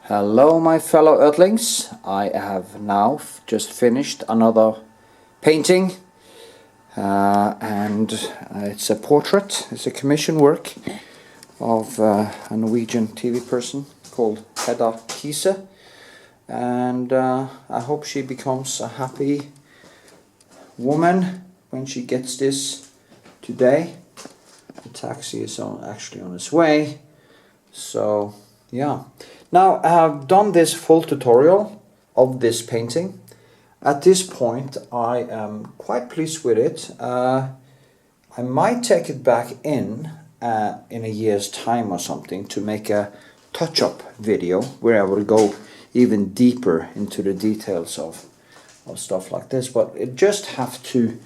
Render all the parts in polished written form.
Hello my fellow Earthlings, I have now just finished another painting and it's a portrait, it's a commission work of a Norwegian TV person called Hedda Kise, and I hope she becomes a happy woman when she gets this today. The taxi is actually on its way, so yeah. Now I have done this full tutorial of this painting. At this point I am quite pleased with it. I might take it back in a year's time or something to make a touch-up video where I will go even deeper into the details of stuff like this, but it just have to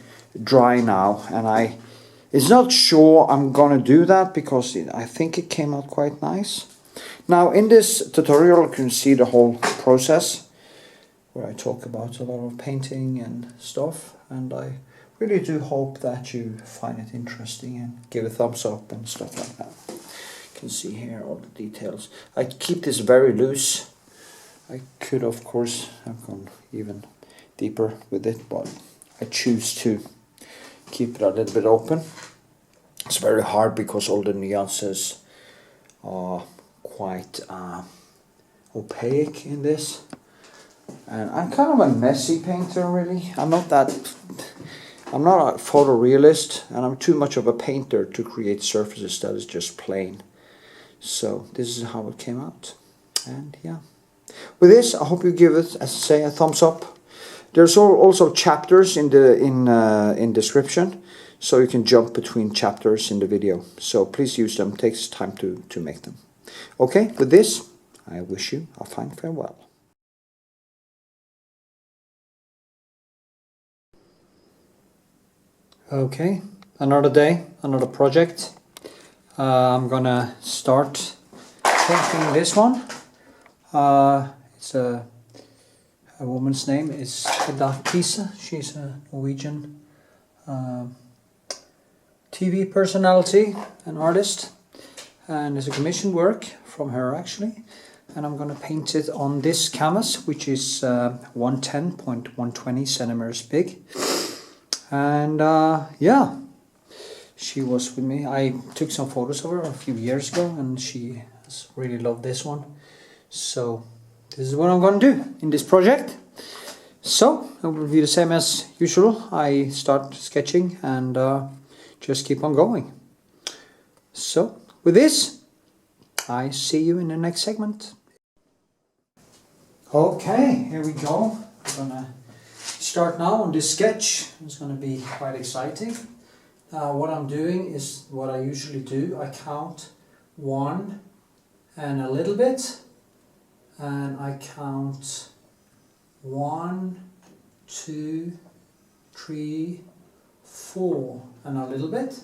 dry now, and it's not sure I'm gonna do that because I think it came out quite nice. Now in this tutorial you can see the whole process where I talk about a lot of painting and stuff, and I really do hope that you find it interesting and give a thumbs up and stuff like that. You can see here all the details. I keep this very loose. I could of course have gone even deeper with it, but I choose to keep it a little bit open. It's very hard because all the nuances are quite opaque in this, and I'm kind of a messy painter really. I'm not a photorealist, and I'm too much of a painter to create surfaces that is just plain. So this is how it came out, and yeah. With this I hope you give it, as I say, a thumbs up. There's also chapters in the description, so you can jump between chapters in the video. So please use them. It takes time to make them. Okay, with this, I wish you a fine farewell. Okay, another day, another project. I'm gonna start painting this one. It's a woman's name is Hedda Kise. She's a Norwegian TV personality, an artist, and it's a commission work from her actually. And I'm gonna paint it on this canvas, which is 110.120 centimeters big. And yeah, she was with me. I took some photos of her a few years ago, and she has really loved this one. So this is what I'm gonna do in this project. So it will be the same as usual. I start sketching and just keep on going. So with this, I see you in the next segment. Okay, here we go. I'm gonna start now on this sketch. It's gonna be quite exciting. What I'm doing is what I usually do. I count 1 and a little bit, and I count 1, 2, 3, 4 and a little bit.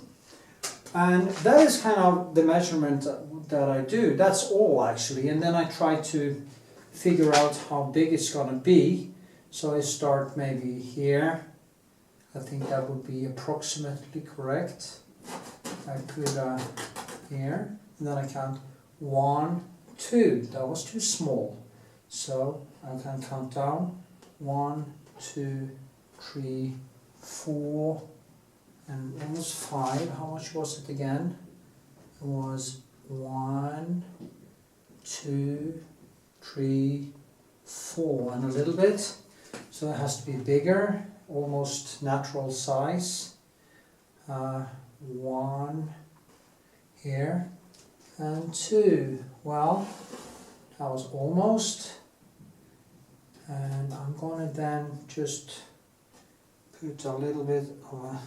And that is kind of the measurement that I do. That's all actually. And then I try to figure out how big it's gonna be. So I start maybe here. I think that would be approximately correct. I put here, and then I count 1, 2. That was too small. So I can count down 1, 2, 3, 4, and almost 5. How much was it again? It was 1, 2, 3, 4, and a little bit. So it has to be bigger, almost natural size. 1 here, and 2. Well, that was almost. And I'm gonna then just put a little bit of a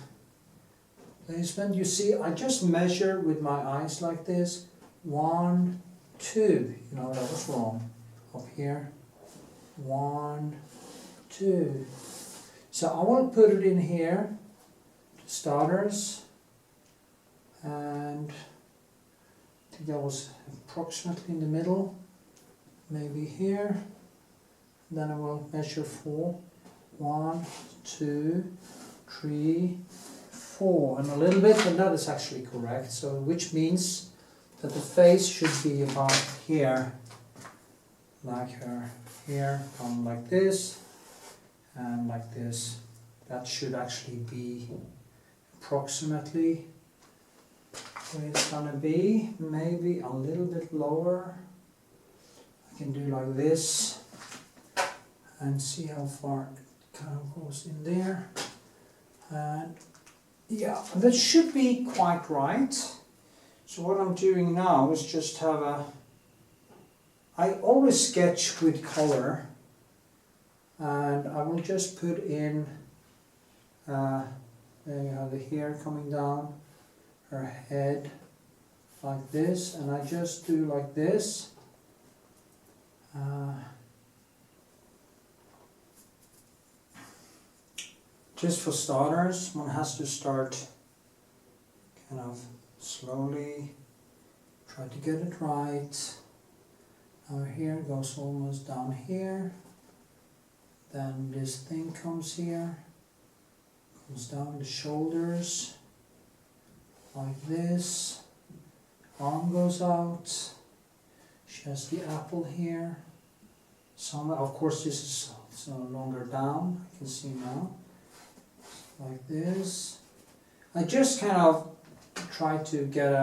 placement. You see, I just measure with my eyes like this. 1, 2. You know, that was wrong. Up here. 1, 2. So I want to put it in here, starters, and I think that was approximately in the middle, maybe here. Then I will measure 4. 1, 2, 3, 4, and a little bit, and that is actually correct. So which means that the face should be about here. like her hair come like this and like this. That should actually be approximately where it's gonna be, maybe a little bit lower. I can do like this and see how far it kind of goes in there. And yeah, that should be quite right. So what I'm doing now is just have I always sketch with color, and I will just put in, there you have the hair coming down, her head like this, and I just do like this. Just for starters, one has to start kind of slowly, try to get it right. Our hair goes almost down here, then this thing comes here, comes down the shoulders, like this, arm goes out, she has the apple here, somewhere, of course this is no longer down, I can see now, like this. I just kind of try to get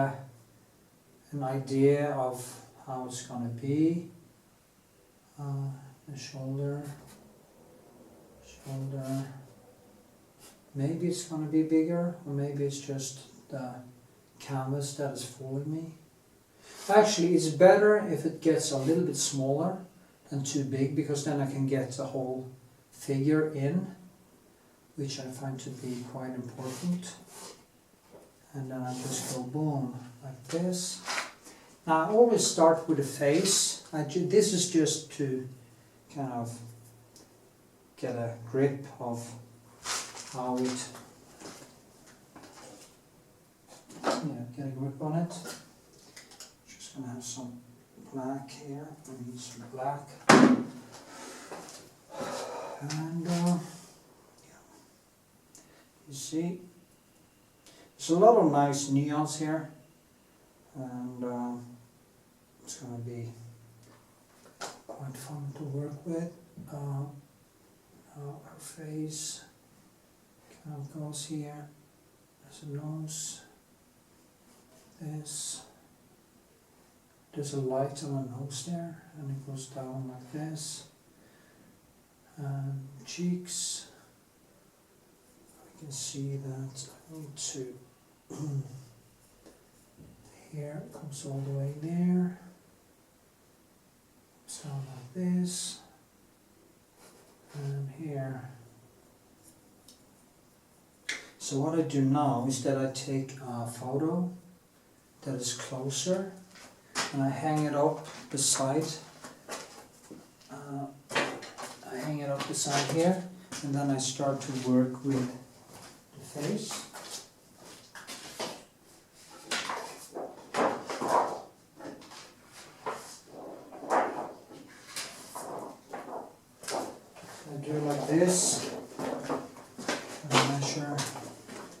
an idea of how it's going to be. The shoulder, maybe it's going to be bigger, or maybe it's just the canvas that is fooling me. Actually, it's better if it gets a little bit smaller than too big, because then I can get the whole figure in, which I find to be quite important. And then I just go boom, like this. Now I always start with the face. This is just to kind of get a grip of how it, get a grip on it. Just gonna have some black here. I need some black. And you see, there's a lot of nice neons here, and it's going to be quite fun to work with. Her face kind of goes here, there's a nose, there's a light on the nose there, and it goes down like this, and cheeks. You can see that I need to, here it comes all the way there, so like this, and here. So what I do now is that I take a photo that is closer, and I hang it up beside, here, and then I start to work with face. I do like this, and I measure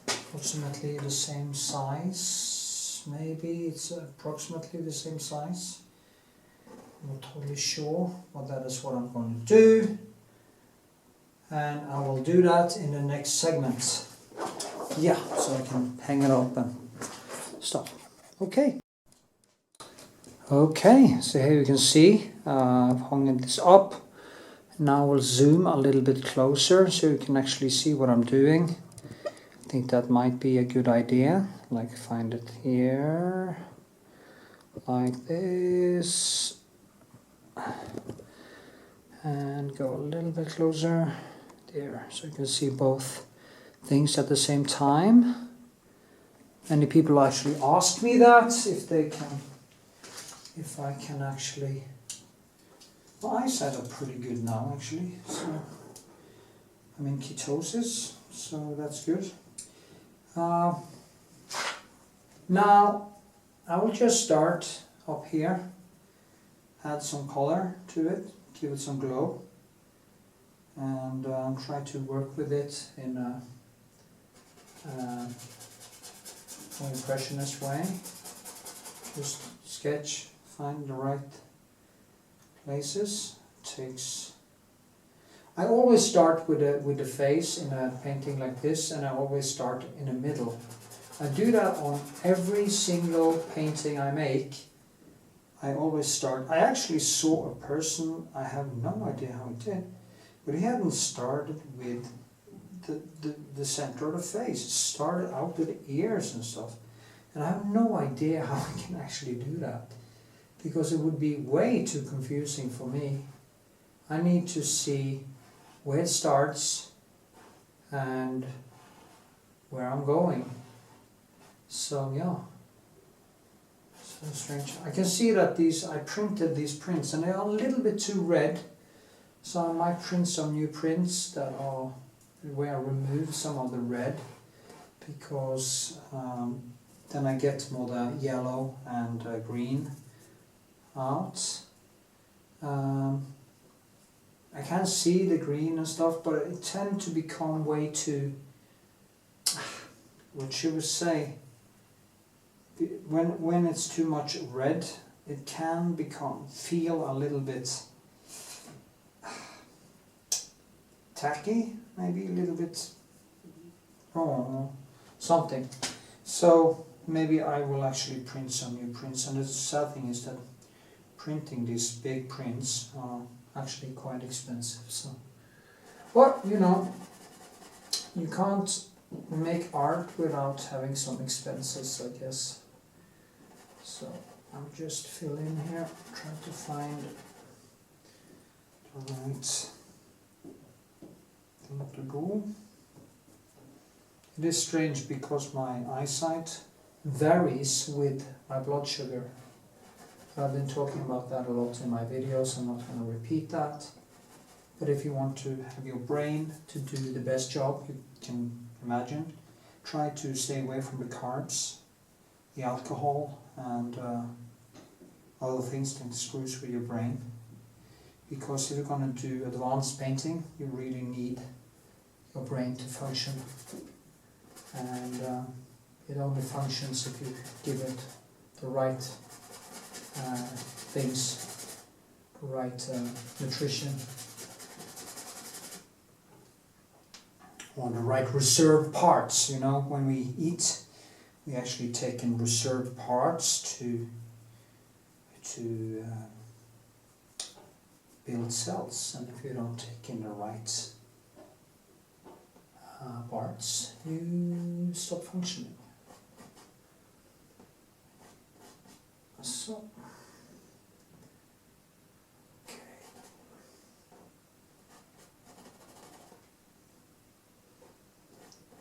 approximately the same size, maybe it's approximately the same size. I'm not totally sure, but that is what I'm going to do, and I will do that in the next segment. Yeah, so I can hang it up and stop. Okay. Okay, so here you can see I've hung this up. Now we'll zoom a little bit closer so you can actually see what I'm doing. I think that might be a good idea. Like find it here, like this, and go a little bit closer there so you can see both things at the same time. Many people actually ask me that, if I can actually. My eyesight are pretty good now actually, so I'm in ketosis, so that's good. Now I will just start up here, add some color to it, give it some glow, and try to work with it in a more impressionist way. Just sketch, find the right places. I always start with the face in a painting like this, and I always start in the middle. I do that on every single painting I make. I always start. I actually saw a person, I have no idea how he did, but he hadn't started with the center of the face. It started out with the ears and stuff. And I have no idea how I can actually do that, because it would be way too confusing for me. I need to see where it starts and where I'm going. So yeah, so strange. I can see that I printed these prints and they are a little bit too red, so I might print some new prints that are where I remove some of the red, because then I get more the yellow and green out. I can see the green and stuff, but it tends to become way too, what should we say, when it's too much red, it can feel a little bit tacky, maybe a little bit wrong, something. So maybe I will actually print some new prints, and the sad thing is that printing these big prints are actually quite expensive. So, but you know, you can't make art without having some expenses, I guess. So I'm just filling here, trying to find the right thing to do. It is strange because my eyesight varies with my blood sugar. I've been talking about that a lot in my videos. I'm not going to repeat that. But if you want to have your brain to do the best job you can imagine, try to stay away from the carbs, the alcohol, and other things that screws with your brain. Because if you're going to do advanced painting, you really need your brain to function. And it only functions if you give it the right things, the right nutrition, or the right reserved parts. You know, when we eat, we actually take in reserved parts to build cells, and if you don't take in the right parts, you stop functioning. So, okay.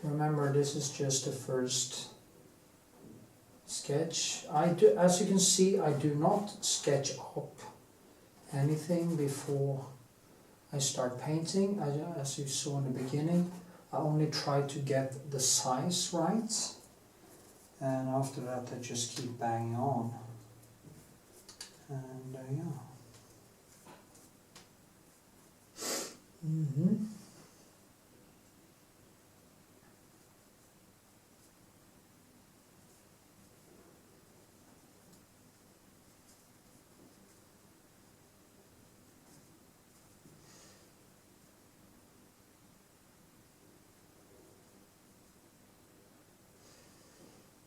Remember, this is just the first sketch. As you can see, I do not sketch up anything before I start painting. As you saw in the beginning, I only try to get the size right, and after that I just keep banging on. And yeah.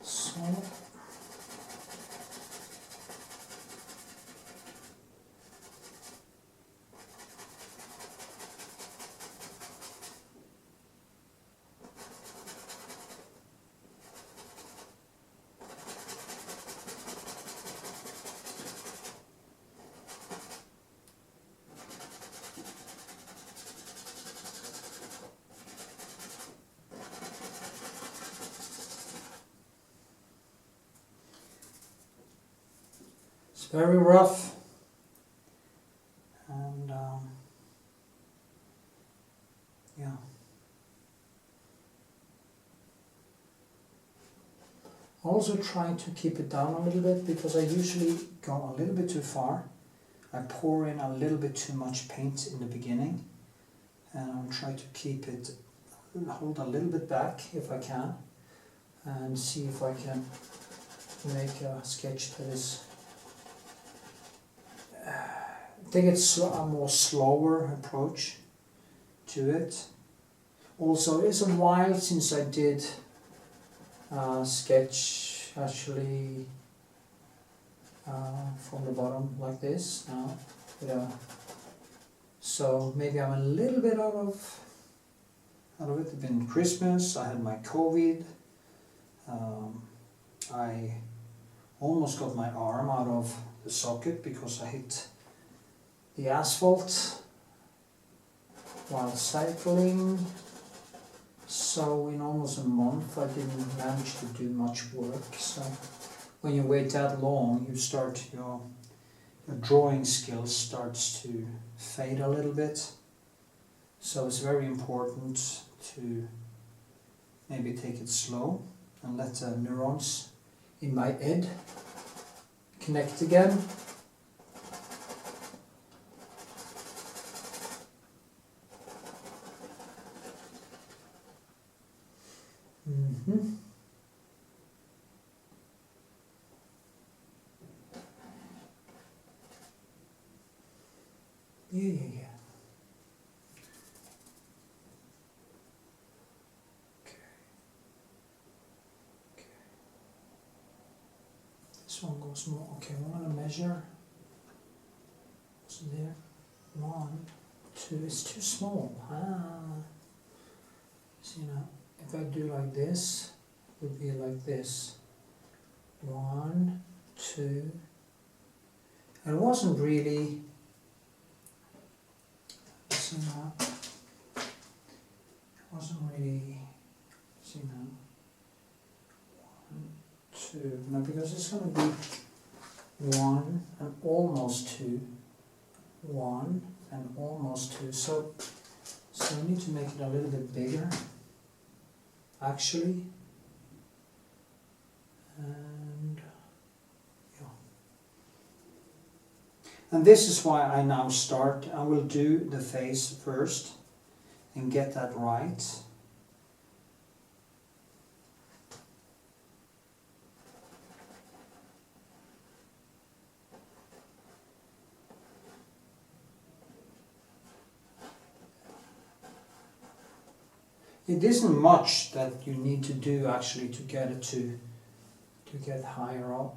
So it's very rough, and yeah. Also try to keep it down a little bit, because I usually go a little bit too far. I pour in a little bit too much paint in the beginning, and I'll try to keep it, hold a little bit back if I can, and see if I can make a sketch that is think it's a more slower approach to it. Also, it's a while since I did a sketch actually from the bottom like this now. Yeah. So maybe I'm a little bit out of it. It's been Christmas, I had my COVID. I almost got my arm out of the socket because I hit the asphalt while cycling. So in almost a month I didn't manage to do much work. So when you wait that long, you start your drawing skills starts to fade a little bit. So it's very important to maybe take it slow and let the neurons in my head connect again. Yeah. Okay. This one goes more. Okay, we want to measure. What's there? 1, 2. It's too small. So, if I do like this, it would be like this. 1, 2. It wasn't really. It wasn't really. 1, 2. No, because it's going to be 1 and almost 2. 1 and almost 2. So we need to make it a little bit bigger. Actually. And yeah. And this is why I now start. I will do the face first and get that right. It isn't much that you need to do actually to get it to get higher up.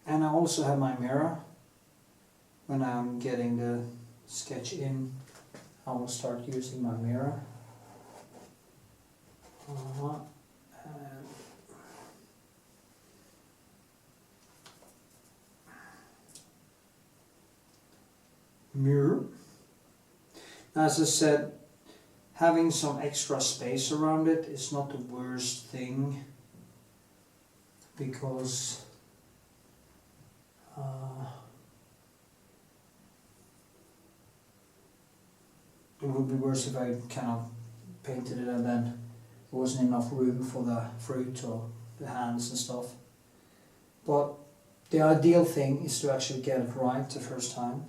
And I also have my mirror. When I'm getting the sketch in, I will start using my mirror. Mirror. As I said, having some extra space around it is not the worst thing, because it would be worse if I kind of painted it and then there wasn't enough room for the fruit or the hands and stuff. But the ideal thing is to actually get it right the first time.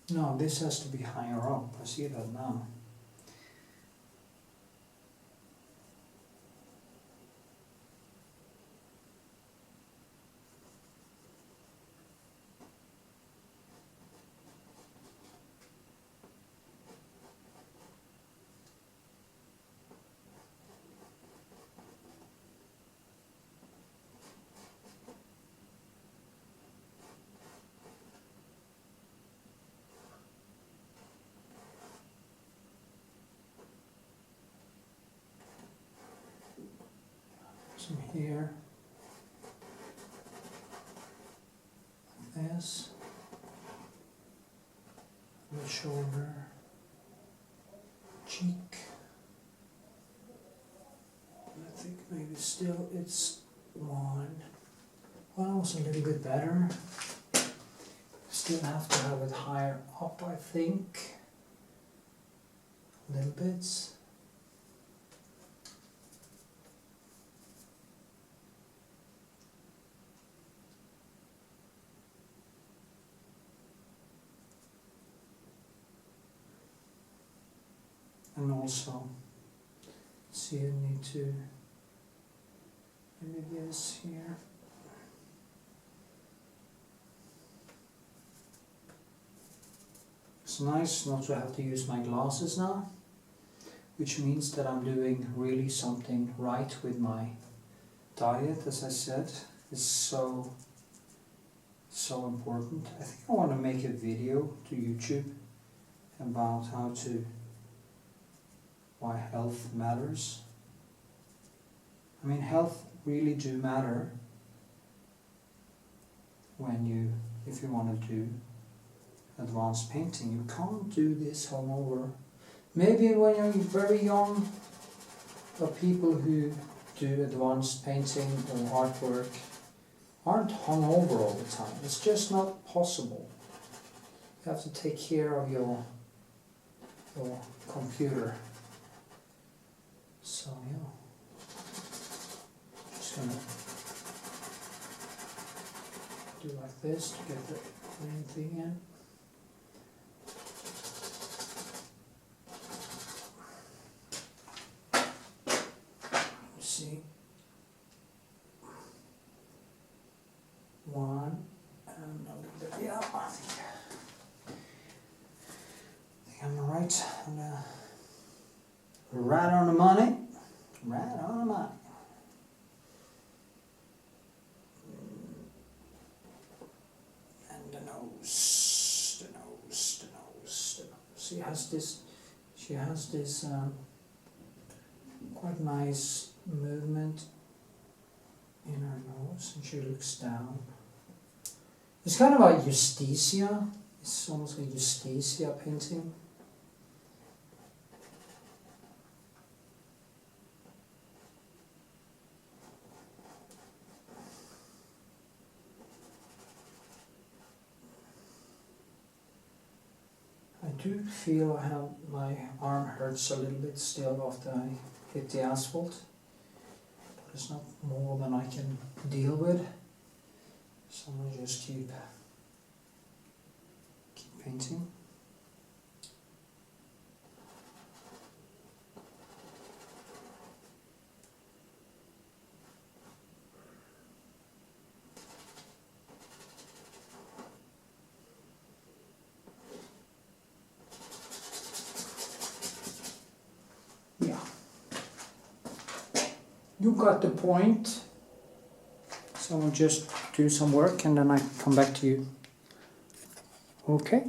No, this has to be higher up. I see that now. Some here. areas, the shoulder, cheek. I think maybe still it's one. One was a little bit better. Still have to have it higher up, I think. Little bits. And also, see, you need to maybe this here. It's nice not to have to use my glasses now, which means that I'm doing really something right with my diet, as I said. It's so important. I think I want to make a video to YouTube about why health matters. I mean, health really do matter if you want to do advanced painting. You can't do this hungover. Maybe when you're very young, but people who do advanced painting or artwork aren't hungover all the time. It's just not possible. You have to take care of your computer. So yeah, just gonna do like this to get the main thing in. See, one and a little bit. Yeah, I think I'm right. Right on the money. Right on the money. And the nose, the nose, the nose, the nose. She has this quite nice movement in her nose, and she looks down. It's kind of like Justitia. It's almost like Justitia painting. I do feel I have my arm hurts a little bit still after I hit the asphalt, but it's not more than I can deal with, so I'm gonna just keep painting. Yeah. You got the point. So I'll just do some work and then I come back to you. Okay.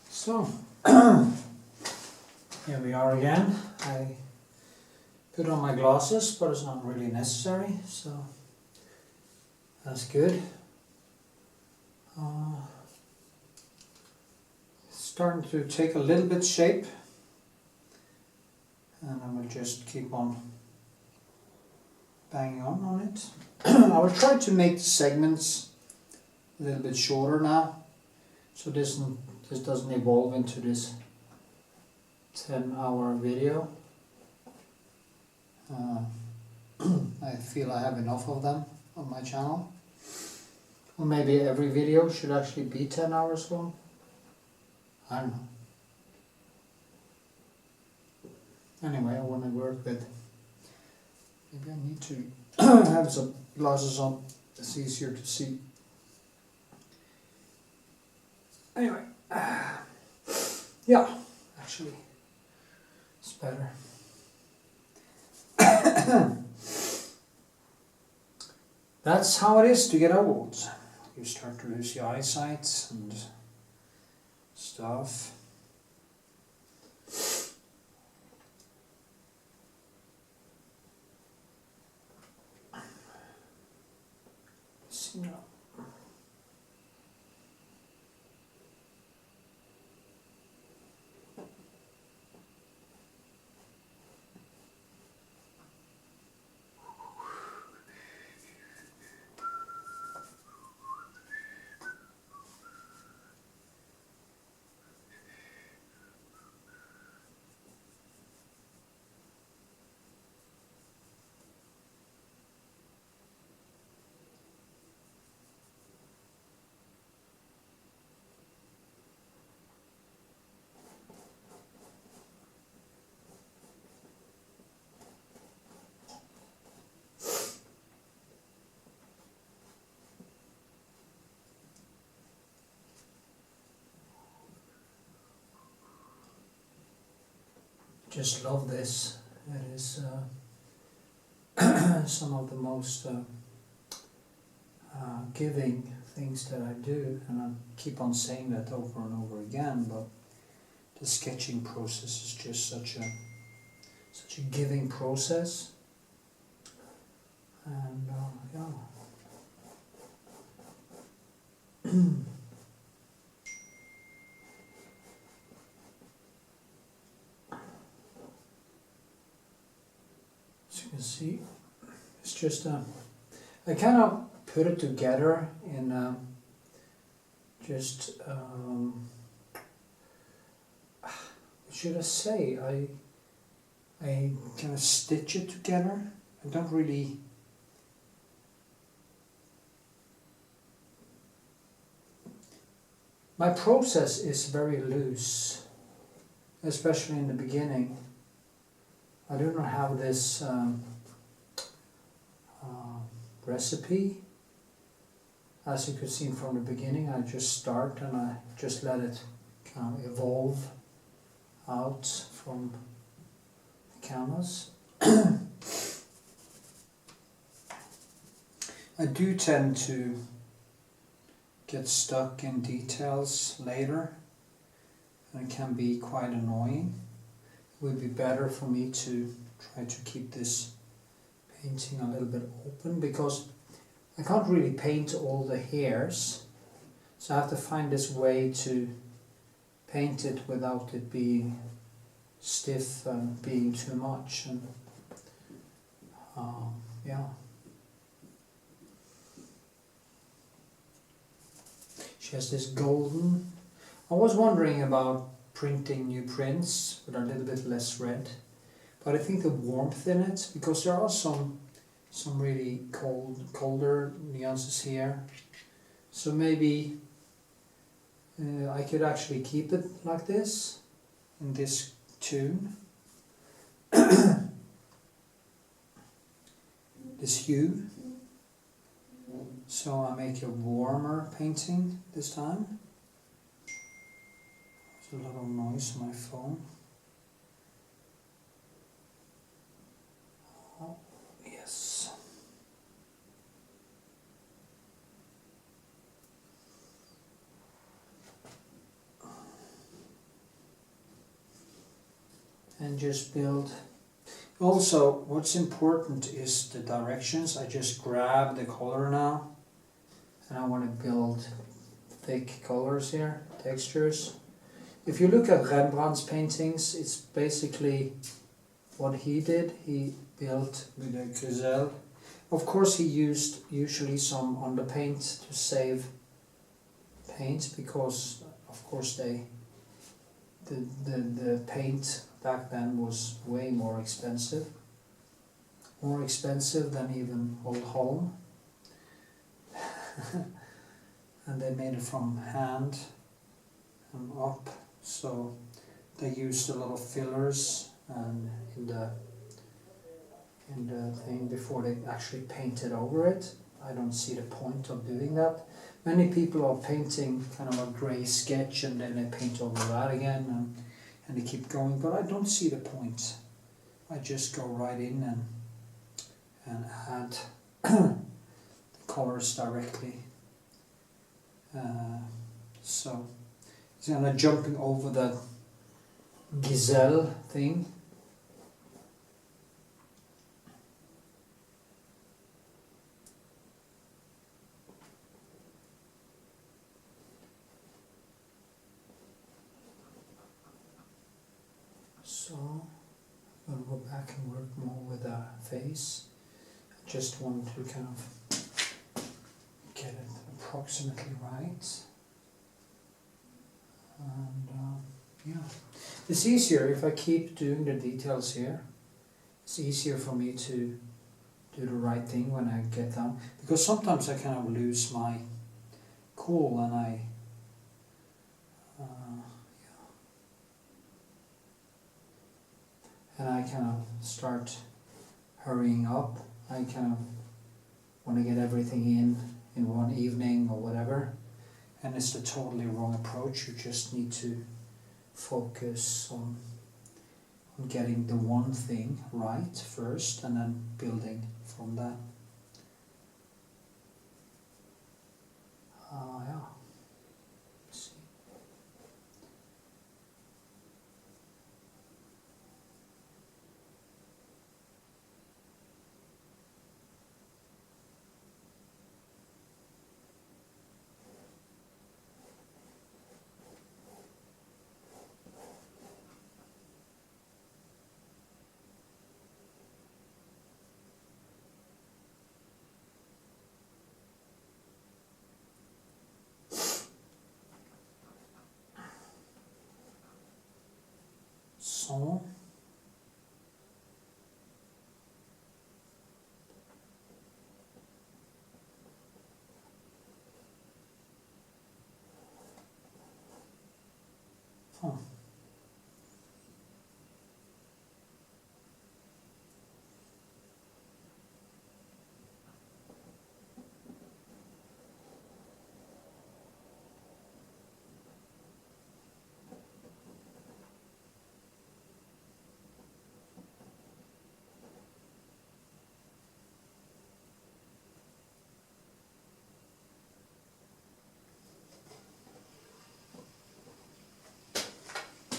So, here we are again. I put on my glasses, but it's not really necessary, so that's good. Starting to take a little bit shape, and I will just keep on banging on it. I will try to make the segments a little bit shorter now, so this doesn't evolve into this 10-hour video. I feel I have enough of them on my channel. Or maybe every video should actually be 10 hours long. I don't know. Anyway, I want to work with. Maybe I need to have some glasses on. It's easier to see. Anyway, yeah, actually, it's better. That's how it is to get old. You start to lose your eyesight and stuff. No. Just love this. It is some of the most giving things that I do, and I keep on saying that over and over again, but the sketching process is just such a giving process, and yeah. As you can see, it's just I kind of put it together in just what should I say? I kind of stitch it together. I don't really. My process is very loose, especially in the beginning. I do not have this recipe. As you could see from the beginning, I just start and I just let it kind of evolve out from the canvas. I do tend to get stuck in details later, and it can be quite annoying. It would be better for me to try to keep this painting a little bit open, because I can't really paint all the hairs, so I have to find this way to paint it without it being stiff and being too much, and yeah. She has this golden. I was wondering about printing new prints with a little bit less red, but I think the warmth in it, because there are some really colder nuances here, so maybe I could actually keep it like this in this tune, this hue. So I make a warmer painting this time. There's a lot of noise on my phone. Oh, yes. And just build. Also, what's important is the directions. I just grab the color now, and I want to build thick colors here, textures. If you look at Rembrandt's paintings, it's basically what he did. He built with a griselle. Of course, he used usually some underpaint to save paint, because of course the paint back then was way more expensive than even Old Holm. And they made it from hand and up, so they used a lot of fillers and in the thing before they actually painted over it. I don't see the point of doing that. Many people are painting kind of a grey sketch and then they paint over that again, and they keep going, but I don't see the point. I just go right in and add the colors directly. So it's kind of jumping over that gazelle thing. I can work more with the face. I just want to kind of get it approximately right. And yeah, it's easier if I keep doing the details here. It's easier for me to do the right thing when I get down, because sometimes I kind of lose my cool and I kind of start hurrying up. I kind of want to get everything in one evening or whatever, and it's the totally wrong approach. You just need to focus on getting the one thing right first and then building from that. Yeah. Let's see. So,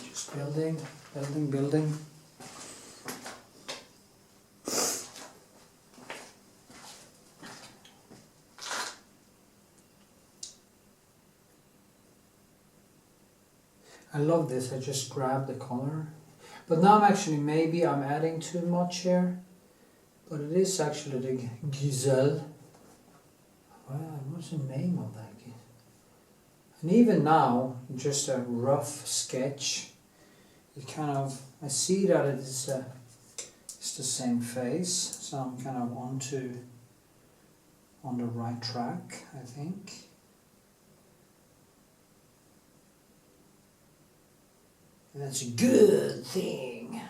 just building. I love this, I just grab the color. But now maybe I'm adding too much here. But it is actually the Giselle. Well, what's the name of that? And even now, just a rough sketch, it kind of, I see that it's the same face, so I'm kind of on the right track, I think. And that's a good thing.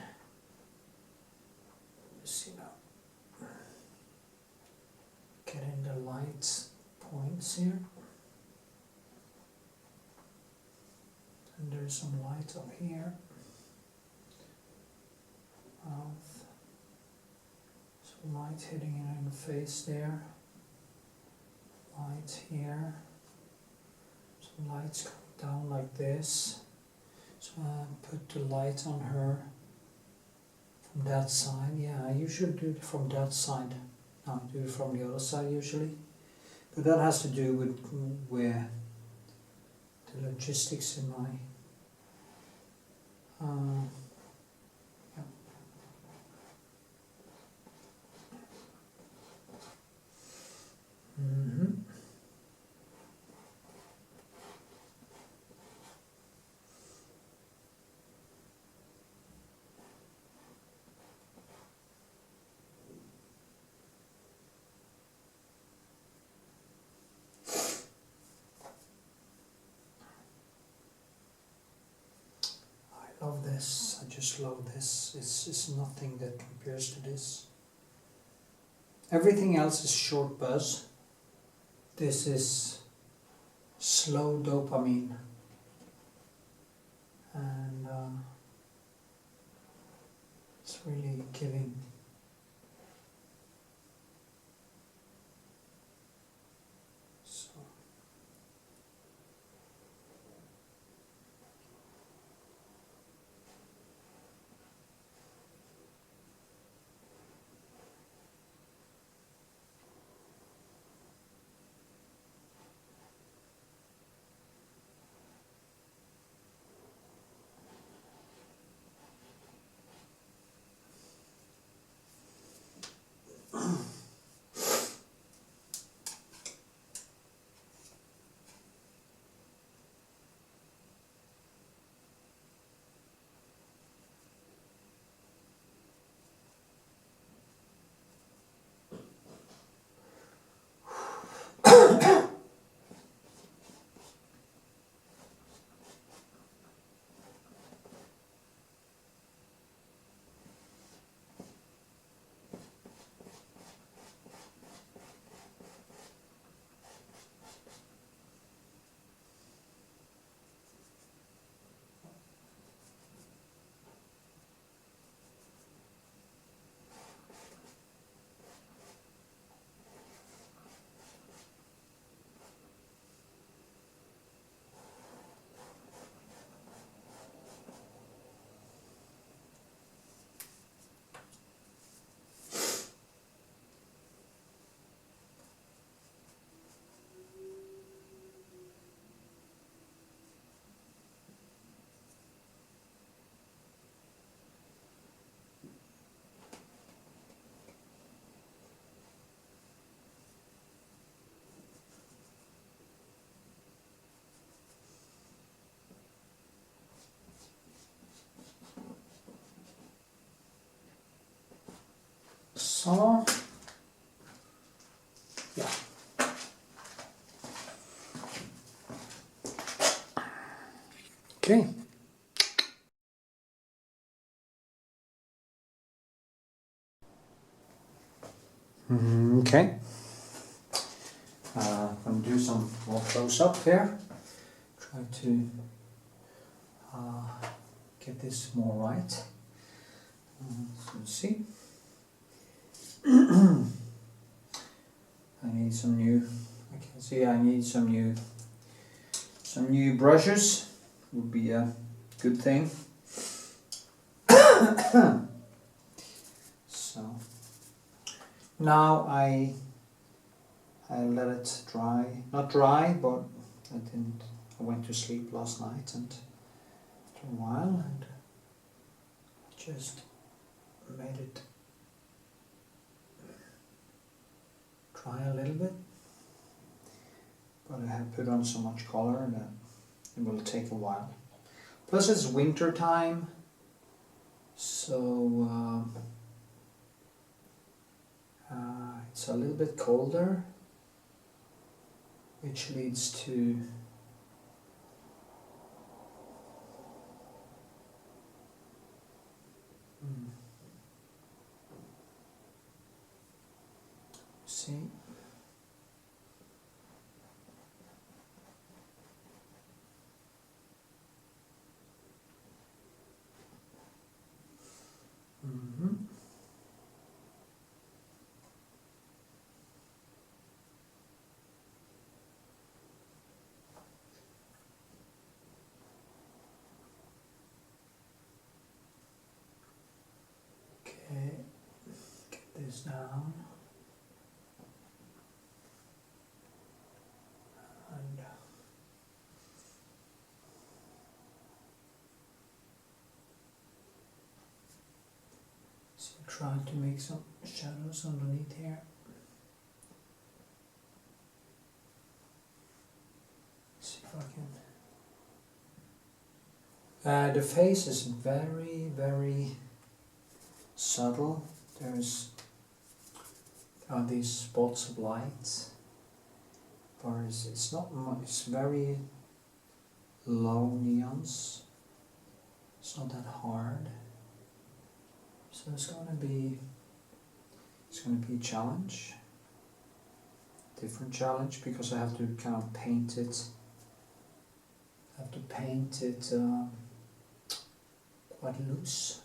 Let's see now. Getting the light points here. And there's some light up here. Mouth. Some light hitting it in the face there. Light here. Some lights coming down like this. So I put the light on her from that side. Yeah, I usually do it from that side. No, I do it from the other side usually. But that has to do with where the logistics in my yeah. Love this, I just love this. It's nothing that compares to this. Everything else is short buzz. This is slow dopamine. And it's really giving. So, yeah. Okay. Okay. I'm going to do some more close up here. Try to get this more right. So see. I need some new. I can see I need some new brushes. Would be a good thing. So now I let it dry. Not dry, but I went to sleep last night and after a while and just made it dry a little bit. But I have put on so much color that it will take a while. Plus it's winter time, so it's a little bit colder, which leads to see. Okay, get this down. And so try to make some shadows underneath here. See if I can. The face is very, very subtle. There are these spots of light, but it's not much. It's very low neons. It's not that hard. So it's going to be a challenge, different challenge, because I have to kind of paint it. I have to paint it quite loose.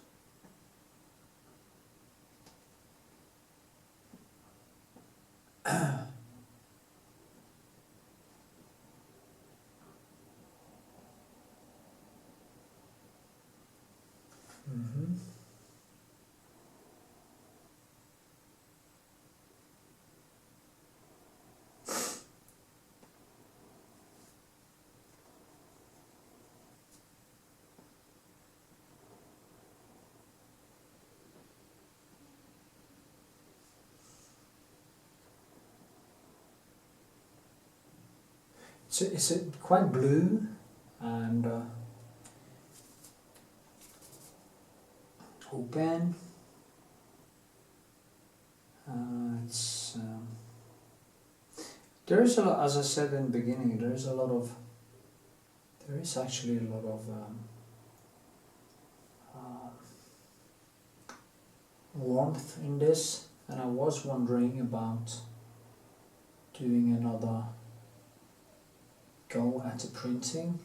It's quite blue and open. There is a lot, as I said in the beginning, there is actually a lot of warmth in this, and I was wondering about doing another go at the printing.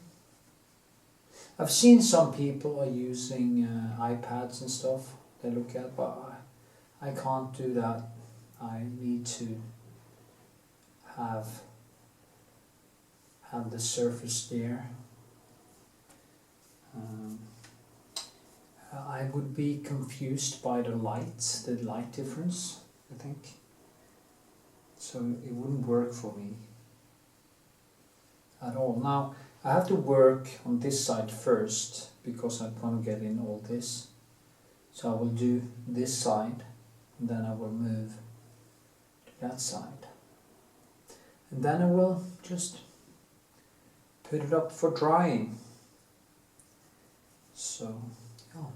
I've seen some people are using iPads and stuff they look at, but I can't do that. I need to have the surface there. I would be confused by the light difference, I think. So it wouldn't work for me at all. Now I have to work on this side first because I want to get in all this. So I will do this side and then I will move to that side. And then I will just put it up for drying. So, yeah.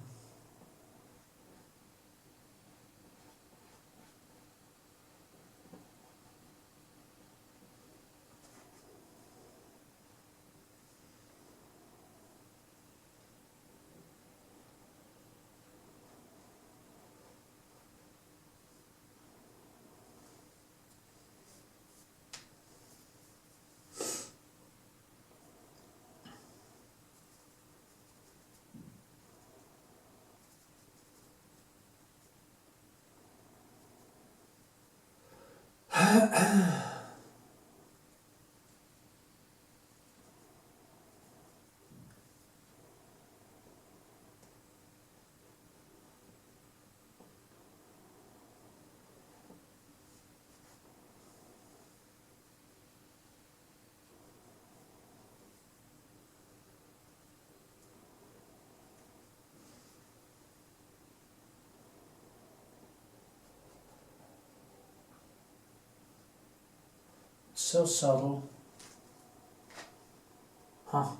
So subtle. Huh.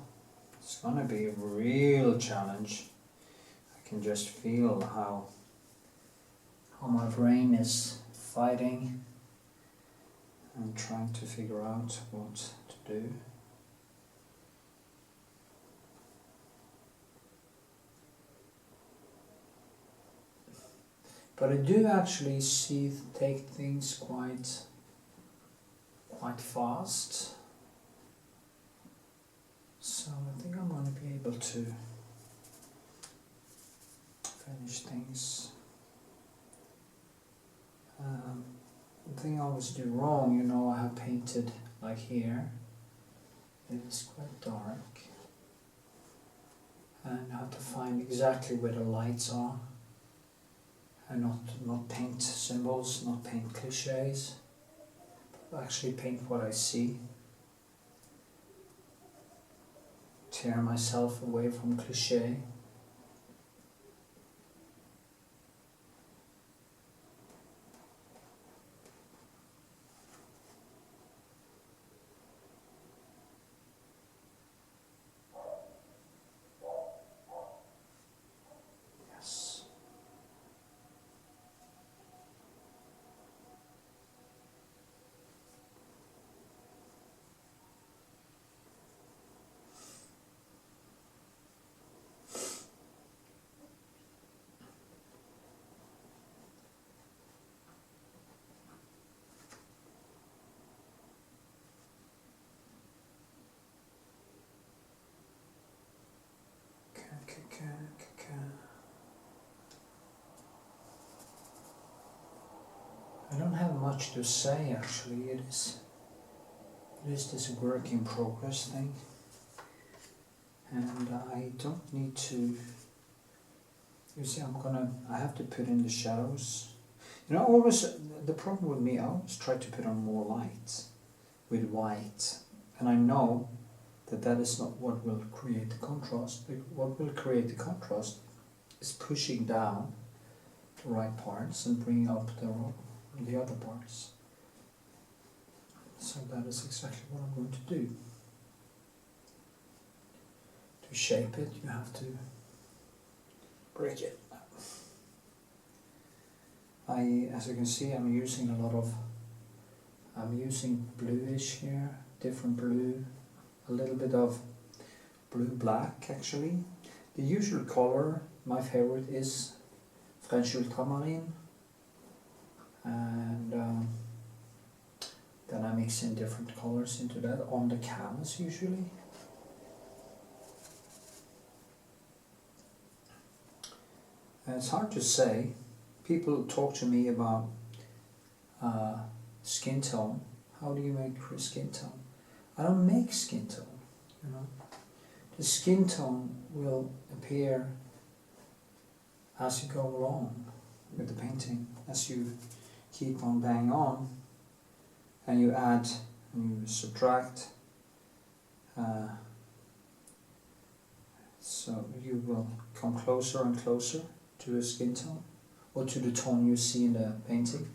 It's gonna be a real challenge. I can just feel how my brain is fighting and trying to figure out what to do. But I do actually take things quite fast. So I think I'm going to be able to finish things. The thing I always do wrong, you know, I have painted like here. It is quite dark. And I have to find exactly where the lights are. And not paint symbols, not paint cliches, but actually paint what I see. Tear myself away from cliche. Yes. I don't have much to say actually. It is this work in progress thing, and I don't need to. You see, I have to put in the shadows. You know, always the problem with me, I always try to put on more light with white, and I know that is not what will create the contrast. What will create the contrast is pushing down the right parts and bringing up the other parts. So that is exactly what I'm going to do. To shape it, you have to break it. As you can see, I'm using bluish here, different blue, a little bit of blue-black actually. The usual color, my favorite, is French ultramarine, and then I mix in different colors into that on the canvas usually. And it's hard to say. People talk to me about skin tone. How do you make skin tone? I don't make skin tone, you know. The skin tone will appear as you go along with the painting, as you keep on bang on, and you add and you subtract. So you will come closer and closer to a skin tone, or to the tone you see in the painting.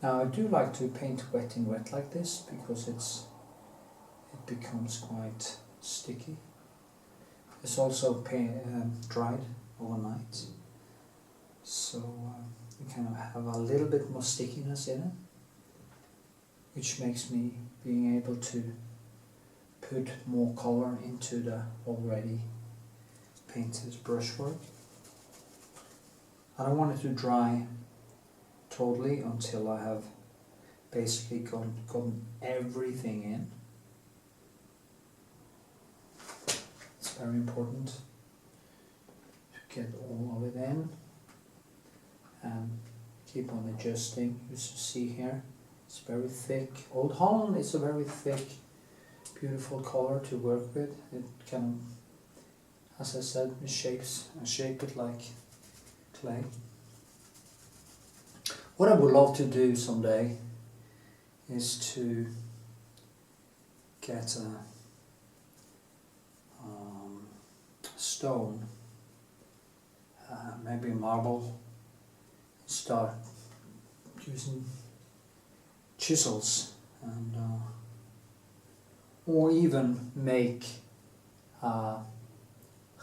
Now I do like to paint wet in wet like this because it becomes quite sticky. It's also dried overnight, so you kind of have a little bit more stickiness in it, which makes me being able to put more color into the already painted brushwork. I don't want it to dry totally until I have basically gotten everything in. It's very important to get all of it in and keep on adjusting. You see here, it's very thick. Old Holland is a very thick, beautiful color to work with. It can, as I said, shape it like clay. What I would love to do someday is to get a stone, maybe marble, start using chisels, and or even make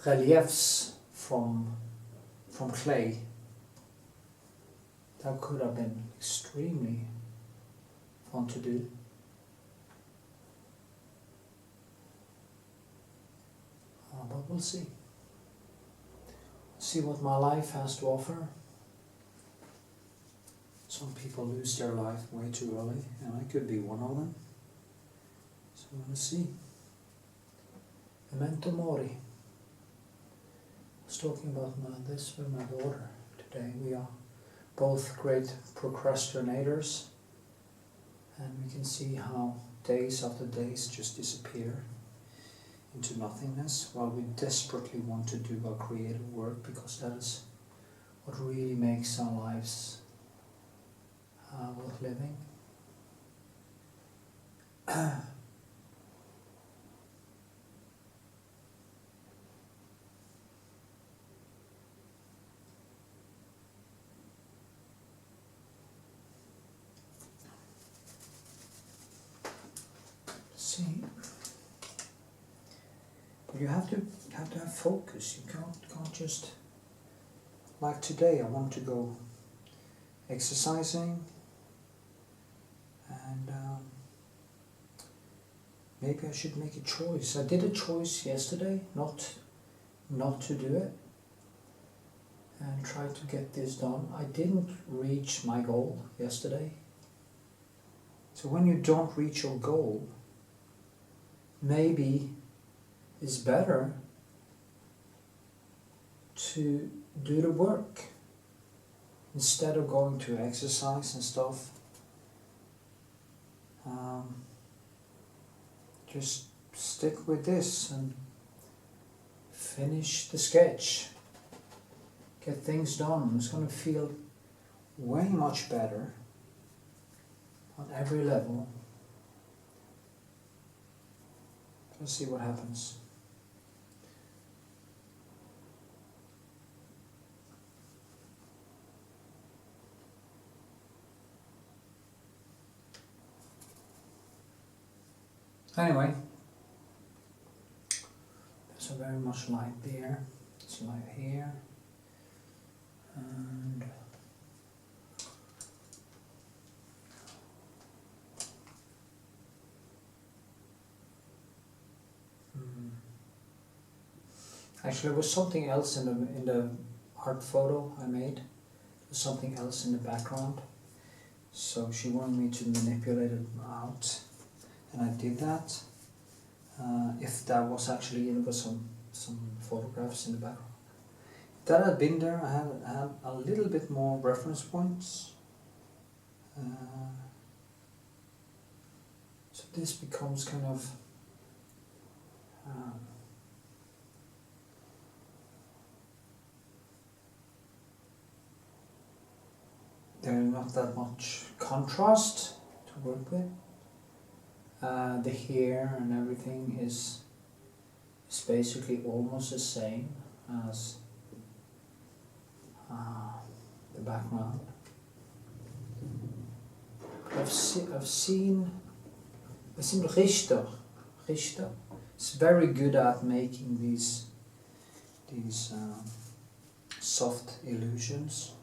reliefs from clay. That could have been extremely fun to do. But we'll see. See what my life has to offer. Some people lose their life way too early, and I could be one of them. So we'll see. Memento mori. I was talking about this with my daughter today. We are both great procrastinators, and we can see how days after days just disappear into nothingness while we desperately want to do our creative work, because that is what really makes our lives worth living. See, but you have to have focus. You can't just, like today. I want to go exercising, and maybe I should make a choice. I did a choice yesterday not to do it and try to get this done. I didn't reach my goal yesterday. So when you don't reach your goal, maybe it's better to do the work instead of going to exercise and stuff. Just stick with this and finish the sketch. Get things done. It's going to feel way much better on every level. Let's see what happens. Anyway, there's a very much light there. It's light here, and actually, there was something else in the art photo I made. There's something else in the background, so she wanted me to manipulate it out. And I did that. If that was actually, there was some photographs in the background. If that had been there, I had a little bit more reference points. So this becomes kind of there's not that much contrast to work with. The hair and everything is basically almost the same as the background. I've seen Richter. Richter is very good at making these soft illusions,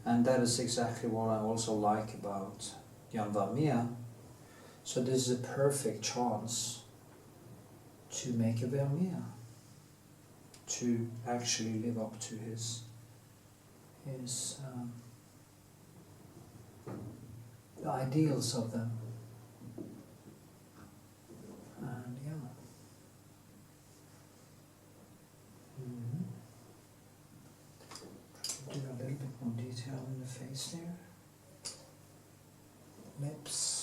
and that is exactly what I also like about Jan Vermeer. So this is a perfect chance to make a Vermeer, to actually live up to his the ideals of them. And yeah. Do a little bit more detail in the face there. Lips.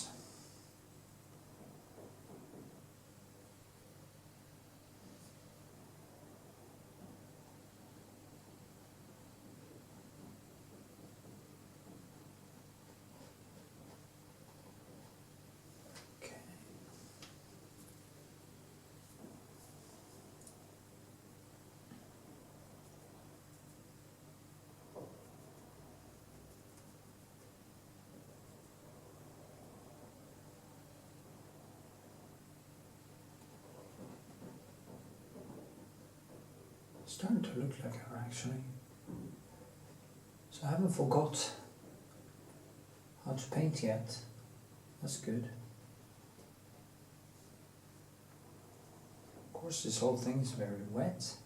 Starting to look like her actually. So I haven't forgot how to paint yet. That's good. Of course, this whole thing is very wet.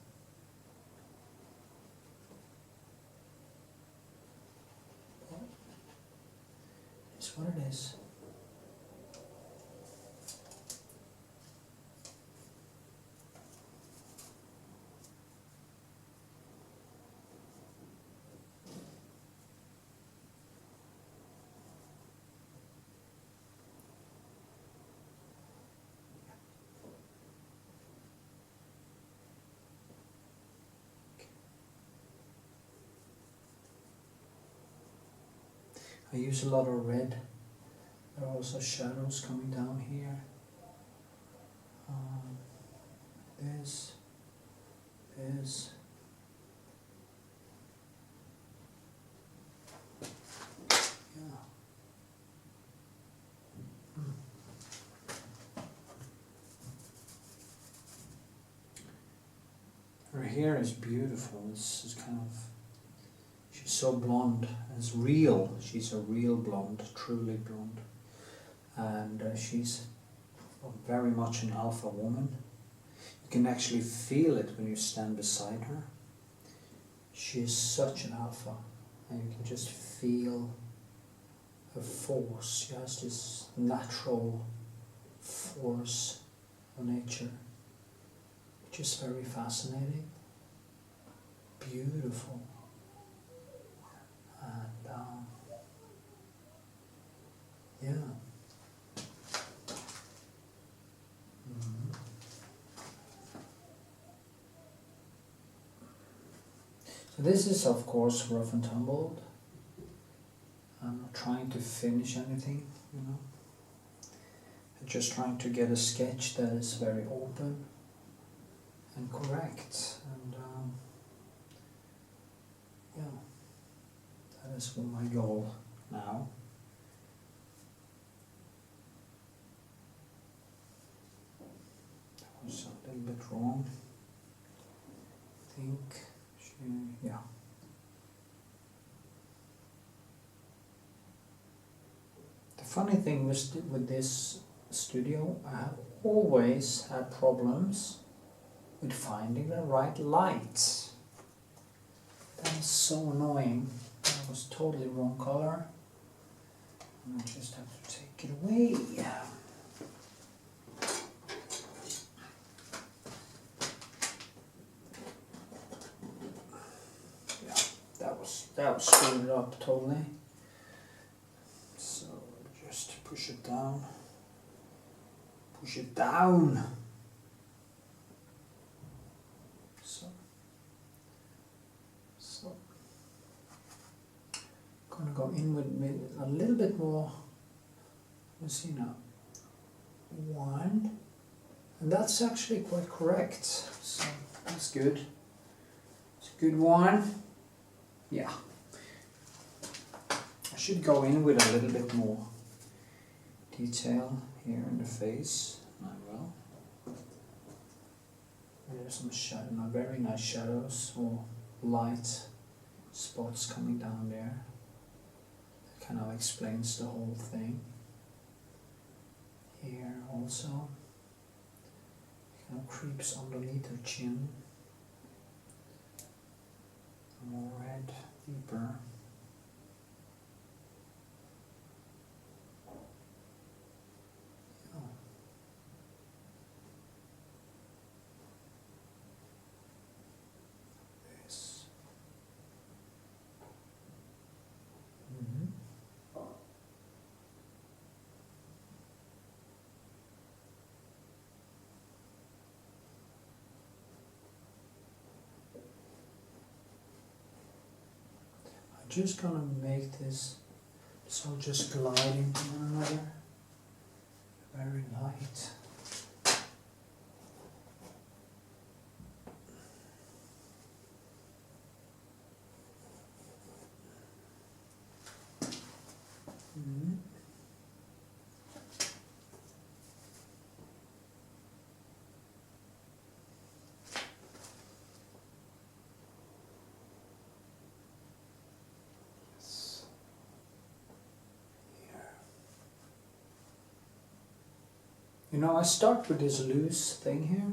It's what it is. I use a lot of red. There are also shadows coming down here. This. Yeah. Her hair is beautiful. This is kind of. She's so blonde. It's real. She's a real blonde, truly blonde. And she's very much an alpha woman. You can actually feel it when you stand beside her. She is such an alpha, and you can just feel her force. She has this natural force of nature, which is very fascinating, beautiful. And yeah. So this is of course rough and tumbled. I'm not trying to finish anything, you know. I'm just trying to get a sketch that is very open and correct. And yeah. That is my goal now. That was a little bit wrong. I think yeah. The funny thing with this studio, I have always had problems with finding the right light. That is so annoying. That was totally wrong color. And I just have to take it away. Yeah, that was screwed up totally. So just push it down. Push it down. Gonna go in with a little bit more. Let's see now. 1, and that's actually quite correct. So that's good. It's a good one. Yeah. I should go in with a little bit more detail here in the face. I will. There's some shadow, very nice shadows or light spots coming down there. Kind of explains the whole thing. Here also, kind of creeps underneath her chin. More red, deeper. Oh. This. Just gonna make this so just glide into one another, very light. You know, I start with this loose thing here.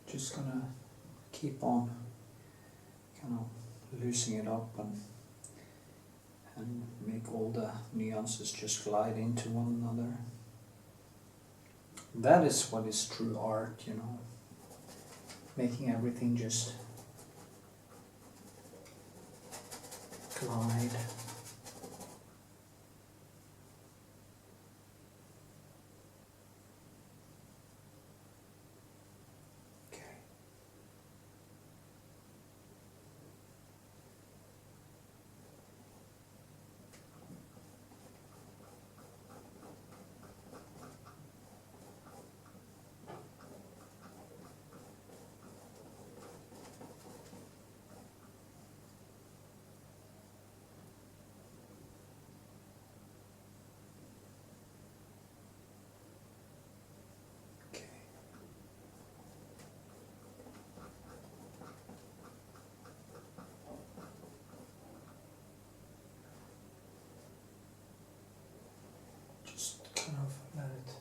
Just gonna keep on kind of loosening it up and make all the nuances just glide into one another. That is what is true art, you know. Making everything just glide. Just kind of let it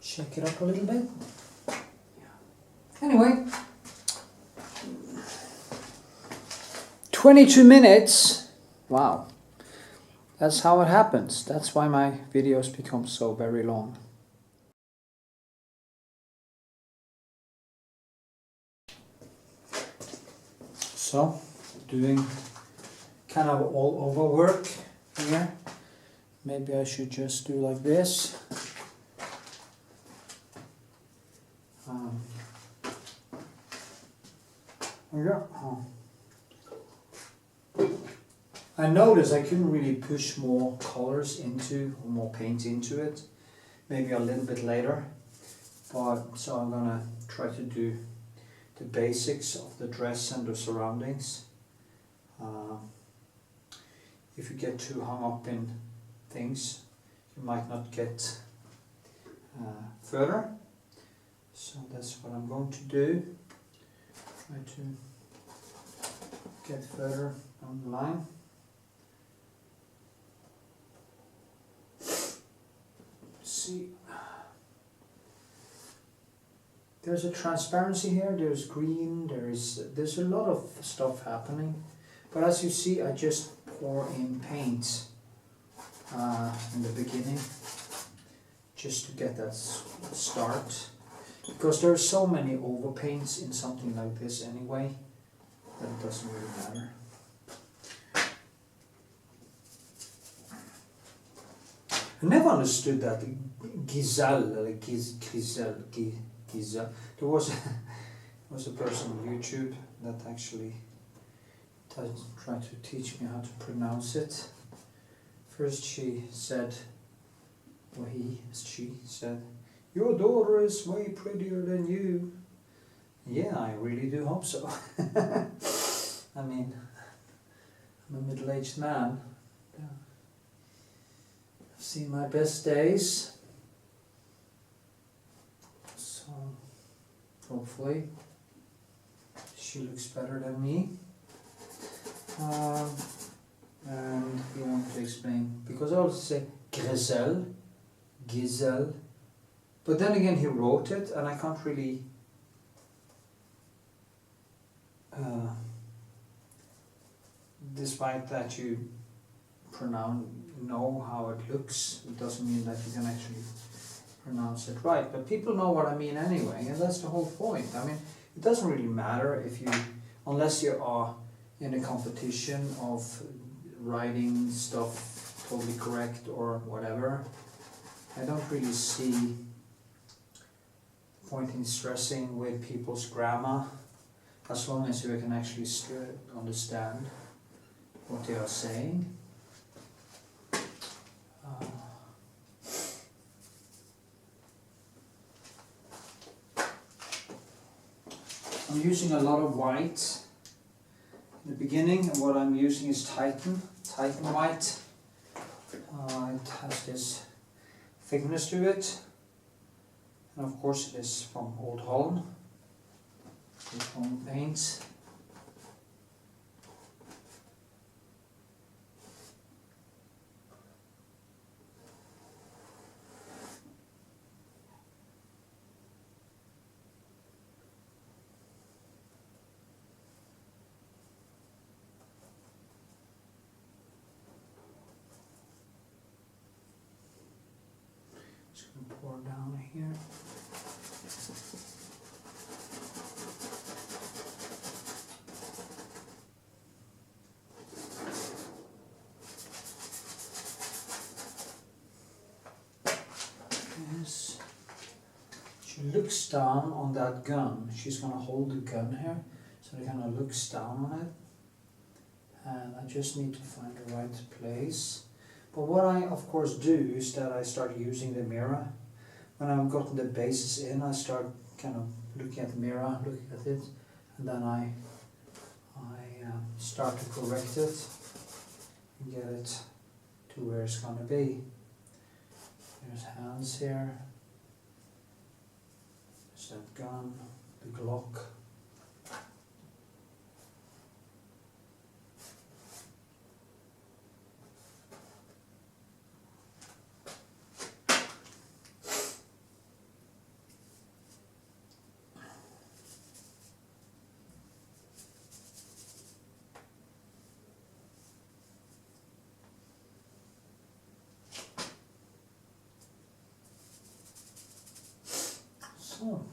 shake it up a little bit. Yeah. Anyway, 22 minutes. Wow. That's how it happens. That's why my videos become so very long. So, doing kind of all over work here. Maybe I should just do like this. Yeah. I noticed I couldn't really push more colors into, or more paint into it. Maybe a little bit later. But so I'm gonna try to do the basics of the dress and the surroundings. If you get too hung up in things, you might not get further. So that's what I'm going to do. Try to get further down the line. See, there's a transparency here, there's green, there's a lot of stuff happening. But as you see, I just pour in paint in the beginning, just to get that start. Because there are so many overpaints in something like this anyway, that it doesn't really matter. I never understood that Giselle. There was a person on YouTube that actually tried to teach me how to pronounce it. First she said, she said, "Your daughter is way prettier than you." Yeah, I really do hope so. I mean, I'm a middle-aged man. Yeah. I've seen my best days. So, hopefully, she looks better than me. And we want to explain, because I also say Giselle, but then again he wrote it and I can't really despite that you know how it looks, it doesn't mean that you can actually pronounce it right, but people know what I mean anyway, and that's the whole point. I mean, it doesn't really matter if you, unless you are in a competition of writing stuff totally correct or whatever. I don't really see point in stressing with people's grammar, as long as you can actually understand what they are saying. I'm using a lot of white in the beginning, and what I'm using is Titan white. It has this thickness to it, and of course it is from Old Holland, Old Holland paints. here. Yes. She looks down on that gun. She's gonna hold the gun here, so it kind of looks down on it. And I just need to find the right place. But what I of course do is that I start using the mirror. When I've gotten the bases in, I start kind of looking at the mirror, looking at it, and then I start to correct it and get it to where it's gonna be. There's hands here. There's that gun, the Glock. So,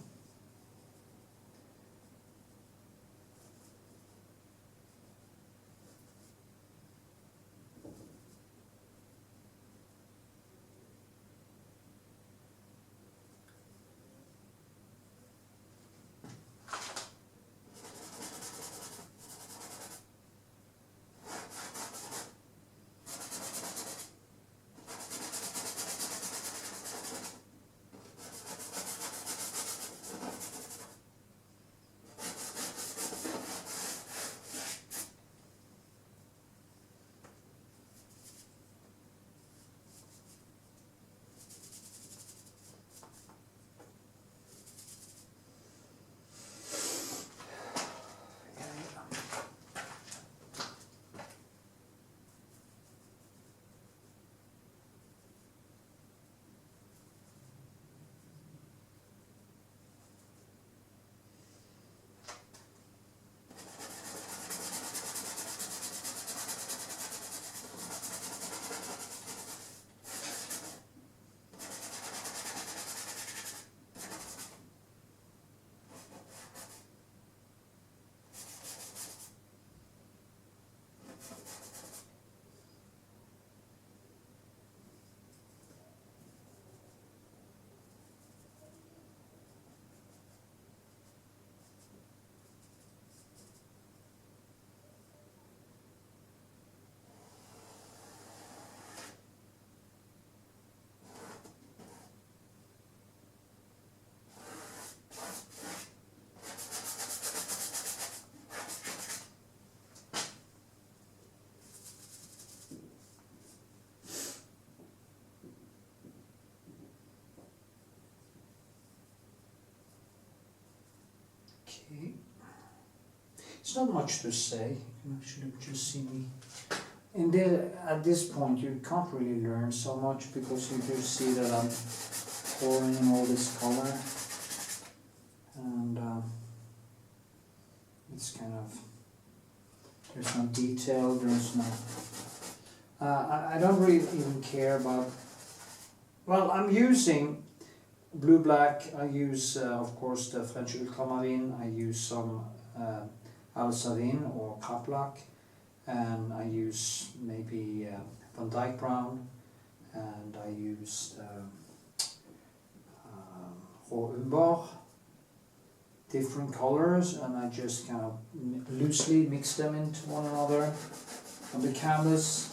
okay. It's not much to say. You can actually just see me. At this point, you can't really learn so much because you just see that I'm pouring in all this color, and it's kind of, there's no detail, there's no. I don't really even care about. Well, I'm using blue black. I use of course the French ultramarine. I use some Alsavin or Kaplak, and I use maybe Van Dyke brown, and I use Rå Umbar, different colors, and I just kind of loosely mix them into one another on the canvas.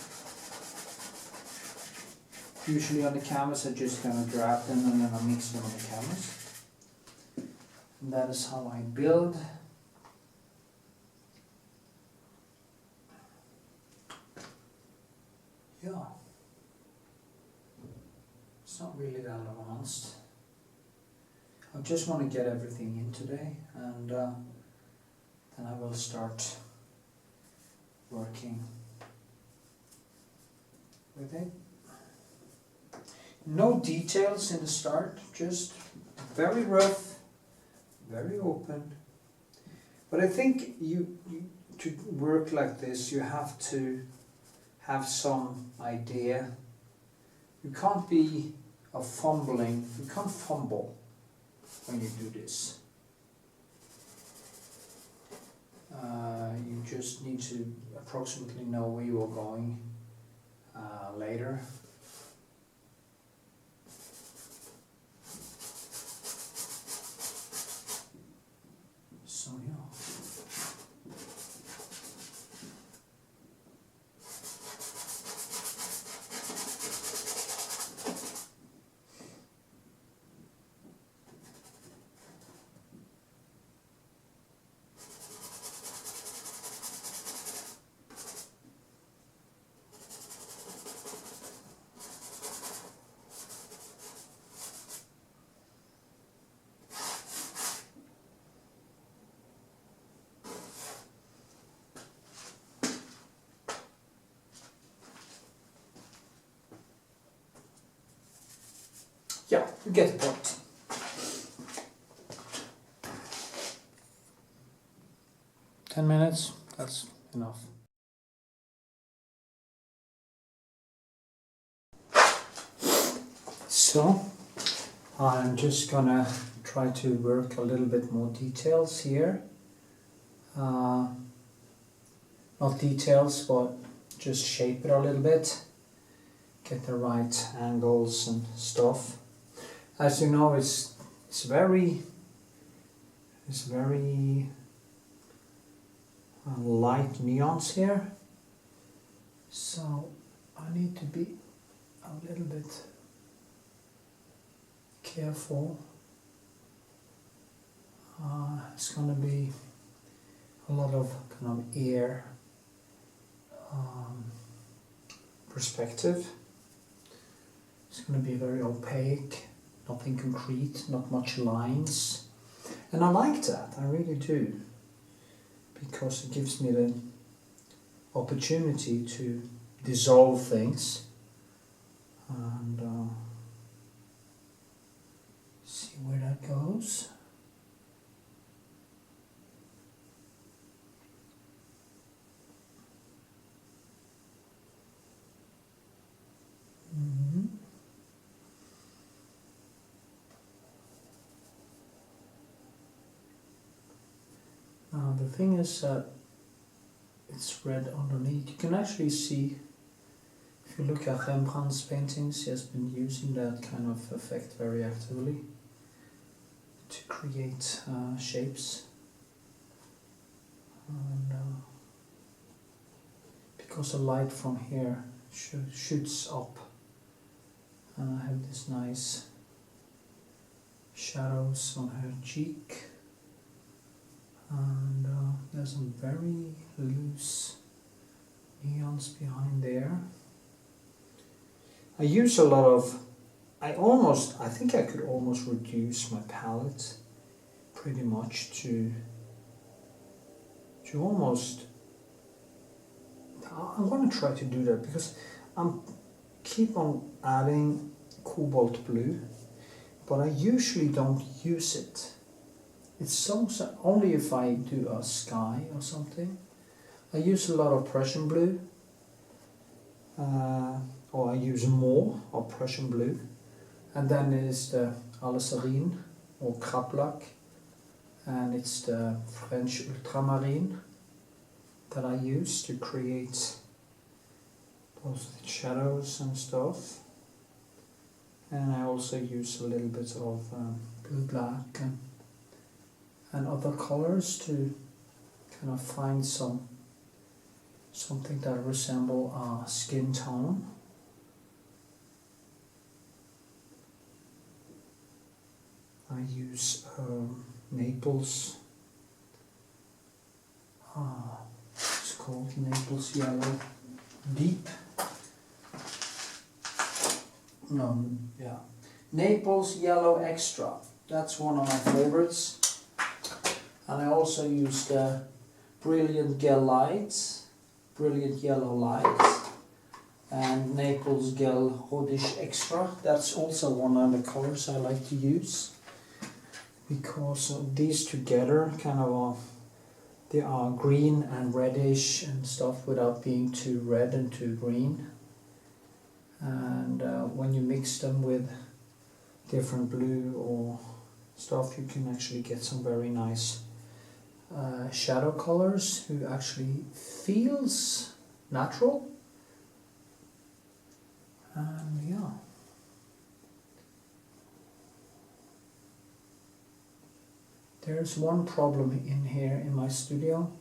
Usually on the canvas I just kind of drop them and then I mix them on the canvas. And that is how I build. Yeah. It's not really that advanced. I just want to get everything in today, and then I will start working with it. No details in the start, just very rough, very open. But I think you to work like this, you have to have some idea. You can't be of fumbling. You can't fumble when you do this. You just need to approximately know where you are going later. So yeah. Yeah, you get the point. "10 minutes, that's enough." So, I'm just gonna try to work a little bit more details here. Not details, but just shape it a little bit. Get the right angles and stuff. As you know, it's very light neons here, so I need to be a little bit careful. It's gonna be a lot of kind of air perspective. It's going to be very opaque, nothing concrete, not much lines. And I like that, I really do, because it gives me the opportunity to dissolve things and see where that goes. Now the thing is that it's red underneath. You can actually see, if you look at Rembrandt's paintings, he has been using that kind of effect very actively to create shapes. And, because the light from here shoots up, and I have this nice shadows on her cheek, and there's some very loose neons behind there. I use a lot of, I think I could almost reduce my palette pretty much to almost, I'm going to try to do that because I'm keep on adding cobalt blue, but I usually don't use it. It's only if I do a sky or something. I use a lot of Prussian blue, or I use more of Prussian blue, and then is the alizarin or krablak, and it's the French ultramarine that I use to create those shadows and stuff. And I also use a little bit of blue black and other colors to kind of find something that resemble a skin tone. I use Naples, it's called Naples Yellow Deep. No, yeah, Naples Yellow Extra. That's one of my favorites. And I also use the Brilliant Gel Lights, Brilliant Yellow Lights, and Naples Gel Rodish Extra. That's also one of the colors I like to use, because these together kind of they are green and reddish and stuff without being too red and too green. And when you mix them with different blue or stuff, you can actually get some very nice shadow colors who actually feels natural. And yeah. There's one problem in here in my studio,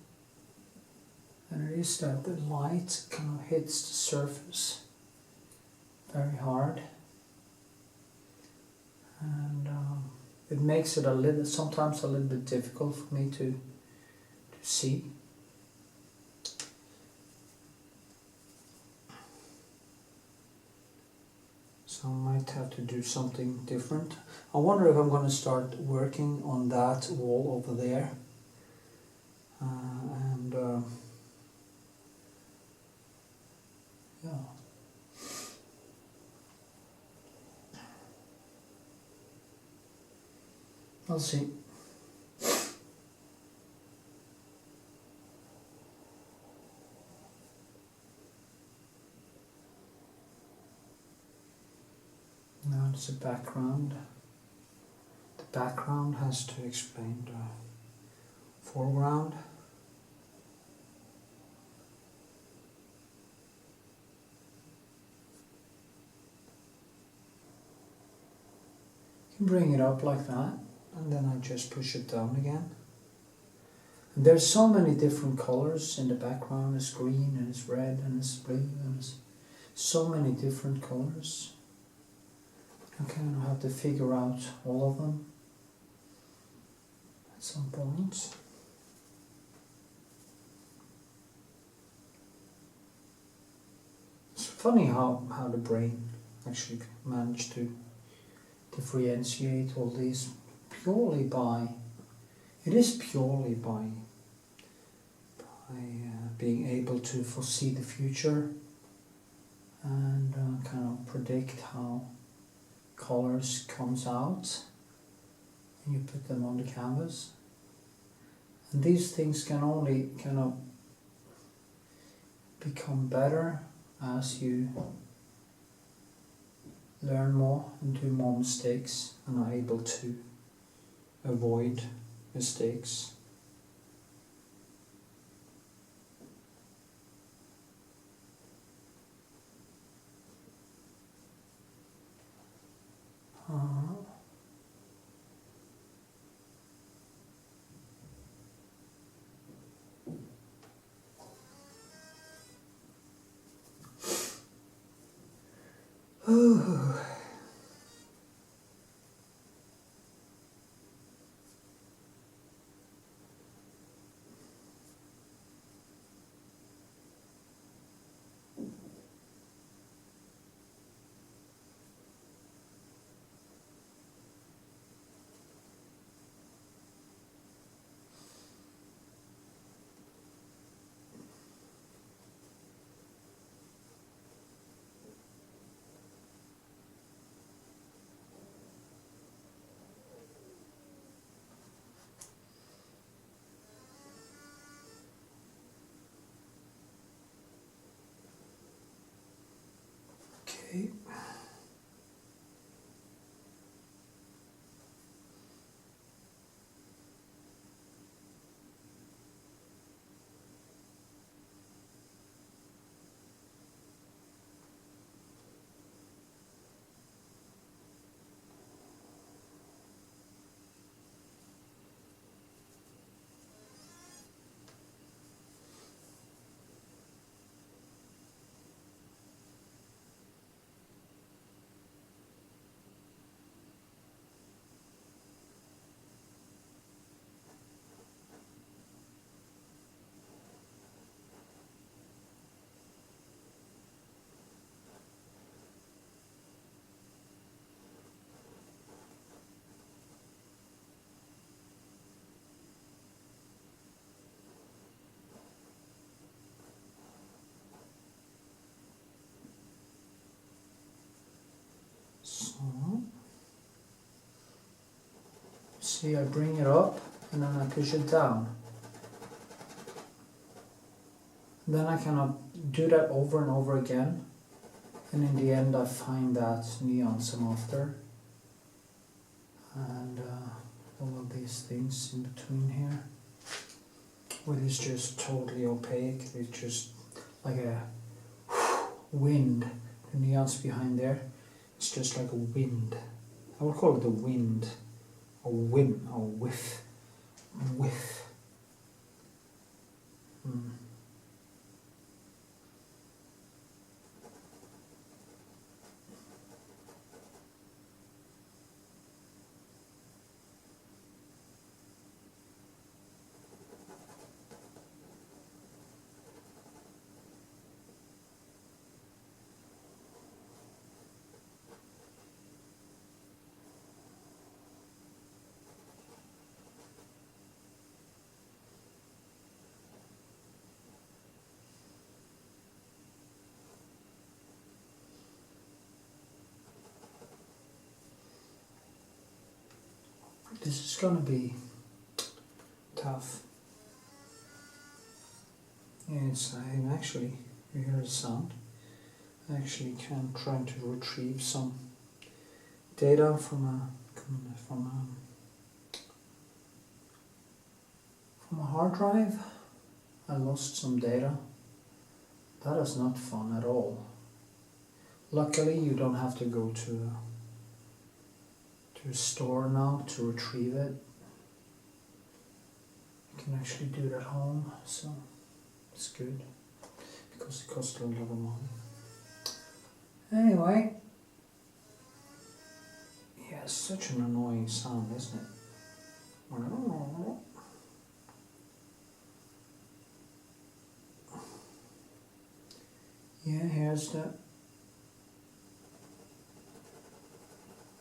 and it is that the light kind of hits the surface very hard, and it makes it sometimes a little bit difficult for me to see. So I might have to do something different. I wonder if I'm going to start working on that wall over there. Yeah. I'll see. Now it's a background. The background has to explain the foreground. You can bring it up like that, and then I just push it down again. And there's so many different colors in the background. It's green and it's red and it's blue and it's so many different colors. I kind of have to figure out all of them at some point. It's funny how the brain actually managed to differentiate all these purely by being able to foresee the future and kind of predict how colors comes out and you put them on the canvas. And these things can only kind of become better as you learn more and do more mistakes and are able to avoid mistakes. Okay. So, see, I bring it up and then I push it down. And then I cannot do that over and over again. And in the end I find that neon some after. and all of these things in between here, which is just totally opaque. It's just like a wind. The neons behind there, it's just like a wind. I would call it a wind, a whim, or whiff, whiff. This is gonna be tough. Yes, I'm actually, you hear the sound, I actually can try to retrieve some data from a hard drive. I lost some data. That is not fun at all. Luckily, you don't have to go to a store now to retrieve it. You can actually do it at home, so it's good because it costs a lot of money. Anyway, yeah, it's such an annoying sound, isn't it? Yeah, here's the.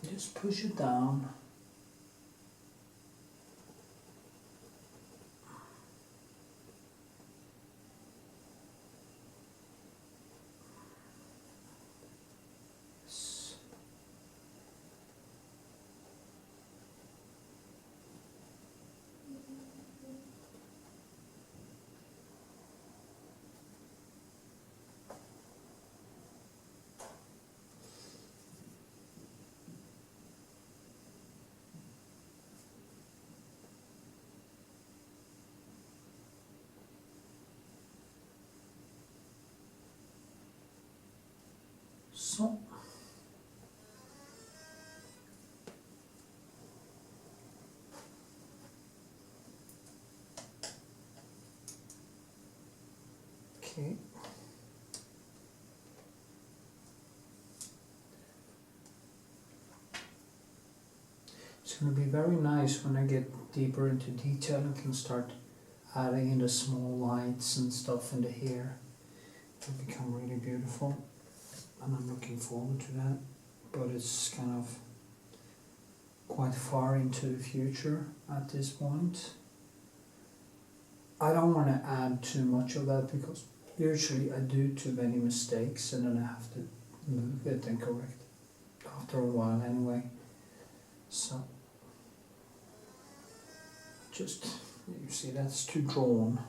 Just push it down. So. Okay. It's going to be very nice when I get deeper into detail and can start adding in the small lights and stuff in the hair. It'll become really beautiful, and I'm looking forward to that. But it's kind of quite far into the future at this point. I don't want to add too much of that because usually I do too many mistakes and then I have to move it and correct after a while anyway. So just, you see that's too drawn.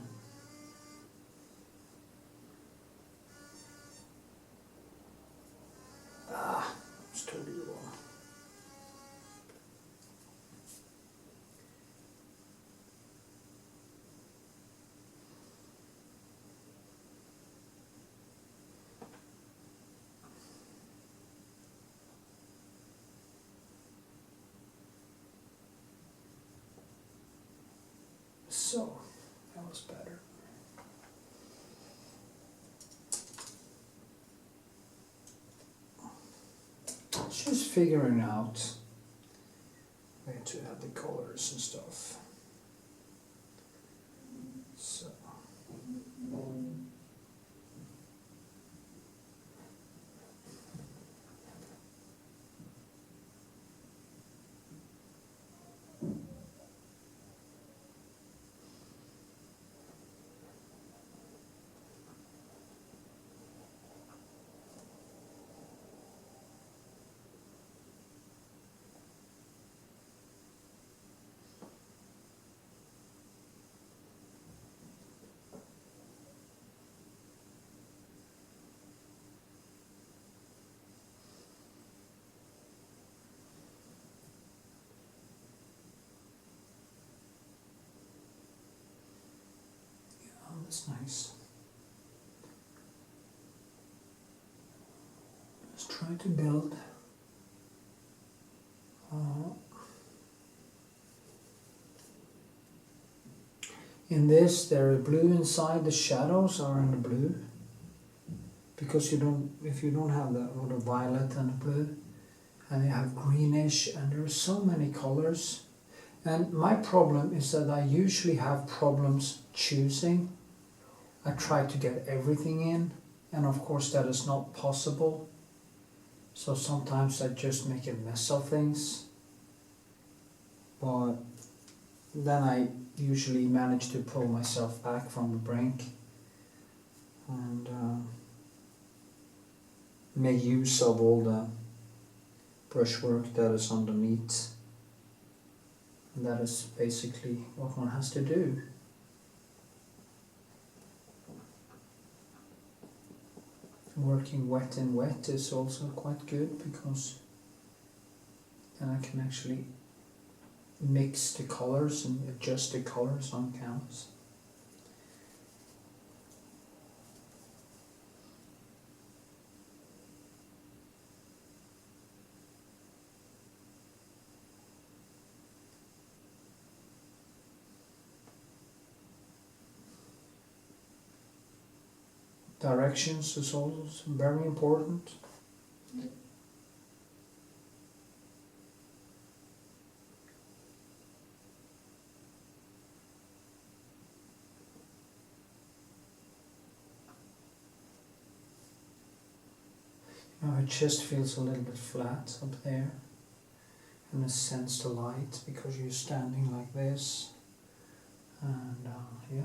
It's totally wrong. So, that was better. Just figuring out where to have the colors and stuff. So. that's nice. Let's try to build. In this, there is blue inside. The shadows are in the blue, because if you don't have the violet and the blue, and you have greenish, and there are so many colors. And my problem is that I usually have problems choosing. I try to get everything in, and of course that is not possible. So sometimes I just make a mess of things. But then I usually manage to pull myself back from the brink and make use of all the brushwork that is underneath. And that is basically what one has to do. Working wet in wet is also quite good, because then I can actually mix the colors and adjust the colors on canvas. Directions is also very important. Now her chest feels a little bit flat up there, and a sense to light because you're standing like this, and yeah.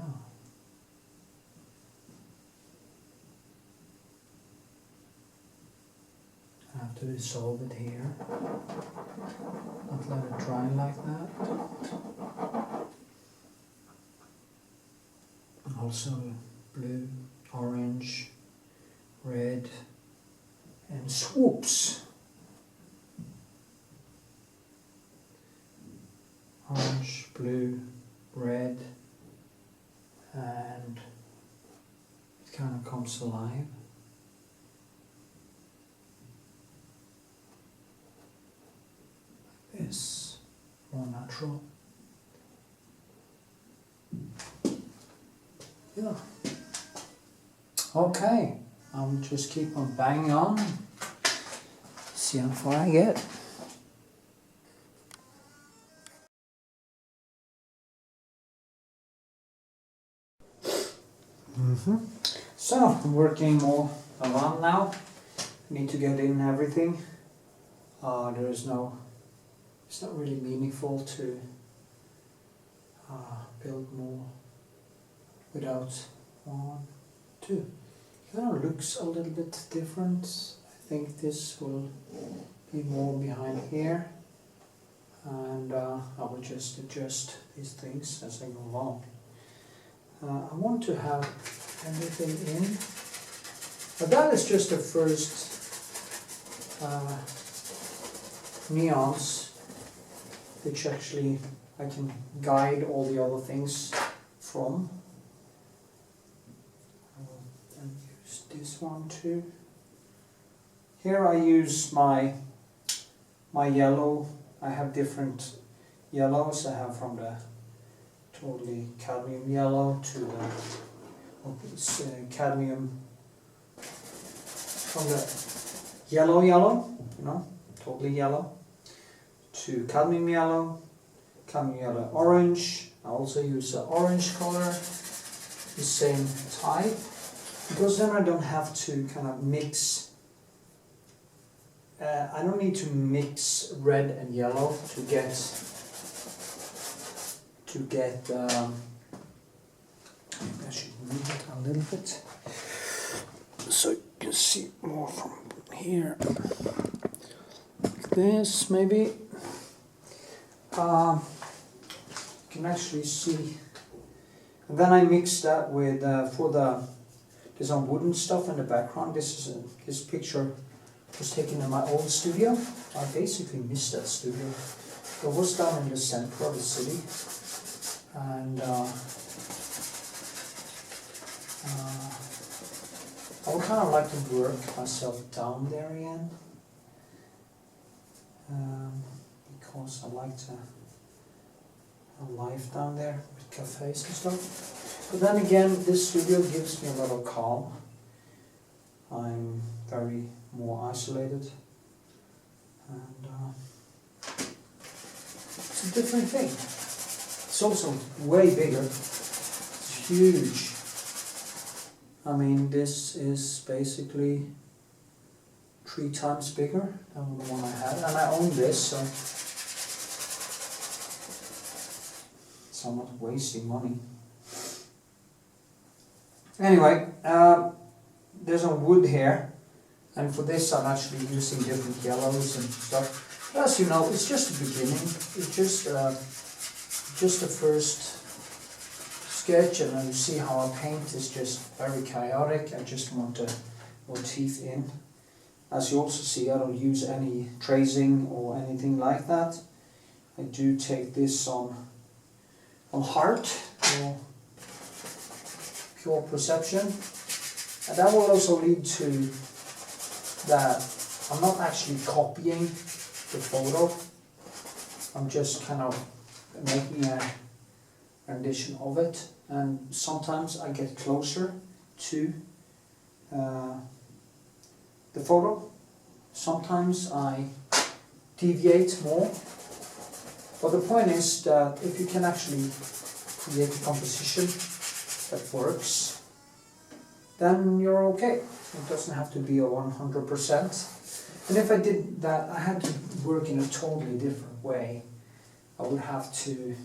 I have to dissolve it here, not let it dry like that. Also blue, orange, red, and swoops. Orange, blue, red, and it kind of comes alive. Like this, more natural. Yeah. Okay, I'll just keep on banging on. See how far I get. So, I'm working more around now. Need to get in everything. It's not really meaningful to build more without 1, 2. It kind of looks a little bit different. I think this will be more behind here, and I will just adjust these things as I go along. I want to have everything in, but that is just the first neons, which actually I can guide all the other things from. I will then use this one too. Here I use my yellow. I have different yellows. I have from the totally cadmium yellow to the cadmium, from the yellow, you know, totally yellow, to cadmium yellow orange. I also use the orange color, the same type, because then I don't have to kind of mix. I don't need to mix red and yellow to get I should move it a little bit so you can see more from here. Like this, maybe. You can actually see. And then I mix that with there's some wooden stuff in the background. This picture was taken in my old studio. I basically missed that studio. It was down in the center of the city, and I would kind of like to work myself down there again, because I like to have life down there with cafes and stuff. But then again, this studio gives me a lot of calm. I'm very more isolated, and it's a different thing. It's also way bigger. It's huge. I mean, this is basically 3 times bigger than the one I had, and I own this, so I'm not wasting money. Anyway, there's some wood here, and for this I'm actually using different yellows and stuff. But as you know, it's just the beginning. It's just the first sketch, and you see how I paint is just very chaotic. I just want a motif in. As you also see, I don't use any tracing or anything like that. I do take this on heart, or pure perception, and that will also lead to that I'm not actually copying the photo. I'm just kind of making a rendition of it, and sometimes I get closer to the photo. Sometimes I deviate more. But the point is that if you can actually create a composition that works, then you're okay. It doesn't have to be a 100%. And if I did that, I had to work in a totally different way. I would have to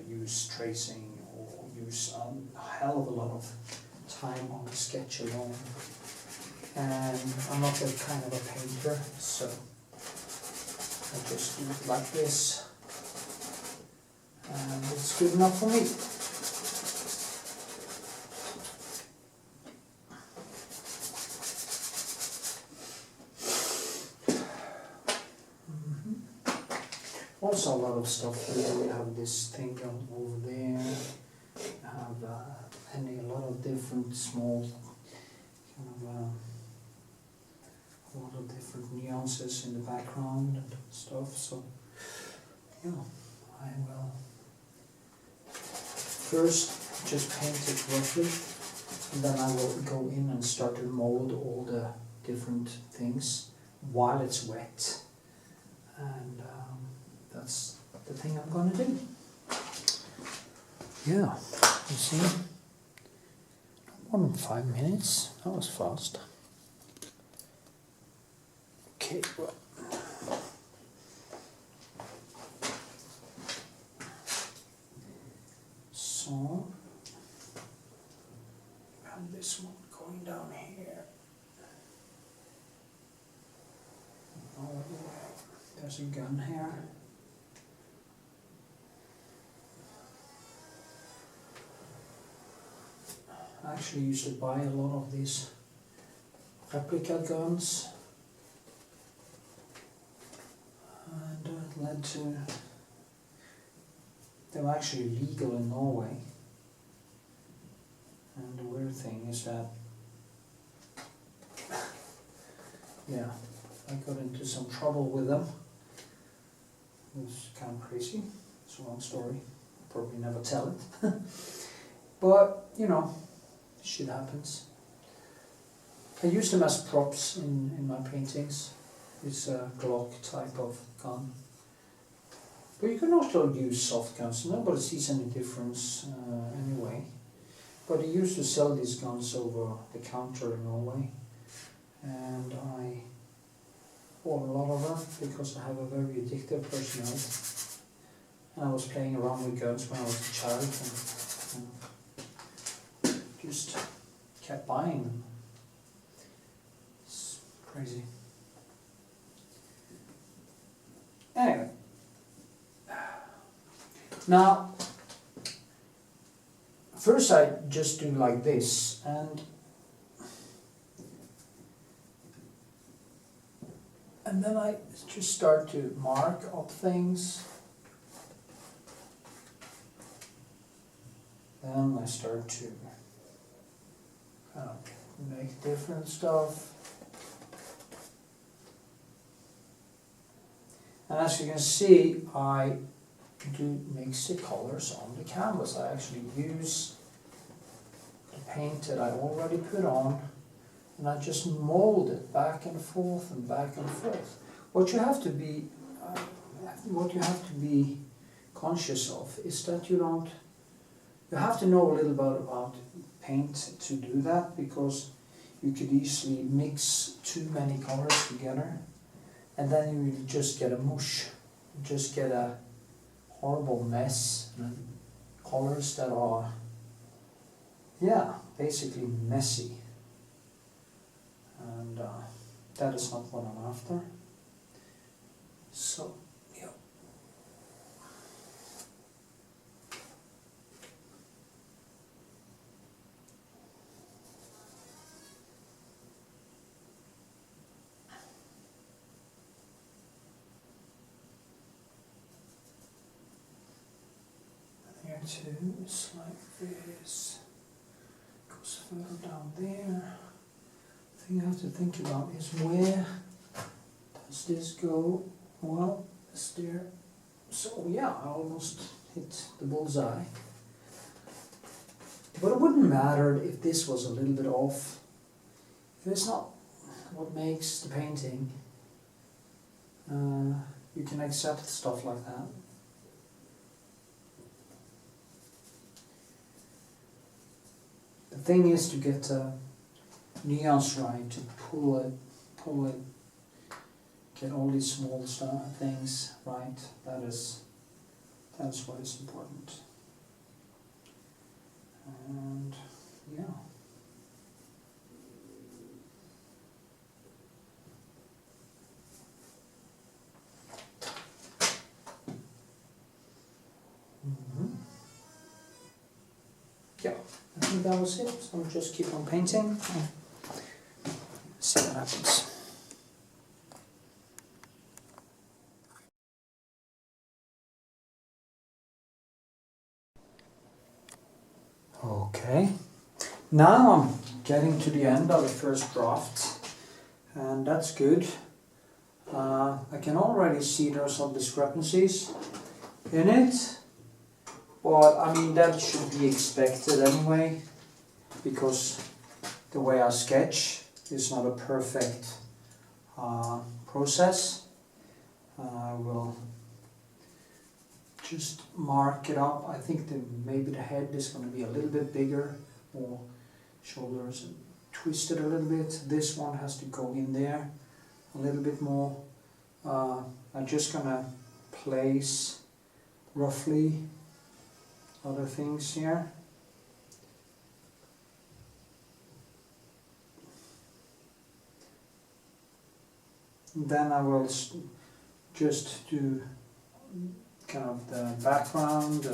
use tracing, or use a hell of a lot of time on the sketch alone. And I'm not that kind of a painter, so I just do it like this, and it's good enough for me. Also a lot of stuff here. We have this thing over there. We have a lot of different small kind of a lot of different nuances in the background and stuff. So yeah, I will first just paint it roughly, and then I will go in and start to mold all the different things while it's wet, and that's the thing I'm going to do. Yeah, you see, more than 5 minutes. That was fast. Okay, well. So, and this one going down here. Oh, there's a gun here. I actually used to buy a lot of these replica guns, and it led to, they were actually legal in Norway, and the weird thing is that, yeah, I got into some trouble with them. It was kind of crazy. It's a long story, I'll probably never tell it. But, you know, shit happens. I use them as props in my paintings. It's a Glock type of gun. But you can also use soft guns. Nobody sees any difference anyway. But I used to sell these guns over the counter in Norway. And I bought a lot of them because I have a very addictive personality. And I was playing around with guns when I was a child, and just kept buying them. It's crazy. Anyway, now first I just do like this, and then I just start to mark up things. then I start to kind of make different stuff. And as you can see, I do mix the colors on the canvas. I actually use the paint that I already put on, and I just mold it back and forth and back and forth. What you have to be conscious of is that you have to know a little bit about paint to do that, because you could easily mix too many colors together, and then you just get a mush, you just get a horrible mess, and colors that are, yeah, basically messy, and that is not what I'm after. So, yeah. Here too, it's like this. Goes further down there. The thing I have to think about is where does this go? Well, it's there. So yeah, I almost hit the bullseye. But it wouldn't matter if this was a little bit off. If it's not what makes the painting, you can accept stuff like that. The thing is to get nuance right, to pull it, get all these small things right. That is what is important. And yeah. Yeah, I think that was it. So I'll just keep on painting. See what happens. Okay, now I'm getting to the end of the first draft, and that's good. I can already see there are some discrepancies in it, but I mean that should be expected anyway, because the way I sketch is not a perfect process. I will just mark it up. I think maybe the head is going to be a little bit bigger, or shoulders and twist it a little bit. This one has to go in there a little bit more. I'm just going to place roughly other things here. Then I will just do kind of the background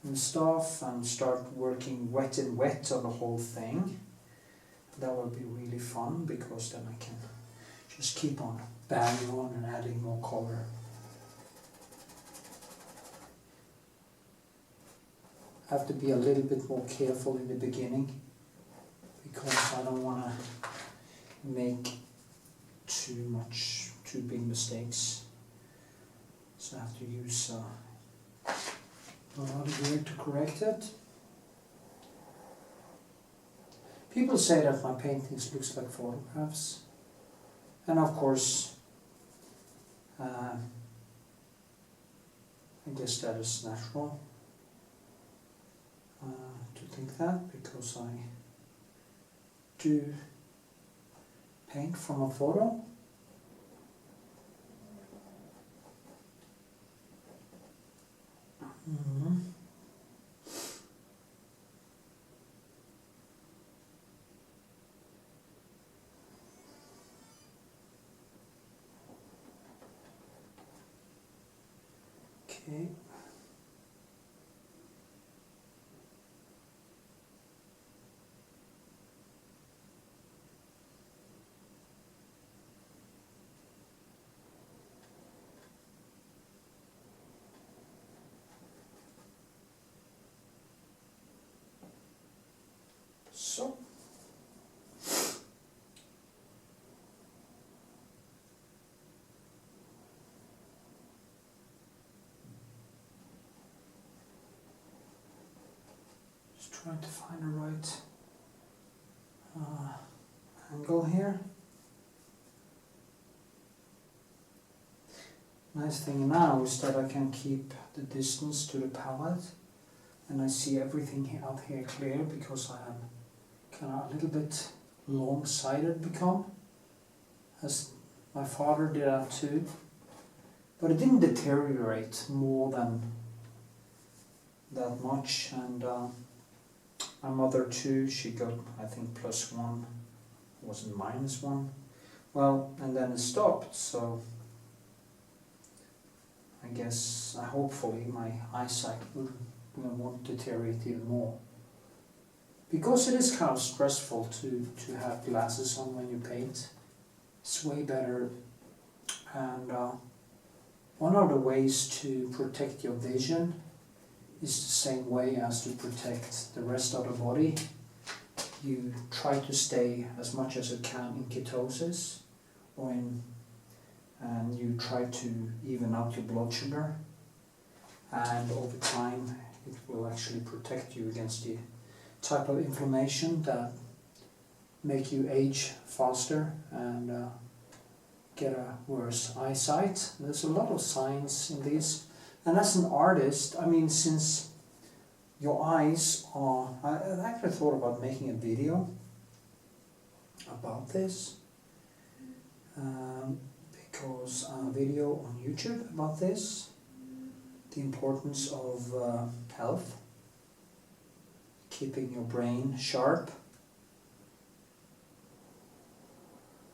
and stuff, and start working wet and wet on the whole thing. That will be really fun, because then I can just keep on banging on and adding more color. I have to be a little bit more careful in the beginning, because I don't want to make too big mistakes. So I have to use a lot of gear to correct it. People say that my paintings looks like photographs, and of course I guess that is natural to think that, because I do paint from a photo. Mm-hmm. Okay. trying to find the right angle here. Nice thing now is that I can keep the distance to the palette, and I see everything out here clear because I am kind of a little bit long-sighted become, as my father did that too. But it didn't deteriorate more than that much, and my mother too, she got, I think, +1, wasn't -1. Well, and then it stopped, so I guess, hopefully my eyesight won't deteriorate even more. Because it is kind of stressful to have glasses on when you paint. It's way better, and one of the ways to protect your vision is the same way as to protect the rest of the body. You try to stay as much as you can in ketosis, and you try to even out your blood sugar, and over time it will actually protect you against the type of inflammation that make you age faster and get a worse eyesight. There's a lot of science in this, and as an artist, I mean, since your eyes are, I actually thought about making a video about this, because a video on YouTube about this, the importance of health, keeping your brain sharp.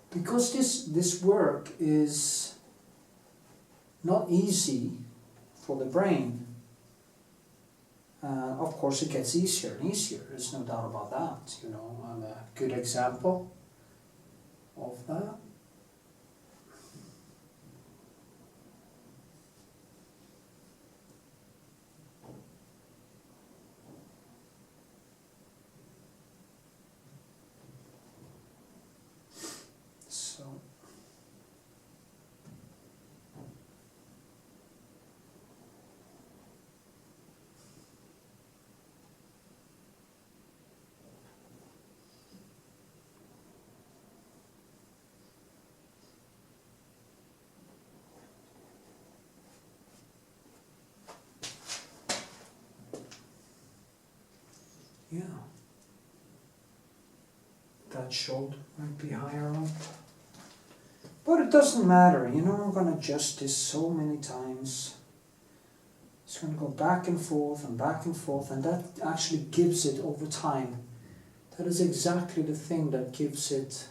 Because this work is not easy for the brain. Of course, it gets easier and easier. There's no doubt about that. You know, I'm a good example of that. Yeah, that shoulder might be higher up, but it doesn't matter. You know, I'm going to adjust this so many times. It's going to go back and forth and back and forth, and that actually gives it over time. That is exactly the thing that gives it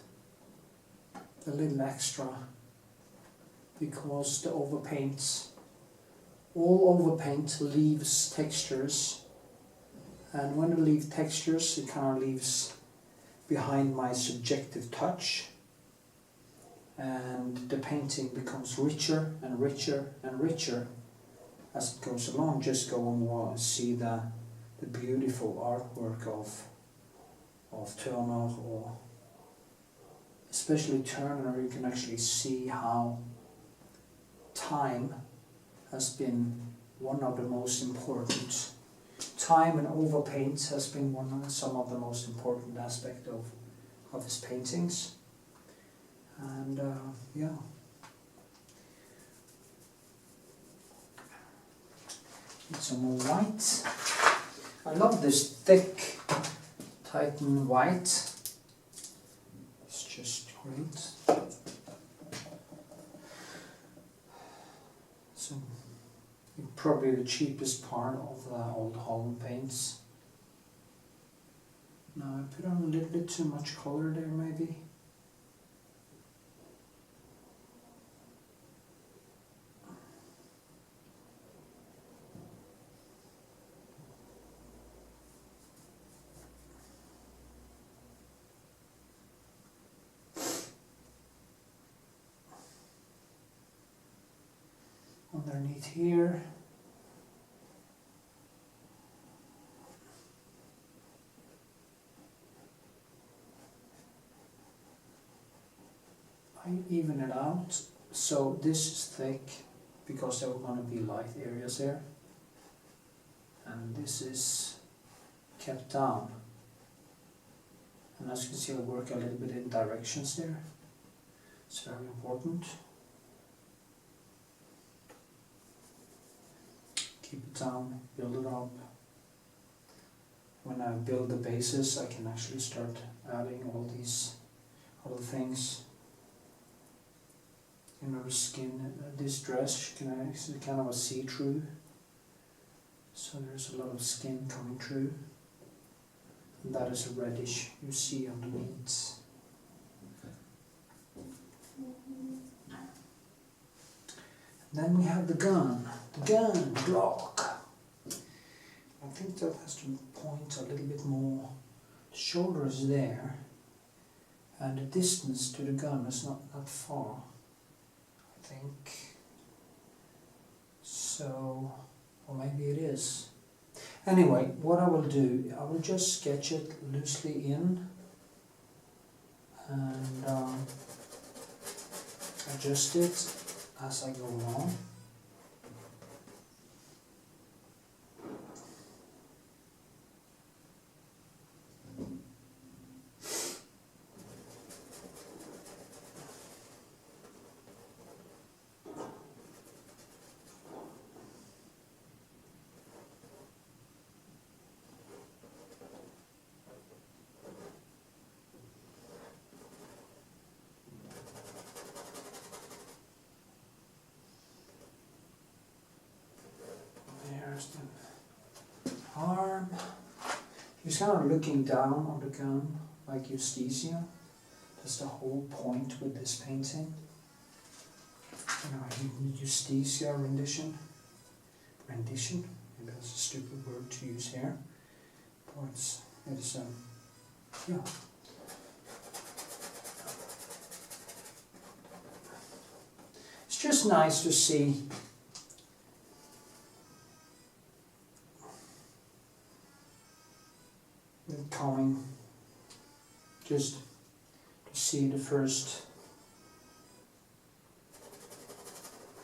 a little extra, because the overpaints, all overpaint leaves textures. And when it leaves textures, it kind of leaves behind my subjective touch, and the painting becomes richer and richer and richer as it goes along. Just go and see the beautiful artwork of Turner, or especially Turner. You can actually see how time has been one of the most important. Time and overpaint has been some of the most important aspect of his paintings, and yeah. Need some more white. I love this thick Titan white. It's just great. So, probably the cheapest part of the old Holland paints. Now I put on a little bit too much color there maybe. Underneath here. I even it out, so this is thick because there are going to be light areas here, and this is kept down. And as you can see, I work a little bit in directions there. It's very important. Keep it down, build it up. When I build the bases, I can actually start adding all these other things. You know, the skin, this dress is kind of a see-through. So there's a lot of skin coming through. And that is a reddish you see underneath. Then we have the gun, Glock. I think that has to point a little bit more. The shoulder is there, and the distance to the gun is not that far, I think. So, or maybe it is. Anyway, what I will do, I will just sketch it loosely in and adjust it as I go along. The arm. He's kind of looking down on the gun, like Justitia. That's the whole point with this painting. You know, Justitia rendition. Rendition? Maybe that's a stupid word to use here. But it's yeah. It's just nice to see coming, just to see the first,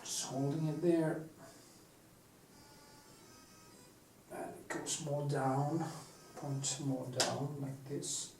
just holding it there, and it goes more down, points more down like this.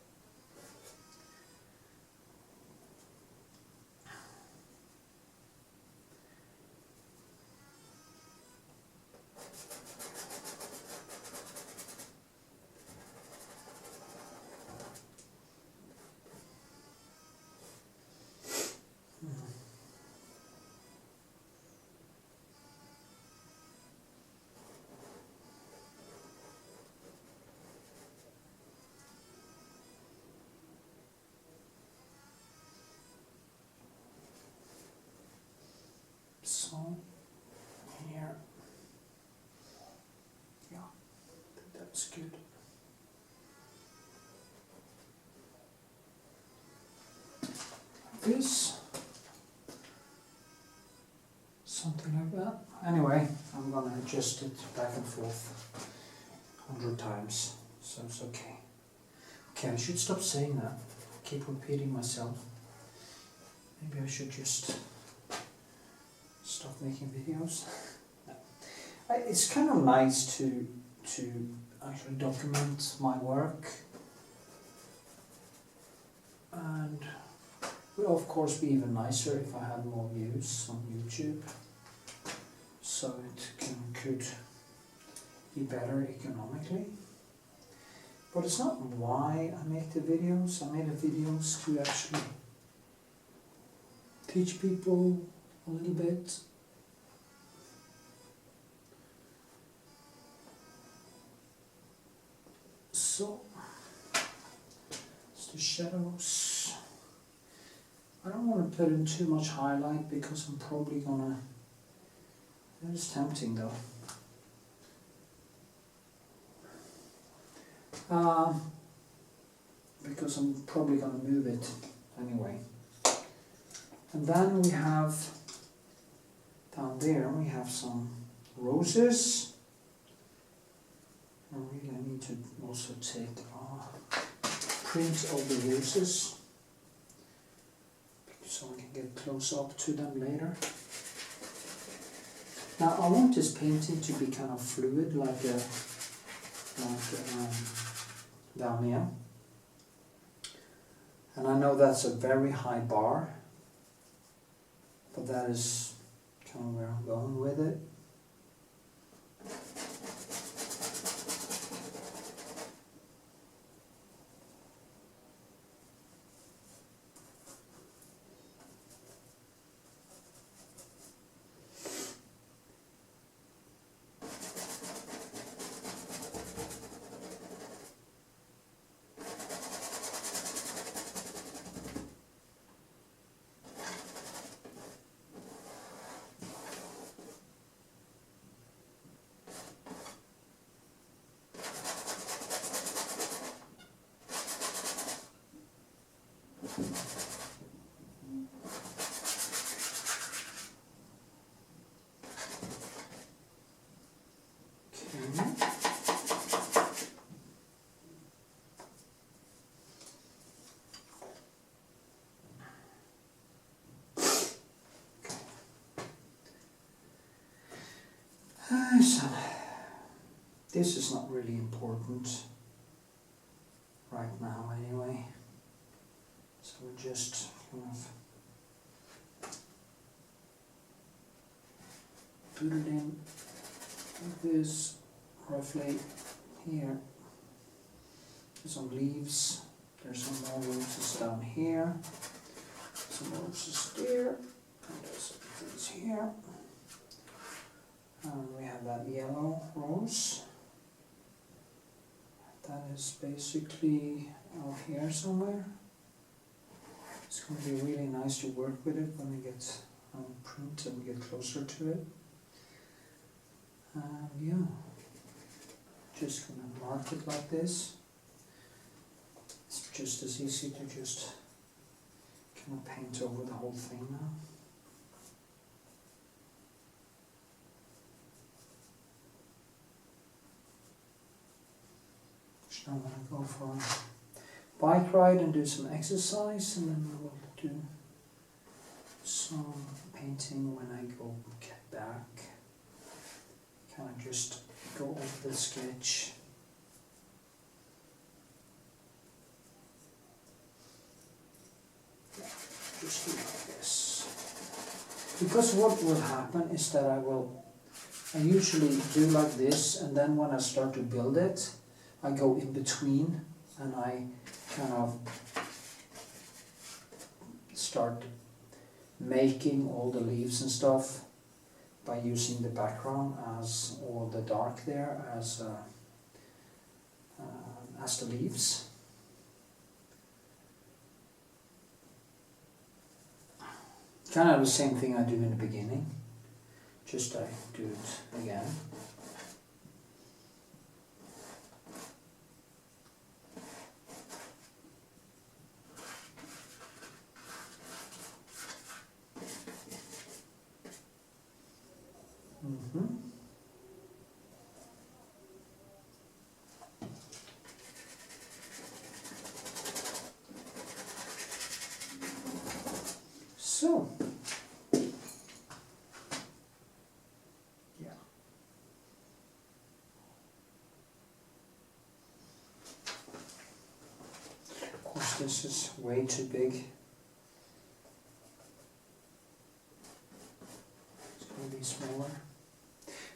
So, here, yeah, I think that's good. This, something like that. Anyway, I'm gonna adjust it back and forth 100 times, so it's okay. Okay, I should stop saying that. I keep repeating myself. Maybe I should just stop making videos. It's kind of nice to actually document my work, and it would of course be even nicer if I had more views on YouTube, so it could be better economically. But it's not why I make the videos. I made the videos to actually teach people a little bit. So, it's the shadows. I don't want to put in too much highlight because I'm probably gonna, it is tempting though. Because I'm probably gonna move it anyway. And then we have, down there we have some roses. I really need to also take prints of the roses so I can get close up to them later. Now I want this painting to be kind of fluid, like a down here. And I know that's a very high bar, but that is kind of where I'm going with it. So, this is not really important right now anyway, so we'll just kind of put it in like this, roughly here. There's some leaves, there's some more roses down here, some roses there, and there's some things here. And we have that yellow rose. That is basically out here somewhere. It's going to be really nice to work with it when we get on print and we get closer to it. And yeah, just going to mark it like this. It's just as easy to just kind of paint over the whole thing now. I'm going to go for a bike ride and do some exercise, and then I will do some painting when I get back. Kind of just go over the sketch. Yeah, just do like this. Because what will happen is that I usually do like this, and then when I start to build it, I go in between and I kind of start making all the leaves and stuff by using the background as, or the dark there as the leaves. Kind of the same thing I do in the beginning, just I do it again. So, yeah. Of course, this is way too big. It's going to be smaller.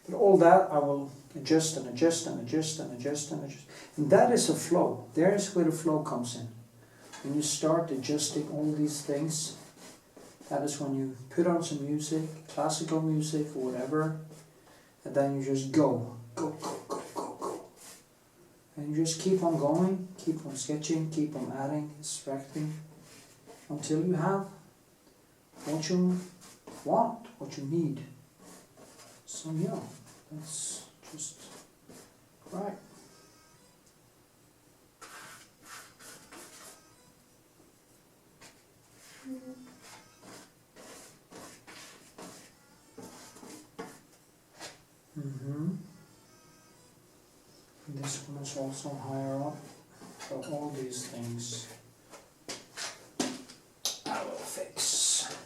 But all that I will adjust and adjust and adjust and adjust and adjust. And that is a flow. There's where the flow comes in. When you start adjusting all these things, that is when you put on some music, classical music or whatever, and then you just go, go, go, go, go, go. And you just keep on going, keep on sketching, keep on adding, extracting, until you have what you want, what you need. So yeah, that's just right. This one is also higher up, so all these things I will fix.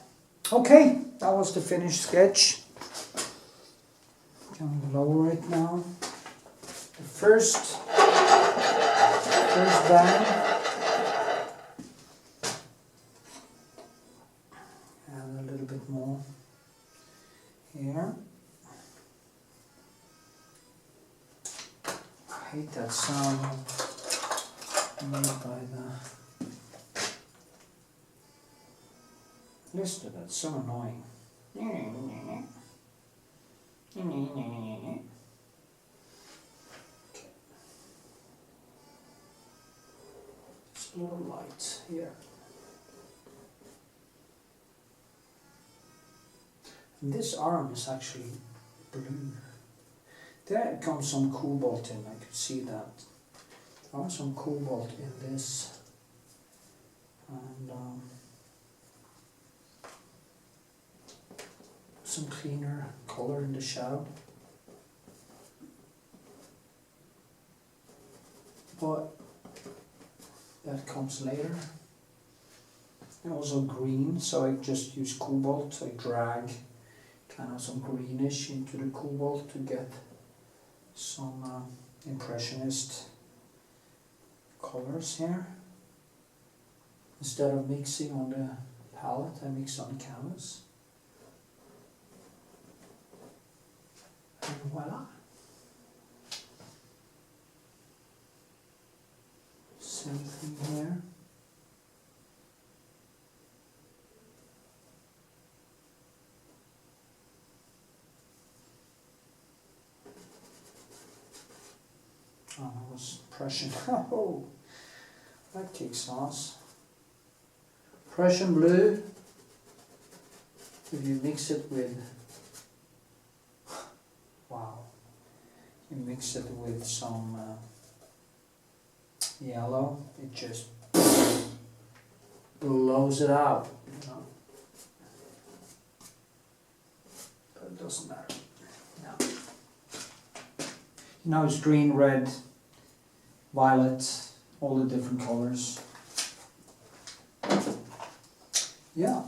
Okay, that was the finished sketch. Can we lower it now? The first First bang. And a little bit more here. I hate that sound made by the lister. That's so annoying. It's a little light here. And this arm is actually blue. There comes some cobalt in, I could see that. There are some cobalt in this. And some cleaner color in the shadow. But that comes later. And also green, so I just use cobalt. I drag kind of some greenish into the cobalt to get some impressionist colors here. Instead of mixing on the palette, I mix on the canvas. And voila! Same thing here. Oh, that was Prussian. Oh, that kicks ass. Prussian blue. If you mix it with, wow, you mix it with some yellow, it just blows it out, you know. But it doesn't matter. No. You know, it's green, red, violet, all the different colors. Yeah.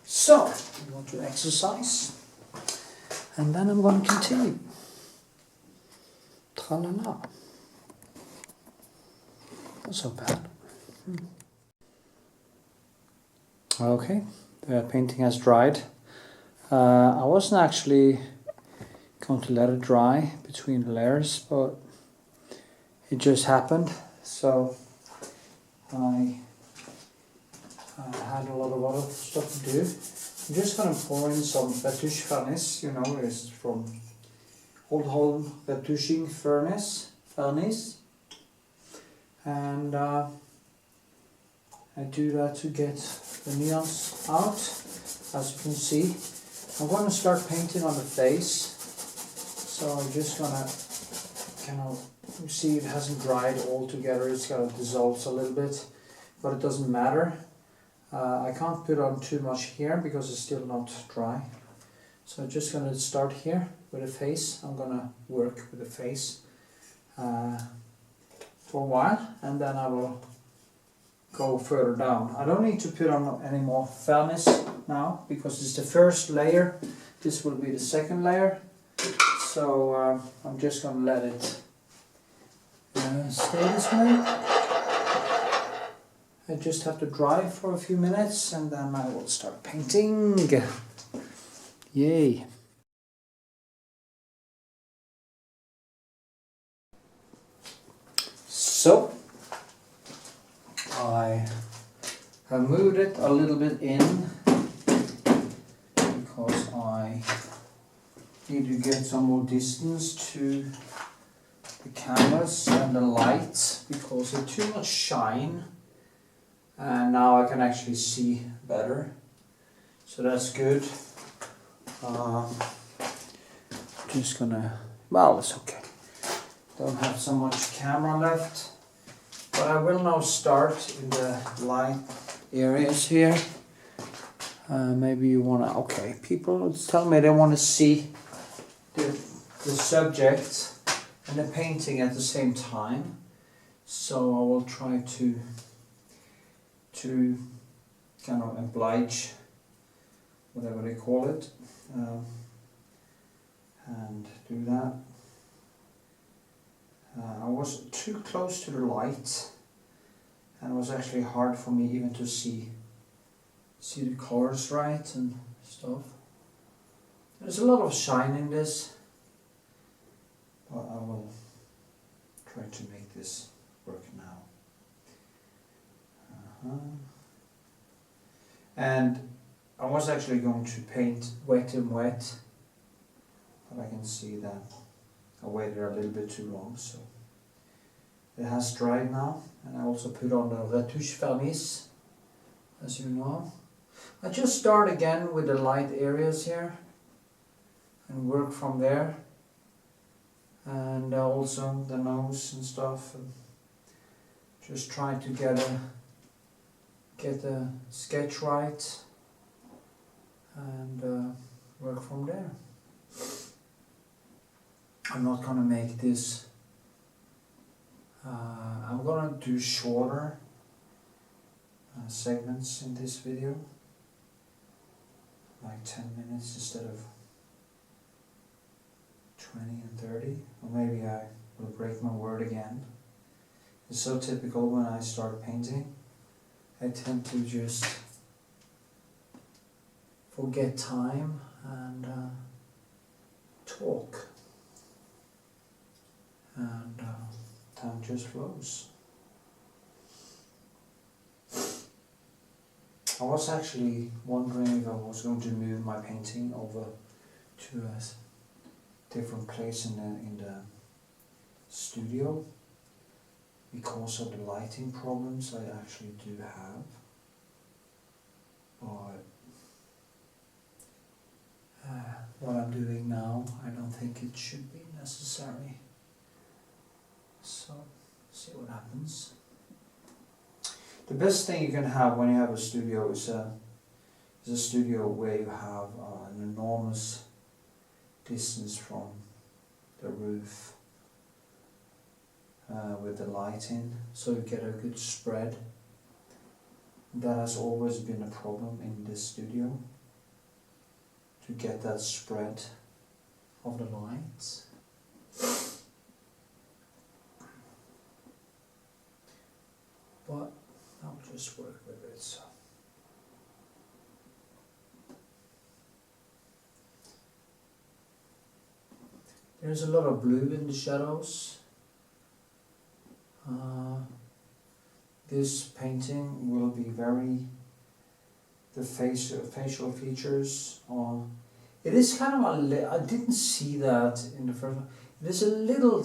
So, I'm going to exercise, and then I'm going to continue. Tra-la-la. Not so bad. Okay, the painting has dried. I wasn't actually going to let it dry between the layers, but it just happened. So I had a lot of other stuff to do. I'm just going to pour in some retouche furnace, you know, it's from Old Home retouching furnace, and I do that to get the nuance out. As you can see, I'm going to start painting on the face, so I'm just going to kind of, you see it hasn't dried all together, it's kind of dissolves a little bit, but it doesn't matter. I can't put on too much here because it's still not dry. So I'm just going to start here with the face. I'm going to work with the face for a while, and then I will go further down. I don't need to put on any more furnace now because it's the first layer. This will be the second layer. So I'm just going to let it stay this way. I just have to dry for a few minutes and then I will start painting. Yay! So I have moved it a little bit in because I need to get some more distance to the canvas and the light because there's too much shine, and now I can actually see better, so that's good. Just gonna, well, it's okay, don't have so much camera left, but I will now start in the light areas here. Maybe you wanna, okay, people tell me they want to see the subject and the painting at the same time, so I will try to kind of oblige, whatever they call it, and do that. I was too close to the light, and it was actually hard for me even to see the colors right and stuff. There's a lot of shine in this, but I will try to make this work now. And I was actually going to paint wet and wet, but I can see that I waited a little bit too long, so it has dried now. And I also put on the retouche vernis, as you know. I just start again with the light areas here and work from there, and also the nose and stuff, and just try to get a sketch right and work from there. I'm not gonna make this, I'm gonna do shorter segments in this video, like 10 minutes instead of 20 and 30, or maybe I will break my word again. It's so typical when I start painting. I tend to just forget time and talk, and time just flows. I was actually wondering if I was going to move my painting over to a different place in the studio, because of the lighting problems I actually do have. But what I'm doing now, I don't think it should be necessary. So, see what happens. The best thing you can have when you have a studio is a studio where you have an enormous distance from the roof with the lighting, so you get a good spread. That has always been a problem in this studio, to get that spread of the lights. But I'll just work with it. So. There's a lot of blue in the shadows. This painting will be the facial features are, it is kind of I didn't see that in the first one. It is a little,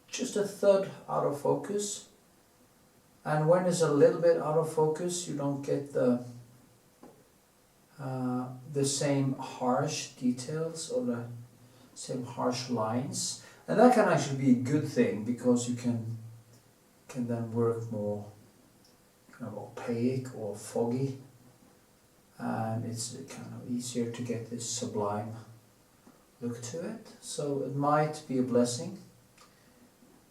just a third out of focus. And when it's a little bit out of focus, you don't get the same harsh details or the same harsh lines. And that can actually be a good thing, because you can then work more kind of opaque or foggy, and it's kind of easier to get this sublime look to it. So it might be a blessing.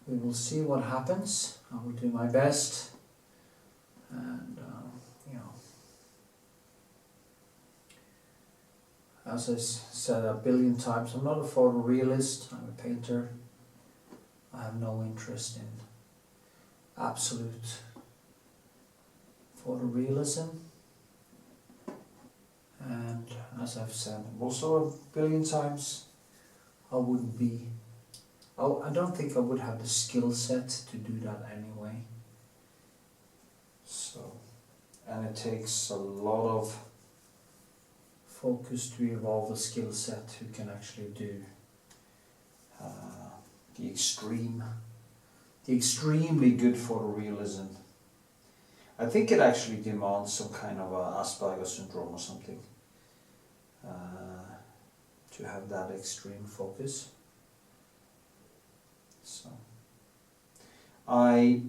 We will see what happens. I will do my best, and as I said a billion times, I'm not a photorealist, I'm a painter. I have no interest in absolute photorealism. And as I've said also a billion times, I don't think I would have the skill set to do that anyway. So, and it takes a lot of focus to evolve a skill set who can actually do the extremely good photorealism. I think it actually demands some kind of Asperger syndrome or something to have that extreme focus. So I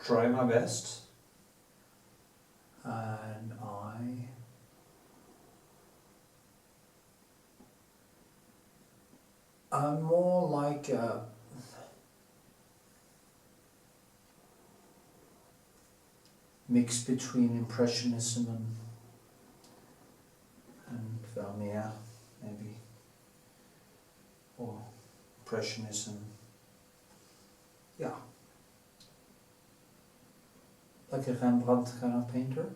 try my best, and I'm more like a mix between Impressionism and Vermeer, maybe, or Impressionism yeah, like a Rembrandt kind of painter,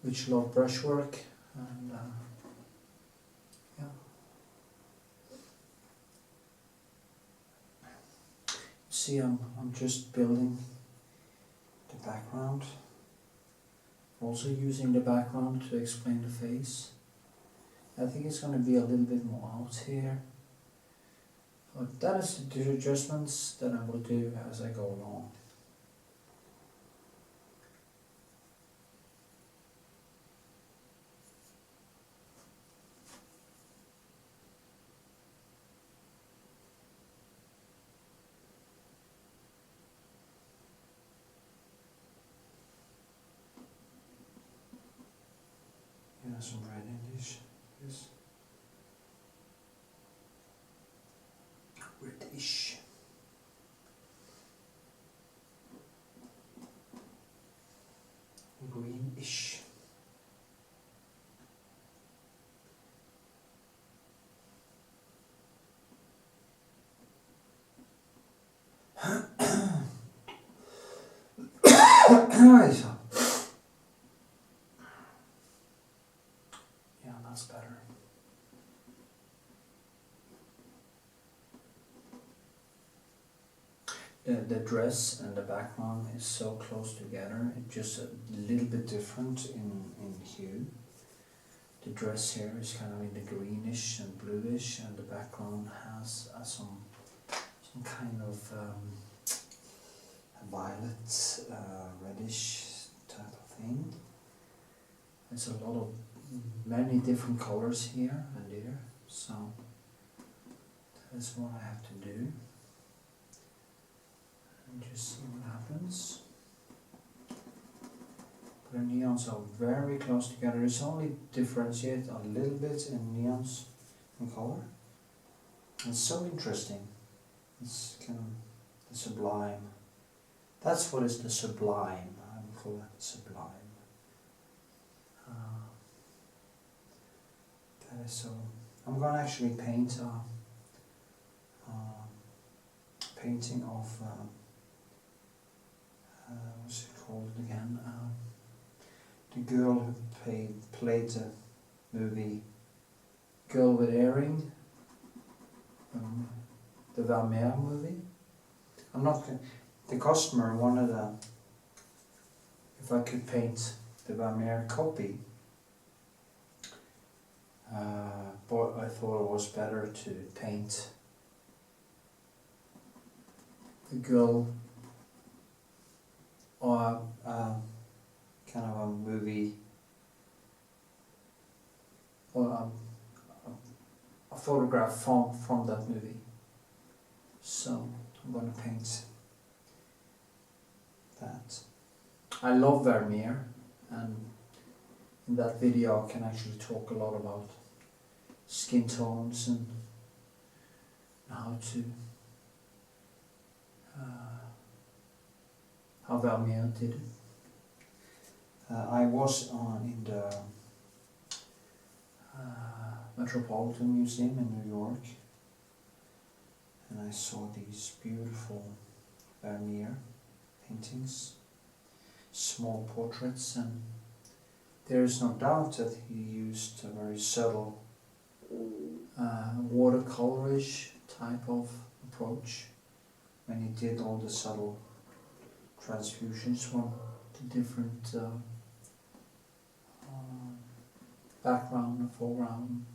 which loved brushwork, and yeah. See, I'm just building the background, also using the background to explain the face. I think it's going to be a little bit more out here, but that is the adjustments that I will do as I go along. Yeah, some red in this. Yes. Reddish. Greenish. Yeah, that's better. The dress and the background is so close together, it's just a little bit different in hue. The dress here is kind of in the greenish and bluish, and the background has some kind of violet, reddish type of thing. There's a lot of many different colors here and there, so that's what I have to do. And just see what happens. The neons are very close together. It's only differentiate a little bit in neons in color. It's so interesting. It's kind of the sublime. That's what is the sublime. I would call it sublime. That is so. I'm going to actually paint painting of what's it called again? The girl who played the movie Girl with Earring, the Vermeer movie. I'm not. The customer wanted if I could paint the Vermeer copy, but I thought it was better to paint the girl or kind of a movie or a photograph from that movie. So I'm going to paint that. I love Vermeer, and in that video I can actually talk a lot about skin tones and how to how Vermeer did it. I was in the Metropolitan Museum in New York, and I saw these beautiful Vermeer paintings, small portraits, and there is no doubt that he used a very subtle watercolorish type of approach when he did all the subtle transfusions from the different background and foreground.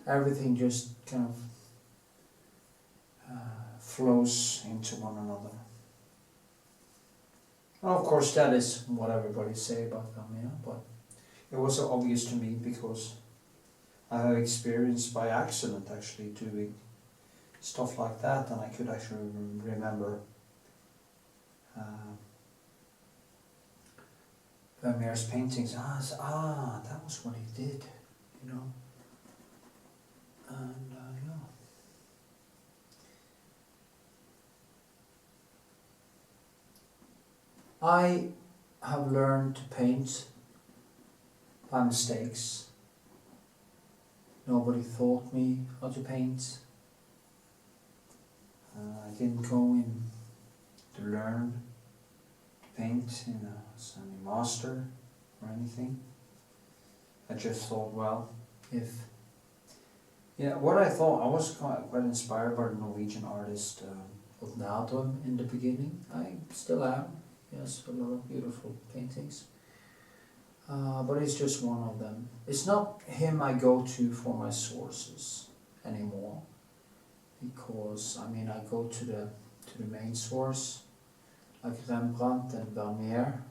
Everything just kind of flows into one another. Well, of course, that is what everybody say about Vermeer, but it was so obvious to me because I have experience by accident actually doing stuff like that, and I could actually remember Vermeer's paintings. That was what he did, you know. And yeah. I have learned to paint by mistakes. Nobody taught me how to paint. I didn't go in to learn to paint as a master or anything. I just thought, well, what I thought, I was quite inspired by the Norwegian artist Knut in the beginning. I still am. He has a lot of beautiful paintings. But it's just one of them. It's not him I go to for my sources anymore, because I mean I go to the main source, like Rembrandt and Vermeer,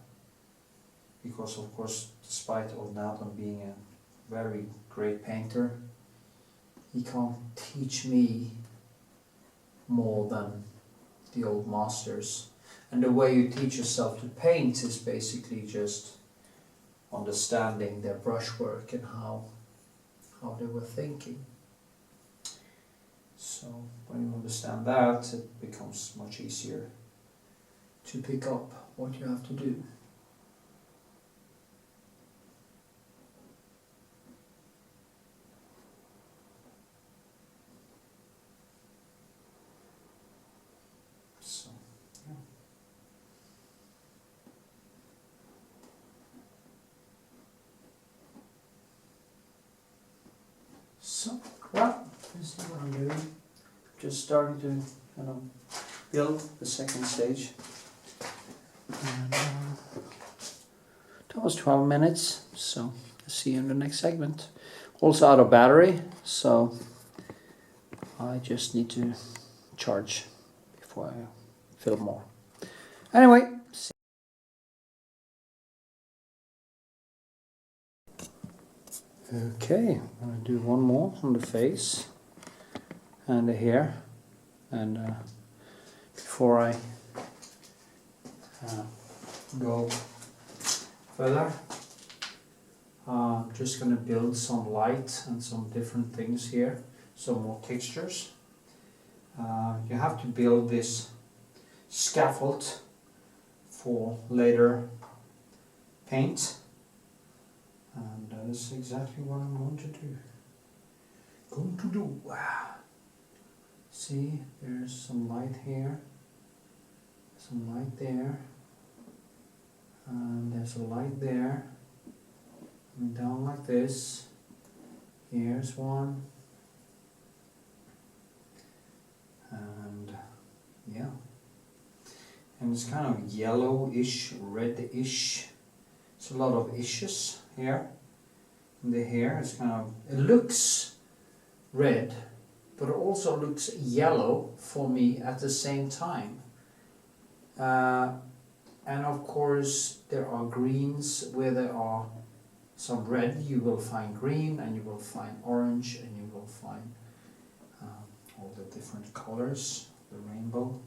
because of course, despite Knut being a very great painter, he can't teach me more than the old masters. And the way you teach yourself to paint is basically just understanding their brushwork and how they were thinking. So when you understand that, it becomes much easier to pick up what you have to do. So, yeah. So, well, this is what I'm doing. Just starting to, build the second stage. And, that was 12 minutes, so see you in the next segment. Also out of battery, so I just need to charge before I fill more. Anyway, see. Okay, I'm going to do one more on the face and the hair, and before I go further, I'm just going to build some light and some different things here, some more textures. You have to build this scaffold for later paint, and that is exactly what I'm going to do. See, there's some light here, some light there, and there's a light there, and down like this. Here's one, and yeah, and it's kind of yellowish, reddish. It's a lot of ishes here. And the hair is it looks red, but it also looks yellow for me at the same time. And of course there are greens where there are some red. You will find green, and you will find orange, and you will find all the different colors, the rainbow,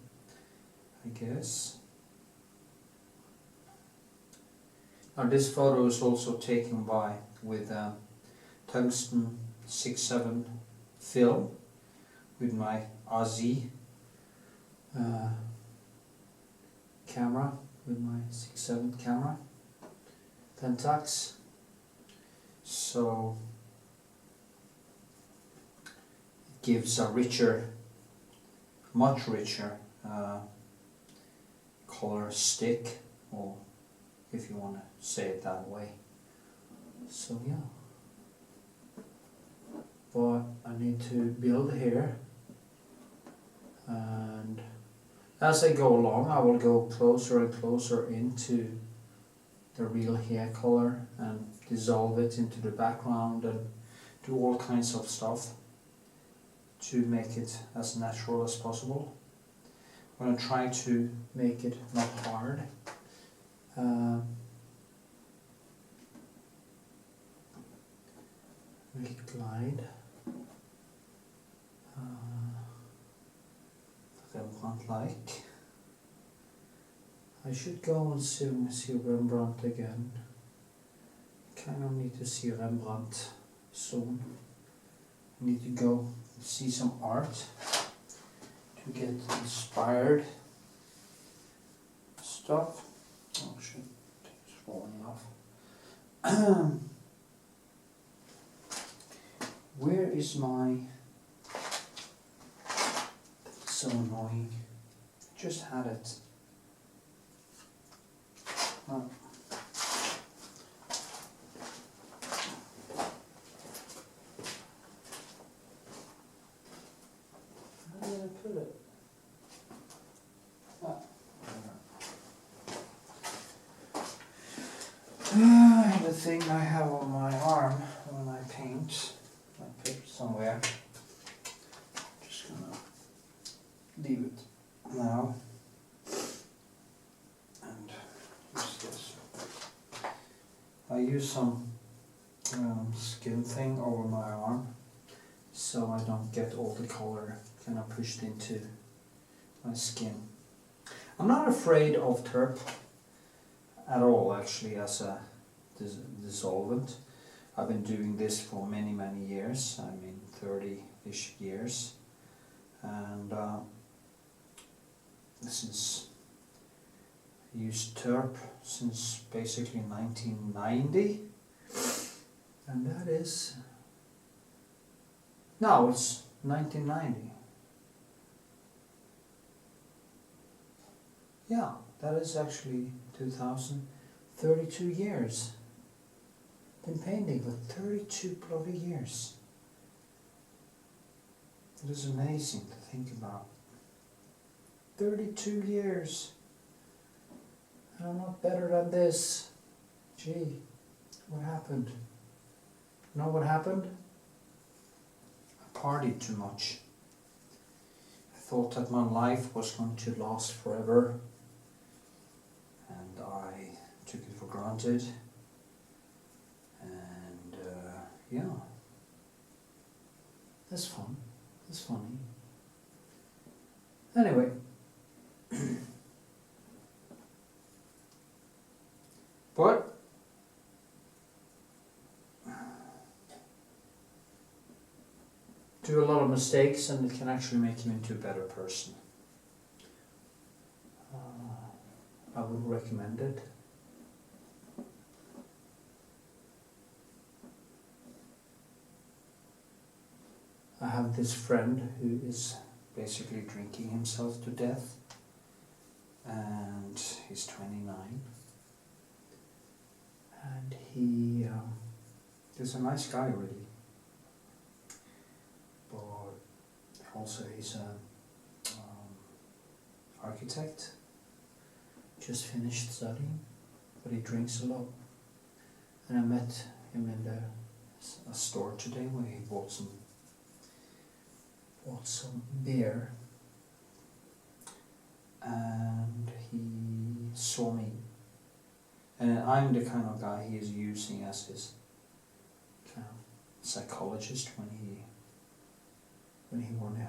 I guess. Now this photo is also taken with tungsten 6.7 film with my RZ camera, with my 6.7 camera, Pentax. So it gives a much richer color stick, or if you want to say it that way. So yeah, but I need to build here, and as I go along I will go closer and closer into the real hair color and dissolve it into the background and do all kinds of stuff to make it as natural as possible. I'm going to try to make it not hard. Glide. Rembrandt-like. I should go and see Rembrandt again. Kind of need to see Rembrandt soon. I need to go see some art to get inspired. Stuff. Oh shit, it's falling off. Where is my so annoying. Just had it. Oh. Where did I put it? The thing I have on my arm when I paint, I put it somewhere. Just gonna leave it now and use this. I use some skin thing over my arm so I don't get all the color kind of pushed into my skin. I'm not afraid of terp at all, actually, as a dissolvent. I've been doing this for many years, I mean 30-ish years, and since I used terp since basically 1990, and that is, no, it's 1990. Yeah, that is actually 2032 years. Been painting for 32 bloody years. It is amazing to think about. 32 years. And I'm not better than this. Gee, what happened? You know what happened? I partied too much. I thought that my life was going to last forever. And I took it for granted. And yeah, that's fun. That's funny. Anyway, but do a lot of mistakes, and it can actually make you into a better person. I would recommend it. I have this friend who is basically drinking himself to death, and he's 29, and he's a nice guy, really, but also he's a architect, just finished studying, but he drinks a lot. And I met him in a store today where he bought some beer, and he saw me, and I'm the kind of guy he is using as his kind of psychologist when he want to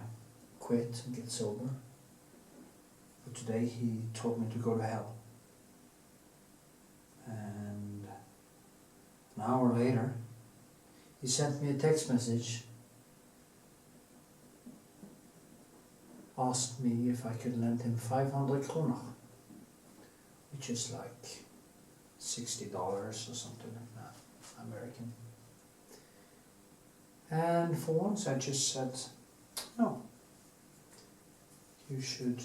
quit and get sober. But today he told me to go to hell, and an hour later he sent me a text message, asked me if I could lend him 500 kroner, which is like $60 or something like that, American. And for once I just said, no, you should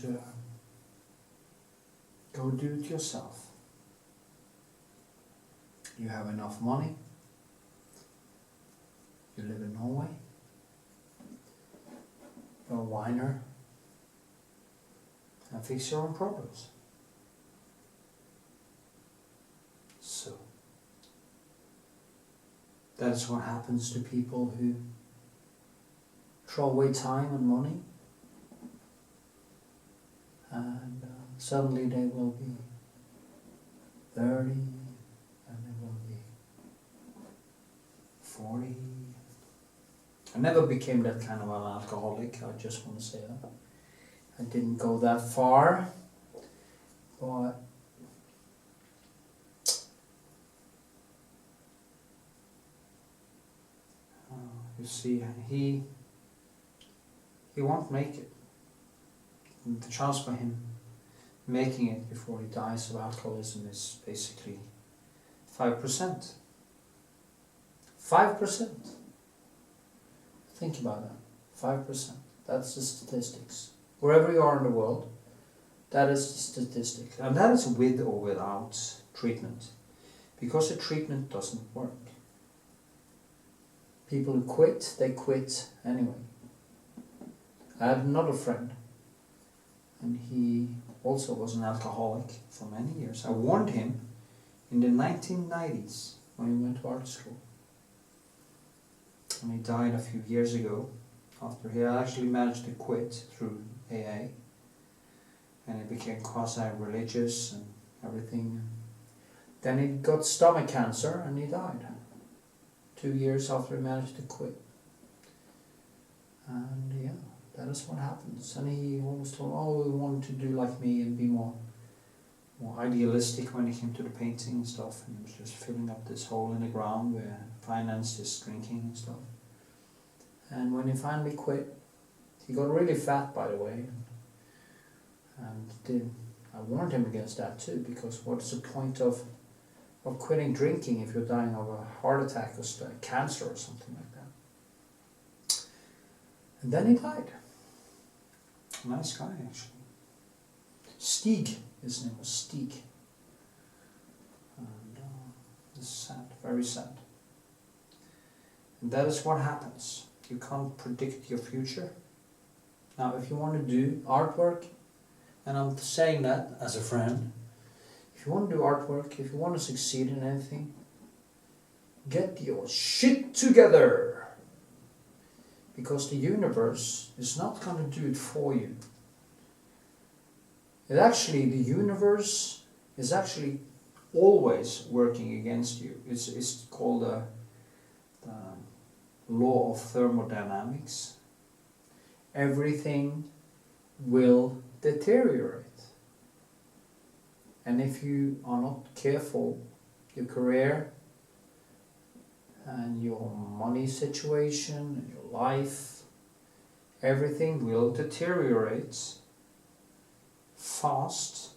go do it yourself. You have enough money, you live in Norway, you're a whiner, and fix your own problems. So, that is what happens to people who throw away time and money, and suddenly they will be 30, and they will be 40. I never became that kind of an alcoholic, I just want to say that. I didn't go that far, but you see, he won't make it. And the chance for him making it before he dies of alcoholism is basically 5%. 5%. Think about that. 5%. That's the statistics. wherever you are in the world, that is the statistic. And that is with or without treatment. Because the treatment doesn't work. People who quit, they quit anyway. I had another friend, and he also was an alcoholic for many years. I warned him in the 1990s when he went to art school. And he died a few years ago after he actually managed to quit through AA. And he became quasi-religious and everything. Then he got stomach cancer and he died 2 years after he managed to quit. And yeah, that is what happens. And he always told, oh, he wanted to do like me and be more idealistic when it came to the painting and stuff. And he was just filling up this hole in the ground where finance is drinking and stuff. And when he finally quit, he got really fat, by the way. And I warned him against that too, because what's the point of quitting drinking if you're dying of a heart attack or cancer or something like that? And then he died. Nice guy, actually. Stig, his name was Stig. And it's sad, very sad. And that is what happens. You can't predict your future. Now, if you want to do artwork, and I'm saying that as a friend, if you want to do artwork, if you want to succeed in anything, get your shit together. Because the universe is not going to do it for you. The universe is actually always working against you. It's called the law of thermodynamics. Everything will deteriorate. And if you are not careful, your career and your money situation and your life, everything will deteriorate fast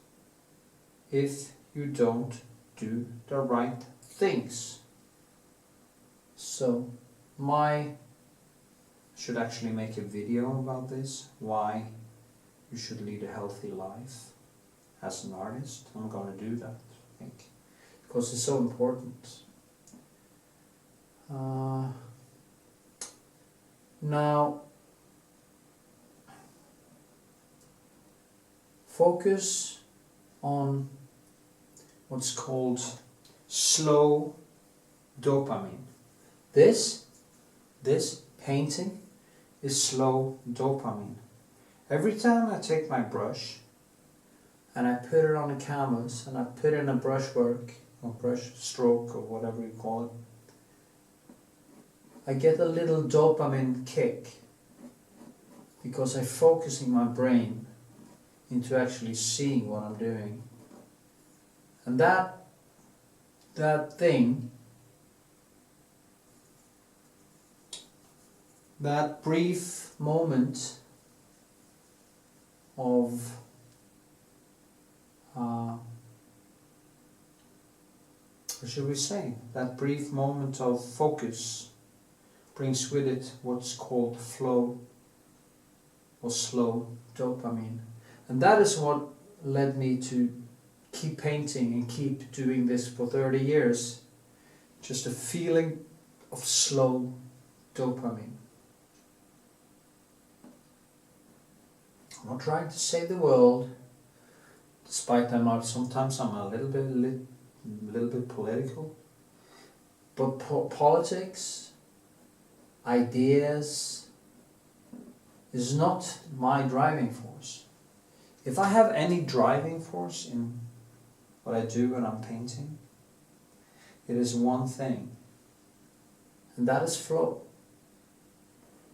if you don't do the right things. So I should actually make a video about this, why you should lead a healthy life as an artist. I'm going to do that, I think, because it's so important. Now, focus on what's called slow dopamine. This painting is slow dopamine. Every time I take my brush and I put it on a canvas and I put in a brushwork or brush stroke or whatever you call it, I get a little dopamine kick because I'm focusing my brain into actually seeing what I'm doing. And that thing, that brief moment of what should we say? That brief moment of focus brings with it what's called flow or slow dopamine. And that is what led me to keep painting and keep doing this for 30 years. Just a feeling of slow dopamine. I'm not trying to save the world, despite sometimes I'm a little bit political. But politics, ideas, is not my driving force. If I have any driving force in what I do when I'm painting, it is one thing, and that is flow.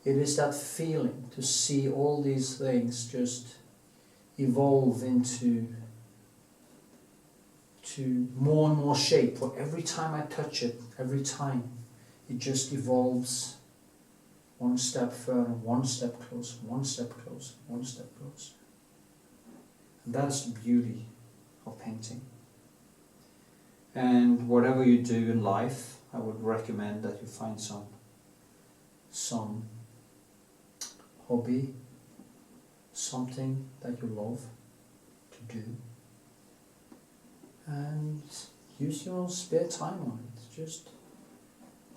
It is that feeling to see all these things just evolve into more and more shape. For every time I touch it, every time it just evolves one step further, one step closer, one step closer, one step closer. And that is the beauty of painting. And whatever you do in life, I would recommend that you find some hobby, something that you love to do, and use your spare time on it. Just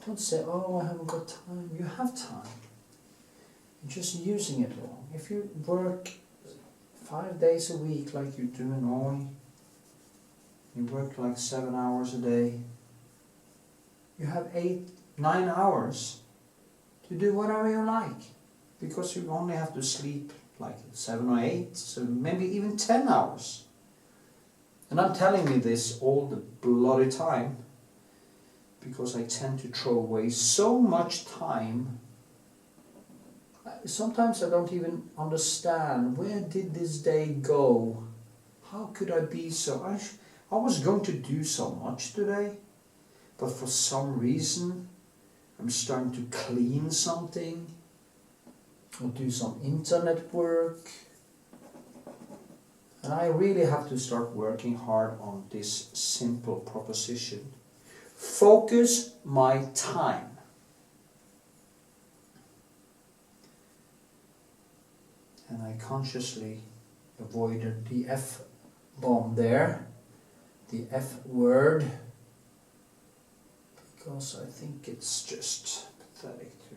don't say, oh, I haven't got time. You have time. You're just using it wrong. If you work 5 days a week like you do in Norway, you work like 7 hours a day, you have 8, 9 hours to do whatever you like, because you only have to sleep like 7 or 8, so maybe even 10 hours. And I'm telling you this all the bloody time, because I tend to throw away so much time. Sometimes I don't even understand, where did this day go? How could I be so... I was going to do so much today, but for some reason I'm starting to clean something or do some internet work. And I really have to start working hard on this simple proposition. Focus my time. And I consciously avoided the F-bomb there, the F word, because I think it's just pathetic to...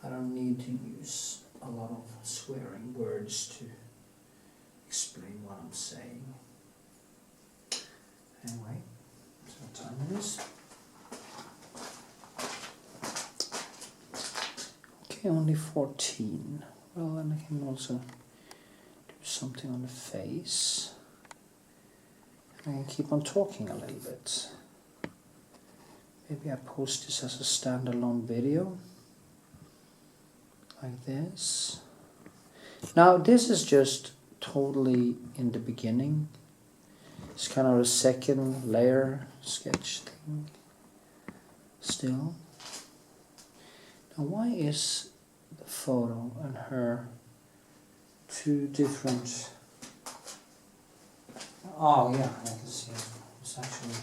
I don't need to use a lot of swearing words to explain what I'm saying. Anyway, so what time it is? Okay, only 14. Well, then I can also do something on the face. And I can keep on talking a little bit. Maybe I post this as a standalone video, like this. Now this is just totally in the beginning. It's kind of a second layer sketch thing still. Now why is the photo and her two different... Oh yeah, I can see it. It's actually...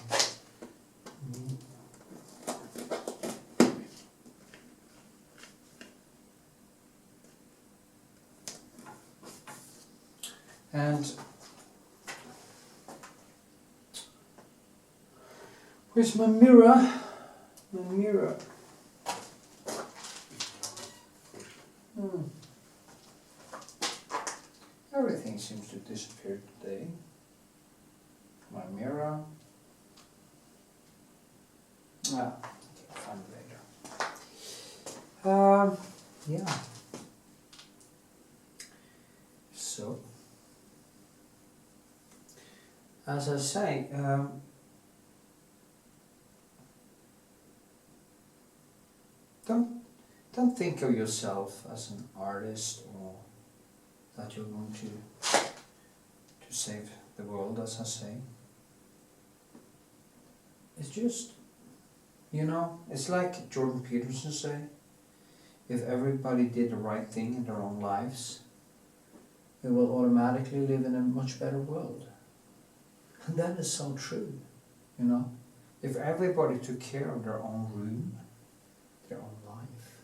And where's my mirror? My mirror. Everything seems to disappear today. My mirror. Ah, okay, I'll find it later. Yeah. So, as I say, don't think of yourself as an artist or that you're going to save the world, as I say. It's just, you know, it's like Jordan Peterson say, if everybody did the right thing in their own lives, we will automatically live in a much better world. And that is so true, you know. If everybody took care of their own room, their own life,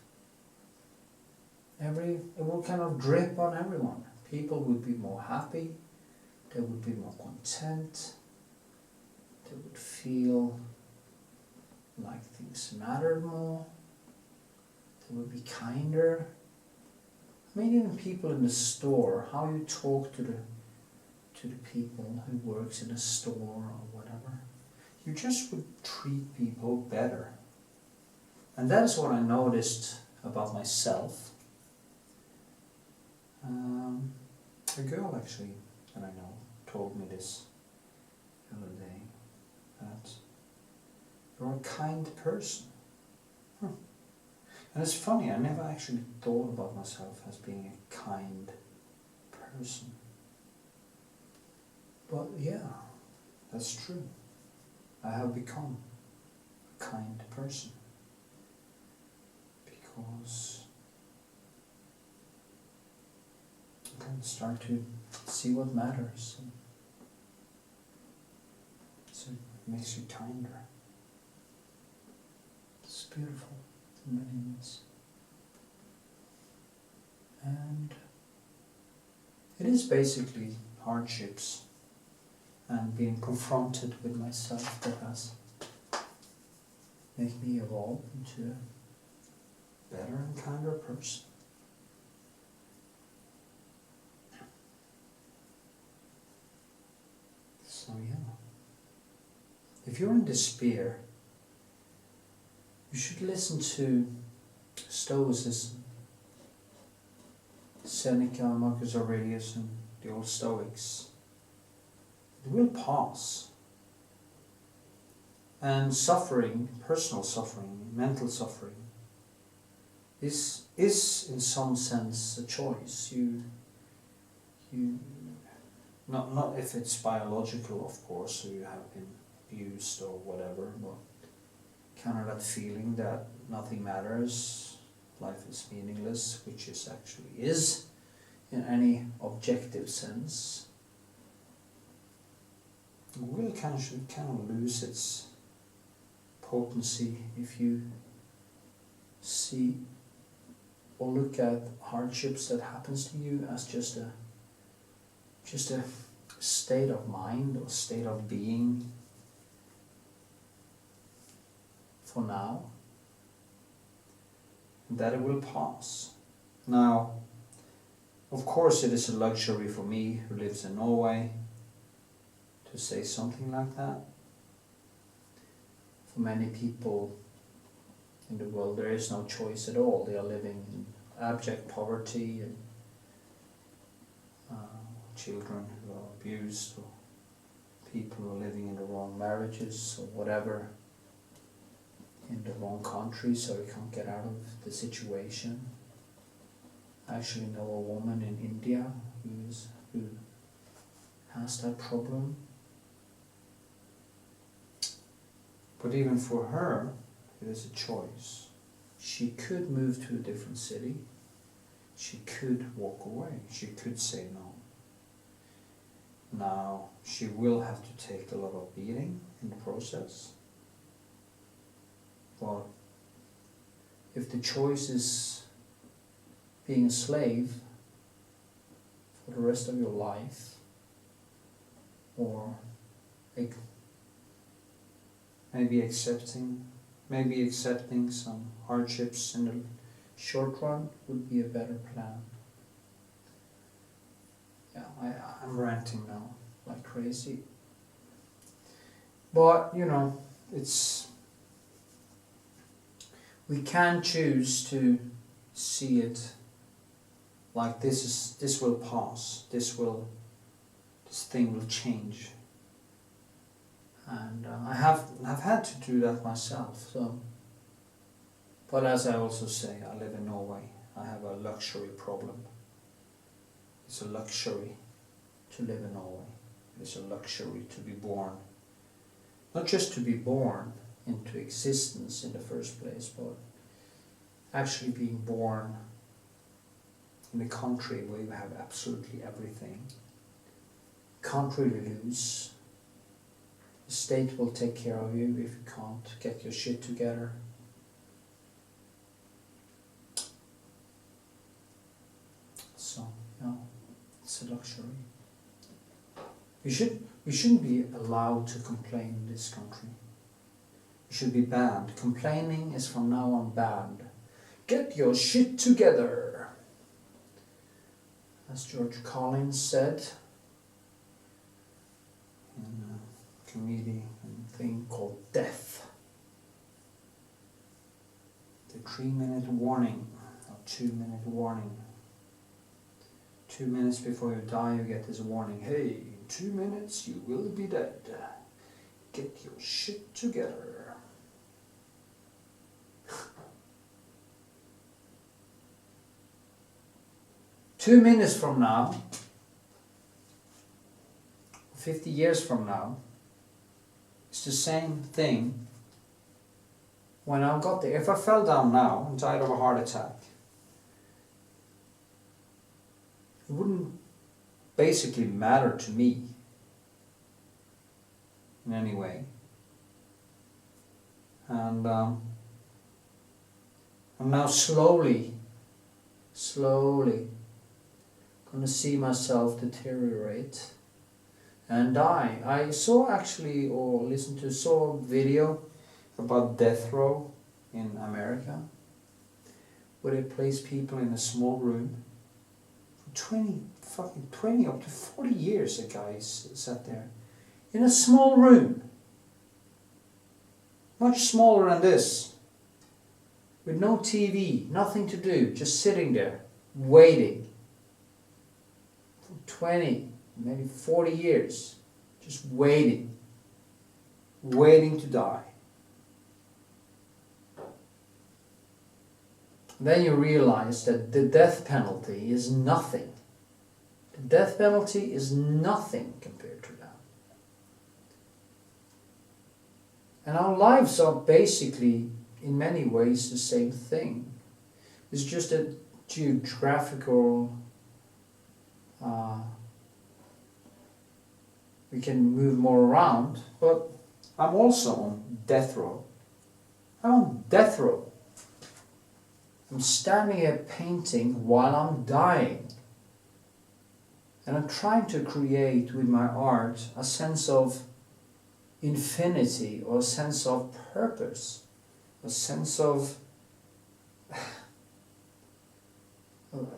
it will kind of drip on everyone. People would be more happy, they would be more content, they would feel like things mattered more, they would be kinder. I mean, even people in the store, how you talk to the people who works in a store or whatever, you just would treat people better. And that is what I noticed about myself. A girl actually that I know told me this the other day, that you're a kind person. And it's funny, I never actually thought about myself as being a kind person. But yeah, that's true. I have become a kind person. Because I can start to see what matters. So it makes you kinder. It's beautiful in many ways. And It is basically hardships and being confronted with myself that has made me evolve into a better and kinder person. So yeah, if you're in despair, you should listen to Stoicism, Seneca, Marcus Aurelius and the old Stoics. It will pass. And suffering, personal suffering, mental suffering, is in some sense a choice. You not if it's biological, of course, so you have been abused or whatever, but kind of that feeling that nothing matters, life is meaningless, which is actually is in any objective sense. It will kind of lose its potency if you see or look at hardships that happens to you as just a state of mind or state of being for now, and that it will pass. Now, of course, it is a luxury for me who lives in Norway to say something like that. For many people in the world, there is no choice at all. They are living in abject poverty, and children who are abused, or people who are living in the wrong marriages or whatever, in the wrong country, so they can't get out of the situation. I actually know a woman in India who has that problem. But even for her, it is a choice. She could move to a different city. She could walk away. She could say no. Now, she will have to take a lot of beating in the process. But if the choice is being a slave for the rest of your life, or maybe accepting some hardships in the short run, would be a better plan. Yeah, I'm ranting now like crazy. But, you know, we can choose to see it like this will pass, this thing will change. And I've had to do that myself. So, but as I also say, I live in Norway. I have a luxury problem. It's a luxury to live in Norway. It's a luxury to be born. Not just to be born into existence in the first place, but actually being born in a country where you have absolutely everything. Can't really lose. The state will take care of you if you can't get your shit together. So, yeah, it's a luxury. We shouldn't be allowed to complain in this country. We should be banned. Complaining is from now on banned. Get your shit together. As George Collins said in a comedian thing called Death. The 3-minute warning, or 2-minute warning. 2 minutes before you die, you get this warning. Hey, in 2 minutes you will be dead. Get your shit together. 2 minutes from now, 50 years from now, it's the same thing. When I got there, if I fell down now and died of a heart attack, it wouldn't basically matter to me in any way. And I'm now slowly gonna see myself deteriorate and die. I saw actually, or listened to, saw a video about death row in America, where they place people in a small room for 20 up to 40 years. A guy sat there in a small room, much smaller than this, with no TV, nothing to do, just sitting there waiting for 20, maybe 40 years, just waiting to die. Then you realize that the death penalty is nothing. The death penalty is nothing compared to that. And our lives are basically, in many ways, the same thing. It's just a geographical, we can move more around, but I'm also on death row. I'm on death row. I'm standing here painting while I'm dying. And I'm trying to create with my art a sense of infinity, or a sense of purpose, a sense of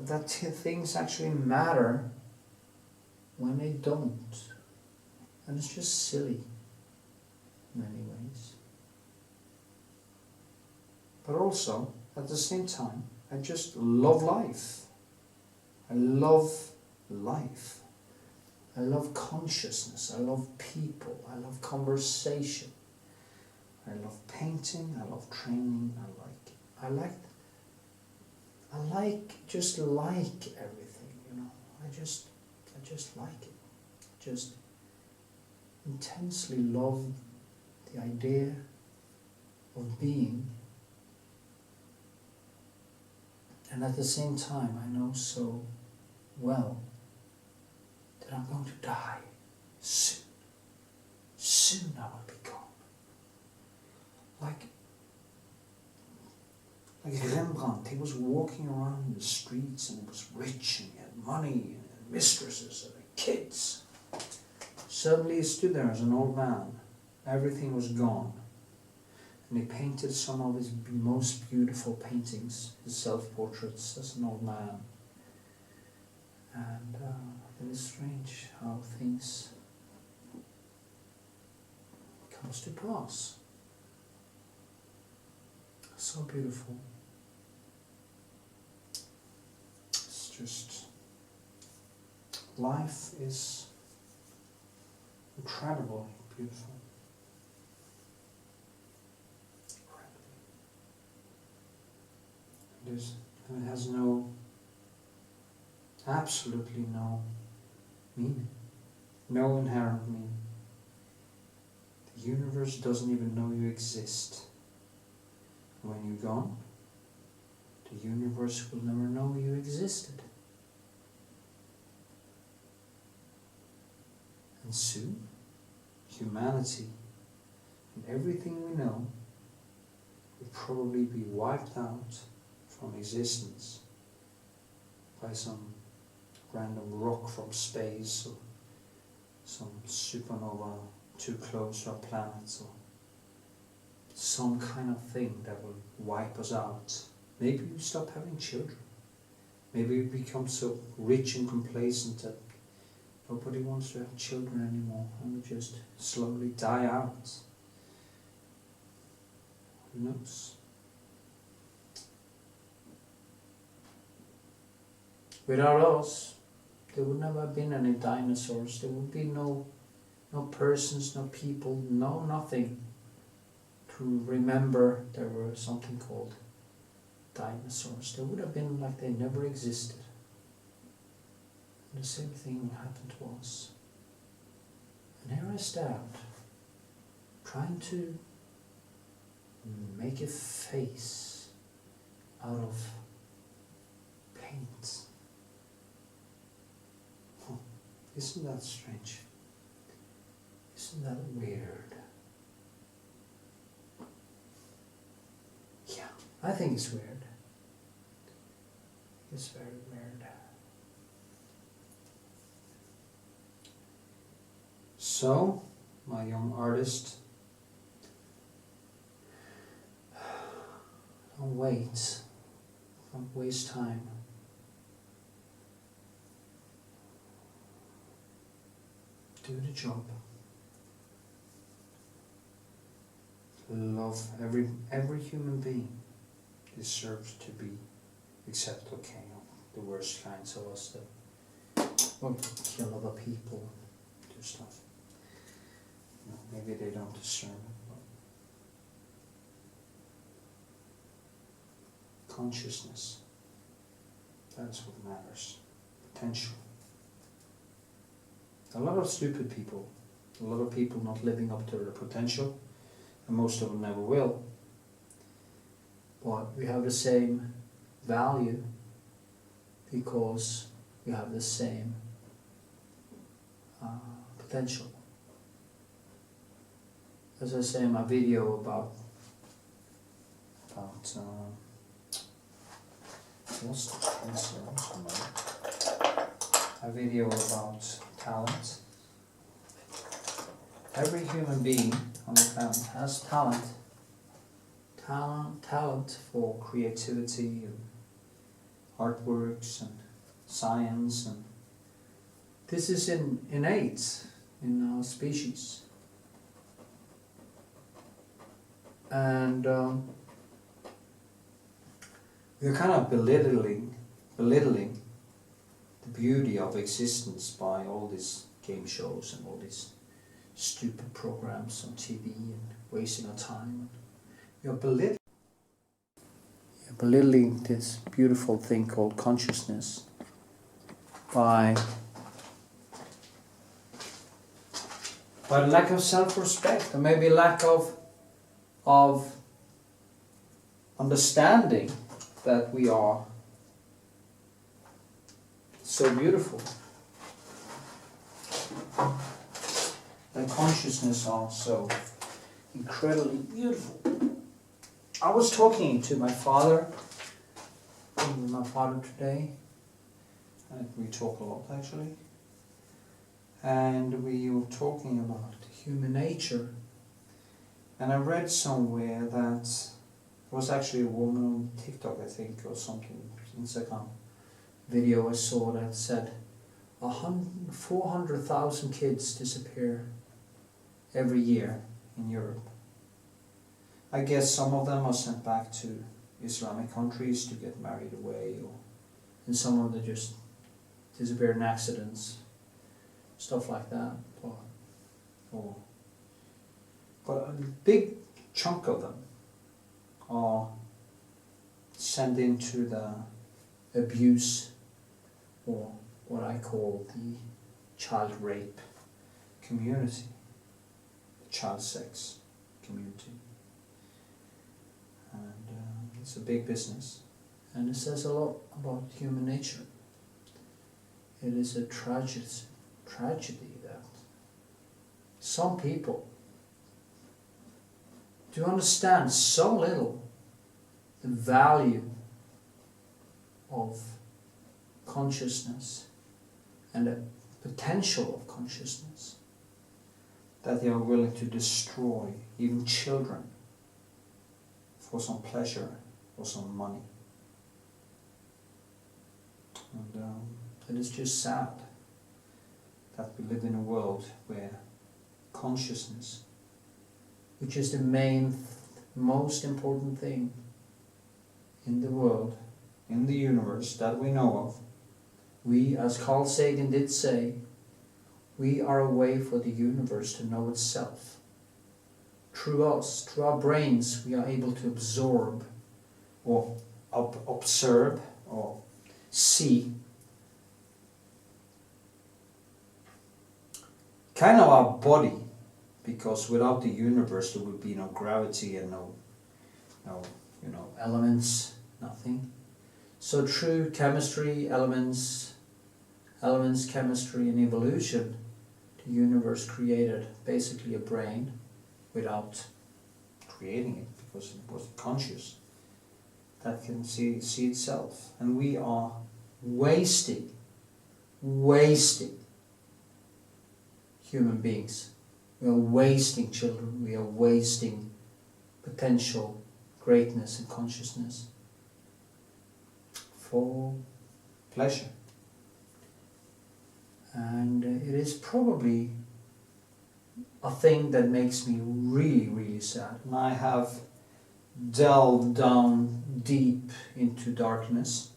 that things actually matter when they don't. And it's just silly in many ways. But also, at the same time, I just love life. I love life. I love consciousness. I love people. I love conversation. I love painting. I love training. I just like everything, you know. I just like it. Just intensely love the idea of being. And at the same time, I know so well that I'm going to die soon. Soon I will be gone. Like Rembrandt, he was walking around in the streets and he was rich and he had money and mistresses and kids. Suddenly he stood there as an old man. Everything was gone. And he painted some of his most beautiful paintings, his self-portraits as an old man. And it is strange how things comes to pass. So beautiful. It's just, life is incredibly beautiful. And it has absolutely no meaning, no inherent meaning. The universe doesn't even know you exist. When you're gone, the universe will never know you existed. And soon, humanity and everything we know will probably be wiped out from existence by some random rock from space, or some supernova too close to our planet, or some kind of thing that will wipe us out. Maybe we stop having children. Maybe we become so rich and complacent that nobody wants to have children anymore, and we just slowly die out. Who knows? Without us, there would never have been any dinosaurs. There would be no persons, no people, no nothing to remember there were something called dinosaurs. They would have been like they never existed. And the same thing happened to us. And here I stand, trying to make a face out of paint. Isn't that strange? Isn't that weird? Yeah, I think it's weird. It's very weird. So, my young artist, don't wait, don't waste time. Do the job. Love every human being deserves to be, except the worst kinds of us that will kill other people, do stuff. Maybe they don't discern it, but consciousness, that's what matters. Potential. A lot of stupid people, a lot of people not living up to their potential, and most of them never will. But we have the same value because we have the same potential. As I say in my video about a video about talent. Every human being on the planet has talent for creativity and artworks and science, and this is innate in our species. And we're kind of belittling the beauty of existence by all these game shows and all these stupid programs on TV and wasting our time. You're belittling this beautiful thing called consciousness by lack of self-respect, or maybe lack of understanding that we are so beautiful. That consciousness are so incredibly beautiful. I was talking to my father today, and we talk a lot actually, and we were talking about human nature, and I read somewhere that it was actually a woman on TikTok, I think, or something, Instagram video I saw that said 400,000 kids disappear every year in Europe. I guess some of them are sent back to Islamic countries to get married away, and some of them just disappear in accidents, stuff like that. But a big chunk of them are sent into the abuse, or what I call the child rape community, the child sex community. And it's a big business, and it says a lot about human nature. It is a tragedy that some people do understand so little the value of consciousness and the potential of consciousness, that they are willing to destroy even children for some pleasure or some money. And it is just sad that we live in a world where consciousness, which is the most important thing in the world, in the universe that we know of, we, as Carl Sagan did say, we are a way for the universe to know itself. Through us, through our brains, we are able to absorb or observe or see kind of our body, because without the universe there would be no gravity and no elements, nothing. So through chemistry, elements, chemistry and evolution, the universe created basically a brain without creating it, because it was conscious, that can see itself. And we are wasting human beings We are wasting children. We are wasting potential greatness and consciousness for pleasure. And it is probably a thing that makes me really, really sad. And I have delved down deep into darkness,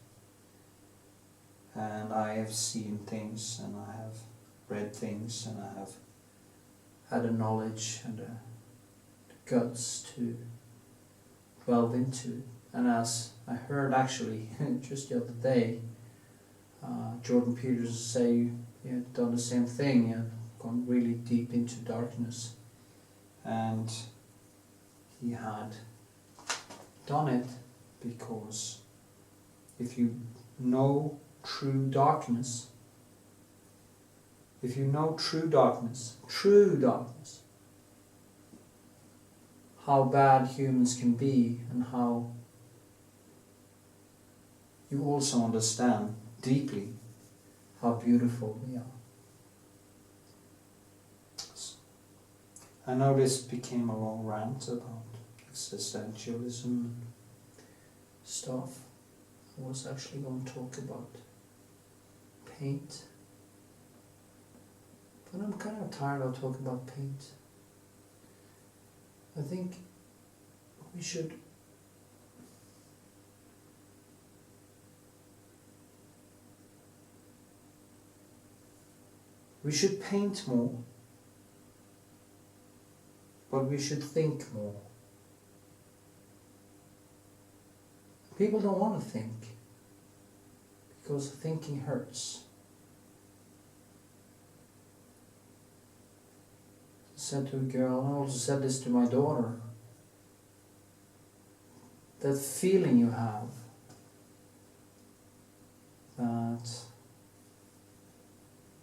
and I have seen things, and I have read things, and I have had a knowledge and the guts to delve into it. And as I heard actually just the other day, Jordan Peterson say he had done the same thing, he had gone really deep into darkness, and he had done it because if you know true darkness, true darkness, how bad humans can be, and how you also understand deeply how beautiful we are. I know this became a long rant about existentialism and stuff. I was actually going to talk about paint, but I'm kind of tired of talking about paint. I think we should paint more, but we should think more. People don't want to think because thinking hurts. I said to a girl, I also said this to my daughter, that feeling you have that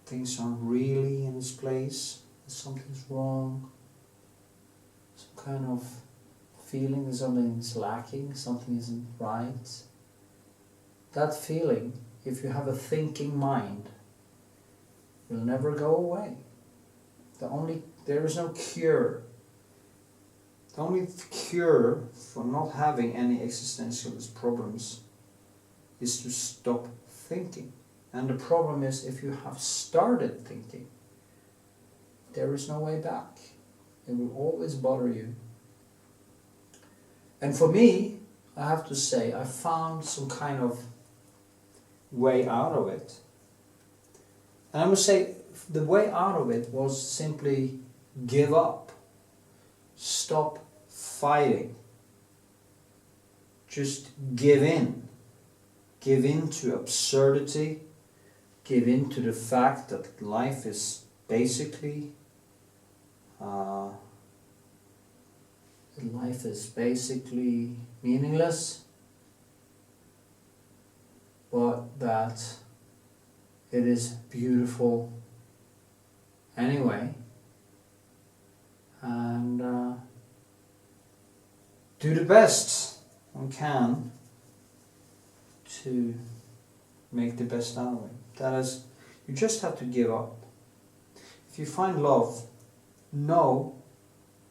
things aren't really in its place, that something's wrong, some kind of feeling that something is lacking, something isn't right. That feeling, if you have a thinking mind, will never go away. There is no cure. The only cure for not having any existentialist problems is to stop thinking. And the problem is, if you have started thinking, there is no way back. It will always bother you. And for me, I have to say, I found some kind of way out of it. And I must say, the way out of it was simply give up. Stop fighting. Just give in. Give in to absurdity. Give in to the fact that life is basically meaningless, but that it is beautiful anyway, and do the best one can to make the best out of it. That is, you just have to give up. If you find love, know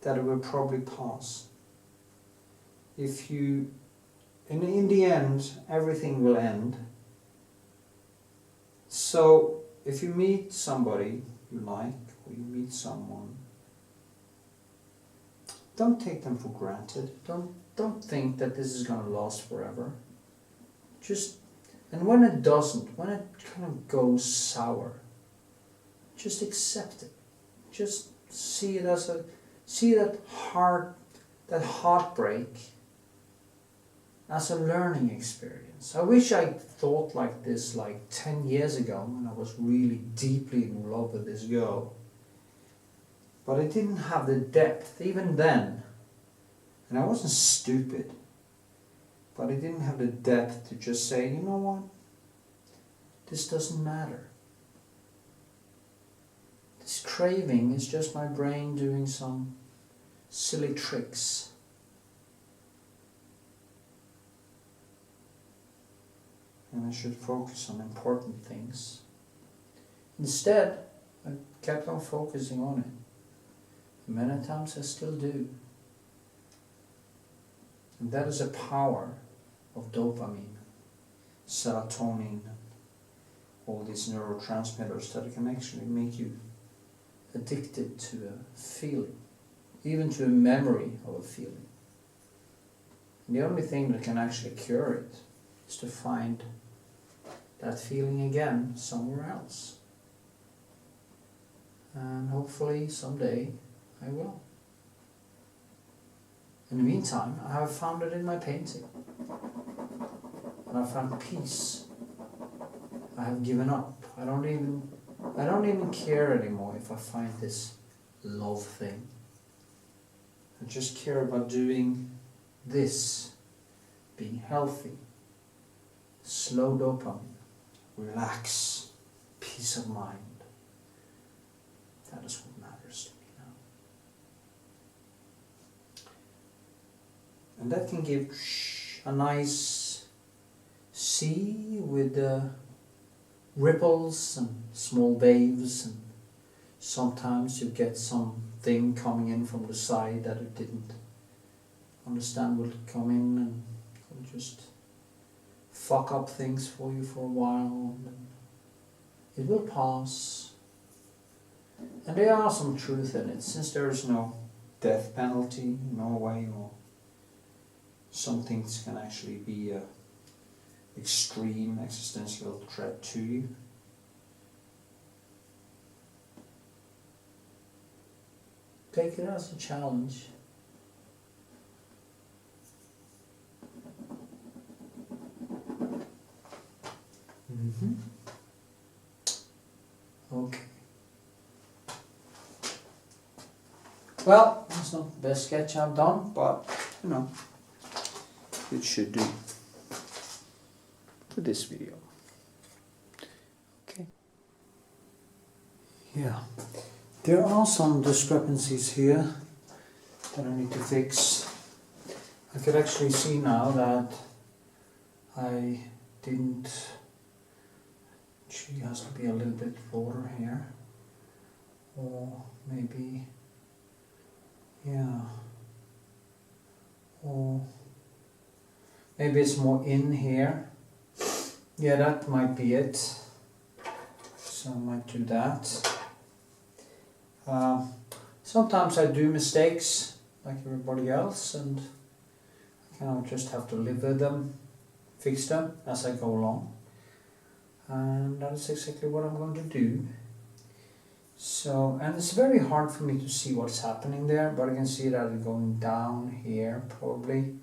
that it will probably pass. If you, in the end, everything will end. So, if you meet somebody you like, or you meet someone, don't take them for granted. Don't think that this is going to last forever. And when it doesn't, when it kind of goes sour, just accept it. Just see it as that heartbreak as a learning experience. I wish I thought like this like 10 years ago when I was really deeply in love with this girl. But I didn't have the depth even then. And I wasn't stupid. But I didn't have the depth to just say, you know what? This doesn't matter. This craving is just my brain doing some silly tricks. And I should focus on important things. Instead, I kept on focusing on it. Many times I still do. And that is the power of dopamine, serotonin, all these neurotransmitters that can actually make you addicted to a feeling, even to a memory of a feeling. And the only thing that can actually cure it is to find that feeling again somewhere else. And hopefully someday I will. In the meantime, I have found it in my painting. And I found peace. I have given up. I don't even care anymore if I find this love thing. I just care about doing this, being healthy, slow dopamine, relax, peace of mind. That is what matters to me now. And that can give a nice sea with ripples and small waves, and sometimes you get something coming in from the side that you didn't understand will come in and will just fuck up things for you for a while, and it will pass. And there are some truth in it, since there is no death penalty in Norway, or some things can actually be a extreme existential threat to you. Take it as a challenge. Okay. Well, it's not the best sketch I've done, but you know, it should do for this video. Okay. Yeah. There are some discrepancies here that I need to fix. I could actually see now that I didn't. She has to be a little bit broader here, or maybe, yeah, or maybe it's more in here. Yeah, that might be it. So I might do that. Sometimes I do mistakes like everybody else, and I kind of just have to live with them, fix them as I go along. And that is exactly what I'm going to do. So, and it's very hard for me to see what's happening there, but I can see that it's going down here probably,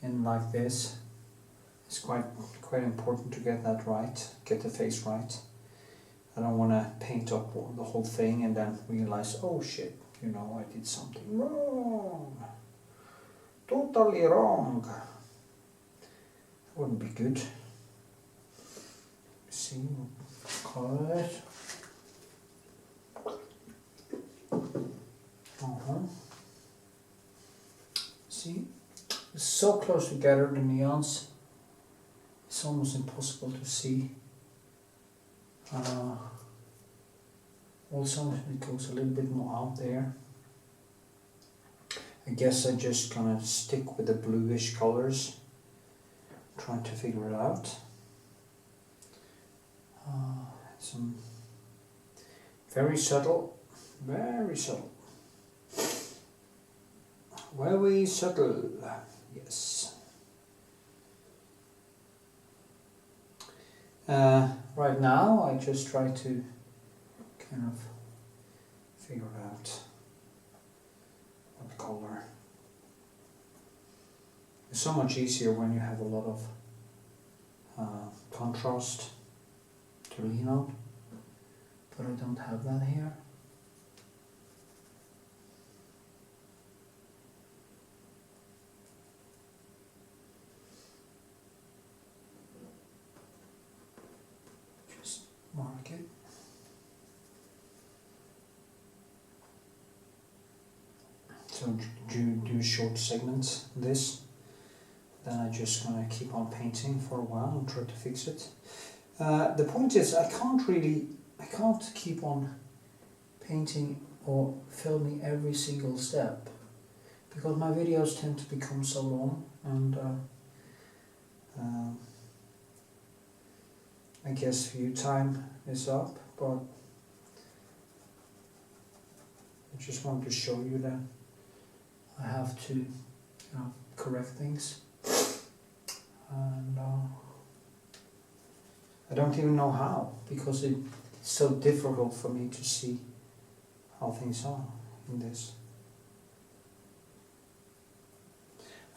in like this. It's quite important to get that right, get the face right. I don't want to paint up the whole thing and then realize, oh shit, you know, I did something wrong. Totally wrong. That wouldn't be good. See, color it. See, it's so close together, the neons. It's almost impossible to see. Also, it goes a little bit more out there. I guess I'm just gonna stick with the bluish colors, trying to figure it out. Some very subtle, very subtle. Very subtle, yes. Right now I just try to kind of figure out what color. It's so much easier when you have a lot of contrast to lean on, but I don't have that here. Just mark it. So do short segments in this, then I'm just gonna keep on painting for a while and try to fix it. The point is, I can't keep on painting or filming every single step, because my videos tend to become so long, and I guess view time is up, but I just want to show you that I have to correct things, and I don't even know how, because it's so difficult for me to see how things are in this.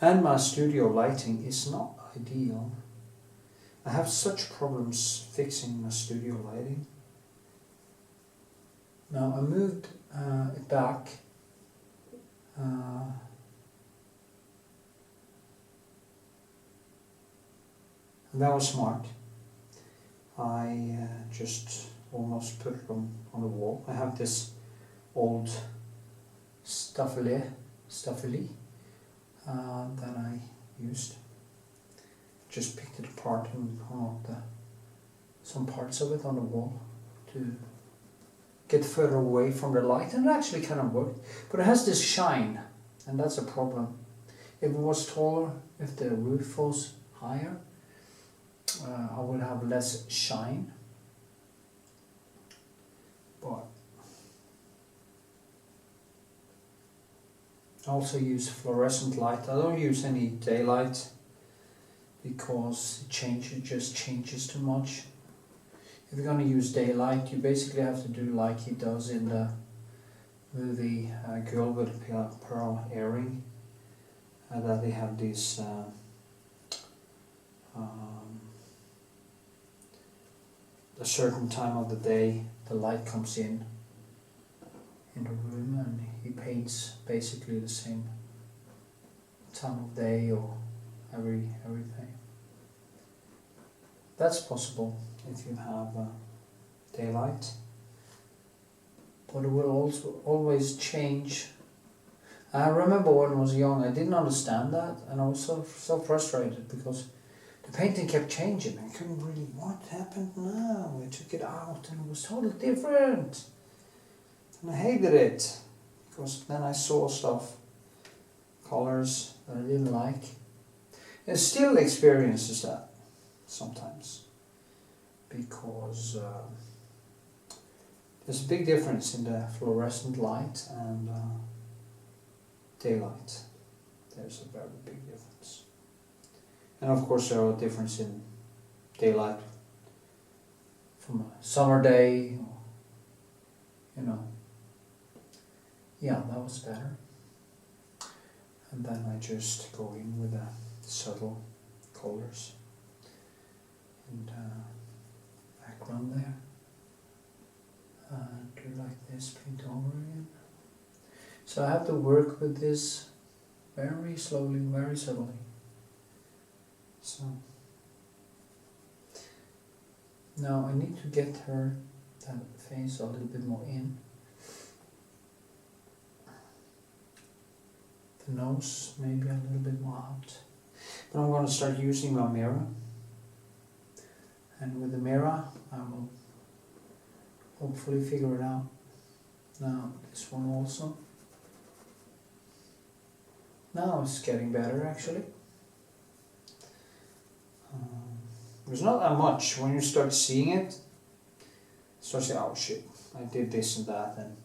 And my studio lighting is not ideal. I have such problems fixing my studio lighting. Now I moved it back and that was smart. I just almost put it on the wall. I have this old staffeli that I used. Just picked it apart and hung up some parts of it on the wall to get further away from the light, and it actually kind of worked. But it has this shine, and that's a problem. If it was taller, if the roof was higher, I would have less shine. But I also use fluorescent light. I don't use any daylight because it just changes too much. If you're going to use daylight, you basically have to do like he does in the movie Girl with a Pearl Earring, that they have these a certain time of the day the light comes in the room, and he paints basically the same time of day or everything. That's possible if you have daylight, but it will also always change. I remember when I was young, I didn't understand that, and I was so frustrated because the painting kept changing. I couldn't really, what happened now? I took it out and it was totally different. And I hated it, because then I saw stuff, colors that I didn't like. And still experiences that sometimes, because there's a big difference in the fluorescent light and daylight. There's a very big difference. And of course there are differences in daylight from a summer day, or, yeah, that was better. And then I just go in with the subtle colors and background there, and do like this, paint over again. So I have to work with this very slowly, very subtly. So now I need to get that face a little bit more in. The nose maybe a little bit more out. But I'm going to start using my mirror. And with the mirror I will hopefully figure it out. Now this one also. Now it's getting better actually. There's not that much. When you start seeing it, start saying, oh shit, I did this and that, and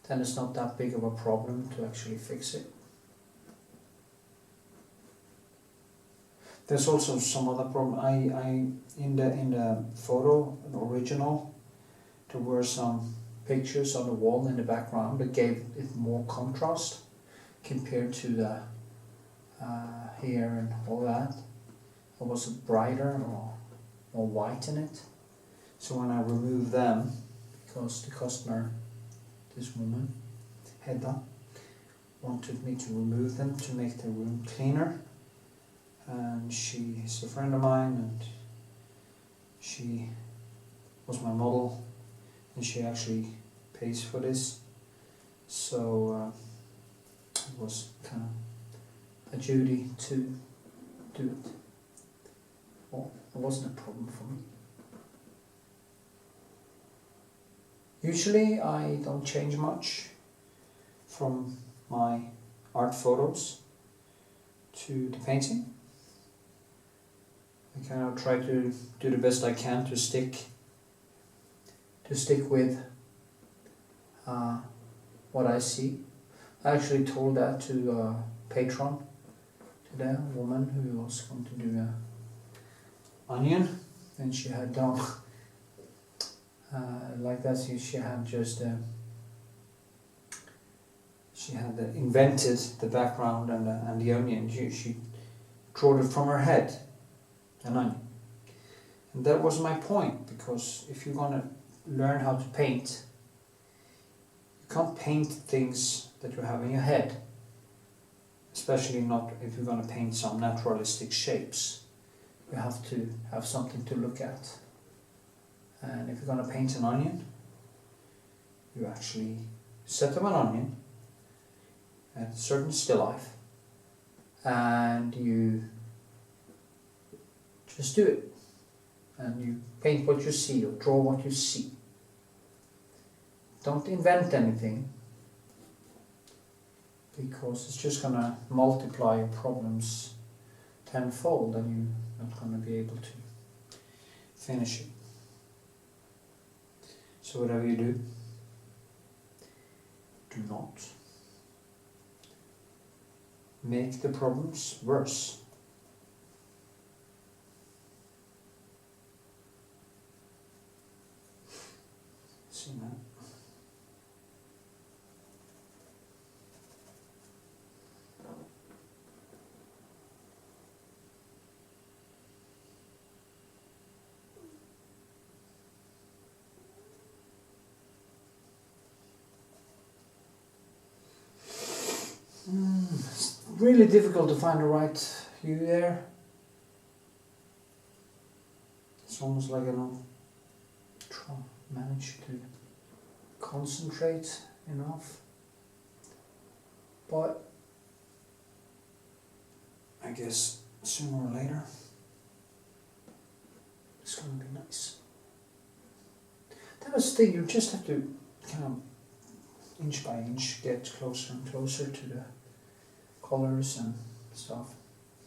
then it's not that big of a problem to actually fix it. There's also some other problem. I in the photo, the original, there were some pictures on the wall in the background that gave it more contrast compared to the hair and all that. It was brighter or more white in it. So when I removed them, because the customer, this woman, Hedda, wanted me to remove them to make the room cleaner. And she is a friend of mine, and she was my model, and she actually pays for this. So it was kind of a duty to do it. Well, it wasn't a problem for me. Usually I don't change much from my art photos to the painting. I kind of try to do the best I can to stick with what I see. I actually told that to PATRON today, a woman who was going to do an onion, and she had done like that. She had just invented the background and the onion. She drew it from her head, an onion. And that was my point, because if you're gonna learn how to paint, you can't paint things that you have in your head, especially not if you're gonna paint some naturalistic shapes. You have to have something to look at. And if you're gonna paint an onion, you actually set up an onion at a certain still life, and you just do it. And you paint what you see, or draw what you see. Don't invent anything, because it's just gonna multiply your problems tenfold, and you're not gonna be able to finish it. So whatever you do not make the problems worse. See that? It's really difficult to find the right hue there. It's almost like I don't manage to concentrate enough, but I guess sooner or later it's going to be nice. That was the thing, you just have to kind of inch by inch get closer and closer to the colors and stuff.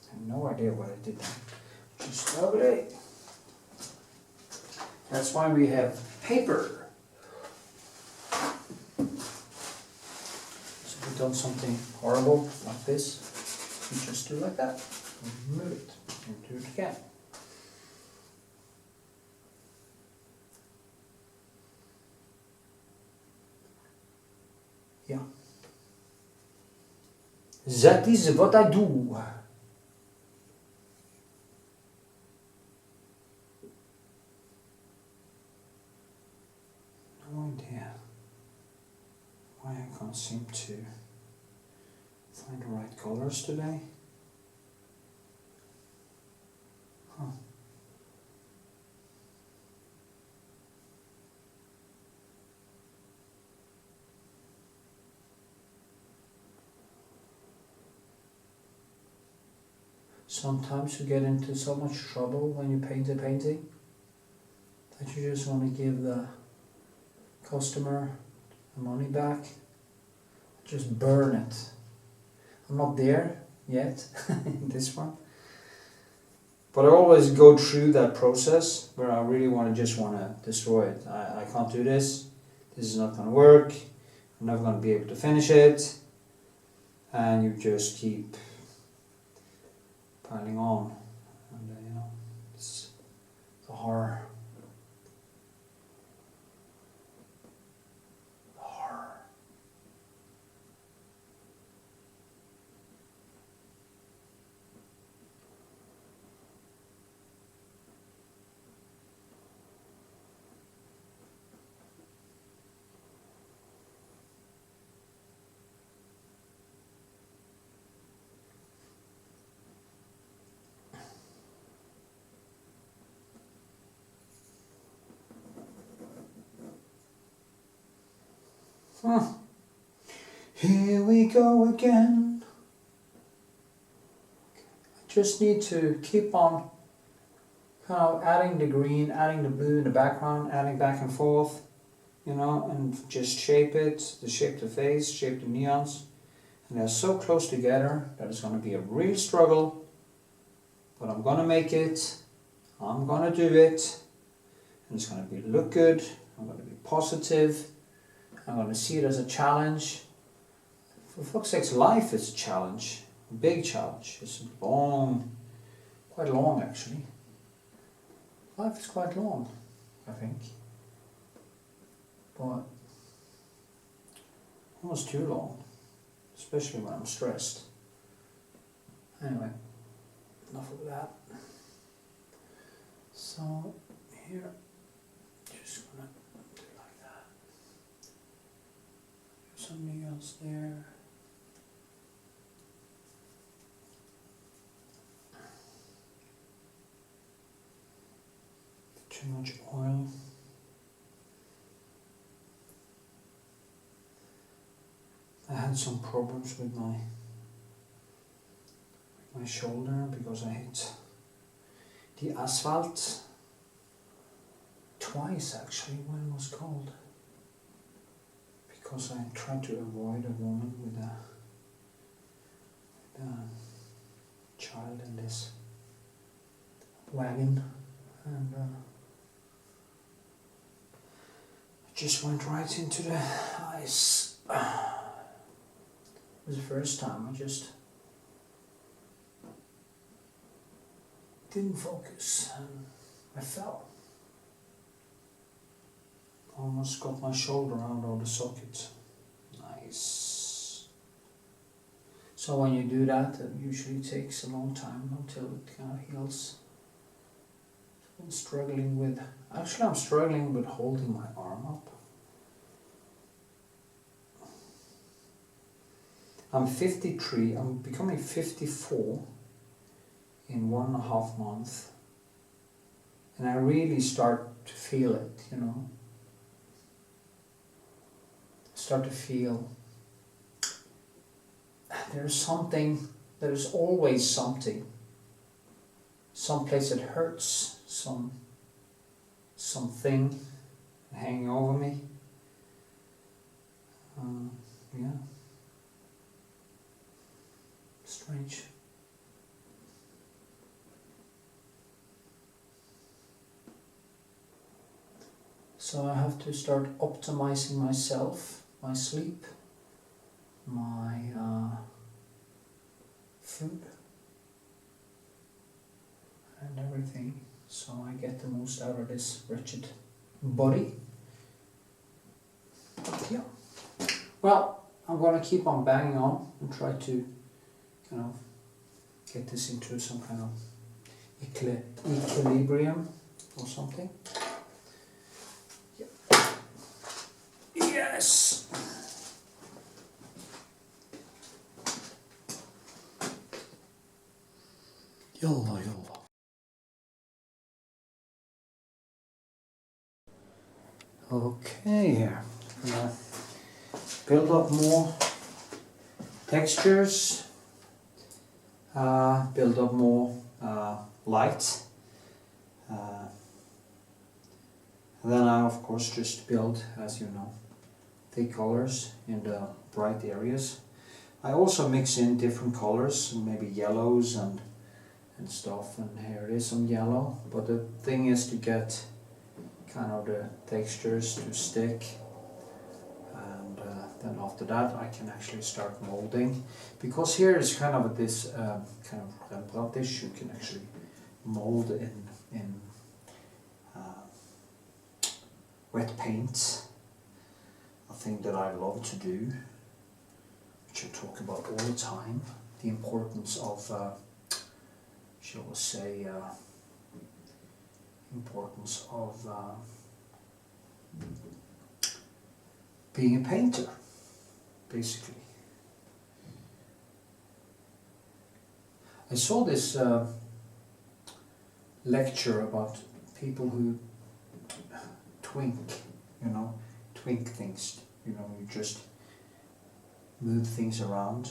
I have no idea what I did there. Just lovely. That's why we have paper. So if you've done something horrible like this, you just do like that. And move it and do it again. Yeah. That is what I do. No idea why I can't seem to find the right colors today. Huh. Sometimes you get into so much trouble when you paint a painting that you just want to give the customer the money back. Just burn it. I'm not there yet in this one, but I always go through that process where I really want to destroy it. I can't do this. This is not going to work. I'm never going to be able to finish it. And you just keep piling on, and it's the horror. The horror. Here we go again. I just need to keep on kind of adding the green, adding the blue in the background, adding back and forth. you know, and just shape it, shape the face, shape the neons. And they're so close together that it's going to be a real struggle, but I'm going to make it, I'm going to do it, and it's going to look good, I'm going to be positive, I'm going to see it as a challenge. For fuck's sake, life is a challenge, a big challenge. It's long, quite long actually. Life is quite long, I think, but almost too long, especially when I'm stressed. Anyway, enough of that. So here, just gonna do like that. Something else there. Too much oil. I had some problems with my shoulder because I hit the asphalt twice actually when it was cold, because I tried to avoid a woman with a child in this wagon, and just went right into the ice. It was the first time I just didn't focus and I fell. Almost got my shoulder out of the socket. Nice. So when you do that, it usually takes a long time until it kind of heals. I'm struggling with, actually I'm struggling with holding my arm up. I'm 53, I'm becoming 54 in 1.5 months. And I really start to feel it, you know. Start to feel there's something, there's always something. Someplace it hurts, something hanging over me. Yeah. Strange. So I have to start optimizing myself, my sleep, my food, and everything, so I get the most out of this wretched body. Yeah. Well, I'm gonna keep on banging on and try to kind of get this into some kind of equilibrium or something. Yes! Yalla yalla. Okay, I'm gonna build up more textures, build up more light. And then I of course just build, as you know, thick colors in the bright areas. I also mix in different colors, maybe yellows and stuff, and here it is some yellow, but the thing is to get kind of the textures to stick, and then after that I can actually start molding, because here is kind of this kind of Rembrandtish. You can actually mold in wet paint, a thing that I love to do, which I talk about all the time, the importance of shall we say importance of being a painter, basically. I saw this lecture about people who twink things, you just move things around,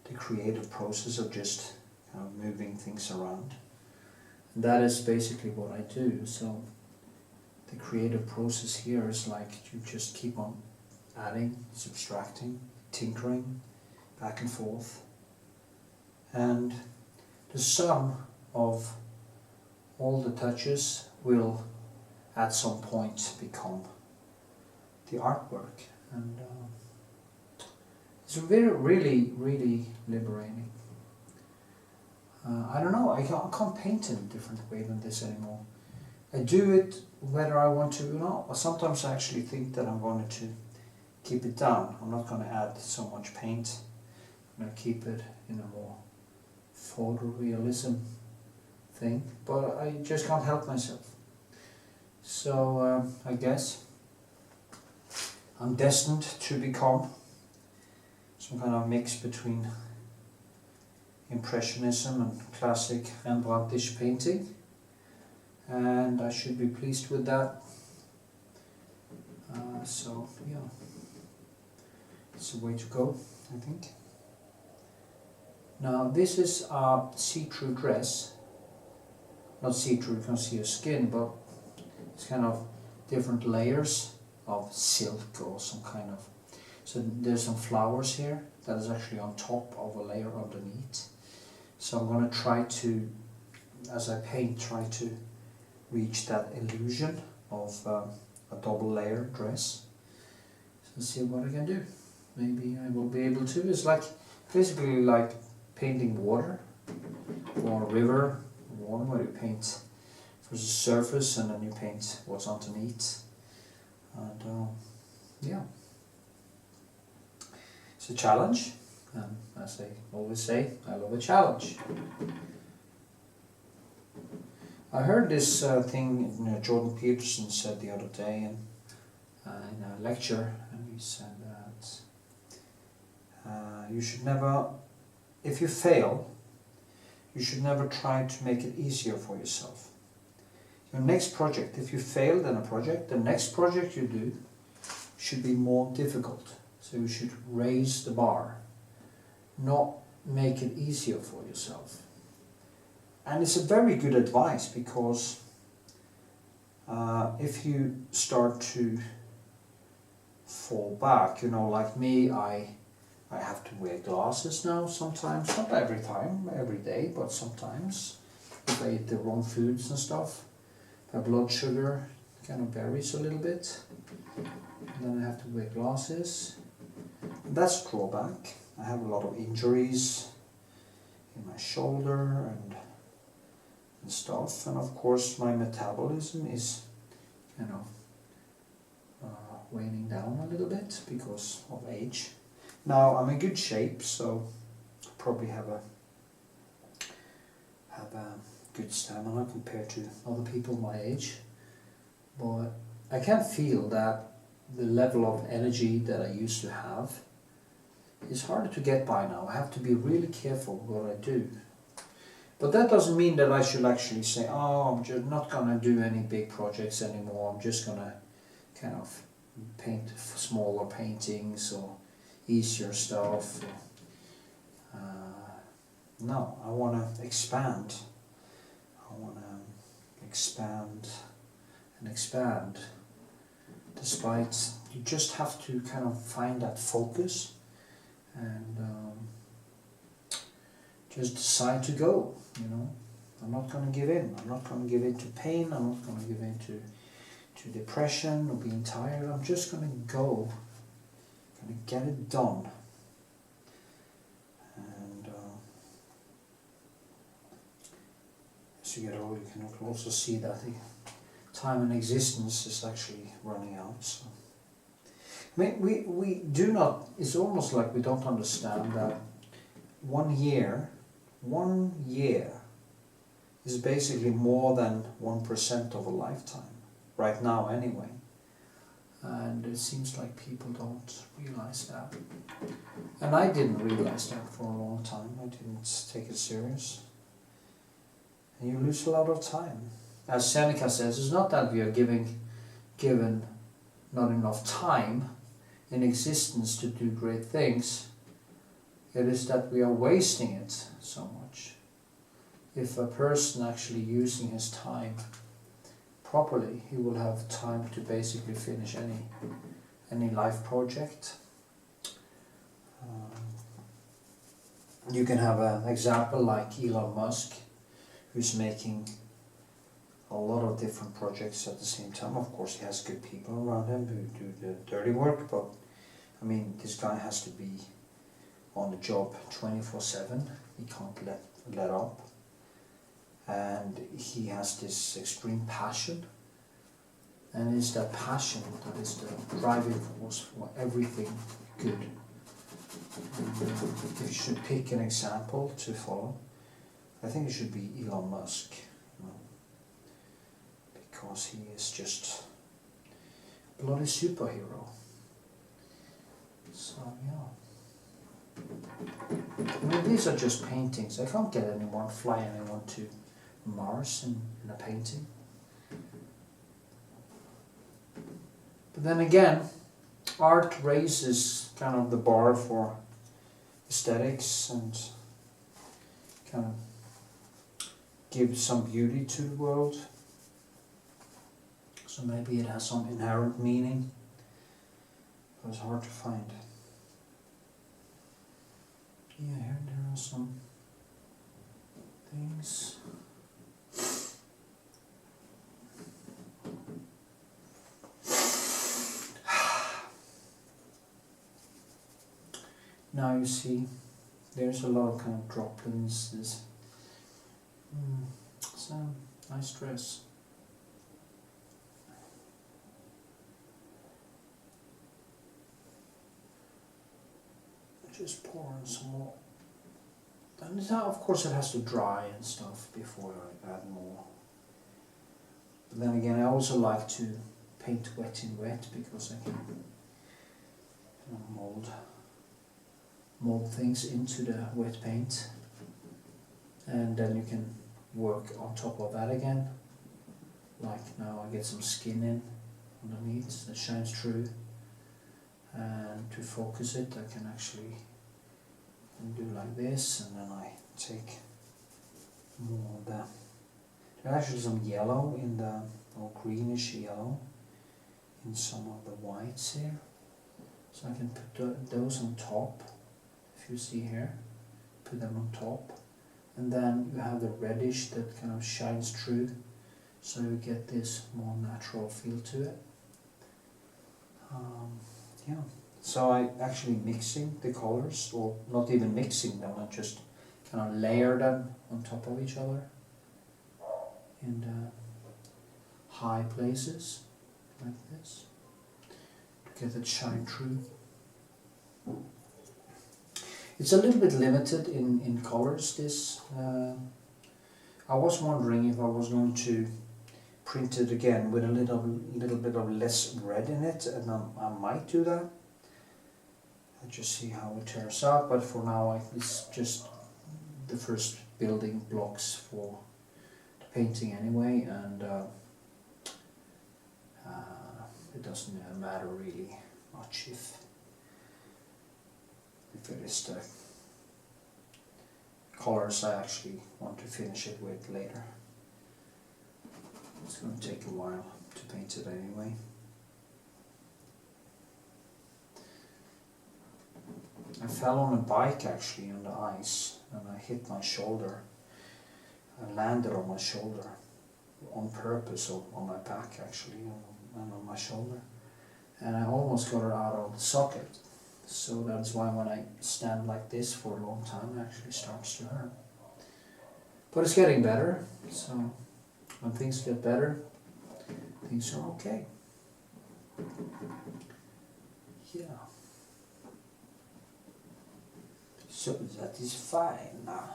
the creative process of just kind of moving things around. And that is basically what I do. So the creative process here is like you just keep on adding, subtracting, tinkering, back and forth, and the sum of all the touches will at some point become the artwork, and it's really liberating. I don't know, I can't paint in a different way than this anymore. I do it whether I want to or not. Or sometimes I actually think that I'm going to keep it down. I'm not going to add so much paint. I'm going to keep it in a more photorealism thing, but I just can't help myself. So I guess I'm destined to become some kind of mix between Impressionism and classic Rembrandtish painting, and I should be pleased with that. So yeah, it's the way to go, I think. Now this is a see-through dress. Not see-through, you can see your skin, but it's kind of different layers of silk or some kind of... So there's some flowers here that is actually on top of a layer underneath. So I'm going to try to, as I paint, try to reach that illusion of a double layer dress. So see what I can do. Maybe I will be able to. It's like basically like painting water or a river, water, where you paint for the surface and then you paint what's underneath. And yeah, it's a challenge, and as I always say, I love a challenge. I heard this thing Jordan Peterson said the other day in a lecture, and he said that you should never, if you fail, you should never try to make it easier for yourself. Your next project, if you failed in a project, the next project you do should be more difficult. So you should raise the bar, not make it easier for yourself. And it's a very good advice, because if you start to fall back, you know, like me, I have to wear glasses now sometimes, not every time, every day, but sometimes if I eat the wrong foods and stuff, my blood sugar kind of varies a little bit, and then I have to wear glasses. And that's a drawback. I have a lot of injuries in my shoulder and stuff, and of course my metabolism is kind of waning down a little bit because of age. Now I'm in good shape, so I probably have a good stamina compared to other people my age, but I can feel that the level of energy that I used to have is harder to get by now. I have to be really careful what I do. But that doesn't mean that I should actually say, oh, I'm just not going to do any big projects anymore. I'm just going to kind of paint smaller paintings or easier stuff. No, I want to expand. I want to expand and expand. Despite, you just have to kind of find that focus and just decide to go, you know. I'm not going to give in. I'm not going to give in to pain. I'm not going to give in to depression or being tired. I'm just going to go, going to get it done. And as you get older, you can also see that the time in existence is actually running out. So. I mean, we do not, it's almost like we don't understand that 1 year is basically more than 1% of a lifetime, right now anyway. And it seems like people don't realize that. And I didn't realize that for a long time. I didn't take it serious. And you lose a lot of time. As Seneca says, it's not that we are given not enough time in existence to do great things. It is that we are wasting it so much. If a person actually using his time properly, he will have time to basically finish any life project. You can have an example like Elon Musk, who's making a lot of different projects at the same time. Of course, he has good people around him who do the dirty work, but I mean, this guy has to be on the job 24/7. He can't let up, and he has this extreme passion, and it's that passion that is the driving force for everything good. If you should pick an example to follow, I think it should be Elon Musk, because he is just a bloody superhero. So yeah. I mean, these are just paintings. I can't get anyone, fly anyone to Mars in a painting. But then again, art raises kind of the bar for aesthetics and kind of gives some beauty to the world. So maybe it has some inherent meaning, but it's hard to find. Yeah, here there are some things. Now you see, there's a lot of kind of droplets. This, it's a nice dress. Just pour in some more. And of course it has to dry and stuff before I add more. But then again, I also like to paint wet in wet, because I can mold things into the wet paint, and then you can work on top of that again. Like now I get some skin in underneath that shines through, and to focus it I can actually do like this, and then I take more of the, there's actually some yellow in the, or greenish yellow in some of the whites here, so I can put those on top. If you see here, put them on top, and then you have the reddish that kind of shines through, so you get this more natural feel to it. Yeah, so I actually mixing the colors, or not even mixing them, I just kind of layer them on top of each other in the high places, like this, to get it shine through. It's a little bit limited in colors, this. I was wondering if I was going to print it again with a little bit of less red in it, and I might do that. I'll just see how it turns out, but for now it's just the first building blocks for the painting anyway, and it doesn't matter really much if it is the colors I actually want to finish it with later. It's going to take a while to paint it anyway. I fell on a bike actually on the ice, and I hit my shoulder. I landed on my shoulder on purpose, or on my back actually, and on my shoulder. And I almost got it out of the socket. So that's why when I stand like this for a long time, it actually starts to hurt. But it's getting better, so when things get better, things are okay. Yeah. So that is fine now.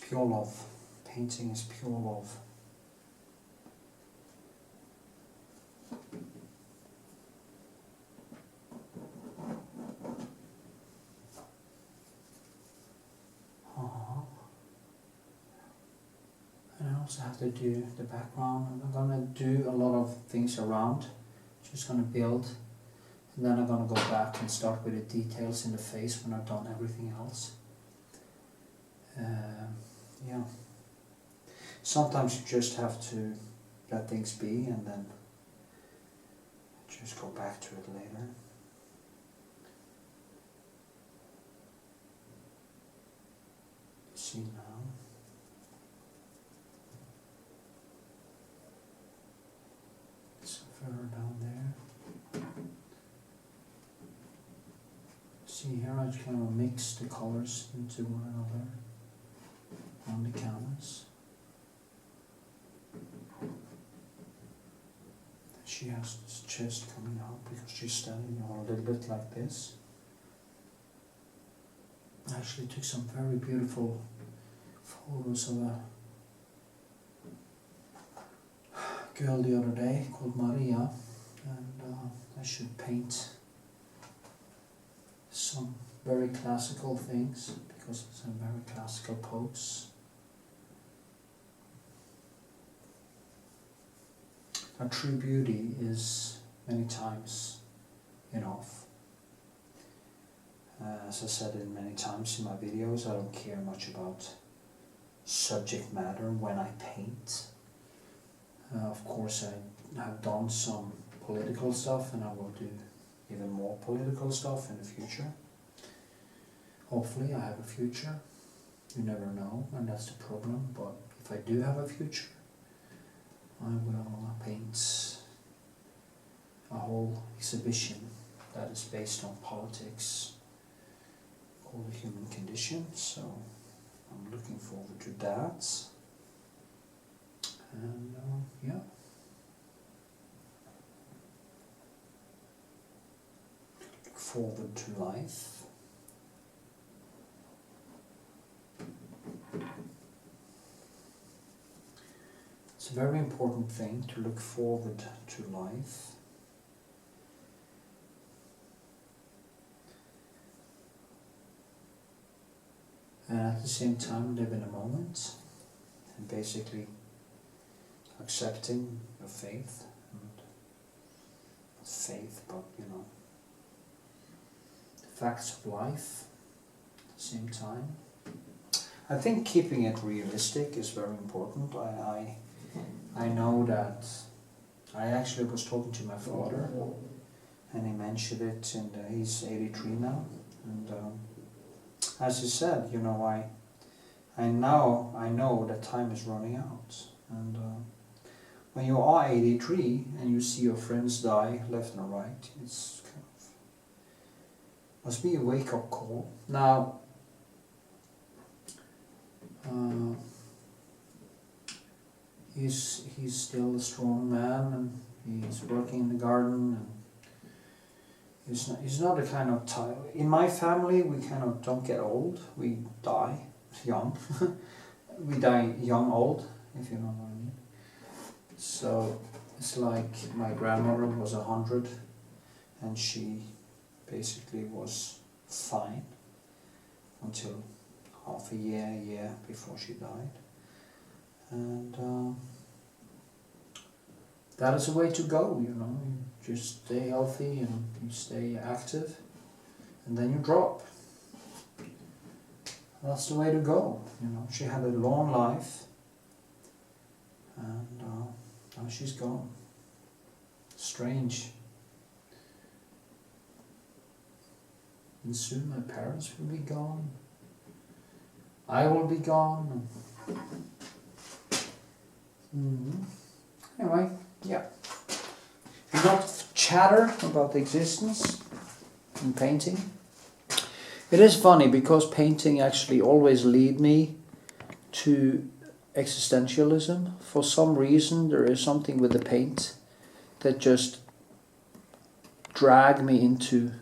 pure love. Painting is pure love. And I also have to do the background. I'm gonna do a lot of things around. Just gonna build. And then I'm gonna go back and start with the details in the face when I've done everything else. Yeah. Sometimes you just have to let things be and then just go back to it later. See now. So further down there. See here, I just kind of mix the colors into one another on the canvas. She has this chest coming out because she's standing on a little bit like this. I actually took some very beautiful photos of a girl the other day called Maria, and I should paint some very classical things because it's a very classical pose. Our true beauty is many times enough. As I said in many times in my videos, I don't care much about subject matter when I paint. Of course, I have done some political stuff and I will do even more political stuff in the future. Hopefully I have a future. You never know, and that's the problem. But if I do have a future, I will paint a whole exhibition that is based on politics called The Human Condition, so I'm looking forward to that. And yeah. Look forward to life. It's a very important thing to look forward to life. And at the same time live in a moment and basically accepting your faith, and not faith, but you know, the facts of life at the same time. I think keeping it realistic is very important. I know that I actually was talking to my father and he mentioned it, and he's 83 now, and as he said, you know, I know that time is running out, and when you are 83 and you see your friends die left and right, it's kind of must be a wake-up call. Now, he's still a strong man, and he's working in the garden, and he's not a kind of type. In my family, we kind of don't get old. We die young. We die young old, if you know what I mean. So it's like my grandmother was 100, and she basically was fine until half a year before she died. And that is the way to go, you know. You just stay healthy and you stay active, and then you drop. That's the way to go, you know. She had a long life, and now she's gone. Strange. And soon my parents will be gone. I will be gone. Anyway, yeah. Enough chatter about the existence and painting. It is funny because painting actually always lead me to existentialism. For some reason there is something with the paint that just drag me into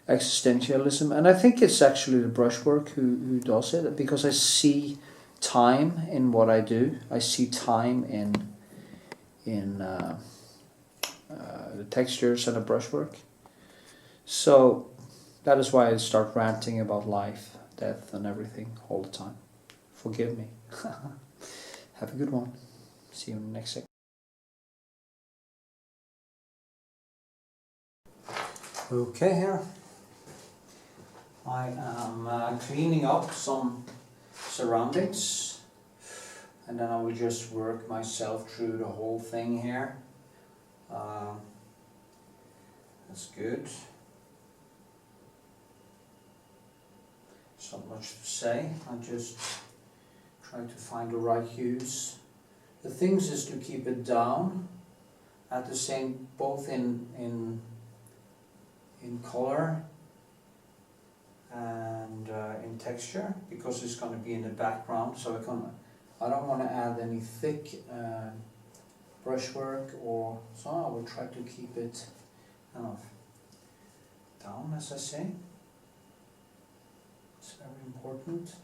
existentialism, and I think it's actually the brushwork who does it, because I see time in what I do. I see time in the textures and the brushwork. So that is why I start ranting about life, death and everything all the time. Forgive me. Have a good one. See you in the next section. Okay, here I am cleaning up some surroundings, and then I will just work myself through the whole thing here. That's good. There's not much to say. I just try to find the right hues. The things is to keep it down at the same, both in color and in texture, because it's going to be in the background. So I don't want to add any thick brushwork, or so I will try to keep it kind of down, as I say. It's very important.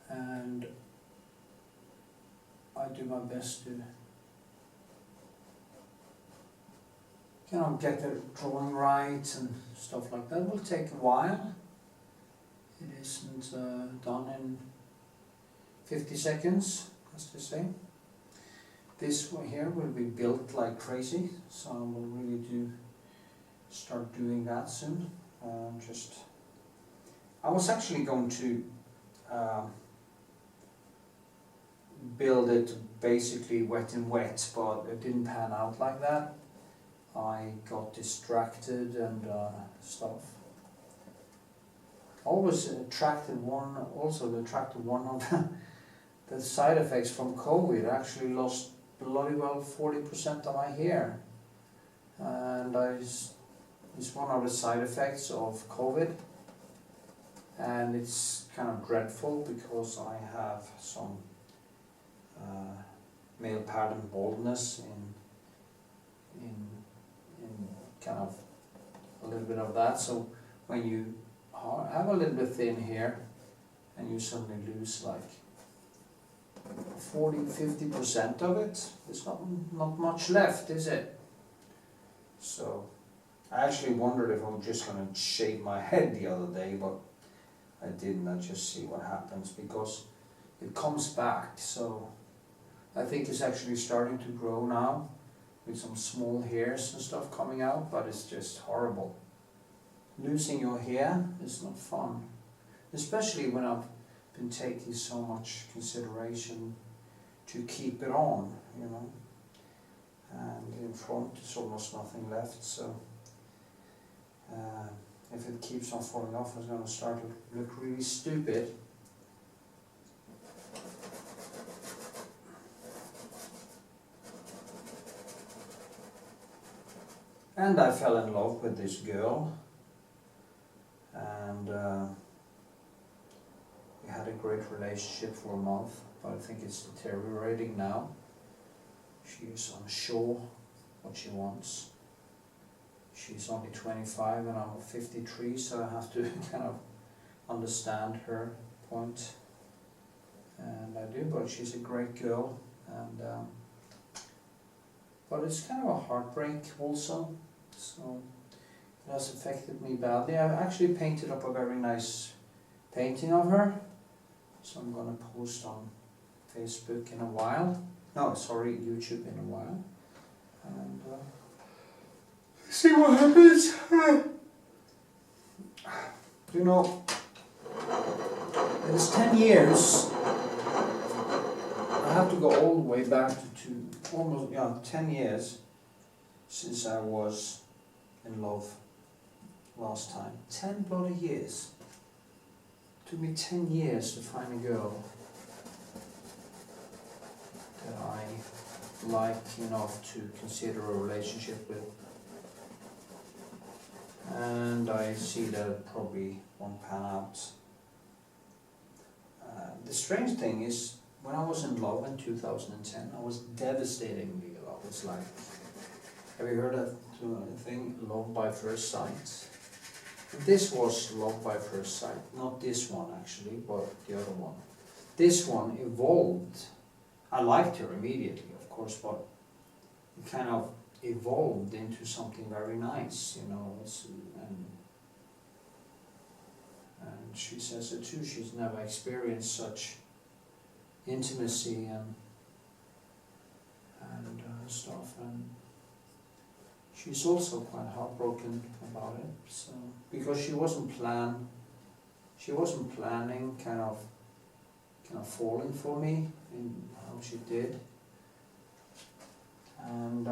And I do my best to get the drawing right and stuff like that. It will take a while. It isn't done in 50 seconds, as they say. This one here will be built like crazy, so I will really start doing that soon. I was actually going to build it basically wet in wet, but it didn't pan out like that. I got distracted and stuff. Also attracted one of the side effects from COVID. I actually lost bloody well 40% of my hair, and it's one of the side effects of COVID, and it's kind of dreadful because I have some male pattern baldness in kind of a little bit of that. So when you have a little bit thin hair and you suddenly lose like 40–50% of it, there's not much left, is it? So I actually wondered if I was just going to shave my head the other day, but I didn't. I just see what happens, because it comes back. So I think it's actually starting to grow now, with some small hairs and stuff coming out, but it's just horrible. Losing your hair is not fun, especially when I've been taking so much consideration to keep it on, you know. And in front there's almost nothing left, so if it keeps on falling off, it's going to start to look really stupid. And I fell in love with this girl, and we had a great relationship for a month, but I think it's deteriorating now. She is unsure what she wants. She's only 25 and I'm 53, so I have to kind of understand her point. And I do, but she's a great girl, and but it's kind of a heartbreak also. So it has affected me badly. I actually painted up a very nice painting of her, so I'm going to post on Facebook in a while. No, sorry, YouTube in a while. And see what happens. You know, it is 10 years. I have to go all the way back to almost 10 years since I was in love last time. 10 bloody years. It took me 10 years to find a girl that I like enough to consider a relationship with. And I see that it probably won't pan out. The strange thing is, when I was in love in 2010, I was devastatingly in love. It's like, have you heard that thing, love by first sight? This was love by first sight. Not this one actually, but the other one. This one evolved. I liked her immediately, of course, but it kind of evolved into something very nice, you know. And she says it too. She's never experienced such intimacy and stuff, and she's also quite heartbroken about it. So because she wasn't planning, kind of falling for me in how she did, and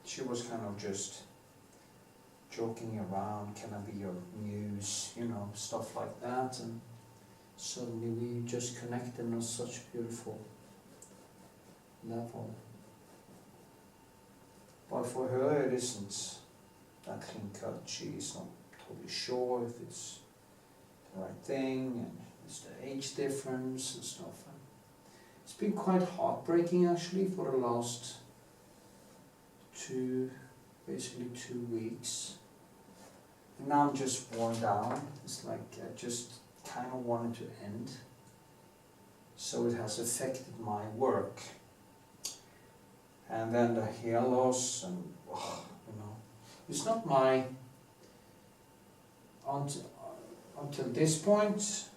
she was kind of just joking around, can I be your muse, you know, stuff like that, and suddenly we just connected on such a beautiful level. But for her it isn't that clean cut. She's not totally sure if it's the right thing, and it's the age difference and stuff. And it's been quite heartbreaking actually for the last basically 2 weeks. And now I'm just worn down. It's like I just kind of wanted to end. So it has affected my work. And then the hair loss, and you know, it's not my, until this point,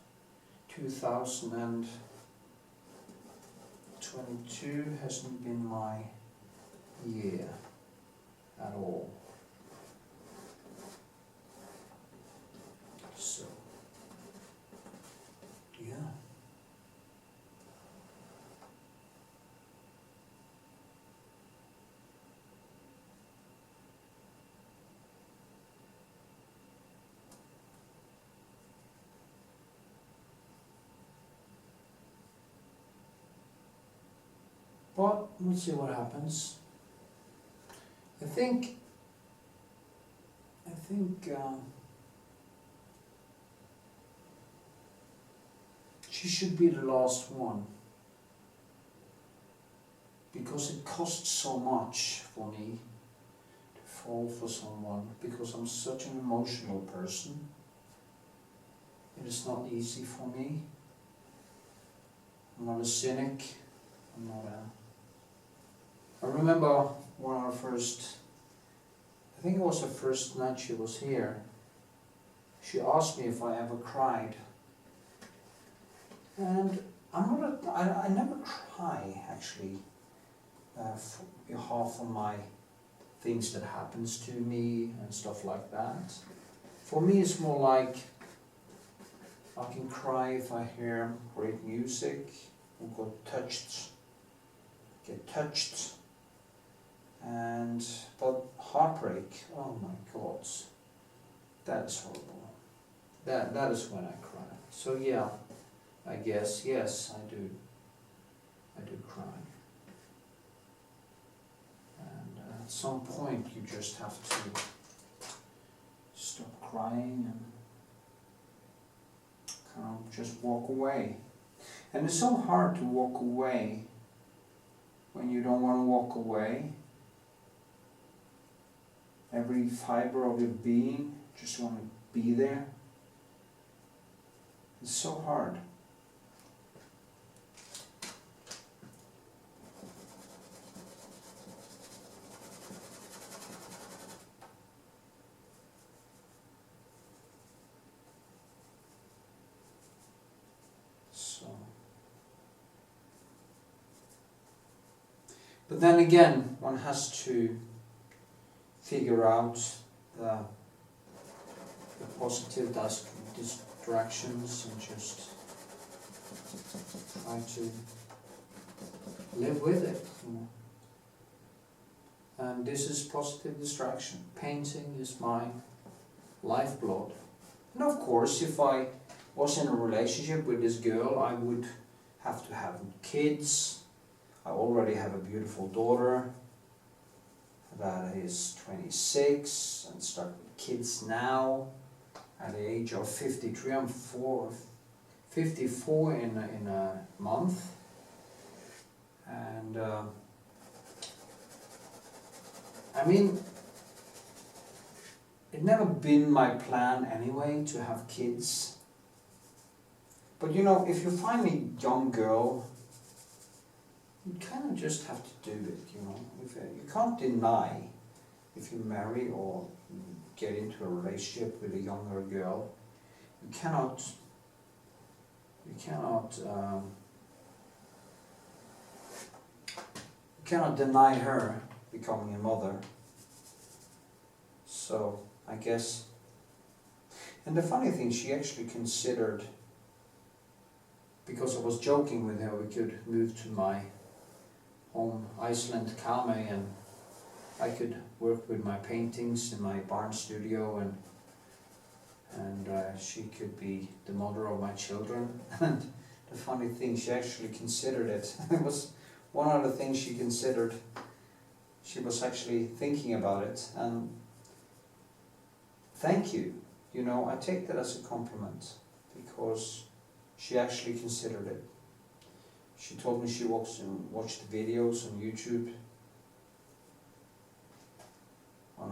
2022 hasn't been my year at all. So, yeah. But we'll see what happens. I think she should be the last one, because it costs so much for me to fall for someone, because I'm such an emotional person. It is not easy for me. I'm not a cynic. I'm not a... I remember one of our first, I think it was the first night she was here, she asked me if I ever cried. And I never cry actually for behalf of my things that happens to me and stuff like that. For me it's more like I can cry if I hear great music or get touched. But heartbreak, oh my God, that is horrible. That is when I cry. So yeah, I guess, yes, I do cry. And at some point you just have to stop crying and kind of just walk away. And it's so hard to walk away when you don't want to walk away. Every fiber of your being just want to be there. It's so hard. But then again, one has to figure out the positive distractions and just try to live with it, you know. And this is positive distraction. Painting is my lifeblood. And of course, if I was in a relationship with this girl, I would have to have kids. I already have a beautiful daughter that is 26 and start with kids now at the age of 53. I'm 54 in a month, and I mean, it never been my plan anyway to have kids. But you know, if you find a young girl, you kind of just have to do it, you know. If, you can't deny if you marry or get into a relationship with a younger girl, you cannot deny her becoming a mother. So I guess, and the funny thing, she actually considered, because I was joking with her, we could move to my home Iceland, Kalmay, and I could work with my paintings in my barn studio, and she could be the mother of my children. And the funny thing, she actually considered it. It was one of the things she considered. She was actually thinking about it, and thank you. You know, I take that as a compliment, because she actually considered it. She told me she watched videos on YouTube on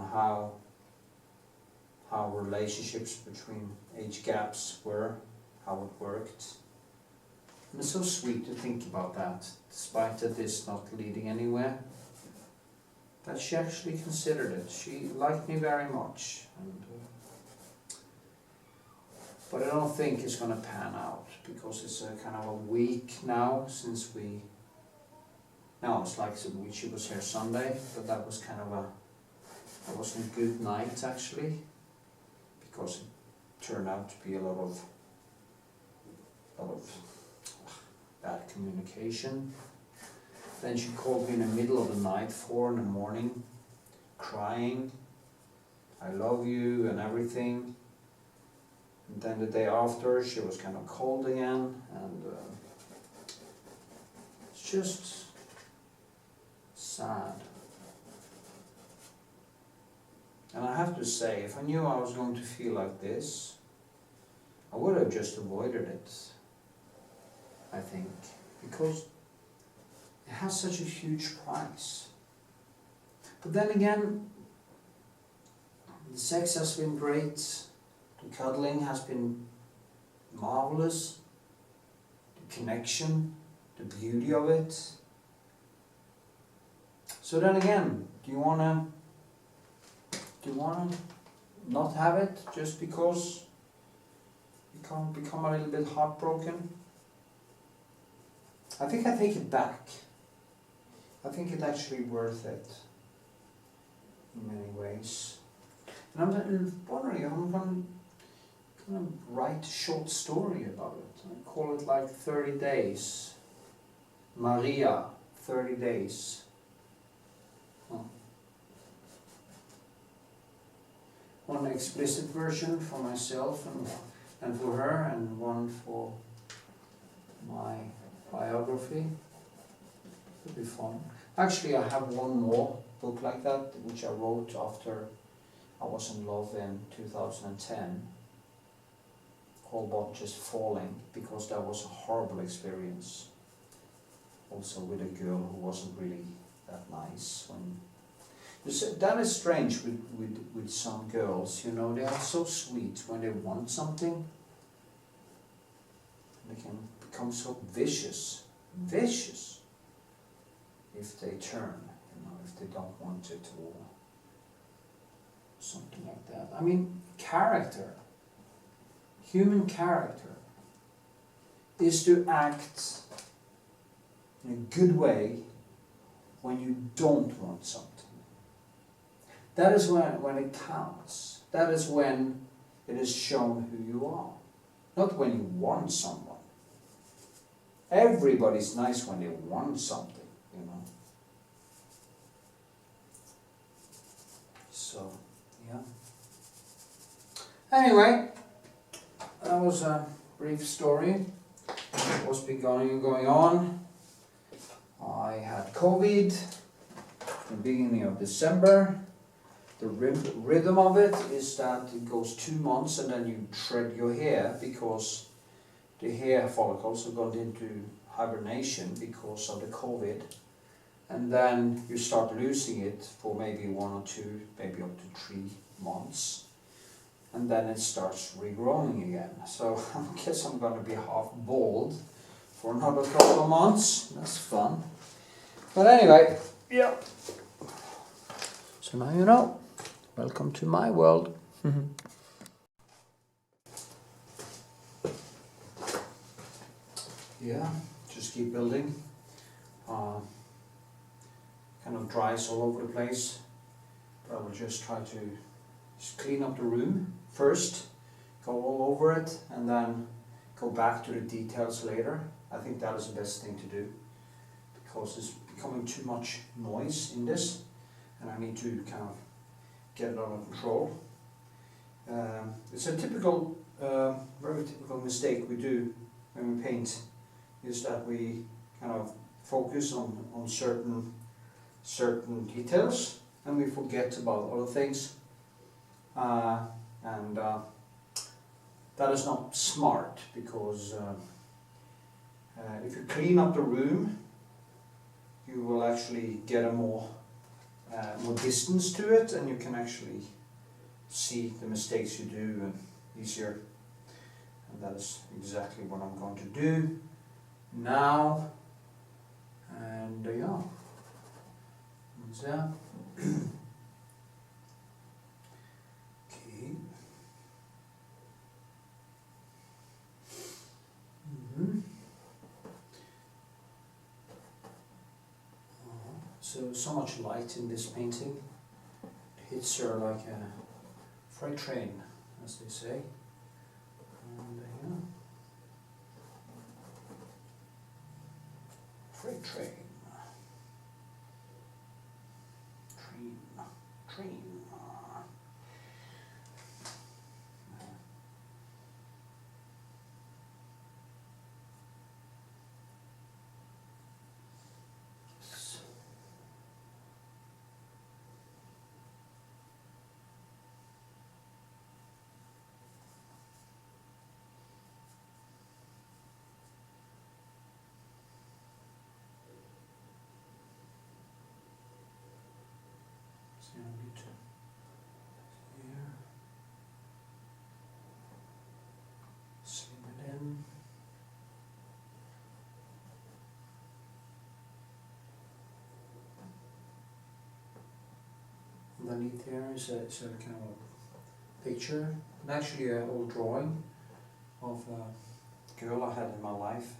how relationships between age gaps were, how it worked. And it's so sweet to think about that, despite that this not leading anywhere, that she actually considered it. She liked me very much, and but I don't think it's going to pan out, because it's a kind of a week now since we... No, it's like she was here Sunday, but that was kind of that wasn't a good night actually, because it turned out to be a lot of bad communication. Then she called me in the middle of the night, 4 in the morning, crying, I love you and everything. And then the day after, she was kind of cold again, and it's just sad. And I have to say, if I knew I was going to feel like this, I would have just avoided it, I think, because it has such a huge price. But then again, the sex has been great, the cuddling has been marvelous, the connection, the beauty of it. So then again, do you wanna not have it just because you can't become a little bit heartbroken? I think I take it back. I think it's actually worth it in many ways. And I'm wondering, I'm going to write a short story about it. I call it like 30 days. Maria, 30 days. Oh. One explicit version for myself and for her, and one for my biography. It'll be fun. Actually, I have one more book like that, which I wrote after I was in love in 2010, called Just Falling, because that was a horrible experience. Also with a girl who wasn't really that nice. That is strange with some girls, you know, they are so sweet when they want something. They can become so vicious if they turn, you know, if they don't want it or something like that. I mean, character, human character, is to act in a good way when you don't want something. That is when it counts. That is when it is shown who you are. Not when you want someone. Everybody's nice when they want something, you know. So, yeah. Anyway, that was a brief story. What's been going on? I had COVID in the beginning of December. The rhythm of it is that it goes 2 months and then you shred your hair, because the hair follicles have gone into hibernation because of the COVID, and then you start losing it for maybe 1 or 2, maybe up to 3 months. and then it starts regrowing again. So I guess I'm going to be half bald for another couple of months. That's fun. But anyway, yeah. So now you know. Welcome to my world. Yeah, just keep building. Kind of dries all over the place. But I will just try to just clean up the room first, go all over it, and then go back to the details later. I think that is the best thing to do, because it's becoming too much noise in this, and I need to kind of get it under control. It's a typical, very typical mistake we do when we paint, is that we kind of focus on certain details, and we forget about other things, and that is not smart, because if you clean up the room, you will actually get a more distance to it, and you can actually see the mistakes you do easier. And that is exactly what I'm going to do now. And yeah, that's that. Okay. So much light in this painting. It hits her like a freight train, as they say. And yeah. Freight train. Train. So I need to here, slim it in. Underneath there is a kind of a picture, and actually an old drawing of a girl I had in my life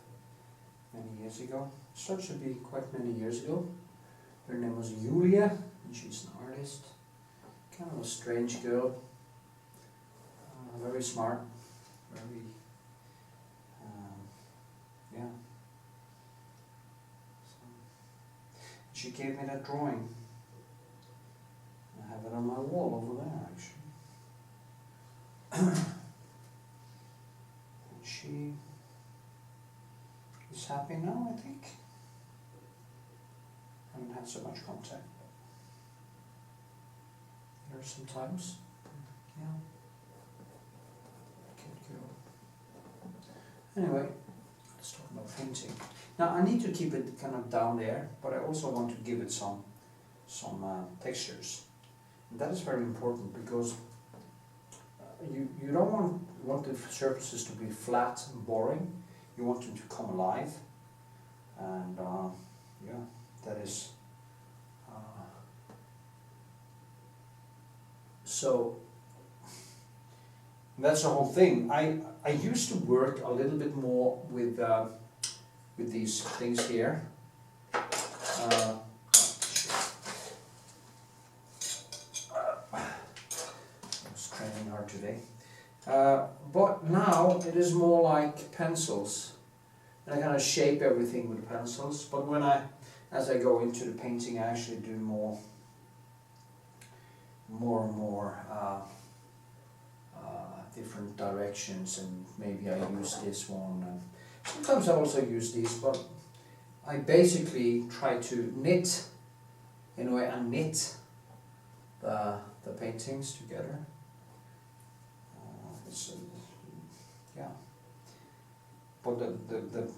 many years ago. It starts to be quite many years ago. Her name was Julia, and she's an artist. Kind of a strange girl, very smart, very, yeah. So, she gave me that drawing. I have it on my wall over there, actually. And she is happy now, I think. Haven't had so much contact. Here sometimes. Yeah. Cute girl. Anyway, let's talk about painting. Now I need to keep it kind of down there, but I also want to give it some textures. And that is very important, because you don't want the surfaces to be flat and boring. You want them to come alive, and yeah, that is so that's the whole thing. I used to work a little bit more with these things here. I was training hard today. But now it is more like pencils. And I kind of shape everything with pencils. But as I go into the painting, I actually do more and more different directions, and maybe I use this one. And sometimes I also use these, but I basically try to knit, in a way, and knit the paintings together. Yeah, but the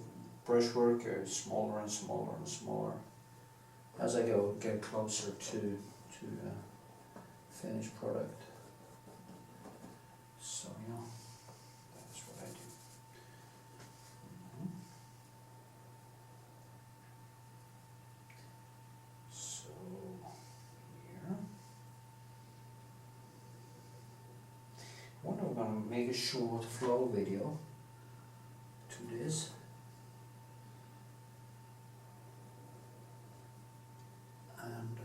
brushwork is smaller and smaller and smaller as I get closer to finished product. So yeah, that's what I do. So here, I wonder if I'm going to make a short flow video to this. And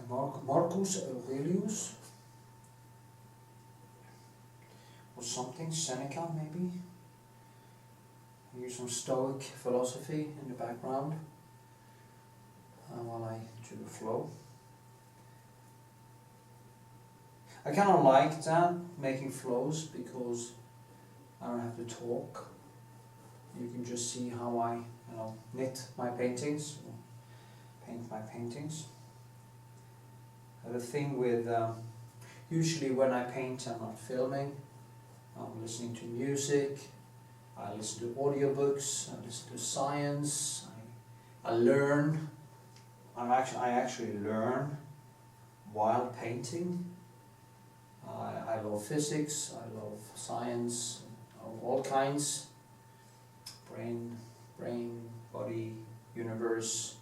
by Marcus Aurelius or something, Seneca maybe. Use some Stoic philosophy in the background while I do the flow. I kind of like that, making flows, because I don't have to talk. You can just see how I, knit my paintings, or paint my paintings. I have a thing with, usually when I paint I'm not filming, I'm listening to music, I listen to audiobooks, I listen to science, I learn. I actually learn while painting. I love physics, I love science, of all kinds. Brain, body, universe,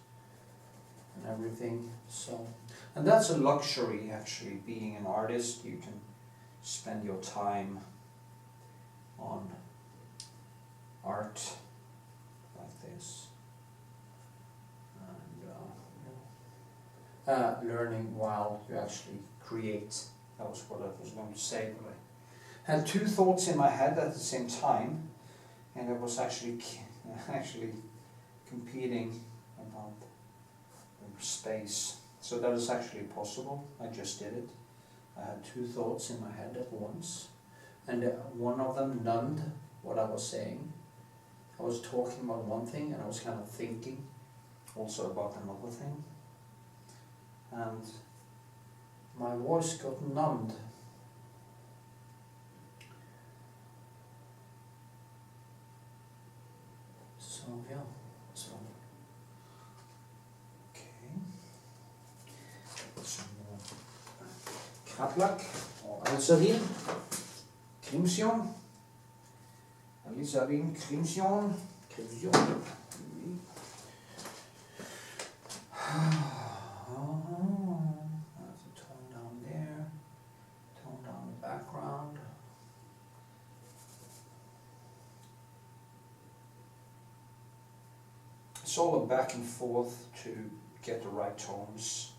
and everything. So, and that's a luxury actually, being an artist. You can spend your time on art like this, and learning while you actually create. That was what I was going to say, but I had two thoughts in my head at the same time, and I was actually competing about space. So that is actually possible. I just did it. I had two thoughts in my head at once, and one of them numbed what I was saying. I was talking about one thing and I was kind of thinking also about another thing, and my voice got numbed. So yeah, okay. Some more kraplak or alizarin, crimson. Alizarin, crimson. Background. It's all a back and forth to get the right tones.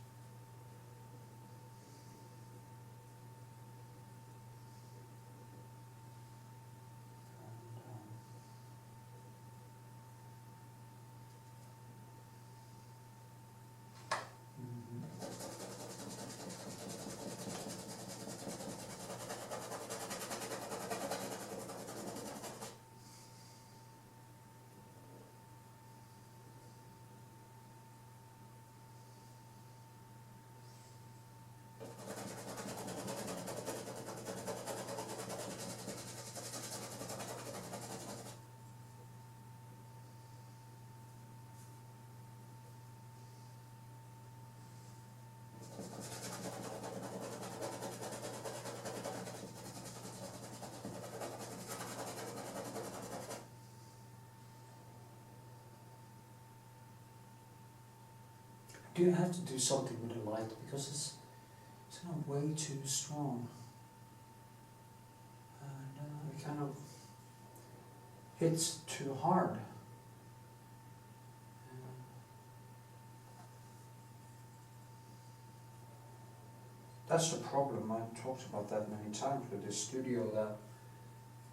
Do you have to do something with the light, because it's kind of way too strong, and it kind of hits too hard. That's the problem. I talked about that many times with this studio, that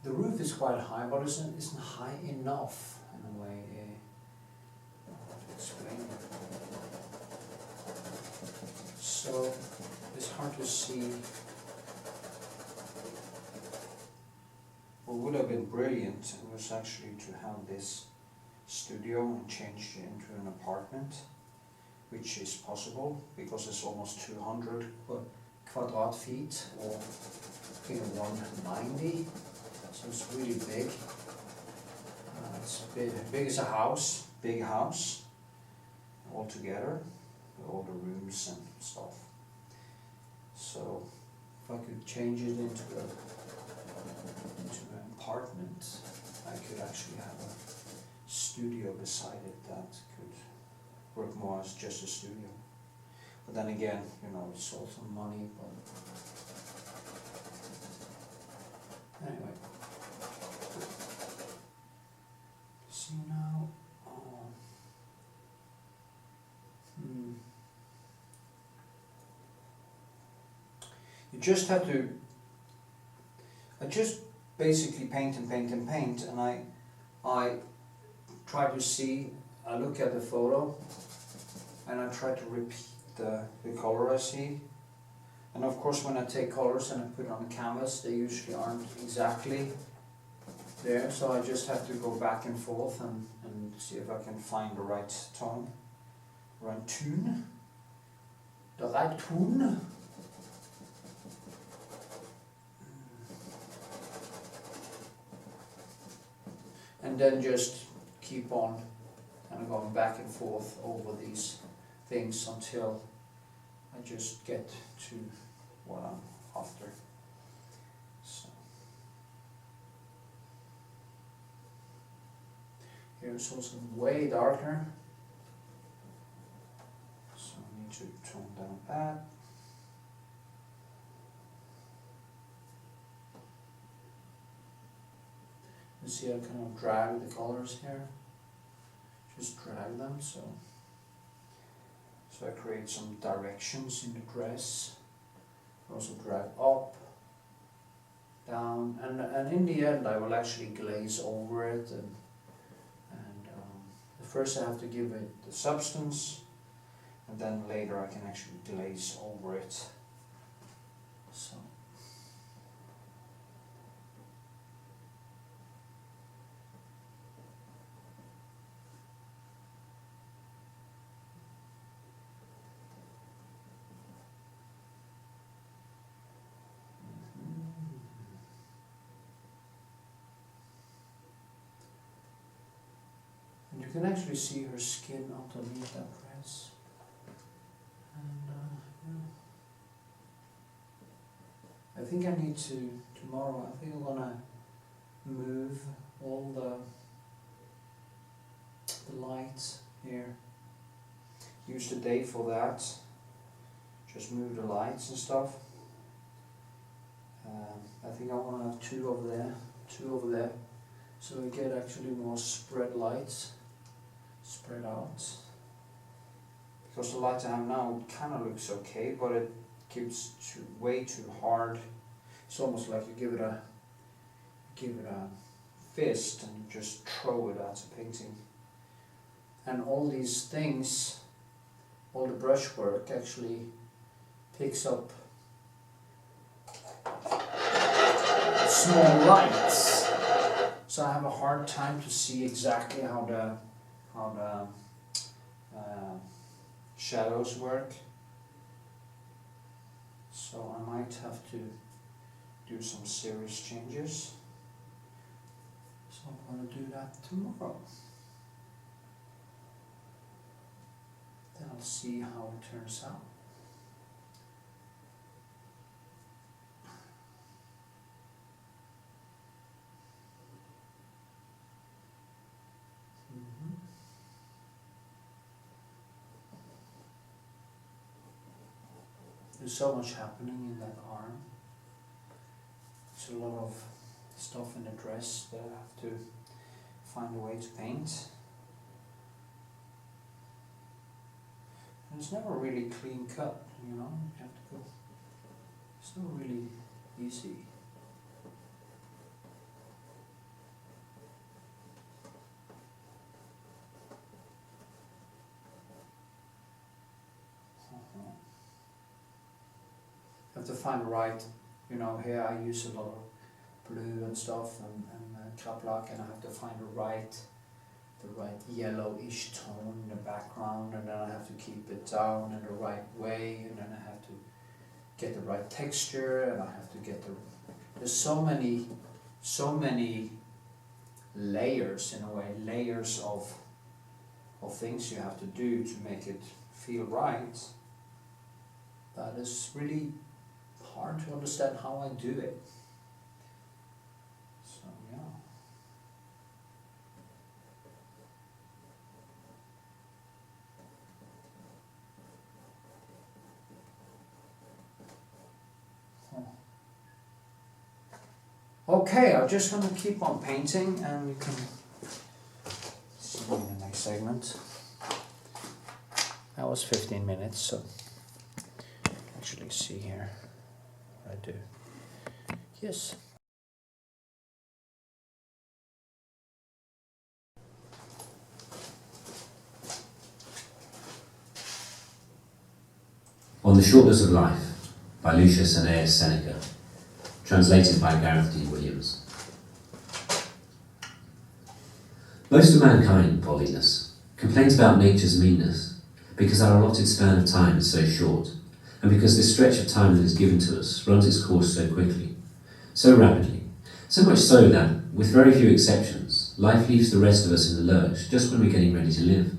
the roof is quite high, but isn't high enough in a way. How to explain it. So it's hard to see. What would have been brilliant was actually to have this studio and change it into an apartment, which is possible because it's almost 200 quadrat feet, or I think 190, so it's really big. It's big as a house, big house altogether, with all the rooms and stuff. So if I could change it into an apartment, I could actually have a studio beside it that could work more as just a studio. But then again, you know, it's also money, but anyway. See now, you just have to, I just basically paint and paint and paint, and I try to see, I look at the photo, and I try to repeat the color I see. And of course when I take colors and I put it on the canvas, they usually aren't exactly there, so I just have to go back and forth and see if I can find the right tone, right tune, the right tune. And then just keep on kind of going back and forth over these things until I just get to what I'm after. So here's also way darker, so I need to tone down that. You see I kind of drag the colors here, just drag them so I create some directions in the dress. Also drag up, down, and in the end I will actually glaze over it, and first I have to give it the substance, and then later I can actually glaze over it. So you can actually see her skin underneath that dress. And yeah. I think I need to, tomorrow, I think I'm gonna move all the lights here. Use the day for that. Just move the lights and stuff. I think I want to have two over there, so I get actually more spread lights. Spread out, because the light I have now kind of looks okay, but it gives way too hard. It's almost like you give it a fist and you just throw it at a painting. And all these things, all the brushwork actually picks up small lights, so I have a hard time to see exactly how the shadows work. So I might have to do some serious changes. So I'm going to do that tomorrow. Then I'll see how it turns out. There's so much happening in that arm. There's a lot of stuff in the dress that I have to find a way to paint. And it's never really clean cut, you know, you have to go. It's not really easy. Have to find the right, you know, here I use a lot of blue and stuff and Kraplak, and I have to find the right yellowish tone in the background, and then I have to keep it down in the right way, and then I have to get the right texture, and I have to get there's so many layers in a way, layers of things you have to do to make it feel right. That is really hard to understand how I do it. So yeah. Okay, I'm just going to keep on painting and you can see in the next segment. That was 15 minutes, so actually see here what I do. Yes. On the Shortness of Life by Lucius Annaeus Seneca, translated by Gareth D. Williams. Most of mankind, Paulinus, complains about nature's meanness, because our allotted span of time is so short, and because this stretch of time that is given to us runs its course so quickly, so rapidly, so much so that, with very few exceptions, life leaves the rest of us in the lurch just when we're getting ready to live.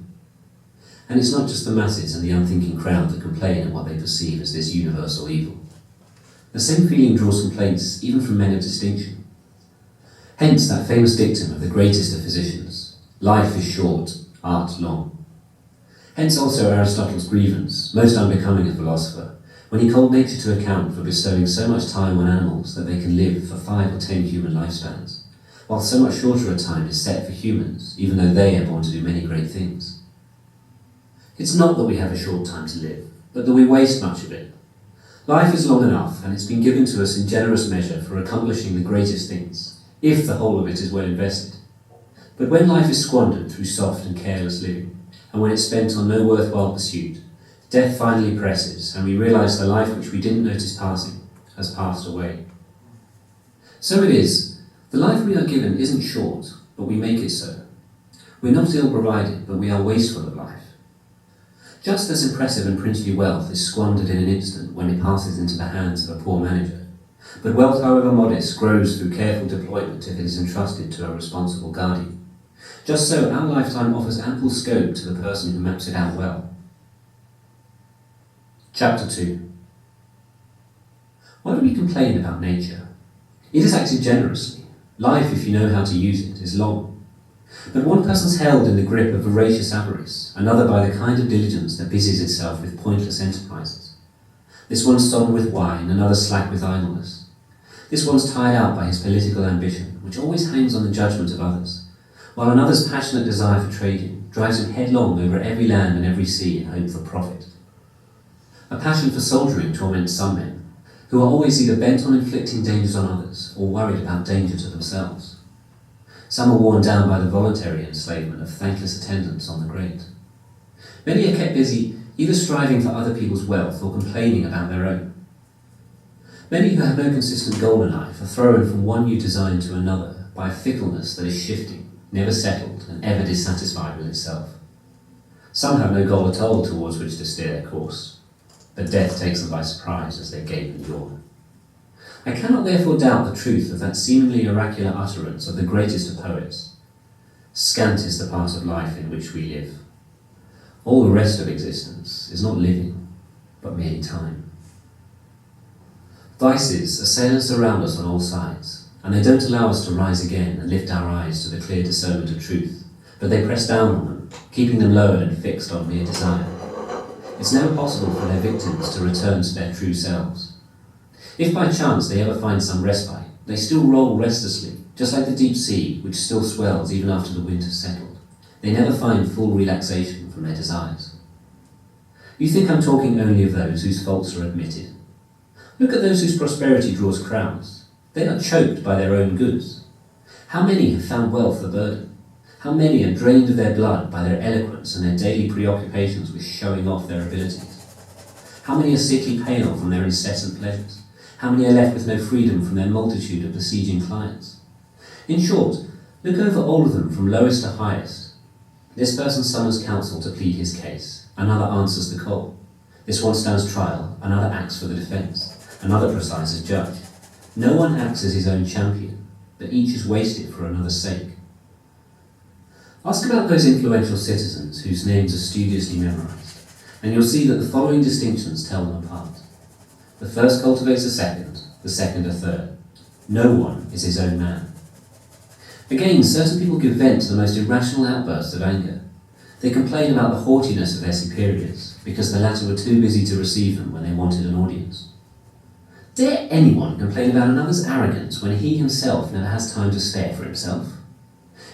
And it's not just the masses and the unthinking crowd that complain at what they perceive as this universal evil. The same feeling draws complaints even from men of distinction. Hence that famous dictum of the greatest of physicians, life is short, art long. Hence also Aristotle's grievance, most unbecoming a philosopher, when he called nature to account for bestowing so much time on animals that they can live for 5 or 10 human lifespans, while so much shorter a time is set for humans, even though they are born to do many great things. It's not that we have a short time to live, but that we waste much of it. Life is long enough, and it's been given to us in generous measure for accomplishing the greatest things, if the whole of it is well invested. But when life is squandered through soft and careless living, and when it's spent on no worthwhile pursuit, death finally presses, and we realise the life which we didn't notice passing has passed away. So it is. The life we are given isn't short, but we make it so. We're not ill-provided, but we are wasteful of life. Just as impressive and princely wealth is squandered in an instant when it passes into the hands of a poor manager, but wealth, however modest, grows through careful deployment if it is entrusted to a responsible guardian. Just so our lifetime offers ample scope to the person who maps it out well. Chapter 2. Why do we complain about nature? It is acted generously. Life, if you know how to use it, is long. But one person's held in the grip of voracious avarice, another by the kind of diligence that busies itself with pointless enterprises. This one's sodden with wine, another slack with idleness. This one's tired out by his political ambition, which always hangs on the judgment of others, while another's passionate desire for trading drives him headlong over every land and every sea in hope for profit. A passion for soldiering torments some men, who are always either bent on inflicting dangers on others or worried about danger to themselves. Some are worn down by the voluntary enslavement of thankless attendance on the great. Many are kept busy either striving for other people's wealth or complaining about their own. Many who have no consistent goal in life are thrown from one new design to another by a fickleness that is shifting, never settled, and ever dissatisfied with itself. Some have no goal at all towards which to steer their course, but death takes them by surprise as they gape and yawn. I cannot therefore doubt the truth of that seemingly oracular utterance of the greatest of poets. Scant is the part of life in which we live. All the rest of existence is not living, but merely time. Vices assail us around us on all sides, and they don't allow us to rise again and lift our eyes to the clear discernment of truth, but they press down on them, keeping them lowered and fixed on mere desire. It's never possible for their victims to return to their true selves. If by chance they ever find some respite, they still roll restlessly, just like the deep sea, which still swells even after the wind has settled. They never find full relaxation from their desires. You think I'm talking only of those whose faults are admitted. Look at those whose prosperity draws crowds. They are choked by their own goods. How many have found wealth a burden? How many are drained of their blood by their eloquence and their daily preoccupations with showing off their abilities? How many are sickly pale from their incessant pleasures? How many are left with no freedom from their multitude of besieging clients? In short, look over all of them from lowest to highest. This person summons counsel to plead his case, another answers the call. This one stands trial, another acts for the defence, another presides as judge. No one acts as his own champion, but each is wasted for another's sake. Ask about those influential citizens whose names are studiously memorised, and you'll see that the following distinctions tell them apart. The first cultivates a second a third. No one is his own man. Again, certain people give vent to the most irrational outbursts of anger. They complain about the haughtiness of their superiors, because the latter were too busy to receive them when they wanted an audience. Dare anyone complain about another's arrogance when he himself never has time to spare for himself?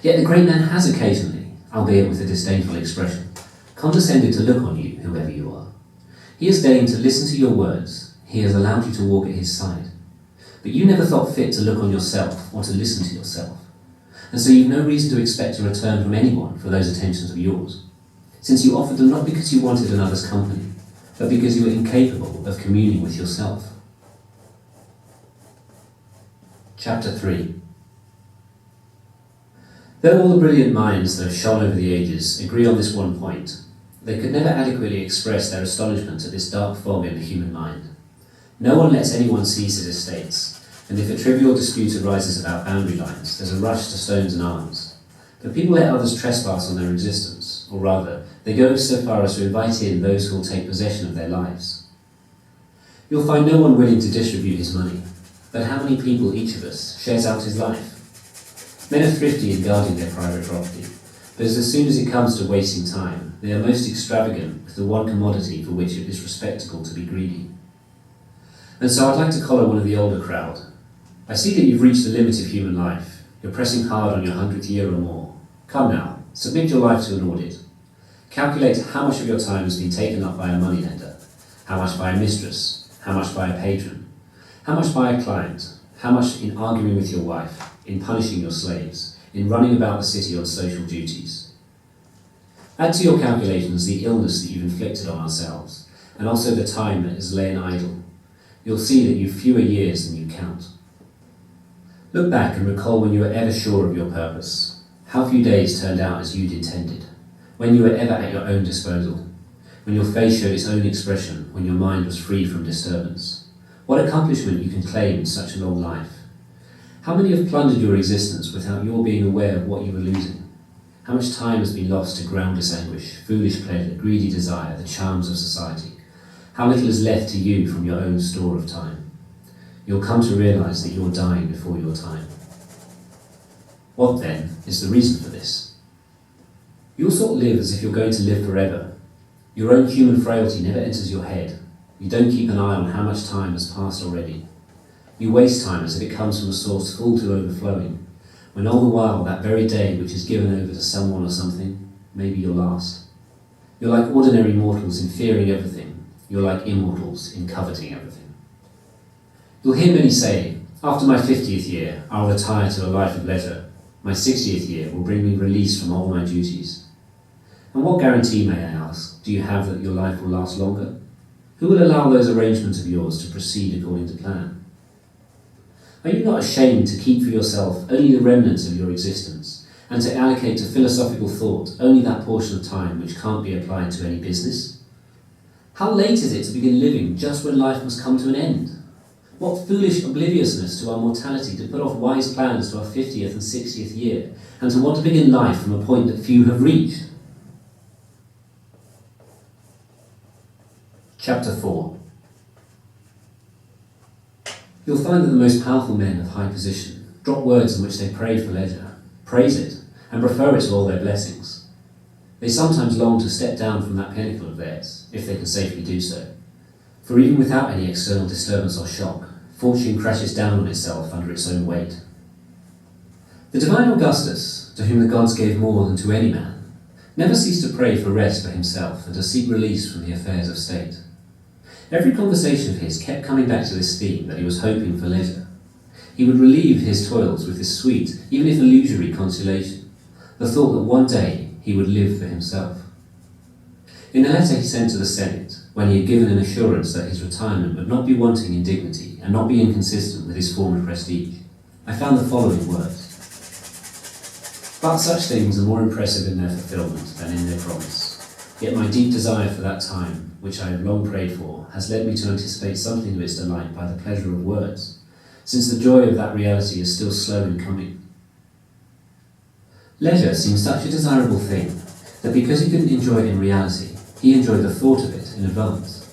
Yet the great man has occasionally, albeit with a disdainful expression, condescended to look on you, whoever you are. He has deigned to listen to your words, he has allowed you to walk at his side. But you never thought fit to look on yourself or to listen to yourself. And so you've no reason to expect a return from anyone for those attentions of yours, since you offered them not because you wanted another's company, but because you were incapable of communing with yourself. Chapter 3. Though all the brilliant minds that have shone over the ages agree on this one point, they could never adequately express their astonishment at this dark fog in the human mind. No one lets anyone seize his estates, and if a trivial dispute arises about boundary lines, there's a rush to stones and arms. But people let others trespass on their existence, or rather, they go so far as to invite in those who will take possession of their lives. You'll find no one willing to distribute his money, but how many people each of us shares out his life? Men are thrifty in guarding their private property, but as soon as it comes to wasting time, they are most extravagant with the one commodity for which it is respectable to be greedy. And so I'd like to collar one of the older crowd. I see that you've reached the limit of human life. You're pressing hard on your 100th year or more. Come now, submit your life to an audit. Calculate how much of your time has been taken up by a moneylender, how much by a mistress, how much by a patron, how much by a client, how much in arguing with your wife, in punishing your slaves, in running about the city on social duties. Add to your calculations the illness that you've inflicted on ourselves, and also the time that has lain idle. You'll see that you've fewer years than you count. Look back and recall when you were ever sure of your purpose, how few days turned out as you'd intended, when you were ever at your own disposal, when your face showed its own expression, when your mind was free from disturbance. What accomplishment you can claim in such a long life. How many have plundered your existence without your being aware of what you were losing? How much time has been lost to groundless anguish, foolish pleasure, greedy desire, the charms of society? How little is left to you from your own store of time? You'll come to realise that you're dying before your time. What then is the reason for this? You'll sort of live as if you're going to live forever. Your own human frailty never enters your head. You don't keep an eye on how much time has passed already. You waste time as if it comes from a source full to overflowing, when all the while that very day which is given over to someone or something may be your last. You're like ordinary mortals in fearing everything. You're like immortals in coveting everything. You'll hear many say, after my 50th year, I'll retire to a life of leisure. My 60th year will bring me release from all my duties. And what guarantee, may I ask, do you have that your life will last longer? Who will allow those arrangements of yours to proceed according to plan? Are you not ashamed to keep for yourself only the remnants of your existence, and to allocate to philosophical thought only that portion of time which can't be applied to any business? How late is it to begin living just when life must come to an end? What foolish obliviousness to our mortality to put off wise plans to our 50th and 60th year, and to want to begin life from a point that few have reached. Chapter 4. You'll find that the most powerful men of high position drop words in which they pray for leisure, praise it, and prefer it to all their blessings. They sometimes long to step down from that pinnacle of theirs, if they can safely do so. For even without any external disturbance or shock, fortune crashes down on itself under its own weight. The divine Augustus, to whom the gods gave more than to any man, never ceased to pray for rest for himself and to seek release from the affairs of state. Every conversation of his kept coming back to this theme that he was hoping for leisure. He would relieve his toils with this sweet, even if illusory, consolation, the thought that one day he would live for himself. In a letter he sent to the Senate, when he had given an assurance that his retirement would not be wanting in dignity and not be inconsistent with his former prestige, I found the following words. But such things are more impressive in their fulfilment than in their promise. Yet my deep desire for that time, which I have long prayed for, has led me to anticipate something of its delight by the pleasure of words, since the joy of that reality is still slow in coming. Leisure seems such a desirable thing, that because he couldn't enjoy it in reality, he enjoyed the thought of it in advance.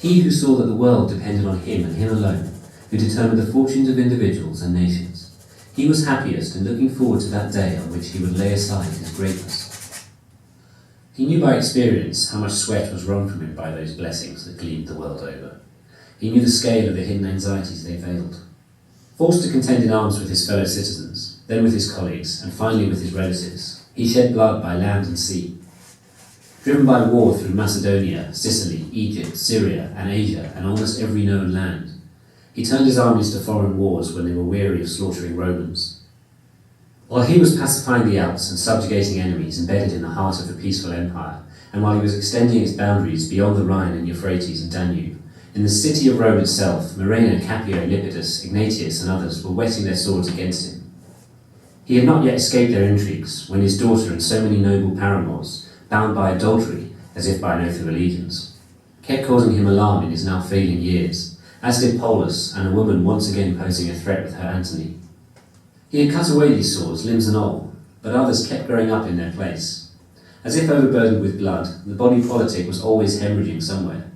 He who saw that the world depended on him and him alone, who determined the fortunes of individuals and nations. He was happiest in looking forward to that day on which he would lay aside his greatness. He knew by experience how much sweat was wrung from him by those blessings that gleamed the world over. He knew the scale of the hidden anxieties they veiled. Forced to contend in arms with his fellow citizens, then with his colleagues, and finally with his relatives, he shed blood by land and sea. Driven by war through Macedonia, Sicily, Egypt, Syria, and Asia, and almost every known land, he turned his armies to foreign wars when they were weary of slaughtering Romans. While he was pacifying the Alps and subjugating enemies embedded in the heart of the peaceful empire, and while he was extending its boundaries beyond the Rhine and Euphrates and Danube, in the city of Rome itself, Murena, Capio, Lepidus, Ignatius, and others were whetting their swords against him. He had not yet escaped their intrigues when his daughter and so many noble paramours, bound by adultery, as if by an oath of allegiance, kept causing him alarm in his now failing years, as did Polus and a woman once again posing a threat with her Antony. He had cut away these swords, limbs and all, but others kept growing up in their place. As if overburdened with blood, the body politic was always hemorrhaging somewhere.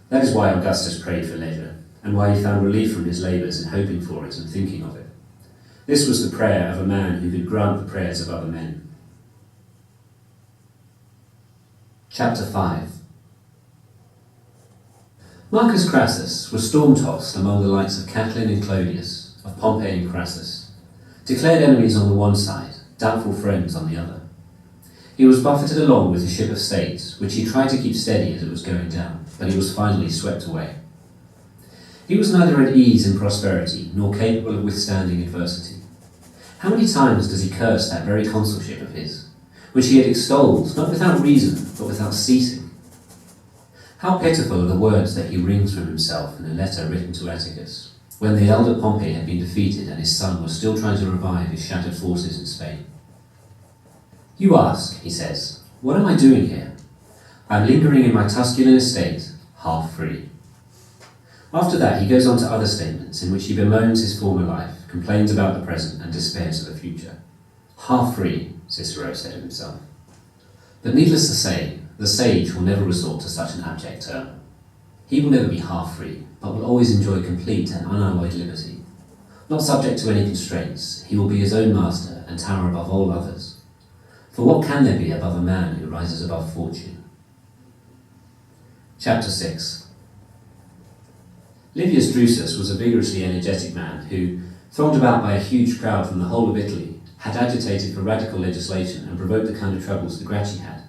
That is why Augustus prayed for leisure, and why he found relief from his labours in hoping for it and thinking of it. This was the prayer of a man who could grant the prayers of other men. Chapter 5. Marcus Crassus was storm-tossed among the likes of Catiline and Clodius, of Pompey and Crassus, declared enemies on the one side, doubtful friends on the other. He was buffeted along with his ship of state, which he tried to keep steady as it was going down, but he was finally swept away. He was neither at ease in prosperity, nor capable of withstanding adversity. How many times does he curse that very consulship of his, which he had extolled, not without reason, but without ceasing? How pitiful are the words that he wrings from himself in a letter written to Atticus, when the elder Pompey had been defeated and his son was still trying to revive his shattered forces in Spain. "You ask," he says, "what am I doing here? I am lingering in my Tusculan estate, half free." After that he goes on to other statements in which he bemoans his former life, complains about the present, and despairs of the future. Half free, Cicero said of himself. But needless to say, the sage will never resort to such an abject term. He will never be half free, but will always enjoy complete and unalloyed liberty. Not subject to any constraints, he will be his own master and tower above all others. For what can there be above a man who rises above fortune? Chapter 6. Livius Drusus was a vigorously energetic man who, thronged about by a huge crowd from the whole of Italy, had agitated for radical legislation and provoked the kind of troubles the Gracchi had.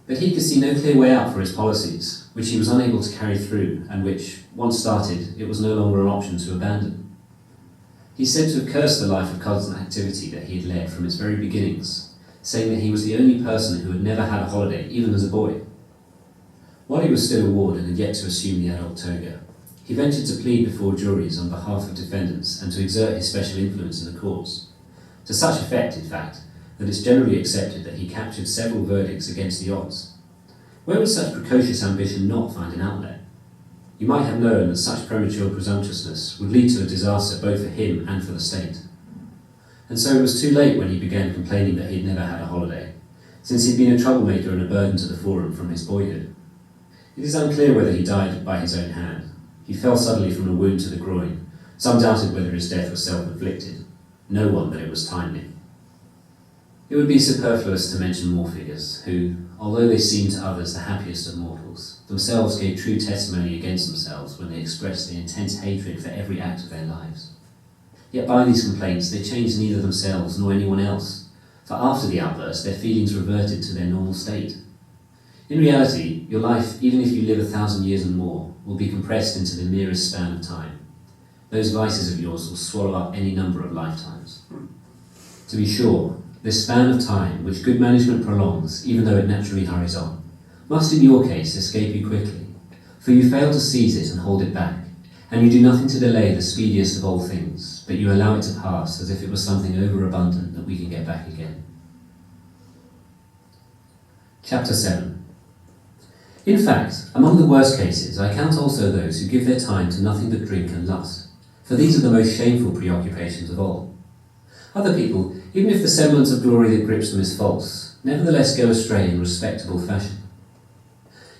But he could see no clear way out for his policies, which he was unable to carry through, and which, once started, it was no longer an option to abandon. He is said to have cursed the life of constant activity that he had led from its very beginnings, saying that he was the only person who had never had a holiday, even as a boy. While he was still a ward and had yet to assume the adult toga, he ventured to plead before juries on behalf of defendants and to exert his special influence in the courts, to such effect, in fact, that it's generally accepted that he captured several verdicts against the odds. Where would such precocious ambition not find an outlet? You might have known that such premature presumptuousness would lead to a disaster both for him and for the state. And so it was too late when he began complaining that he had never had a holiday, since he'd been a troublemaker and a burden to the forum from his boyhood. It is unclear whether he died by his own hand. He fell suddenly from a wound to the groin. Some doubted whether his death was self-inflicted. No one that it was timely. It would be superfluous to mention more figures who, although they seemed to others the happiest of mortals, themselves gave true testimony against themselves when they expressed their intense hatred for every act of their lives. Yet by these complaints they changed neither themselves nor anyone else, for after the outburst their feelings reverted to their normal state. In reality, your life, even if you live 1,000 years and more, will be compressed into the merest span of time. Those vices of yours will swallow up any number of lifetimes. To be sure, this span of time, which good management prolongs, even though it naturally hurries on, must in your case escape you quickly, for you fail to seize it and hold it back, and you do nothing to delay the speediest of all things, but you allow it to pass as if it was something overabundant that we can get back again. Chapter 7. In fact, among the worst cases, I count also those who give their time to nothing but drink and lust, for these are the most shameful preoccupations of all. Other people, even if the semblance of glory that grips them is false, nevertheless go astray in respectable fashion.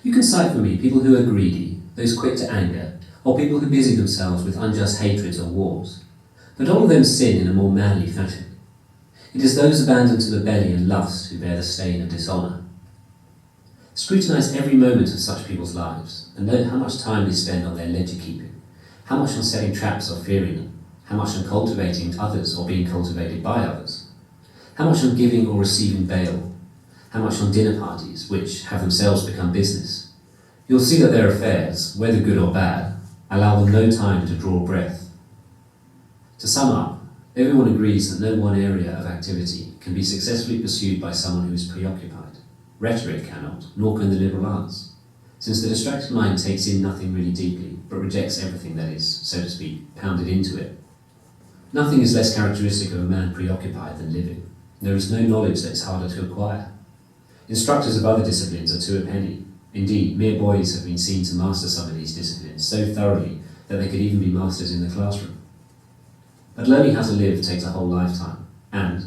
You can cite for me people who are greedy, those quick to anger, or people who busy themselves with unjust hatreds or wars. But all of them sin in a more manly fashion. It is those abandoned to the belly and lust who bear the stain of dishonour. Scrutinise every moment of such people's lives, and note how much time they spend on their ledger keeping, how much on setting traps or fearing them, how much on cultivating others or being cultivated by others, how much on giving or receiving bail, how much on dinner parties, which have themselves become business. You'll see that their affairs, whether good or bad, allow them no time to draw breath. To sum up, everyone agrees that no one area of activity can be successfully pursued by someone who is preoccupied. Rhetoric cannot, nor can the liberal arts, since the distracted mind takes in nothing really deeply, but rejects everything that is, so to speak, pounded into it. Nothing is less characteristic of a man preoccupied than living. There is no knowledge that is harder to acquire. Instructors of other disciplines are two a penny. Indeed, mere boys have been seen to master some of these disciplines so thoroughly that they could even be masters in the classroom. But learning how to live takes a whole lifetime, and,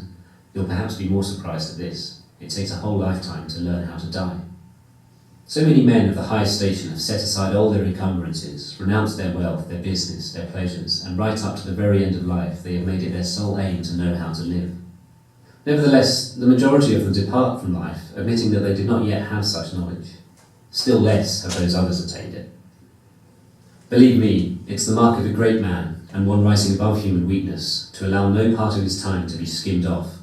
you'll perhaps be more surprised at this, it takes a whole lifetime to learn how to die. So many men of the highest station have set aside all their encumbrances, renounced their wealth, their business, their pleasures, and right up to the very end of life they have made it their sole aim to know how to live. Nevertheless, the majority of them depart from life, admitting that they did not yet have such knowledge. Still less have those others attained it. Believe me, it's the mark of a great man, and one rising above human weakness, to allow no part of his time to be skimmed off.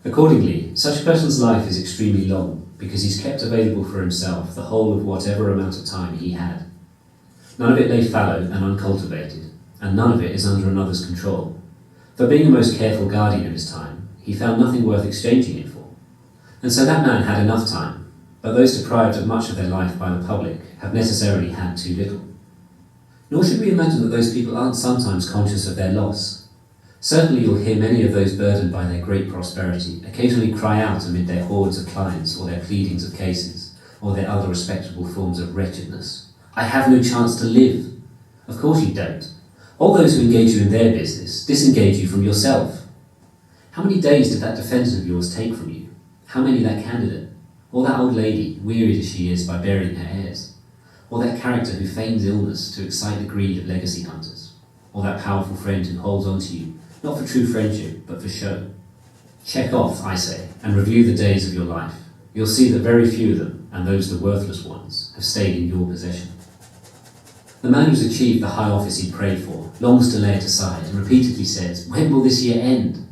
Accordingly, such a person's life is extremely long, because he's kept available for himself the whole of whatever amount of time he had. None of it lay fallow and uncultivated, and none of it is under another's control. For being a most careful guardian of his time, he found nothing worth exchanging it for. And so that man had enough time, but those deprived of much of their life by the public have necessarily had too little. Nor should we imagine that those people aren't sometimes conscious of their loss. Certainly you'll hear many of those burdened by their great prosperity occasionally cry out amid their hordes of clients or their pleadings of cases, or their other respectable forms of wretchedness, "I have no chance to live." Of course you don't. All those who engage you in their business disengage you from yourself. How many days did that defendant of yours take from you? How many that candidate? Or that old lady, wearied as she is by burying her heirs? Or that character who feigns illness to excite the greed of legacy hunters? Or that powerful friend who holds on to you, not for true friendship, but for show? Check off, I say, and review the days of your life. You'll see that very few of them, and those the worthless ones, have stayed in your possession. The man who's achieved the high office he prayed for longs to lay it aside and repeatedly says, "When will this year end?"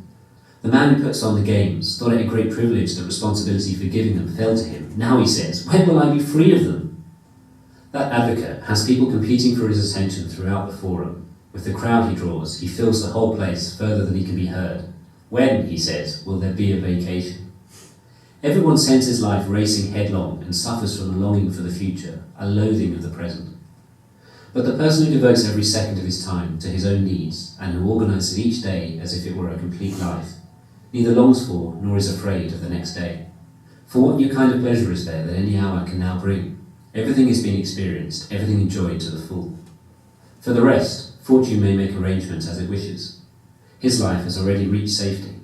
The man who puts on the games thought it a great privilege that responsibility for giving them fell to him. Now he says, "When will I be free of them?" That advocate has people competing for his attention throughout the forum. With the crowd he draws, he fills the whole place further than he can be heard. When, he says, will there be a vacation? Everyone sends his life racing headlong and suffers from a longing for the future, a loathing of the present. But the person who devotes every second of his time to his own needs, and who organises each day as if it were a complete life, neither longs for nor is afraid of the next day. For what new kind of pleasure is there that any hour can now bring? Everything is being experienced, everything enjoyed to the full. For the rest, fortune may make arrangements as it wishes. His life has already reached safety.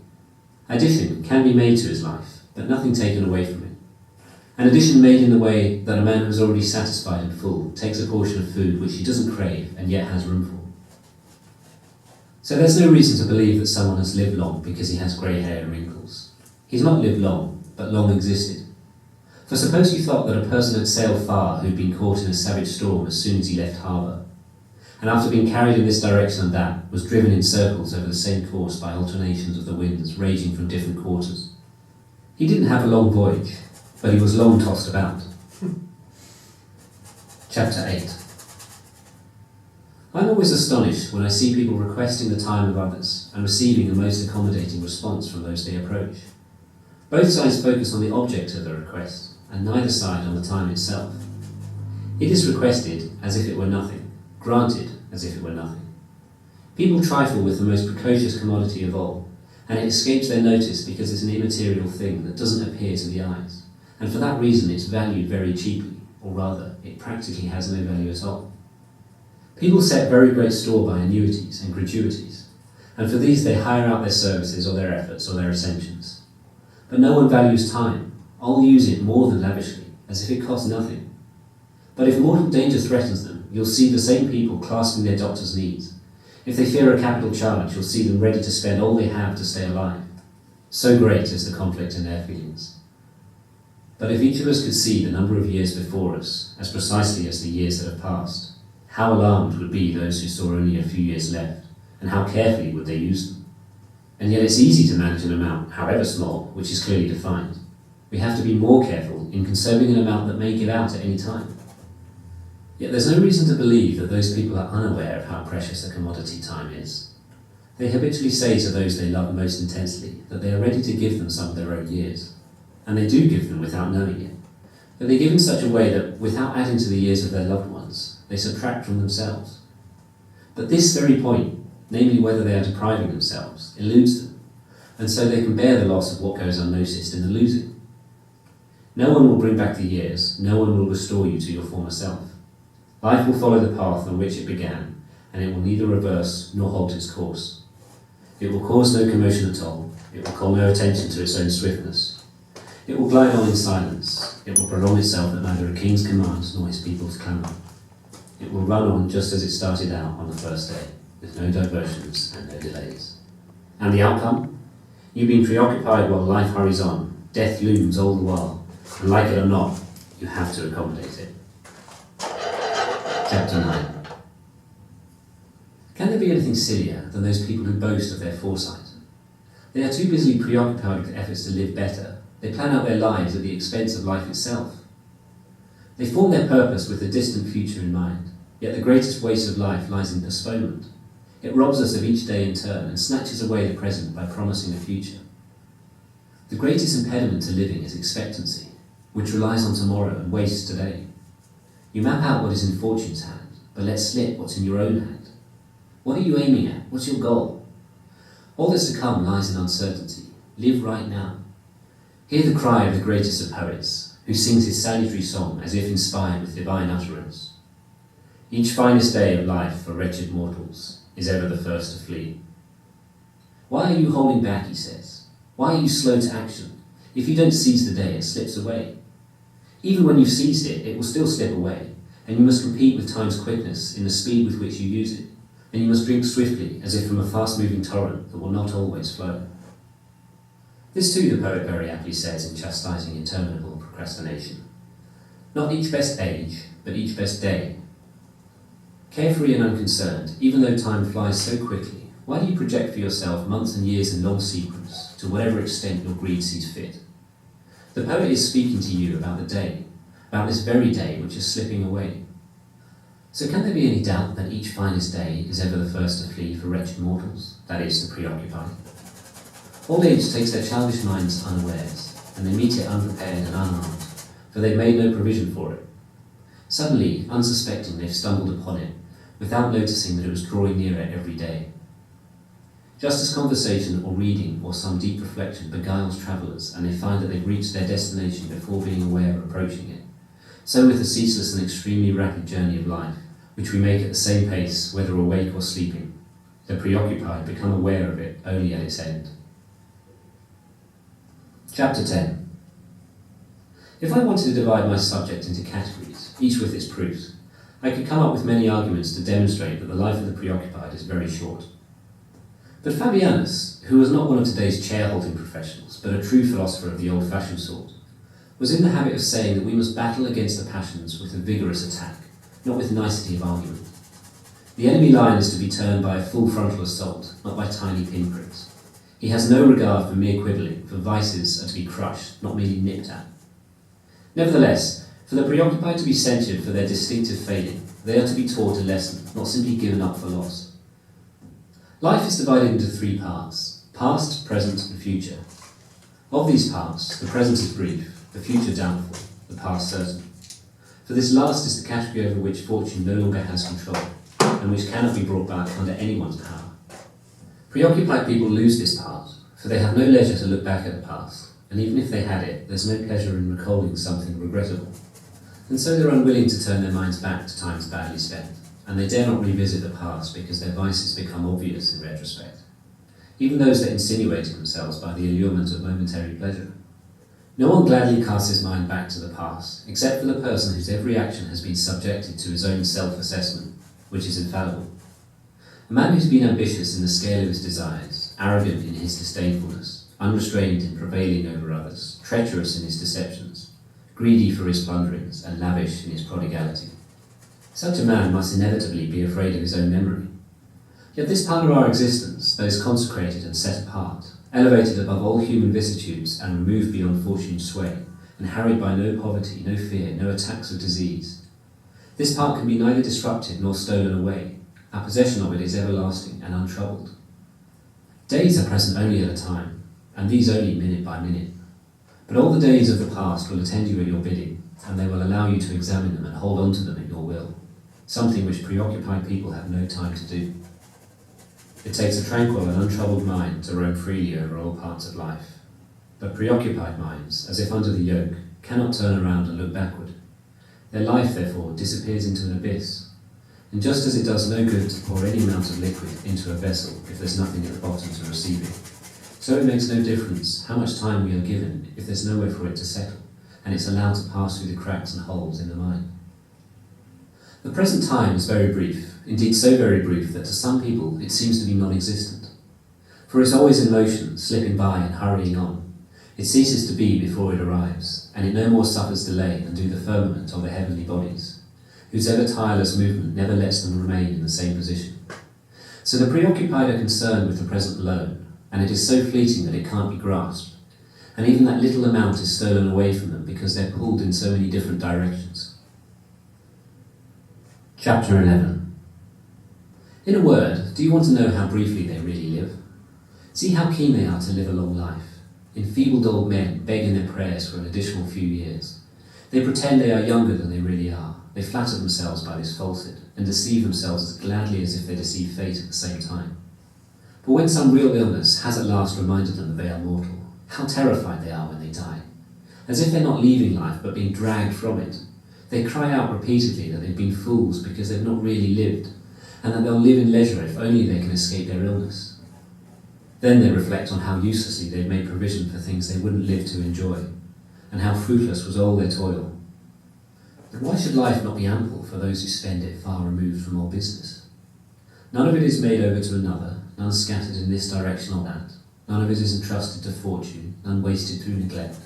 Addition can be made to his life, but nothing taken away from it. An addition made in the way that a man who is already satisfied and full takes a portion of food which he doesn't crave and yet has room for. So there's no reason to believe that someone has lived long because he has grey hair and wrinkles. He's not lived long, but long existed. For suppose you thought that a person had sailed far who'd been caught in a savage storm as soon as he left harbour, and after being carried in this direction and that, was driven in circles over the same course by alternations of the winds raging from different quarters. He didn't have a long voyage, but he was long tossed about. Chapter 8. I'm always astonished when I see people requesting the time of others and receiving a most accommodating response from those they approach. Both sides focus on the object of the request, and neither side on the time itself. It is requested as if it were nothing, granted as if it were nothing. People trifle with the most precocious commodity of all, and it escapes their notice because it's an immaterial thing that doesn't appear to the eyes, and for that reason it's valued very cheaply, or rather, it practically has no value at all. People set very great store by annuities and gratuities, and for these they hire out their services or their efforts or their ascensions. But no one values time. All use it more than lavishly, as if it costs nothing. But if mortal danger threatens them, you'll see the same people clasping their doctor's knees. If they fear a capital charge, you'll see them ready to spend all they have to stay alive. So great is the conflict in their feelings. But if each of us could see the number of years before us as precisely as the years that have passed, how alarmed would be those who saw only a few years left, and how carefully would they use them? And yet it's easy to manage an amount, however small, which is clearly defined. We have to be more careful in conserving an amount that may give out at any time. Yet there's no reason to believe that those people are unaware of how precious a commodity time is. They habitually say to those they love most intensely that they are ready to give them some of their own years. And they do give them without knowing it. But they give in such a way that, without adding to the years of their loved ones, they subtract from themselves. But this very point, namely whether they are depriving themselves, eludes them, and so they can bear the loss of what goes unnoticed in the losing. No one will bring back the years, no one will restore you to your former self. Life will follow the path on which it began, and it will neither reverse nor halt its course. It will cause no commotion at all, it will call no attention to its own swiftness. It will glide on in silence, it will prolong itself at neither a king's commands nor his people's clamour. It will run on just as it started out on the first day, with no diversions and no delays. And the outcome? You've been preoccupied while life hurries on, death looms all the while, and like it or not, you have to accommodate it. Chapter 9. Can there be anything sillier than those people who boast of their foresight? They are too busily preoccupied with efforts to live better. They plan out their lives at the expense of life itself. They form their purpose with the distant future in mind, yet the greatest waste of life lies in postponement. It robs us of each day in turn and snatches away the present by promising a future. The greatest impediment to living is expectancy, which relies on tomorrow and wastes today. You map out what is in fortune's hand, but let slip what's in your own hand. What are you aiming at? What's your goal? All that's to come lies in uncertainty. Live right now. Hear the cry of the greatest of poets, who sings his salutary song as if inspired with divine utterance. Each finest day of life for wretched mortals is ever the first to flee. Why are you holding back, he says? Why are you slow to action? If you don't seize the day, it slips away. Even when you've seized it, it will still slip away, and you must compete with time's quickness in the speed with which you use it, and you must drink swiftly as if from a fast-moving torrent that will not always flow. This too the poet very aptly says in chastising interminable procrastination. Not each best age, but each best day. Carefree and unconcerned, even though time flies so quickly, why do you project for yourself months and years in long sequence, to whatever extent your greed sees fit? The poet is speaking to you about the day, about this very day which is slipping away. So can there be any doubt that each finest day is ever the first to flee for wretched mortals, that is, the preoccupied? Old age takes their childish minds unawares, and they meet it unprepared and unarmed, for they've made no provision for it. Suddenly, unsuspecting, they've stumbled upon it, without noticing that it was drawing nearer every day. Just as conversation or reading or some deep reflection beguiles travellers and they find that they've reached their destination before being aware of approaching it, so with the ceaseless and extremely rapid journey of life, which we make at the same pace whether awake or sleeping, the preoccupied become aware of it only at its end. Chapter 10. If I wanted to divide my subject into categories, each with its proofs, I could come up with many arguments to demonstrate that the life of the preoccupied is very short. But Fabianus, who was not one of today's chair-holding professionals, but a true philosopher of the old-fashioned sort, was in the habit of saying that we must battle against the passions with a vigorous attack, not with nicety of argument. The enemy line is to be turned by a full frontal assault, not by tiny pinpricks. He has no regard for mere quibbling, for vices are to be crushed, not merely nipped at. Nevertheless, for the preoccupied to be censured for their distinctive failing, they are to be taught a lesson, not simply given up for lost. Life is divided into three parts: past, present, and future. Of these parts, the present is brief, the future doubtful, the past certain. For this last is the category over which fortune no longer has control, and which cannot be brought back under anyone's power. Preoccupied people lose this part, for they have no leisure to look back at the past, and even if they had it, there's no pleasure in recalling something regrettable. And so they're unwilling to turn their minds back to times badly spent, and they dare not revisit the past because their vices become obvious in retrospect, even those that insinuate themselves by the allurement of momentary pleasure. No one gladly casts his mind back to the past, except for the person whose every action has been subjected to his own self-assessment, which is infallible. A man who's been ambitious in the scale of his desires, arrogant in his disdainfulness, unrestrained in prevailing over others, treacherous in his deceptions, greedy for his plunderings, and lavish in his prodigality. Such a man must inevitably be afraid of his own memory. Yet this part of our existence, those consecrated and set apart, elevated above all human vicissitudes and removed beyond fortune's sway, and harried by no poverty, no fear, no attacks of disease, this part can be neither disrupted nor stolen away. Our possession of it is everlasting and untroubled. Days are present only at a time, and these only minute by minute. But all the days of the past will attend you at your bidding, and they will allow you to examine them and hold on to them at your will, something which preoccupied people have no time to do. It takes a tranquil and untroubled mind to roam freely over all parts of life, but preoccupied minds, as if under the yoke, cannot turn around and look backward. Their life, therefore, disappears into an abyss, and just as it does no good to pour any amount of liquid into a vessel if there's nothing at the bottom to receive it, so it makes no difference how much time we are given if there's nowhere for it to settle, and it's allowed to pass through the cracks and holes in the mind. The present time is very brief, indeed so very brief that to some people it seems to be non-existent. For it's always in motion, slipping by and hurrying on. It ceases to be before it arrives, and it no more suffers delay than do the firmament or the heavenly bodies, whose ever tireless movement never lets them remain in the same position. So the preoccupied are concerned with the present alone, and it is so fleeting that it can't be grasped, and even that little amount is stolen away from them because they're pulled in so many different directions. Chapter 11. In a word, do you want to know how briefly they really live? See how keen they are to live a long life. Enfeebled old men beg in their prayers for an additional few years. They pretend they are younger than they really are. They flatter themselves by this falsehood, and deceive themselves as gladly as if they deceive fate at the same time. But when some real illness has at last reminded them that they are mortal, how terrified they are when they die. As if they're not leaving life, but being dragged from it. They cry out repeatedly that they've been fools because they've not really lived, and that they'll live in leisure if only they can escape their illness. Then they reflect on how uselessly they've made provision for things they wouldn't live to enjoy, and how fruitless was all their toil. But why should life not be ample for those who spend it far removed from all business? None of it is made over to another, none scattered in this direction or that, none of it is entrusted to fortune, none wasted through neglect,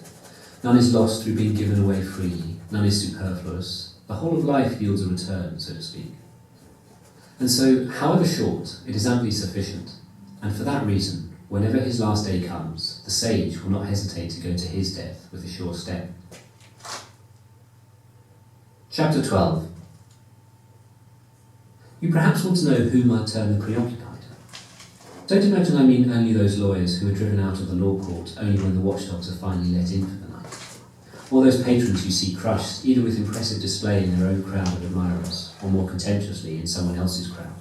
none is lost through being given away freely, none is superfluous. The whole of life yields a return, so to speak. And so, however short, it is amply sufficient, and for that reason, whenever his last day comes, the sage will not hesitate to go to his death with a sure step. Chapter 12. You perhaps want to know whom I term the preoccupied. Don't imagine I mean only those lawyers who are driven out of the law court only when the watchdogs are finally let in for the night. Or those patrons you see crushed either with impressive display in their own crowd of admirers, or more contemptuously in someone else's crowd.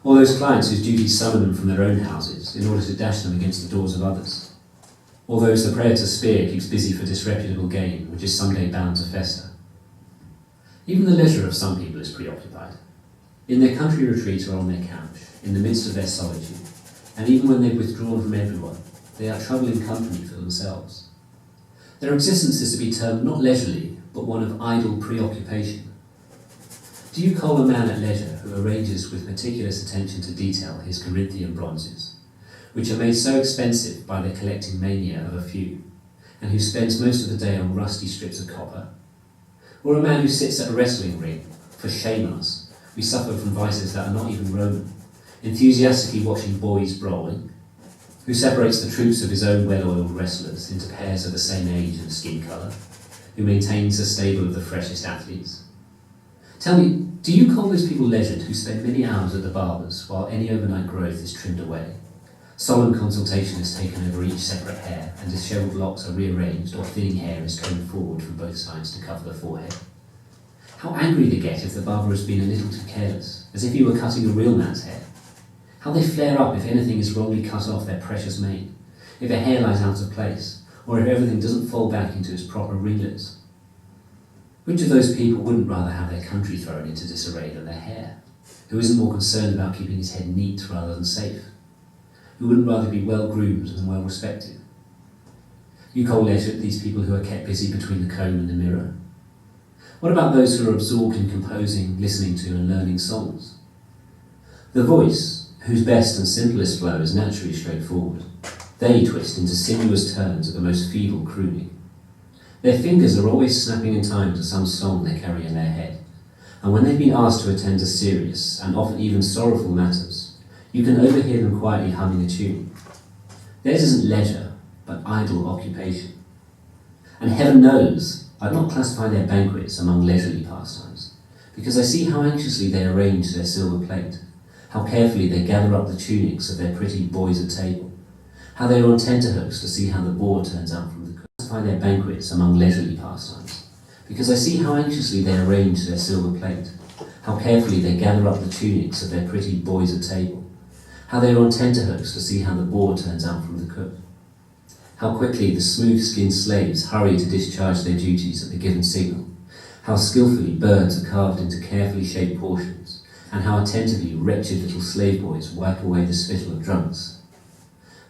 Or those clients whose duties summon them from their own houses in order to dash them against the doors of others. Or those the praetor's spear keeps busy for disreputable gain, which is someday bound to fester. Even the leisure of some people is preoccupied. In their country retreat or on their couch, in the midst of their solitude, and even when they've withdrawn from everyone, they are troubling company for themselves. Their existence is to be termed not leisurely, but one of idle preoccupation. Do you call a man at leisure who arranges with meticulous attention to detail his Corinthian bronzes, which are made so expensive by the collecting mania of a few, and who spends most of the day on rusty strips of copper? Or a man who sits at a wrestling ring, for shame on us, we suffer from vices that are not even Roman, enthusiastically watching boys brawling, who separates the troops of his own well-oiled wrestlers into pairs of the same age and skin colour, who maintains a stable of the freshest athletes? Tell me, do you call those people leisured who spend many hours at the barber's while any overnight growth is trimmed away? Solemn consultation is taken over each separate hair, and dishevelled locks are rearranged, or thinning hair is combed forward from both sides to cover the forehead. How angry they get if the barber has been a little too careless, as if he were cutting a real man's hair. How they flare up if anything is wrongly cut off their precious mane, if a hair lies out of place, or if everything doesn't fall back into its proper ringlets. Which of those people wouldn't rather have their country thrown into disarray than their hair? Who isn't more concerned about keeping his head neat rather than safe? Who wouldn't rather be well groomed than well respected? You call leisure these people who are kept busy between the comb and the mirror. What about those who are absorbed in composing, listening to and learning songs? The voice, whose best and simplest flow is naturally straightforward, they twist into sinuous turns of the most feeble crooning. Their fingers are always snapping in time to some song they carry in their head, and when they've been asked to attend to serious and often even sorrowful matters, you can overhear them quietly humming a tune. Theirs isn't leisure, but idle occupation. And heaven knows, I'd not classify their banquets among leisurely pastimes, because I see how anxiously they arrange their silver plate, how carefully they gather up the tunics of their pretty boys at table, how they are on tenterhooks to see how the board turns out from the cook. Classify their banquets among leisurely pastimes, because I see how anxiously they arrange their silver plate, how carefully they gather up the tunics of their pretty boys at table, how they are on tenterhooks to see how the board turns out from the cook, how quickly the smooth-skinned slaves hurry to discharge their duties at the given signal, how skillfully birds are carved into carefully shaped portions, and how attentively wretched little slave boys wipe away the spittle of drunks.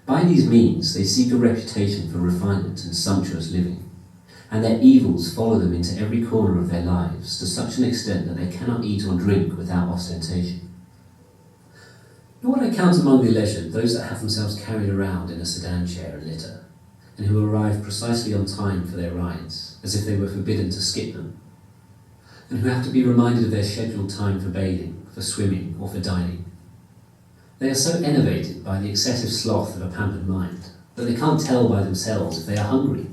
By these means they seek a reputation for refinement and sumptuous living, and their evils follow them into every corner of their lives to such an extent that they cannot eat or drink without ostentation. Nor would I count among the leisured those that have themselves carried around in a sedan chair and litter, and who arrive precisely on time for their rides, as if they were forbidden to skip them, and who have to be reminded of their scheduled time for bathing, for swimming, or for dining. They are so enervated by the excessive sloth of a pampered mind that they can't tell by themselves if they are hungry.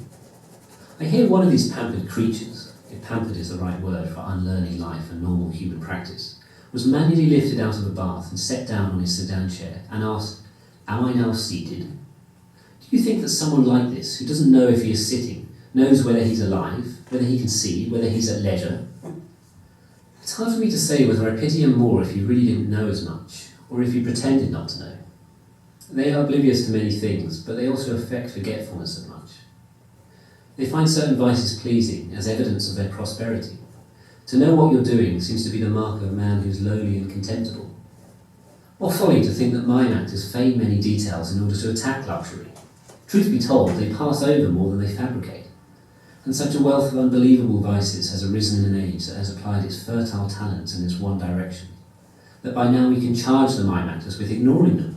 I hear one of these pampered creatures, if pampered is the right word for unlearning life and normal human practice, was manually lifted out of a bath and set down on his sedan chair and asked, "Am I now seated?" Do you think that someone like this, who doesn't know if he is sitting, knows whether he's alive, whether he can see, whether he's at leisure? It's hard for me to say whether I pity him more if he really didn't know as much, or if he pretended not to know. They are oblivious to many things, but they also affect forgetfulness of much. They find certain vices pleasing as evidence of their prosperity. To know what you're doing seems to be the mark of a man who's lowly and contemptible. What folly to think that mime actors feign many details in order to attack luxury. Truth be told, they pass over more than they fabricate. And such a wealth of unbelievable vices has arisen in an age that has applied its fertile talents in its one direction, that by now we can charge the mime actors with ignoring them.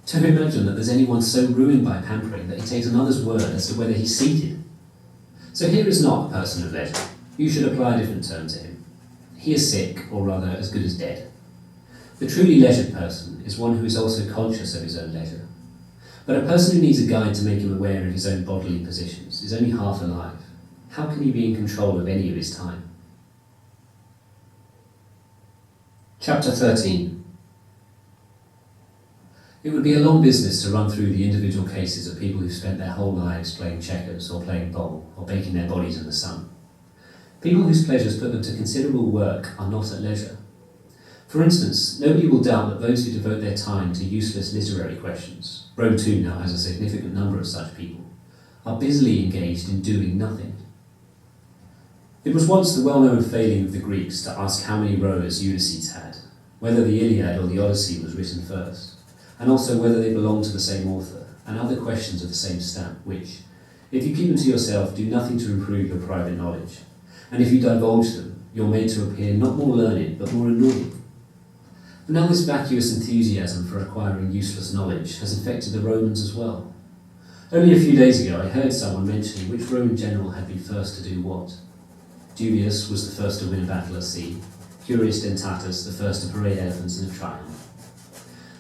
To imagine that there's anyone so ruined by pampering that he takes another's word as to whether he's seated. So here is not a person of leisure. You should apply a different term to him. He is sick, or rather as good as dead. The truly leisured person is one who is also conscious of his own leisure. But a person who needs a guide to make him aware of his own bodily positions is only half alive. How can he be in control of any of his time? Chapter 13. It would be a long business to run through the individual cases of people who spent their whole lives playing checkers or playing bowl or baking their bodies in the sun. People whose pleasures put them to considerable work are not at leisure. For instance, nobody will doubt that those who devote their time to useless literary questions, Rome too now has a significant number of such people, are busily engaged in doing nothing. It was once the well-known failing of the Greeks to ask how many rowers Ulysses had, whether the Iliad or the Odyssey was written first, and also whether they belonged to the same author, and other questions of the same stamp which, if you keep them to yourself, do nothing to improve your private knowledge, and if you divulge them, you're made to appear not more learned, but more annoying. But now this vacuous enthusiasm for acquiring useless knowledge has infected the Romans as well. Only a few days ago I heard someone mentioning which Roman general had been first to do what. Julius was the first to win a battle at sea, Curius Dentatus the first to parade elephants in a triumph.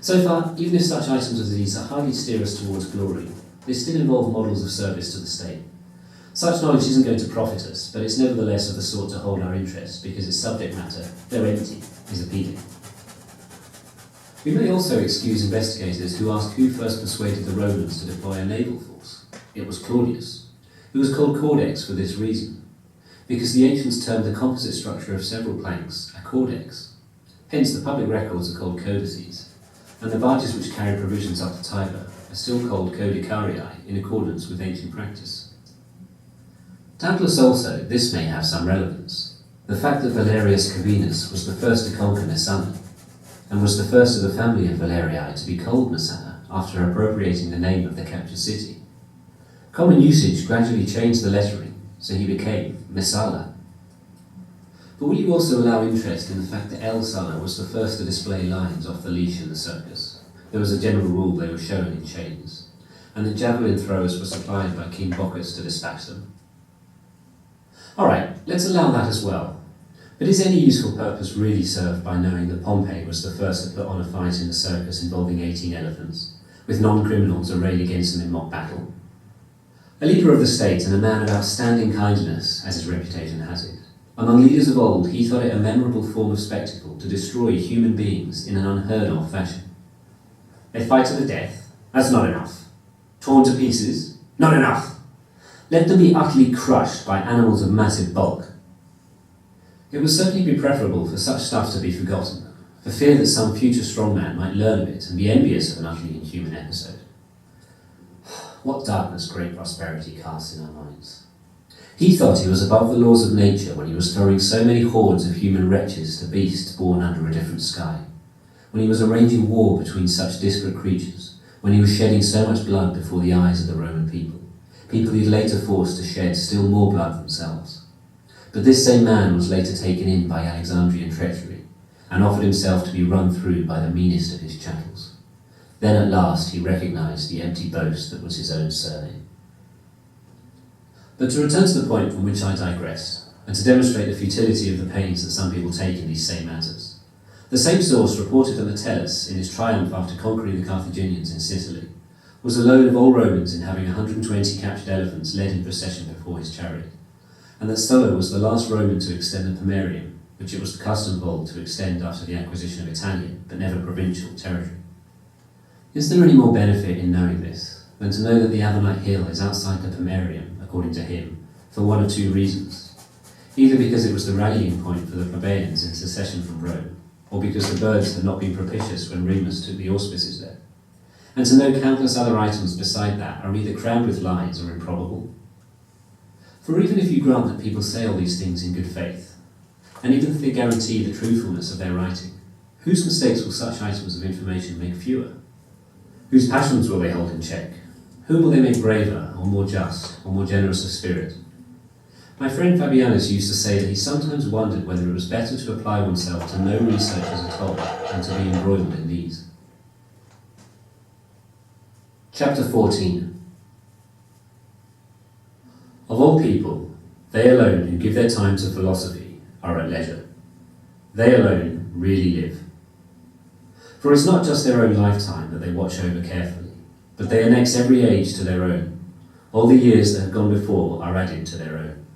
So far, even if such items as these hardly steer us towards glory, they still involve models of service to the state. Such knowledge isn't going to profit us, but it's nevertheless of the sort to hold our interest because its subject matter, though empty, is appealing. We may also excuse investigators who ask who first persuaded the Romans to deploy a naval force. It was Claudius, who was called Cordex for this reason, because the ancients termed the composite structure of several planks a cordex. Hence the public records are called codices, and the barges which carry provisions up to Tiber are still called codicarii in accordance with ancient practice. Doubtless also this may have some relevance. The fact that Valerius Corvinus was the first to conquer Messana, and was the first of the family of Valerii to be called Messana after appropriating the name of the captured city. Common usage gradually changed the lettering, so he became Messala. But will you also allow interest in the fact that El Sala was the first to display lines off the leash in the circus? There was a general rule they were shown in chains, and that javelin throwers were supplied by King Bocchus to dispatch them. Alright, let's allow that as well. But is any useful purpose really served by knowing that Pompey was the first to put on a fight in the circus involving 18 elephants, with non-criminals arrayed against them in mock battle? A leader of the state and a man of outstanding kindness, as his reputation has it, among leaders of old he thought it a memorable form of spectacle to destroy human beings in an unheard-of fashion. They fight to the death? That's not enough. Torn to pieces? Not enough. Let them be utterly crushed by animals of massive bulk. It would certainly be preferable for such stuff to be forgotten, for fear that some future strongman might learn of it and be envious of an utterly inhuman episode. What darkness great prosperity casts in our minds. He thought he was above the laws of nature when he was throwing so many hordes of human wretches to beasts born under a different sky, when he was arranging war between such disparate creatures, when he was shedding so much blood before the eyes of the Roman people he'd later forced to shed still more blood themselves. But this same man was later taken in by Alexandrian treachery, and offered himself to be run through by the meanest of his chattels. Then at last he recognised the empty boast that was his own surname. But to return to the point from which I digressed, and to demonstrate the futility of the pains that some people take in these same matters, the same source reported that Metellus, in his triumph after conquering the Carthaginians in Sicily, was alone of all Romans in having 120 captured elephants led in procession before his chariot, and that Sulla was the last Roman to extend the Pomerium, which it was the custom of old to extend after the acquisition of Italian, but never provincial, territory. Is there any more benefit in knowing this than to know that the Avonite hill is outside the Pomerium, according to him, for one of two reasons: either because it was the rallying point for the plebeians in secession from Rome, or because the birds had not been propitious when Remus took the auspices there, and to know countless other items beside that are either crammed with lies or improbable? For even if you grant that people say all these things in good faith, and even if they guarantee the truthfulness of their writing, whose mistakes will such items of information make fewer? Whose passions will they hold in check? Whom will they make braver, or more just, or more generous of spirit? My friend Fabianus used to say that he sometimes wondered whether it was better to apply oneself to no researches at all than to be embroiled in these. Chapter 14. Of all people, they alone who give their time to philosophy are at leisure. They alone really live. For it's not just their own lifetime that they watch over carefully, but they annex every age to their own. All the years that have gone before are added to their own.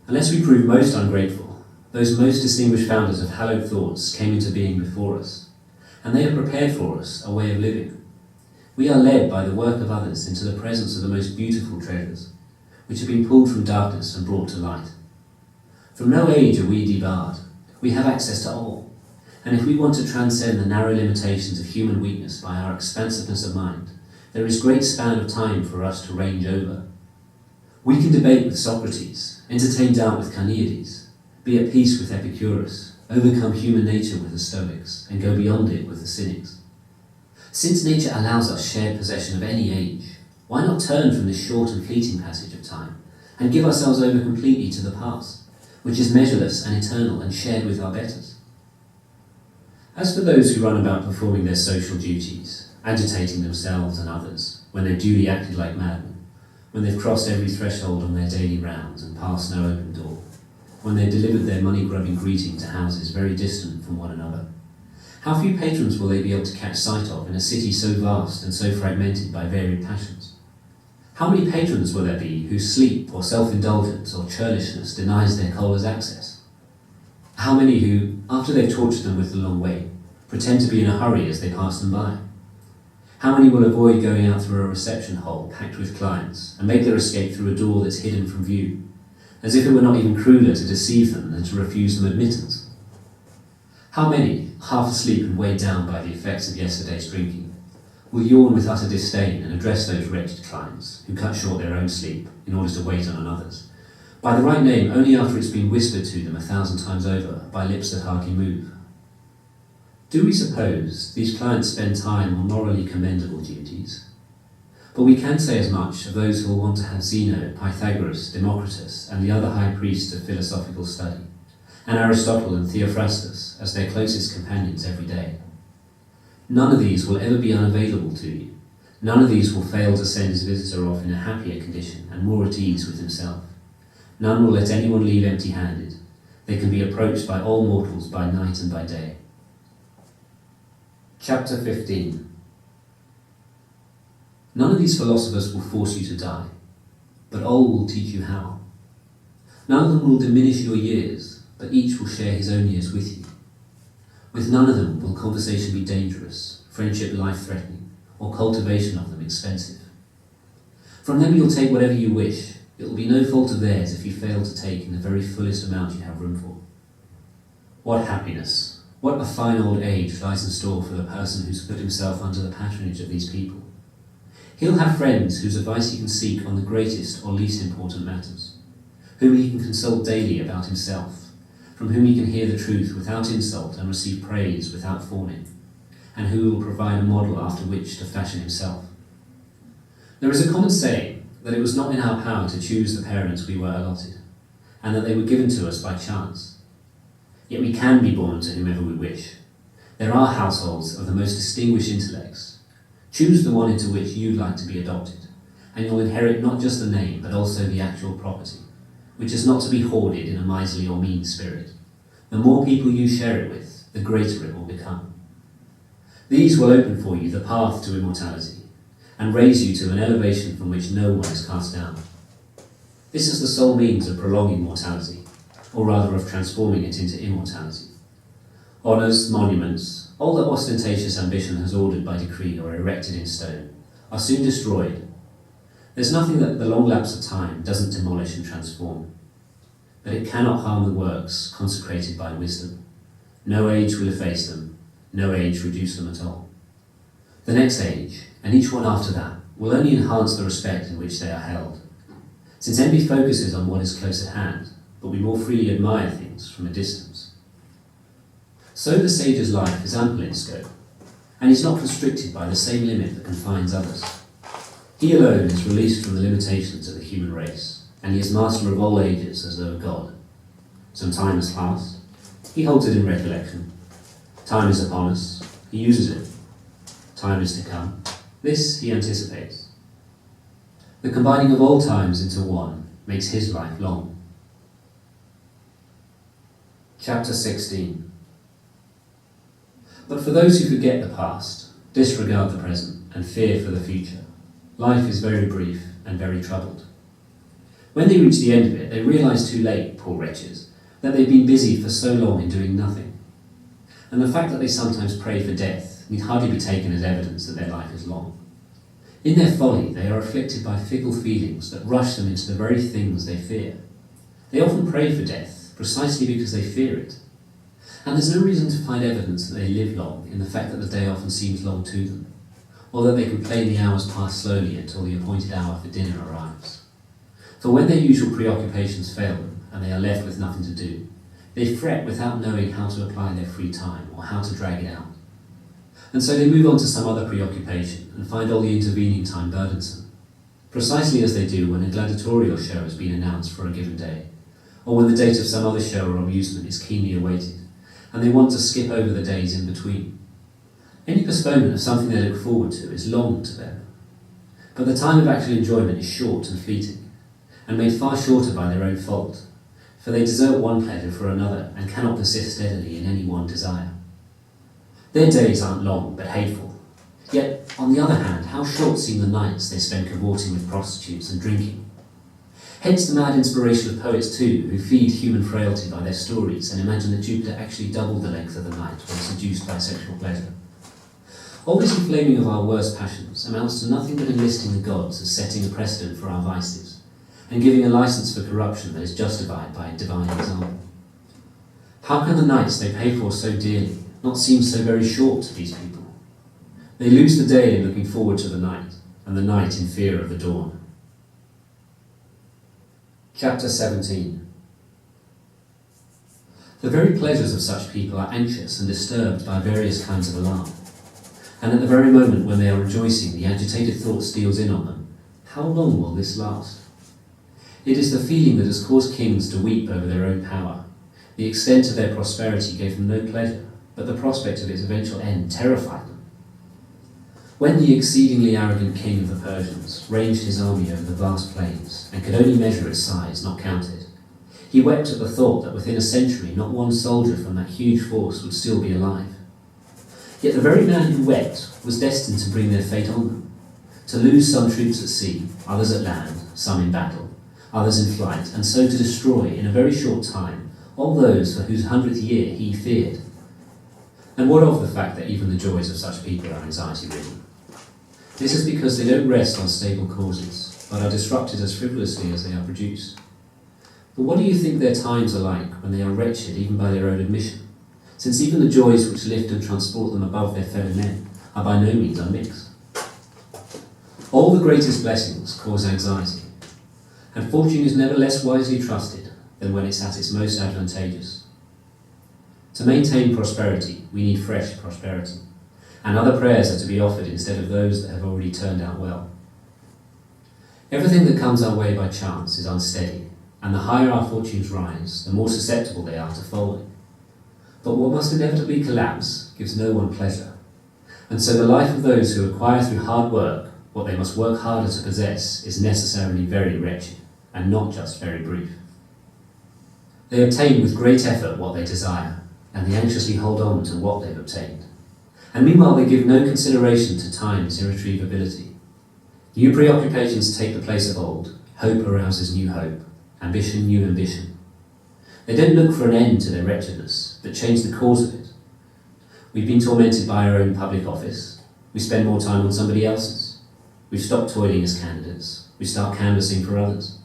Unless we prove most ungrateful, those most distinguished founders of hallowed thoughts came into being before us, and they have prepared for us a way of living. We are led by the work of others into the presence of the most beautiful treasures, which have been pulled from darkness and brought to light. From no age are we debarred. We have access to all, and if we want to transcend the narrow limitations of human weakness by our expansiveness of mind, there is great span of time for us to range over. We can debate with Socrates, entertain doubt with Carneades, be at peace with Epicurus, overcome human nature with the Stoics, and go beyond it with the Cynics. Since nature allows us shared possession of any age, why not turn from this short and fleeting passage of time, and give ourselves over completely to the past, which is measureless and eternal and shared with our betters? As for those who run about performing their social duties, agitating themselves and others, when they've duly acted like madmen, when they've crossed every threshold on their daily rounds and passed no open door, when they've delivered their money-grubbing greeting to houses very distant from one another, how few patrons will they be able to catch sight of in a city so vast and so fragmented by varied passions? How many patrons will there be whose sleep or self-indulgence or churlishness denies their callers access? How many who, after they've tortured them with the long wait, pretend to be in a hurry as they pass them by? How many will avoid going out through a reception hall packed with clients and make their escape through a door that's hidden from view, as if it were not even crueler to deceive them than to refuse them admittance? How many, half asleep and weighed down by the effects of yesterday's drinking, will yawn with utter disdain and address those wretched clients who cut short their own sleep in order to wait on another's, by the right name only after it's been whispered to them 1,000 times over by lips that hardly move? Do we suppose these clients spend time on morally commendable duties? But we can say as much of those who will want to have Zeno, Pythagoras, Democritus, and the other high priests of philosophical study, and Aristotle and Theophrastus as their closest companions every day. None of these will ever be unavailable to you. None of these will fail to send his visitor off in a happier condition and more at ease with himself. None will let anyone leave empty-handed. They can be approached by all mortals by night and by day. Chapter 15. None of these philosophers will force you to die, but all will teach you how. None of them will diminish your years, but each will share his own years with you. With none of them will conversation be dangerous, friendship life-threatening, or cultivation of them expensive. From them you'll take whatever you wish. It will be no fault of theirs if you fail to take in the very fullest amount you have room for. What happiness, what a fine old age lies in store for the person who's put himself under the patronage of these people. He'll have friends whose advice he can seek on the greatest or least important matters, whom he can consult daily about himself, from whom he can hear the truth without insult and receive praise without fawning, and who will provide a model after which to fashion himself. There is a common saying that it was not in our power to choose the parents we were allotted, and that they were given to us by chance. Yet we can be born to whomever we wish. There are households of the most distinguished intellects. Choose the one into which you'd like to be adopted, and you'll inherit not just the name, but also the actual property, which is not to be hoarded in a miserly or mean spirit. The more people you share it with, the greater it will become. These will open for you the path to immortality, and raise you to an elevation from which no one is cast down. This is the sole means of prolonging mortality, or rather of transforming it into immortality. Honours, monuments, all that ostentatious ambition has ordered by decree or erected in stone, are soon destroyed. There's nothing that the long lapse of time doesn't demolish and transform, but it cannot harm the works consecrated by wisdom. No age will efface them, no age reduce them at all. The next age, and each one after that, will only enhance the respect in which they are held, since envy focuses on what is close at hand, but we more freely admire things from a distance. So the sage's life is ample in scope, and is not constricted by the same limit that confines others. He alone is released from the limitations of the human race, and he is master of all ages as though a god. Some time has passed, he holds it in recollection. Time is upon us, he uses it. Time is to come, this he anticipates. The combining of all times into one makes his life long. Chapter 16. But for those who forget the past, disregard the present, and fear for the future, life is very brief and very troubled. When they reach the end of it, they realise too late, poor wretches, that they've been busy for so long in doing nothing. And the fact that they sometimes pray for death need hardly be taken as evidence that their life is long. In their folly, they are afflicted by fickle feelings that rush them into the very things they fear. They often pray for death precisely because they fear it. And there's no reason to find evidence that they live long in the fact that the day often seems long to them, or that they complain the hours pass slowly until the appointed hour for dinner arrives. For when their usual preoccupations fail them, and they are left with nothing to do, they fret without knowing how to apply their free time, or how to drag it out. And so they move on to some other preoccupation, and find all the intervening time burdensome, precisely as they do when a gladiatorial show has been announced for a given day, or when the date of some other show or amusement is keenly awaited, and they want to skip over the days in between. Any postponement of something they look forward to is long to them, but the time of actual enjoyment is short and fleeting, and made far shorter by their own fault, for they desert one pleasure for another and cannot persist steadily in any one desire. Their days aren't long, but hateful. Yet, on the other hand, how short seem the nights they spend cavorting with prostitutes and drinking. Hence the mad inspiration of poets too, who feed human frailty by their stories and imagine that Jupiter actually doubled the length of the night when seduced by sexual pleasure. All this inflaming of our worst passions amounts to nothing but enlisting the gods as setting a precedent for our vices, and giving a license for corruption that is justified by a divine example. How can the nights they pay for so dearly not seem so very short to these people? They lose the day in looking forward to the night, and the night in fear of the dawn. Chapter 17. The very pleasures of such people are anxious and disturbed by various kinds of alarm. And at the very moment when they are rejoicing, the agitated thought steals in on them. How long will this last? It is the feeling that has caused kings to weep over their own power. The extent of their prosperity gave them no pleasure, but the prospect of its eventual end terrified them. When the exceedingly arrogant king of the Persians ranged his army over the vast plains, and could only measure its size, not count it, he wept at the thought that within a century not one soldier from that huge force would still be alive. Yet the very man who wept was destined to bring their fate on them, to lose some troops at sea, others at land, some in battle, others in flight, and so to destroy in a very short time all those for whose 100th year he feared. And what of the fact that even the joys of such people are anxiety-ridden? This is because they don't rest on stable causes, but are disrupted as frivolously as they are produced. But what do you think their times are like when they are wretched even by their own admission, since even the joys which lift and transport them above their fellow men are by no means unmixed? All the greatest blessings cause anxiety, and fortune is never less wisely trusted than when it's at its most advantageous. To maintain prosperity, we need fresh prosperity, and other prayers are to be offered instead of those that have already turned out well. Everything that comes our way by chance is unsteady, and the higher our fortunes rise, the more susceptible they are to falling. But what must inevitably collapse gives no one pleasure, and so the life of those who acquire through hard work what they must work harder to possess is necessarily very wretched, and not just very brief. They obtain with great effort what they desire, and they anxiously hold on to what they've obtained. And meanwhile they give no consideration to time's irretrievability. New preoccupations take the place of old, hope arouses new hope, ambition new ambition. They don't look for an end to their wretchedness, but change the cause of it. We've been tormented by our own public office. We spend more time on somebody else's. We've stopped toiling as candidates. We start canvassing for others.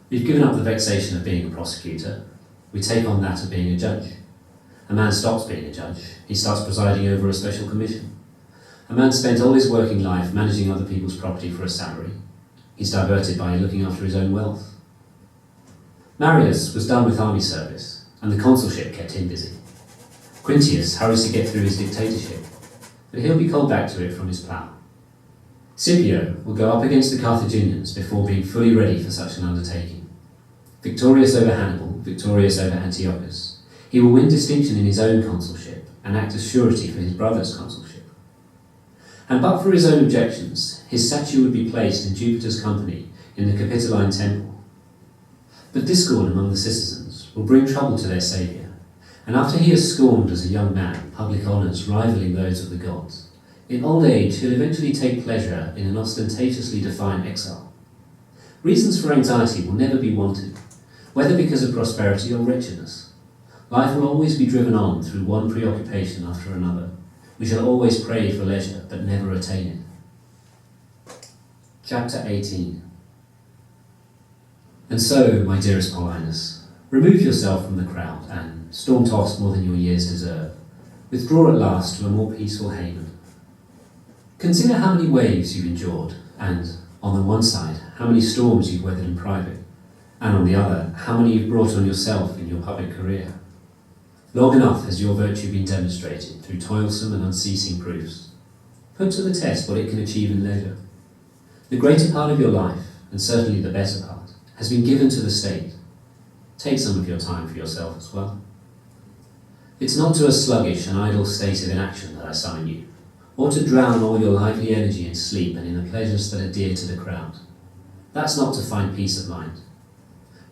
We've given up the vexation of being a prosecutor. We take on that of being a judge. A man stops being a judge. He starts presiding over a special commission. A man spent all his working life managing other people's property for a salary. He's diverted by looking after his own wealth. Marius was done with army service, and the consulship kept him busy. Quintius hurries to get through his dictatorship, but he'll be called back to it from his plough. Scipio will go up against the Carthaginians before being fully ready for such an undertaking. Victorious over Hannibal, victorious over Antiochus, he will win distinction in his own consulship and act as surety for his brother's consulship. And but for his own objections, his statue would be placed in Jupiter's company in the Capitoline temple. But discord among the citizens will bring trouble to their saviour, and after he has scorned as a young man public honours rivalling those of the gods, in old age he'll eventually take pleasure in an ostentatiously defiant exile. Reasons for anxiety will never be wanted, whether because of prosperity or wretchedness. Life will always be driven on through one preoccupation after another. We shall always pray for leisure, but never attain it. Chapter 18. And so, my dearest Paulinus, remove yourself from the crowd, and, storm-tossed more than your years deserve, withdraw at last to a more peaceful haven. Consider how many waves you've endured, and, on the one side, how many storms you've weathered in private, and on the other, how many you've brought on yourself in your public career. Long enough has your virtue been demonstrated through toilsome and unceasing proofs. Put to the test what it can achieve in leisure. The greater part of your life, and certainly the better part, has been given to the state. Take some of your time for yourself as well. It's not to a sluggish and idle state of inaction that I summon you, or to drown all your lively energy in sleep and in the pleasures that are dear to the crowd. That's not to find peace of mind.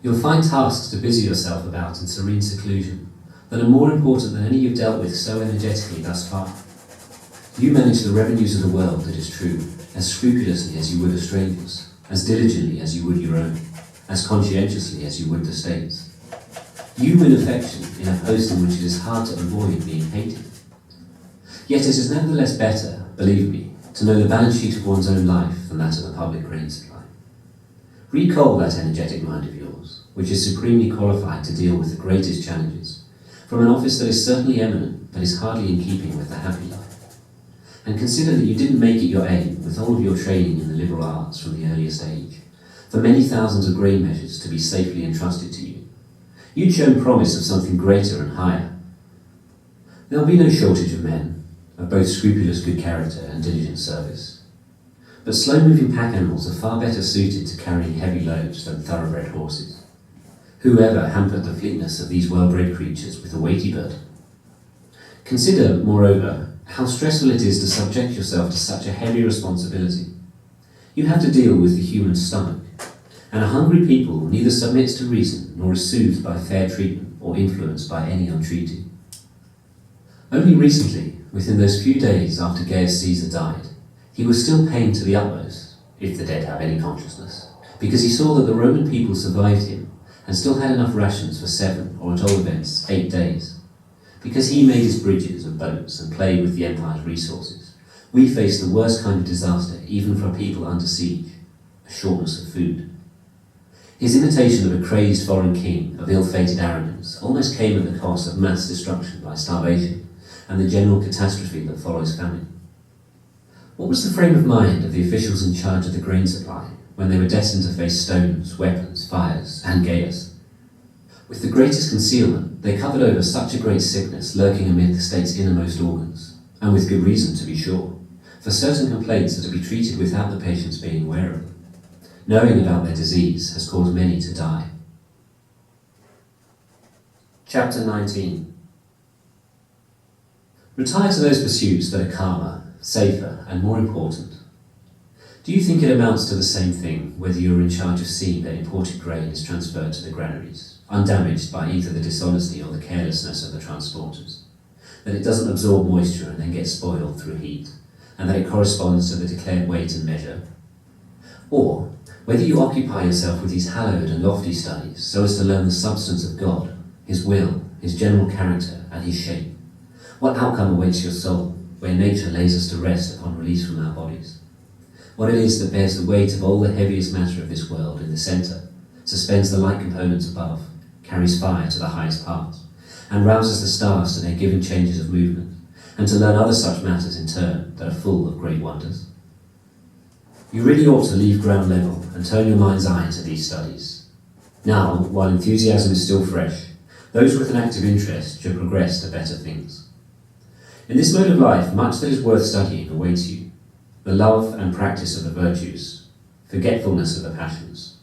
You'll find tasks to busy yourself about in serene seclusion that are more important than any you've dealt with so energetically thus far. You manage the revenues of the world, it is true, as scrupulously as you would a stranger's, as diligently as you would your own, as conscientiously as you would the state's. You win affection in a post in which it is hard to avoid being hated. Yet it is nevertheless better, believe me, to know the balance sheet of one's own life than that of the public grain supply. Recall that energetic mind of yours, which is supremely qualified to deal with the greatest challenges, from an office that is certainly eminent, but is hardly in keeping with the happy life. And consider that you didn't make it your aim, with all of your training in the liberal arts from the earliest age, for many thousands of grain measures to be safely entrusted to you. You'd shown promise of something greater and higher. There'll be no shortage of men, of both scrupulous good character and diligent service. But slow-moving pack animals are far better suited to carrying heavy loads than thoroughbred horses. Whoever hampered the fleetness of these well-bred creatures with a weighty burden? Consider, moreover, how stressful it is to subject yourself to such a heavy responsibility. You have to deal with the human stomach, and a hungry people neither submits to reason nor is soothed by fair treatment or influenced by any entreaty. Only recently, within those few days after Gaius Caesar died, he was still pained to the utmost, if the dead have any consciousness, because he saw that the Roman people survived him and still had enough rations for 7, or at all events 8 days. Because he made his bridges and boats and played with the empire's resources, we face the worst kind of disaster even for a people under siege, a shortness of food. His imitation of a crazed foreign king of ill-fated arrogance almost came at the cost of mass destruction by starvation and the general catastrophe that follows famine. What was the frame of mind of the officials in charge of the grain supply when they were destined to face stones, weapons, fires, and Gaius? With the greatest concealment, they covered over such a great sickness lurking amid the state's innermost organs, and with good reason, to be sure, for certain complaints are to be treated without the patients being aware of them. Knowing about their disease has caused many to die. Chapter 19. Retire to those pursuits that are calmer, safer, and more important. Do you think it amounts to the same thing whether you are in charge of seeing that imported grain is transferred to the granaries, undamaged by either the dishonesty or the carelessness of the transporters, that it doesn't absorb moisture and then get spoiled through heat, and that it corresponds to the declared weight and measure? Or whether you occupy yourself with these hallowed and lofty studies so as to learn the substance of God, His will, His general character, and His shape, what outcome awaits your soul, where nature lays us to rest upon release from our bodies? What it is that bears the weight of all the heaviest matter of this world in the centre, suspends the light components above, carries fire to the highest parts, and rouses the stars to their given changes of movement, and to learn other such matters in turn that are full of great wonders? You really ought to leave ground level and turn your mind's eye to these studies. Now, while enthusiasm is still fresh, those with an active interest should progress to better things. In this mode of life, much that is worth studying awaits you: the love and practice of the virtues, forgetfulness of the passions,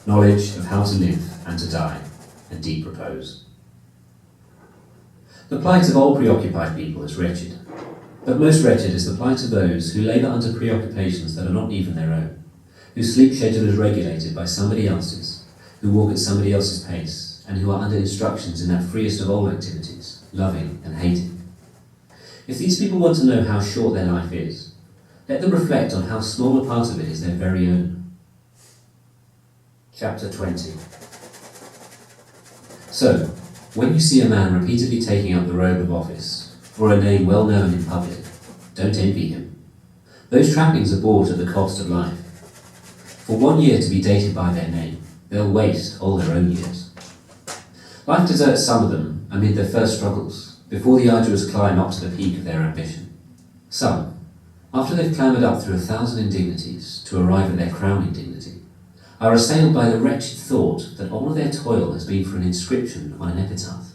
knowledge of how to live and to die, and deep repose. The plight of all preoccupied people is wretched, but most wretched is the plight of those who labour under preoccupations that are not even their own, whose sleep schedule is regulated by somebody else's, who walk at somebody else's pace, and who are under instructions in that freest of all activities, loving and hating. If these people want to know how short their life is, let them reflect on how small a part of it is their very own. Chapter 20. So, when you see a man repeatedly taking up the robe of office, or a name well known in public, don't envy him. Those trappings are bought at the cost of life. For 1 year to be dated by their name, they'll waste all their own years. Life deserts some of them amid their first struggles, before the arduous climb up to the peak of their ambition. Some, after they've clambered up through 1,000 indignities to arrive at their crowning dignity, are assailed by the wretched thought that all of their toil has been for an inscription on an epitaph.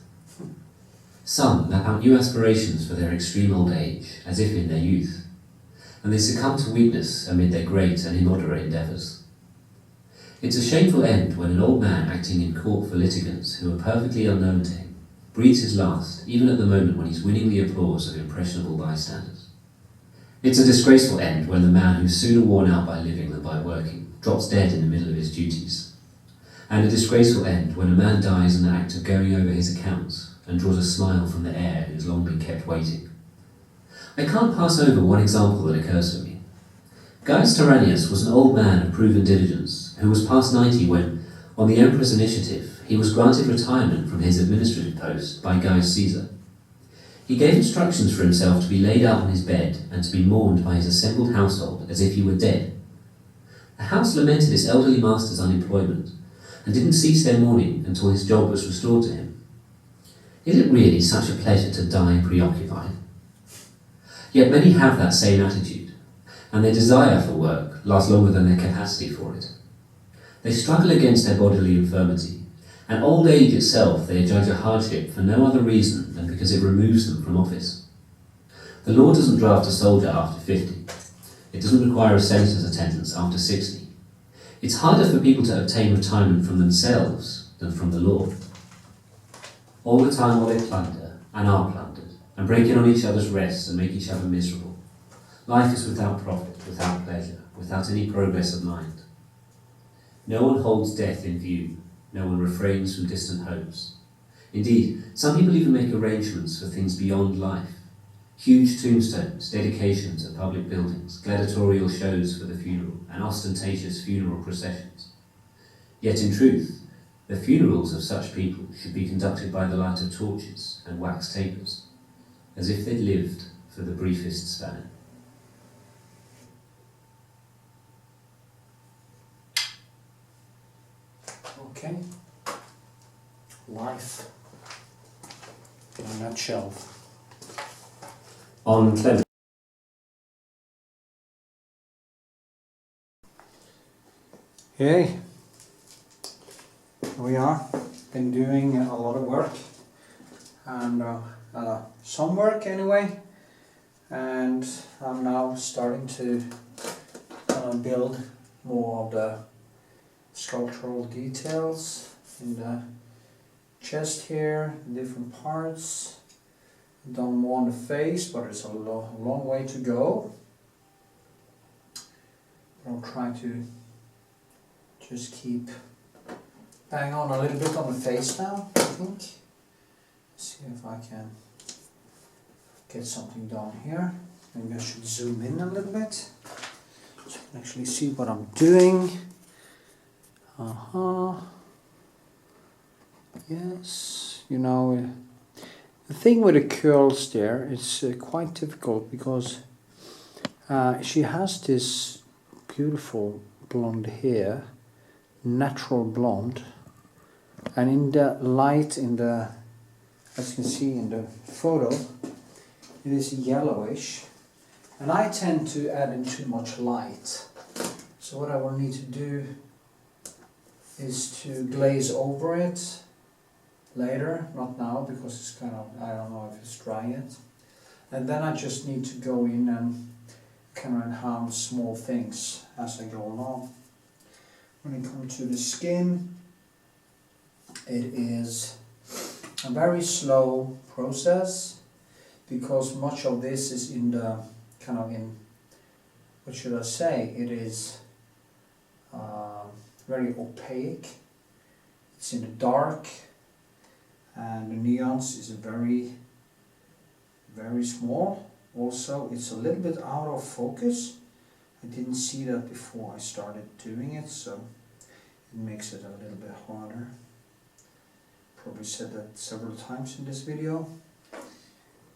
Some map out new aspirations for their extreme old age, as if in their youth, and they succumb to weakness amid their great and immoderate endeavours. It's a shameful end when an old man acting in court for litigants who are perfectly unknown to him breathes his last, even at the moment when he's winning the applause of impressionable bystanders. It's a disgraceful end when the man who's sooner worn out by living than by working drops dead in the middle of his duties. And a disgraceful end when a man dies in the act of going over his accounts and draws a smile from the heir who's long been kept waiting. I can't pass over one example that occurs to me. Gaius Tyrannius was an old man of proven diligence who was past 90 when, on the emperor's initiative, he was granted retirement from his administrative post by Gaius Caesar. He gave instructions for himself to be laid out on his bed and to be mourned by his assembled household as if he were dead. The house lamented his elderly master's unemployment and didn't cease their mourning until his job was restored to him. Is it really such a pleasure to die preoccupied? Yet many have that same attitude, and their desire for work lasts longer than their capacity for it. They struggle against their bodily infirmity, and old age itself they judge a hardship for no other reason than because it removes them from office. The law doesn't draft a soldier after 50. It doesn't require a senator's attendance after 60. It's harder for people to obtain retirement from themselves than from the law. All the time while they plunder, and are plundered, and break in on each other's rests and make each other miserable. Life is without profit, without pleasure, without any progress of mind. No one holds death in view, no one refrains from distant hopes. Indeed, some people even make arrangements for things beyond life. Huge tombstones, dedications at public buildings, gladiatorial shows for the funeral, and ostentatious funeral processions. Yet in truth, the funerals of such people should be conducted by the light of torches and wax tapers, as if they'd lived for the briefest span. Okay. Life in a nutshell. On clever. Hey, we are been doing a lot of work, and some work anyway, and I'm now starting to build more of the sculptural details in the chest here, different parts. Done more on the face, but it's a long way to go. I'll try to just keep bang on a little bit on the face now, I think. See if I can get something done here. Maybe I should zoom in a little bit so you can actually see what I'm doing. Yes, you know, the thing with the curls there, it's quite difficult because she has this beautiful blonde hair, natural blonde, and in the light, as you can see in the photo, it is yellowish, and I tend to add in too much light. So what I will need to do is to glaze over it later, not now because it's kind of, I don't know if it's dry yet. And then I just need to go in and kind of enhance small things as I go along. When it comes to the skin, it is a very slow process because much of this is in the kind of in, what should I say, it is very opaque, it's in the dark, and the nuance is very small. Also, it's a little bit out of focus. I didn't see that before I started doing it, so it makes it a little bit harder. Probably said that several times in this video.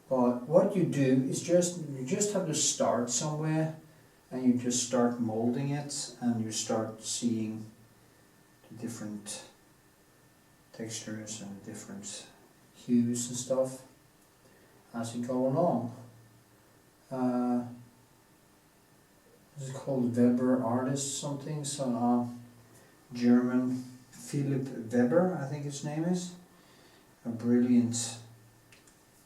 But what you do is you just have to start somewhere, and you just start molding it, and you start seeing the different textures and different hues and stuff as you go along. This is called Weber Artist something, so German Philipp Weber, I think his name is, a brilliant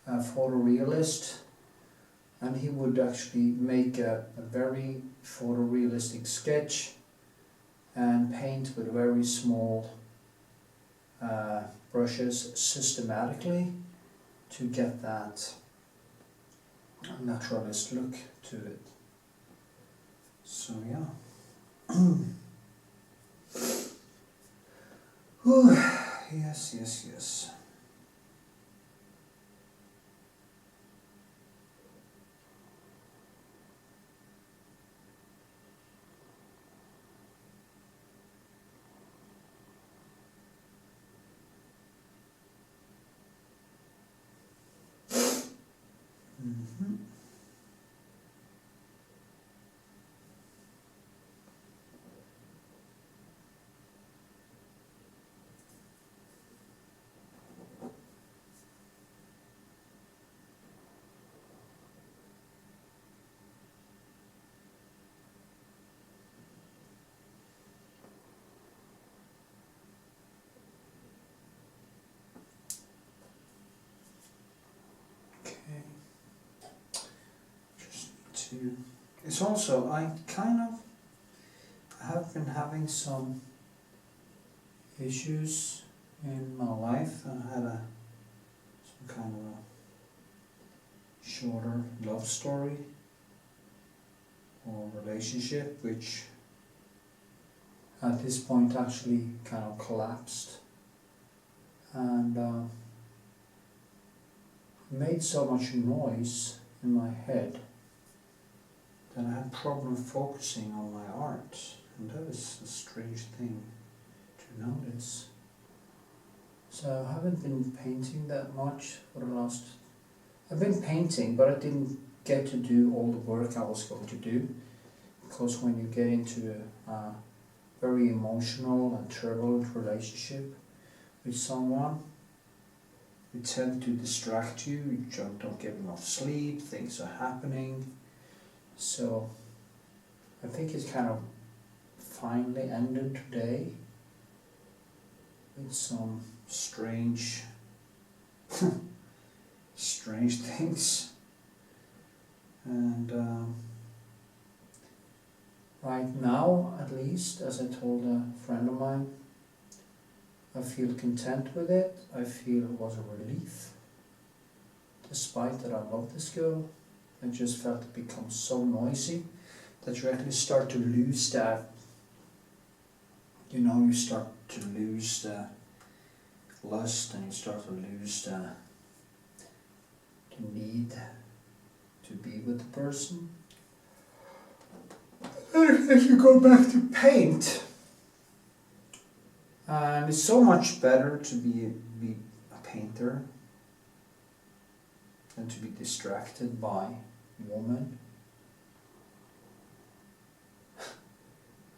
photorealist, and he would actually make a very photorealistic sketch and paint with very small brushes systematically to get that naturalist look to it. So yeah. Whew. Yes. to. It's also, I have been having some issues in my life. I had some kind of a shorter love story or relationship, which at this point actually kind of collapsed, and made so much noise in my head that I had problem focusing on my art, and that is a strange thing to notice. So I haven't been painting that much for the last. I've been painting, but I didn't get to do all the work I was going to do, because when you get into a very emotional and turbulent relationship with someone, it tends to distract you. You don't get enough sleep, things are happening. So I think it's kind of finally ended today with some strange things. And right now, at least, as I told a friend of mine, I feel content with it. I feel it was a relief. Despite that I love this girl, I just felt it becomes so noisy that you actually start to lose that, you start to lose the lust, and you start to lose the need to be with the person. And if you go back to paint, and it's so much better to be a painter than to be distracted by woman.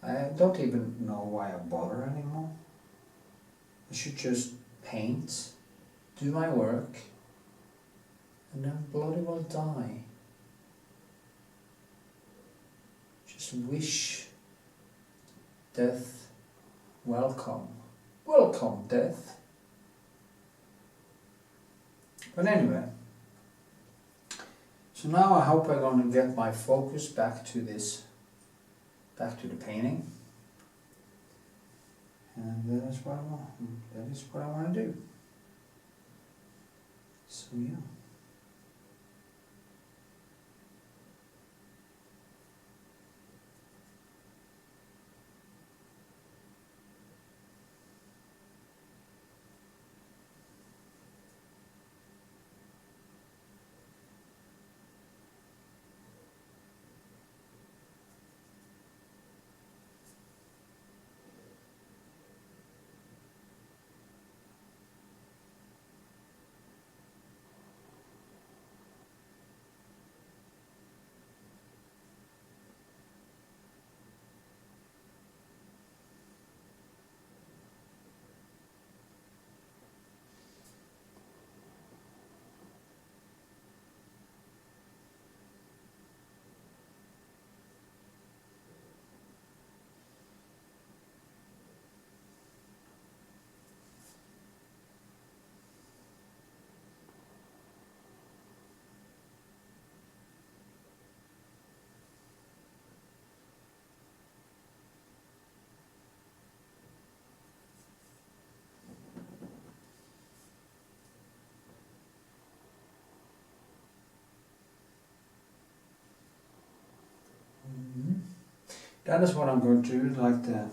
I don't even know why I bother anymore. I should just paint, do my work, and then bloody well die. Just wish death welcome. Welcome, death. But anyway, so now I hope I'm going to get my focus back to the painting. And that is what I want. That is what I want to do. So yeah. That is what I'm going to do, like the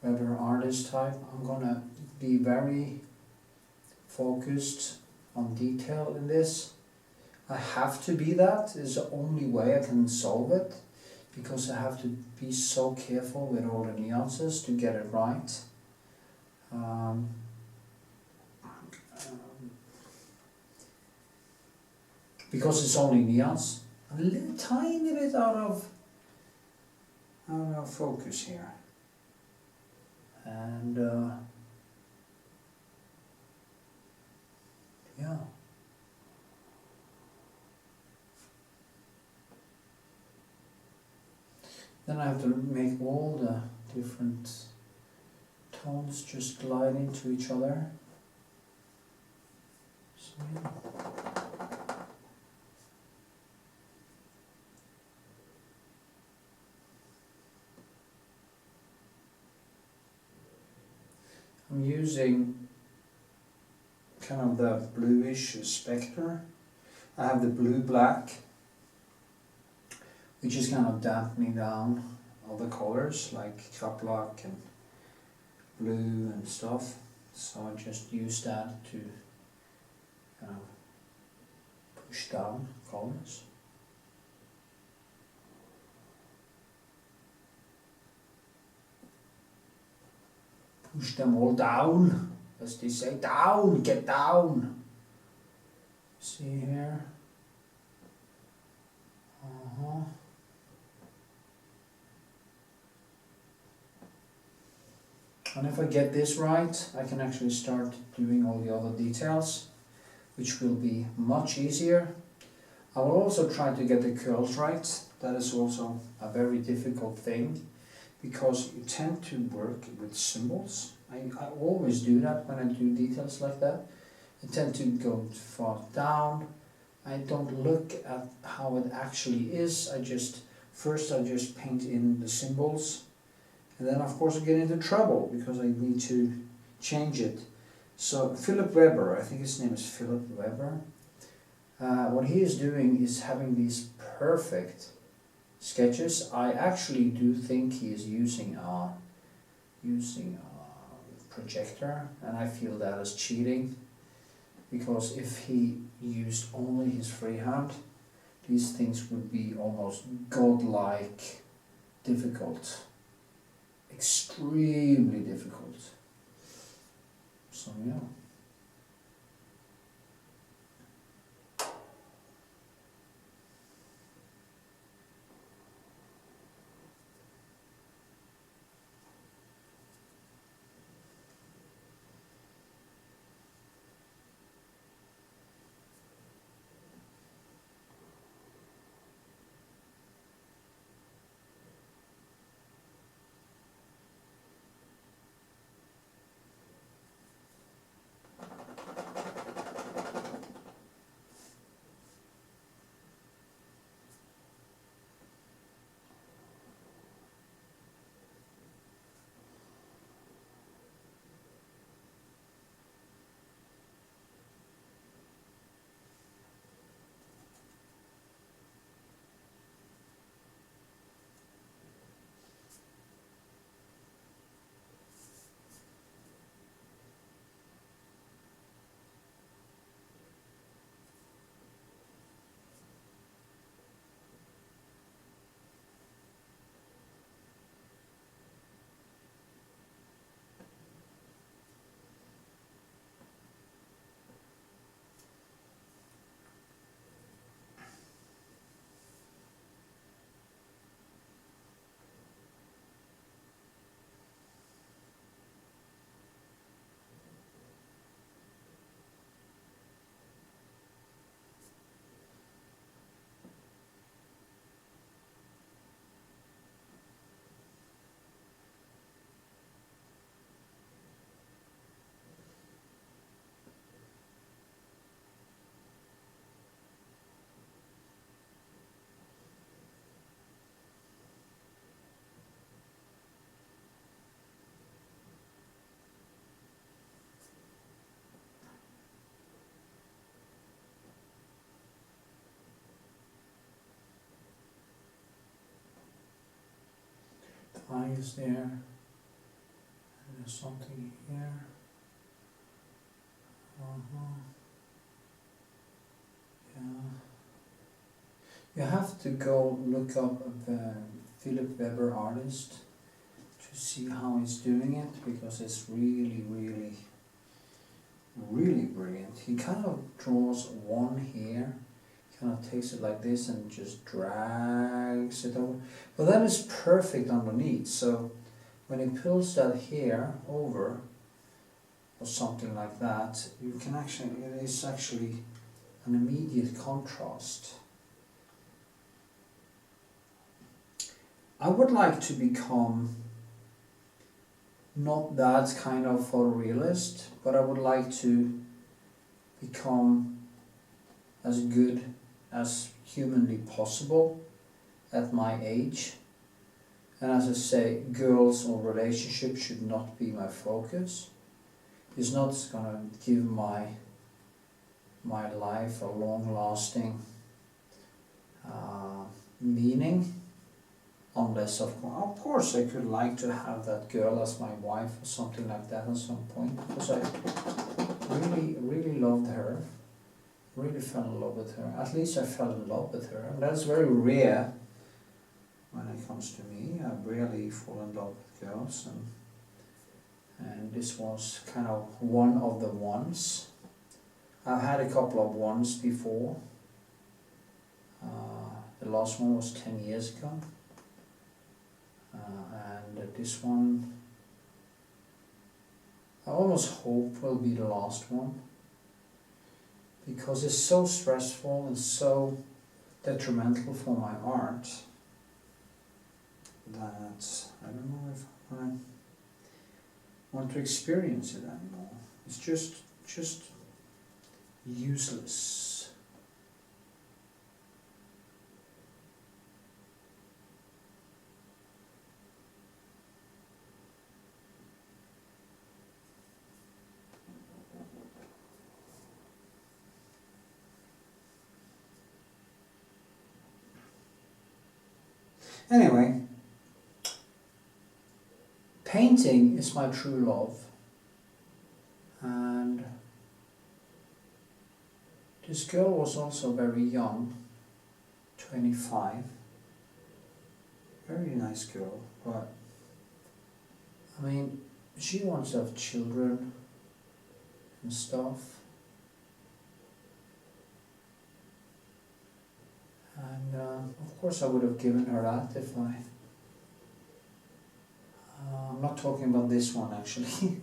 regular artist type. I'm going to be very focused on detail in this. I have to be that. It's the only way I can solve it, because I have to be so careful with all the nuances to get it right. Because it's only nuance. A little tiny bit out of focus here. And yeah. Then I have to make all the different tones just glide into each other. So yeah. I'm using kind of the bluish spectre. I have the blue-black, which is kind of dampening down all the colors like Kraplak and blue and stuff. So I just use that to kind of push down colors. Push them all down, as they say, down, get down. See here. And if I get this right, I can actually start doing all the other details, which will be much easier. I will also try to get the curls right. That is also a very difficult thing, because you tend to work with symbols. I always do that when I do details like that. I tend to go far down. I don't look at how it actually is. First I just paint in the symbols, and then of course I get into trouble because I need to change it. So Philip Weber, I think his name is Philip Weber, what he is doing is having these perfect sketches. I actually do think he is using a projector, and I feel that as cheating, because if he used only his freehand, these things would be almost godlike difficult, extremely difficult. So yeah. Eye is there, and there's something here. Yeah. You have to go look up the Philip Weber artist to see how he's doing it, because it's really, really, really brilliant. He kind of draws one here, kind of takes it like this and just drags it over. But that is perfect underneath, so when he pulls that hair over, or something like that, you can actually, it is actually an immediate contrast. I would like to become not that kind of photorealist, but I would like to become as good as humanly possible at my age. And as I say, girls or relationships should not be my focus. is not gonna give my life a long-lasting meaning, unless of course I could like to have that girl as my wife or something like that at some point, because I really loved her, really fell in love with her. At least I fell in love with her, and that's very rare when it comes to me. I rarely fall in love with girls, and this was kind of one of the ones. I've had a couple of ones before. The last one was 10 years ago, and this one I almost hope will be the last one, because it's so stressful and so detrimental for my art that I don't know if I want to experience it anymore. It's just useless. Anyway, painting is my true love, and this girl was also very young, 25, very nice girl, but I mean, she wants to have children and stuff, and of course I would have given her that if I'm not talking about this one actually.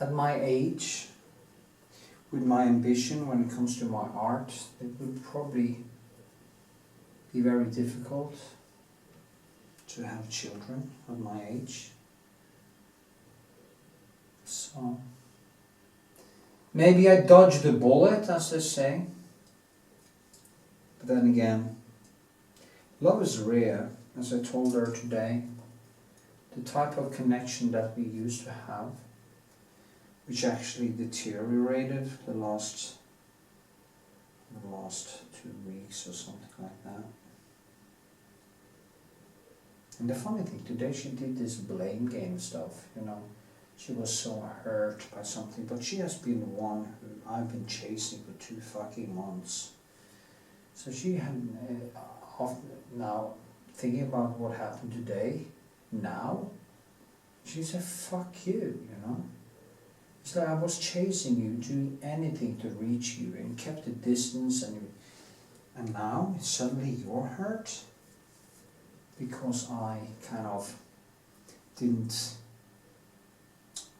At my age, with my ambition when it comes to my art, it would probably be very difficult to have children at my age. So maybe I dodged the bullet, as they say. But then again, love is rare, as I told her today. The type of connection that we used to have, which actually deteriorated the last 2 weeks or something like that. And the funny thing, today she did this blame game stuff, you know. She was so hurt by something, but she has been the one who I've been chasing for 2 fucking months. So she had, now, thinking about what happened today, now, she said, fuck you, you know. It's like I was chasing you, doing anything to reach you, and kept a distance, and now suddenly you're hurt because I kind of didn't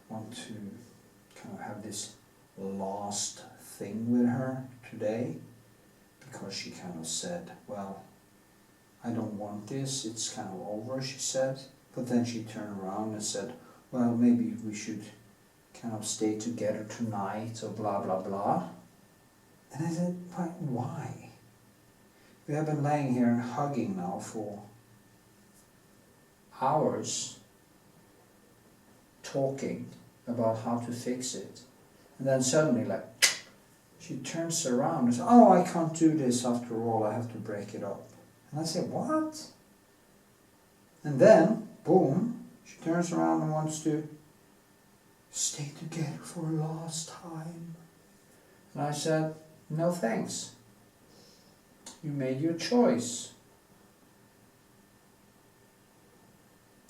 want to kind of have this last thing with her today, because she kind of said, well, I don't want this, it's kind of over, she said. But then she turned around and said, well, maybe we should kind of stay together tonight, or blah blah blah. And I said, why? We have been laying here and hugging now for hours, talking about how to fix it. And then suddenly, like, she turns around and says, oh, I can't do this after all, I have to break it up. And I said, what? And then, boom, she turns around and wants to stay together for a last time. And I said, no thanks. You made your choice.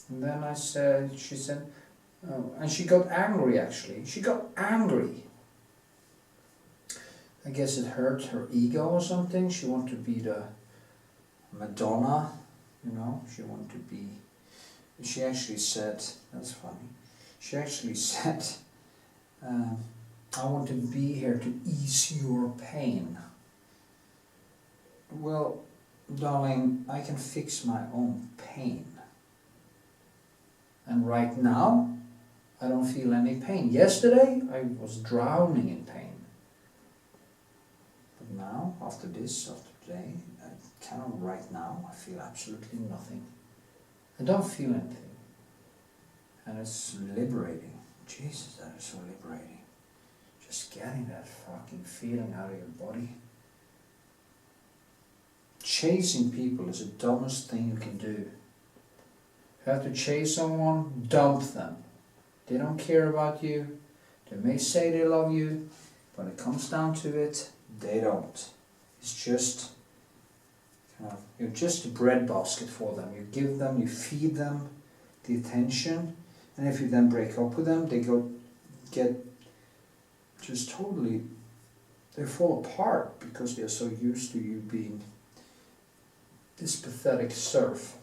And then she said, oh, and she got angry actually. She got angry. I guess it hurt her ego or something. She wanted to be the Madonna, you know. She actually said, that's funny. She actually said, I want to be here to ease your pain. Well, darling, I can fix my own pain. And right now, I don't feel any pain. Yesterday, I was drowning in pain. But now, after today, kind of right now, I feel absolutely nothing. I don't feel anything. And it's liberating. Jesus, that is so liberating. Just getting that fucking feeling out of your body. Chasing people is the dumbest thing you can do. If you have to chase someone, dump them. They don't care about you. They may say they love you, but when it comes down to it, they don't. It's just you're just a breadbasket for them. You give them, you feed them the attention, and if you then break up with them, they get just totally, they fall apart because they're so used to you being this pathetic serf.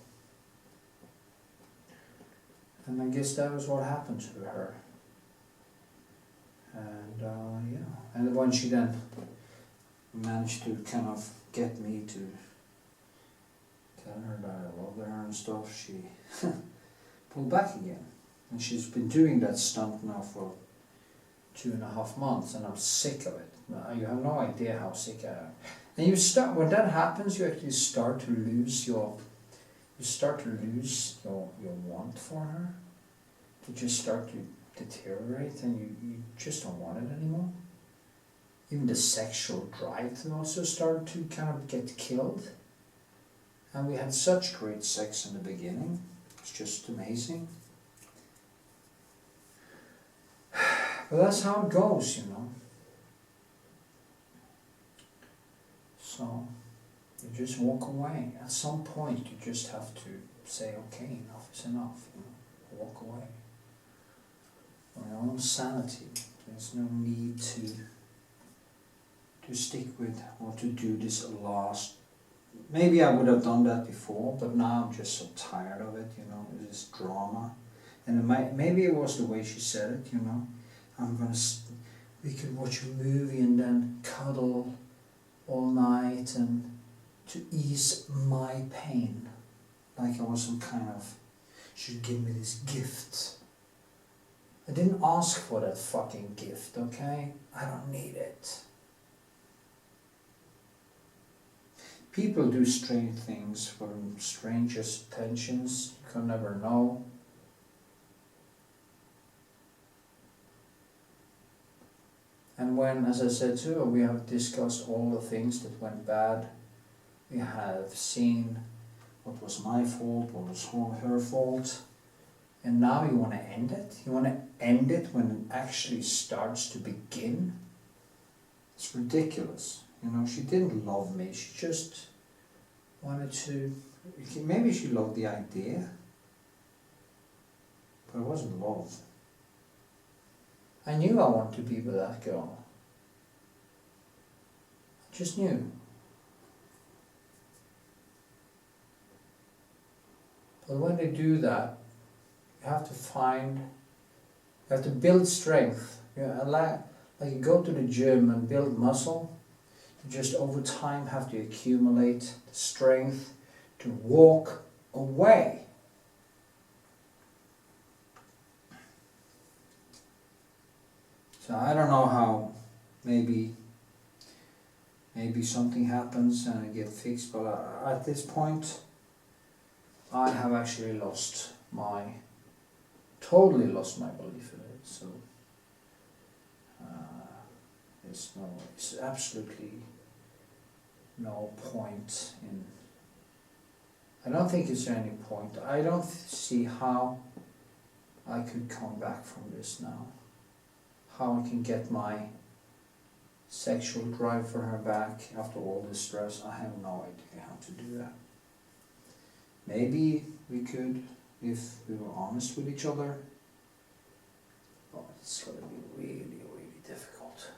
And I guess that was what happened to her. And and when she then managed to kind of get me to tell her that I loved her and stuff, she pulled back again. And she's been doing that stunt now for 2.5 months, and I'm sick of it. You have no idea how sick I am. And you start, when that happens, you actually start to lose your want for her. You just start to deteriorate, and you just don't want it anymore. Even the sexual drive also started to kind of get killed. And we had such great sex in the beginning. It's just amazing. But that's how it goes, you know. So you just walk away. At some point you just have to say, okay, enough is enough, you know. Walk away. For your own sanity. There's no need to stick with or to do this last. Maybe I would have done that before, but now I'm just so tired of it, you know, this drama. And maybe it was the way she said it, you know. We could watch a movie and then cuddle all night and to ease my pain. Like I was some kind of, she'd give me this gift. I didn't ask for that fucking gift, okay? I don't need it. People do strange things for strangest intentions. You can never know. And when, as I said too, we have discussed all the things that went bad, we have seen what was my fault, what was her fault, and now you want to end it? You want to end it when it actually starts to begin? It's ridiculous. You know, she didn't love me, she just wanted to, maybe she loved the idea, but it wasn't love. I knew I wanted to be with that girl. I just knew. But when they do that, you have to build strength. You know, like you go to the gym and build muscle. You just over time have to accumulate the strength to walk away. So I don't know how, maybe something happens and I get fixed, but at this point I have actually totally lost my belief in it. So it's absolutely no point in, I don't think it's any point. I don't see how I could come back from this now. How I can get my sexual drive for her back after all this stress. I have no idea how to do that. Maybe we could if we were honest with each other, but it's going to be really, really difficult.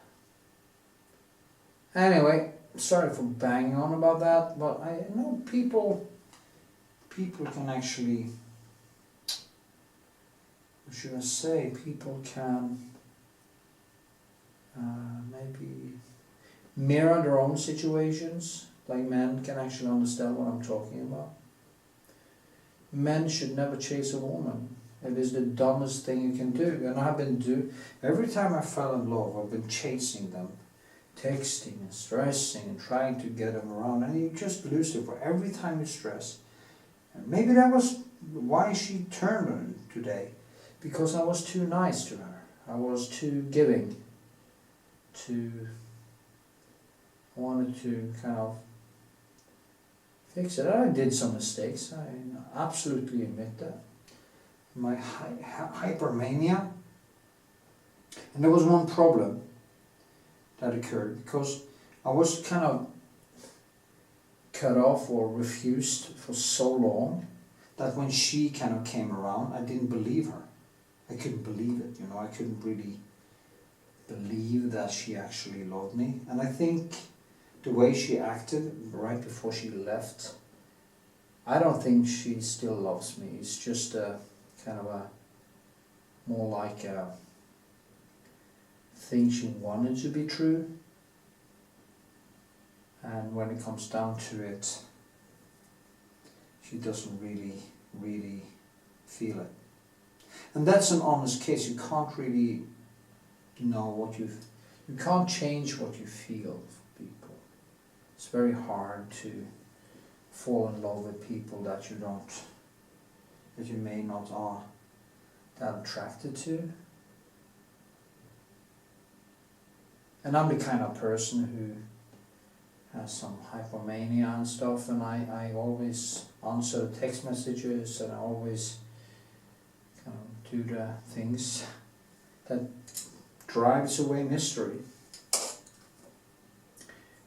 Anyway, sorry for banging on about that, but I know people can actually, what should I say, people can maybe mirror their own situations, like men can actually understand what I'm talking about. Men should never chase a woman. It is the dumbest thing you can do. And I've been every time I fell in love, I've been chasing them, texting and stressing and trying to get them around, and you just lose it for every time you stress. And maybe that was why she turned on him today, because I was too nice to her. I was too giving. I wanted to kind of fix it. I did some mistakes, I absolutely admit that. My hypermania. And there was one problem that occurred, because I was kind of cut off or refused for so long that when she kind of came around, I didn't believe her. I couldn't believe it, you know, I couldn't really believe that she actually loved me. And I think the way she acted right before she left, I don't think she still loves me. It's just a kind of a more like a thing she wanted to be true. And when it comes down to it, she doesn't really feel it. And that's an honest case. You can't really know what you can't change what you feel for people. It's very hard to fall in love with people that you may not are that attracted to. And I'm the kind of person who has some hypomania and stuff, and I always answer text messages, and I always kind of do the things that drives away mystery.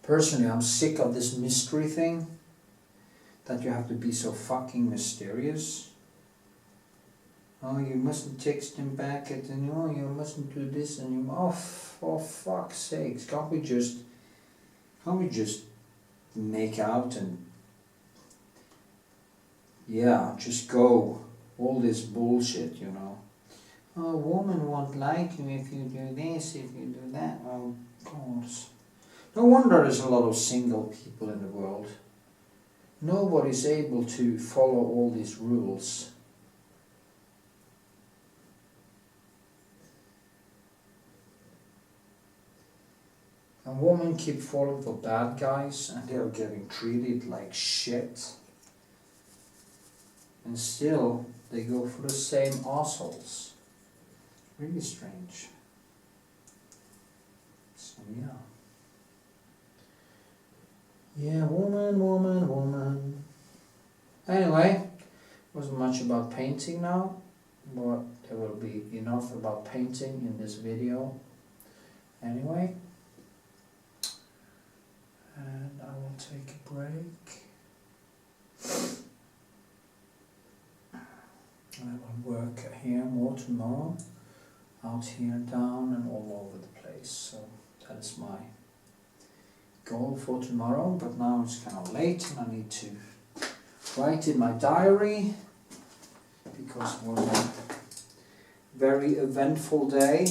Personally, I'm sick of this mystery thing, that you have to be so fucking mysterious. Oh, you mustn't text him back at the, no, you mustn't do this, and you, oh, for fuck's sakes, can't we just make out and, yeah, just go, all this bullshit, you know. Oh, a woman won't like you if you do this, if you do that. Oh, God. No wonder there's a lot of single people in the world. Nobody's able to follow all these rules. And women keep falling for bad guys, and they're getting treated like shit. And still, they go for the same assholes. Really strange. So yeah. Yeah, woman. Anyway, wasn't much about painting now, but there will be enough about painting in this video. Anyway. And I will take a break. And I will work here more tomorrow. Out here, down and all over the place. So that is my goal for tomorrow. But now it's kind of late and I need to write in my diary, because it was a very eventful day.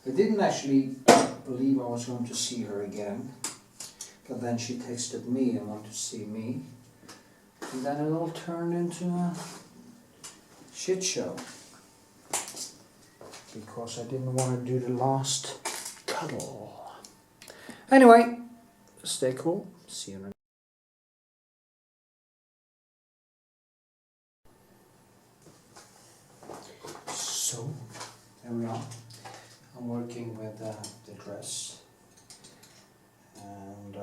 I didn't actually believe I was going to see her again, but then she texted me and wanted to see me, and then it all turned into a shit show, because I didn't want to do the last cuddle. Anyway, stay cool, see you in a So, there we are. I'm working with the dress, and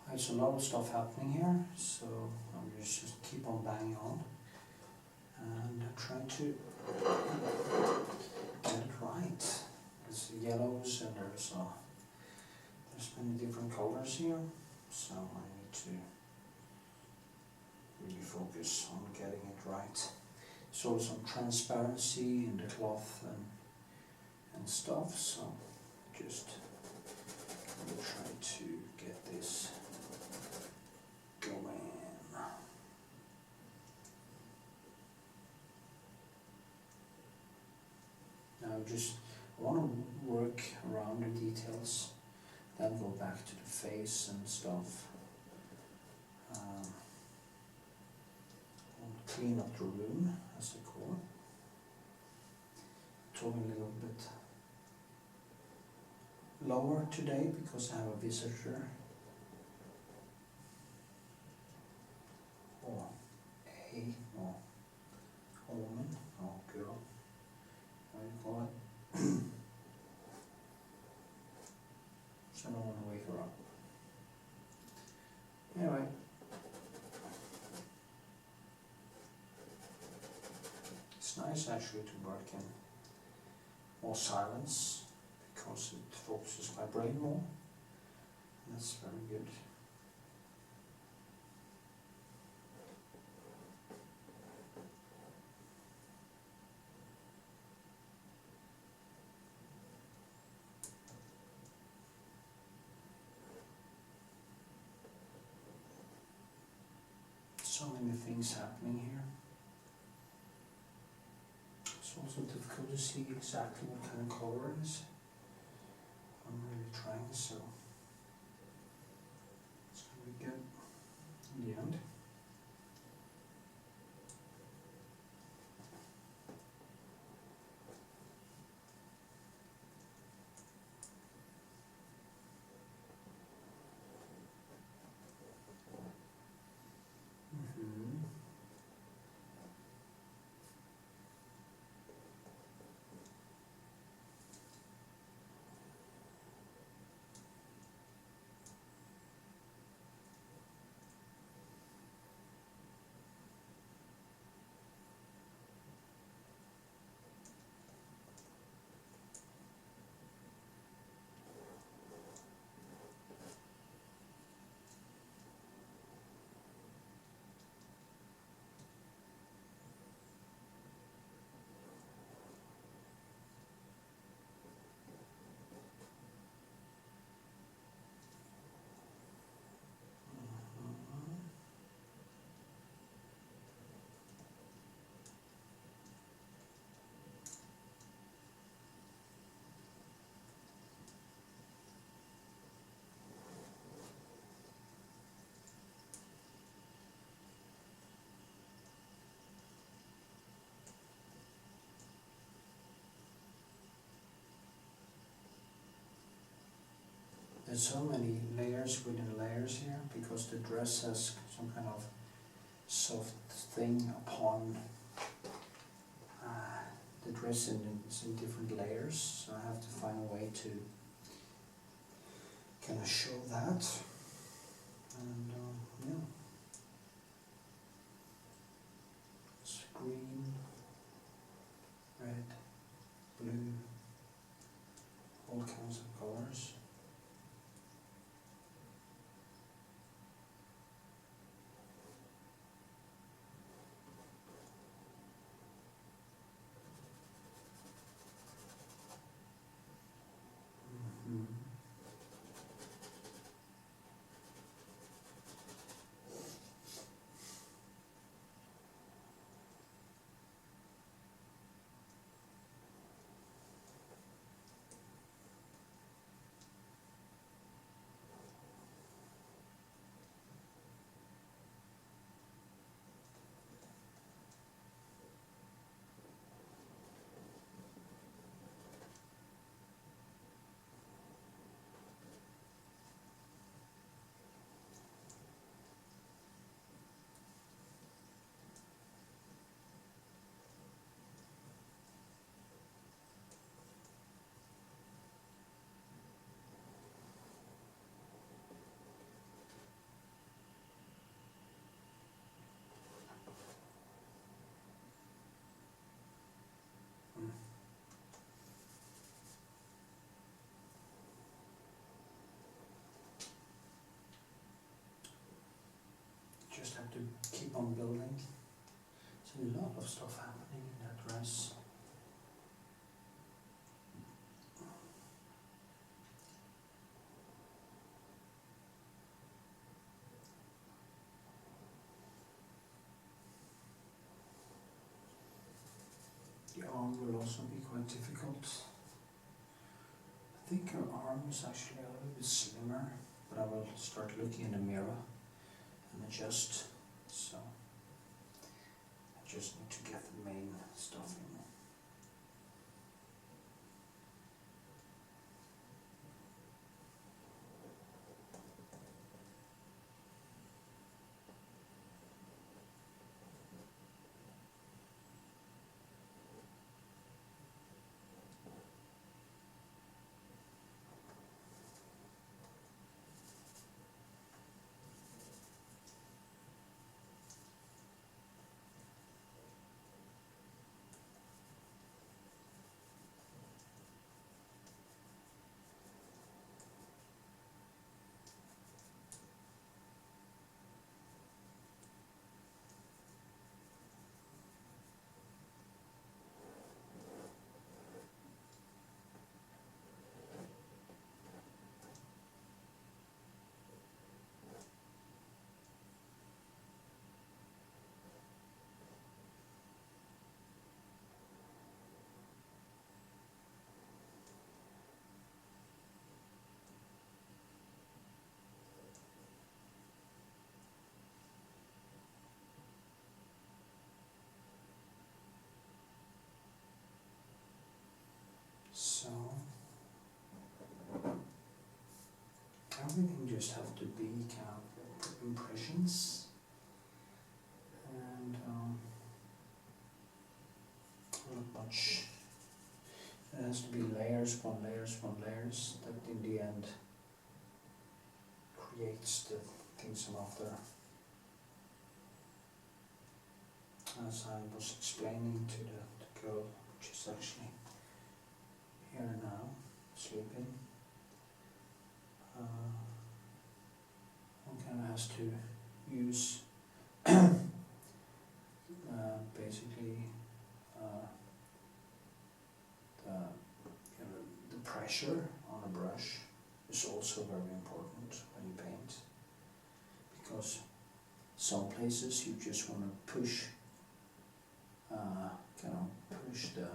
there's a lot of stuff happening here, so I'm just keep on banging on and try to get it right. There's yellows and there's many different colors here, so I need to really focus on getting it right. So some transparency in the cloth and stuff, so just try to get this going. Now I want to work around the details, then go back to the face and stuff. Clean up the room, as they call it. Talking a little bit lower today because I have a visitor. Or nice actually to work in more silence because it focuses my brain more. And that's very good. So many things happening here. It's also difficult to see exactly what kind of color it is. I'm really trying, so it's going to be good in the end. There's so many layers within layers here because the dress has some kind of soft thing upon the dress it's in different layers, so I have to find a way to kind of show that. And yeah, it's green, red, blue, all kinds of colors. Just have to keep on building. There's a lot of stuff happening in that dress. The arm will also be quite difficult. I think her arm is actually a little bit slimmer, but I will start looking in the mirror and adjust. So I just need to get the main stuff in. to be kind of impressions, and not much. It has to be layers, one layers, that in the end creates the things I'm after. As I was explaining to the girl, which is actually here now, sleeping, one kind of has to use basically the pressure on a brush is also very important when you paint, because some places you just want to push push the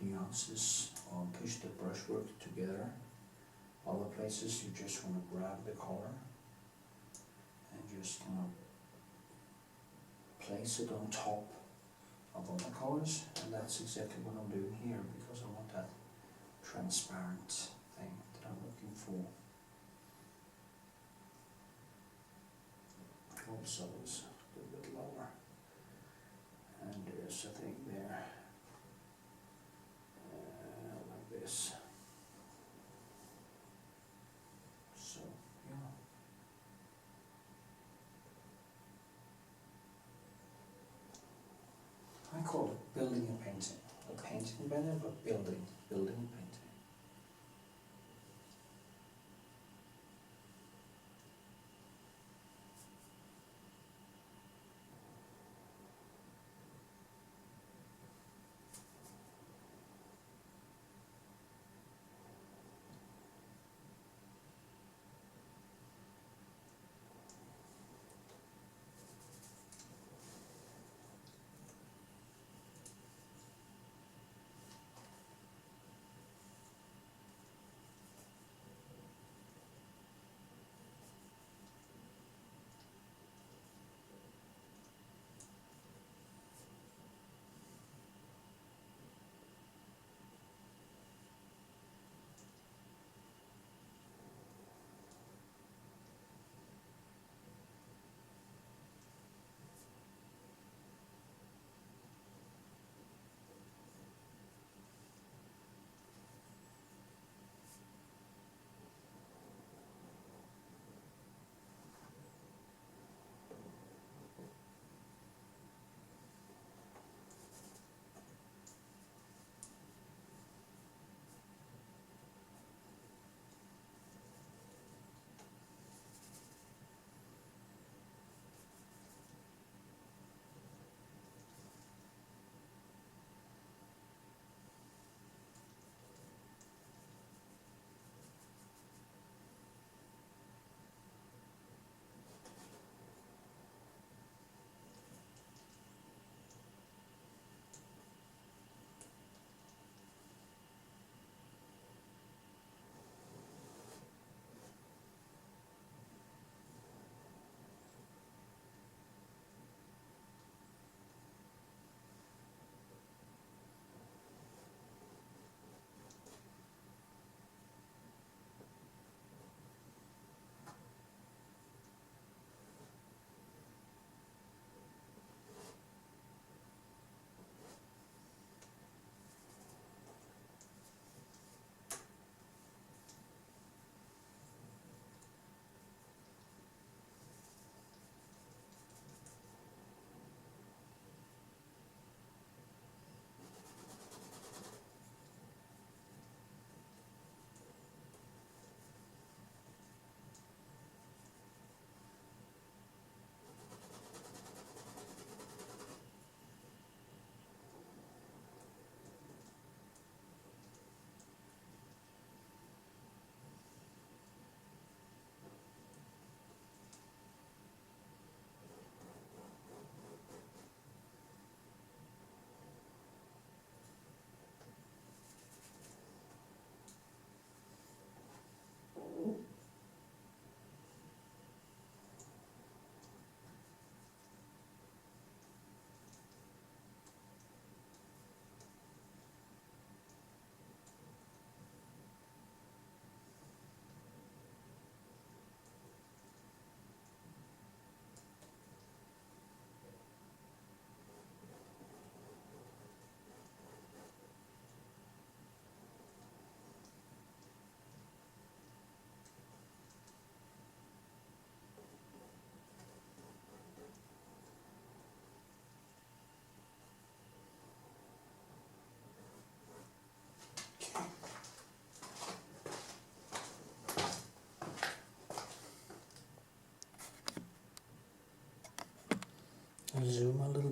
nuances or push the brushwork together. Other places you just want to grab the color and just kind of place it on top of other colors, and that's exactly what I'm doing here, because I want that transparent thing that I'm looking for. Also is a little bit lower, and there's a thing there like this. So yeah, I call it building a painting. A painting better, but building a painting.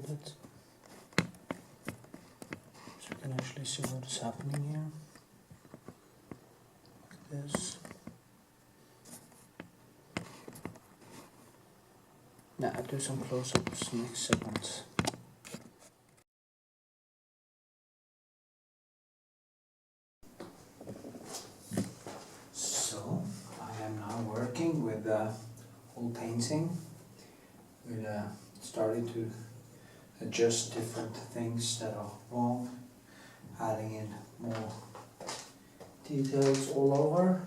bit. So you can actually see what is happening here. Like this. Now I'll do some close-ups next segment. So I am now working with whole painting. We're starting to adjust different things that are wrong, adding in more details all over.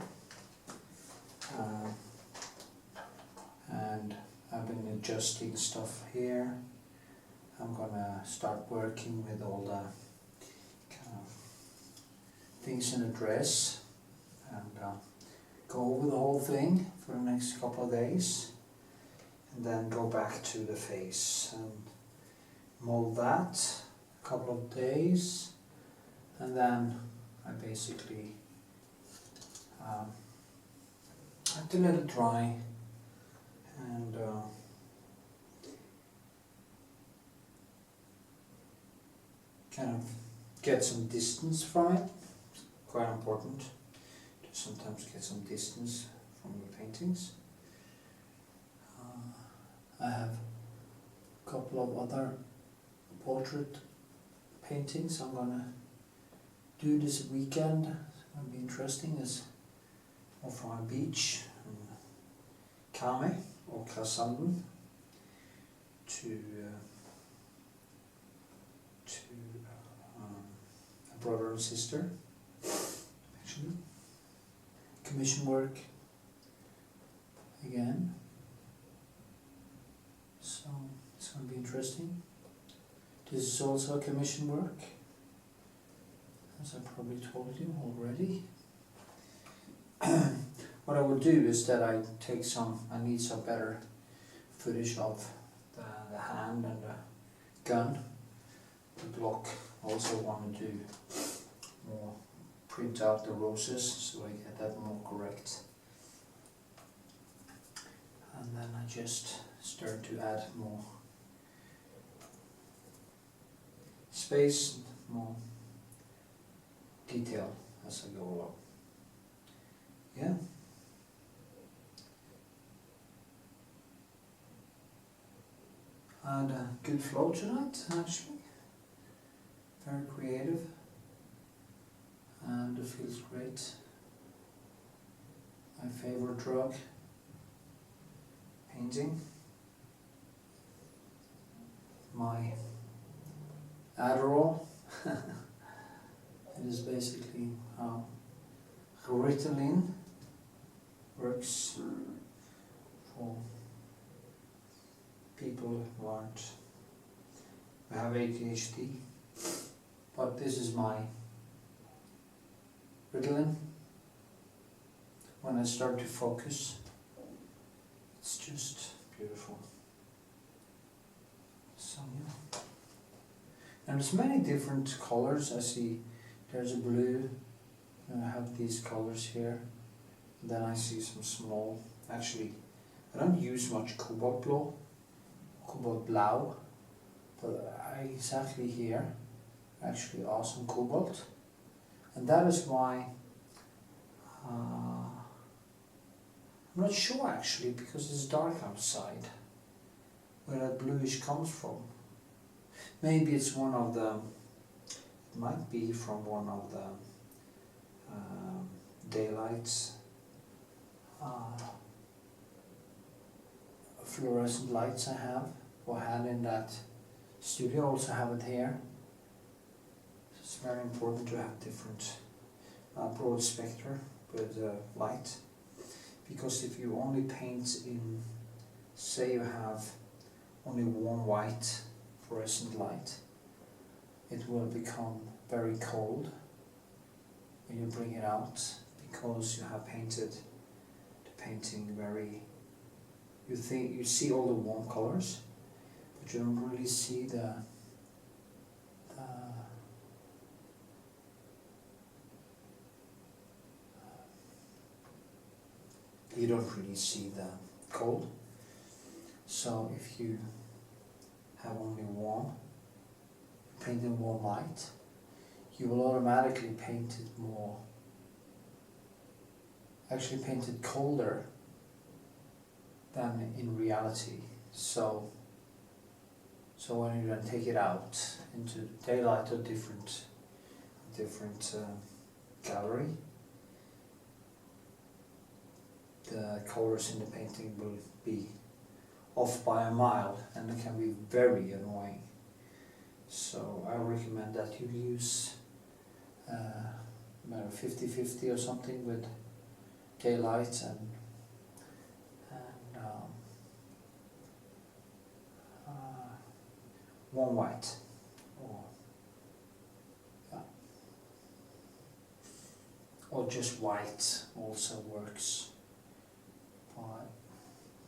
And I've been adjusting stuff here. I'm gonna start working with all the kind of things in the dress and go over the whole thing for the next couple of days, and then go back to the face and mold that a couple of days, and then I basically have to let it dry and kind of get some distance from it. Quite important to sometimes get some distance from the paintings. I have a couple of other portrait paintings I'm gonna do this weekend. It's gonna be interesting. Is more from a beach in Kame or Kasanden to a brother and sister, actually. Commission work again, so it's going to be interesting. This is also commission work, as I probably told you already. What I will do is that I need some better footage of the hand and the gun. The block. Also want to do more, print out the roses so I get that more correct. And then I just start to add more space, more detail as I go along. Yeah. I had a good flow tonight, actually. Very creative, and it feels great. My favorite drug, painting. My Adderall. It is basically how Ritalin works for people who have ADHD. But this is my Ritalin. When I start to focus, it's just beautiful. So yeah. And there's many different colors. I see there's a blue, and I have these colors here. And then I see some small, actually, I don't use much cobalt blue, but it's actually here. Actually awesome cobalt, and that is why I'm not sure actually, because it's dark outside, where that bluish comes from. Maybe it's it might be from one of the daylights, fluorescent lights I have or had in that studio. I also have it here. It's very important to have different broad spectra with light, because if you only paint in, say you have only warm white fluorescent light, it will become very cold when you bring it out, because you have painted the painting very, you see all the warm colors, but you don't really see the you don't really see the cold. So if you have only warm, paint in warm light, you will automatically paint it more, actually paint it colder than in reality. So when you then take it out into daylight or different gallery, the colors in the painting will be off by a mile, and it can be very annoying. So I recommend that you use 50-50 or something with daylight and warm white, or just white also works, but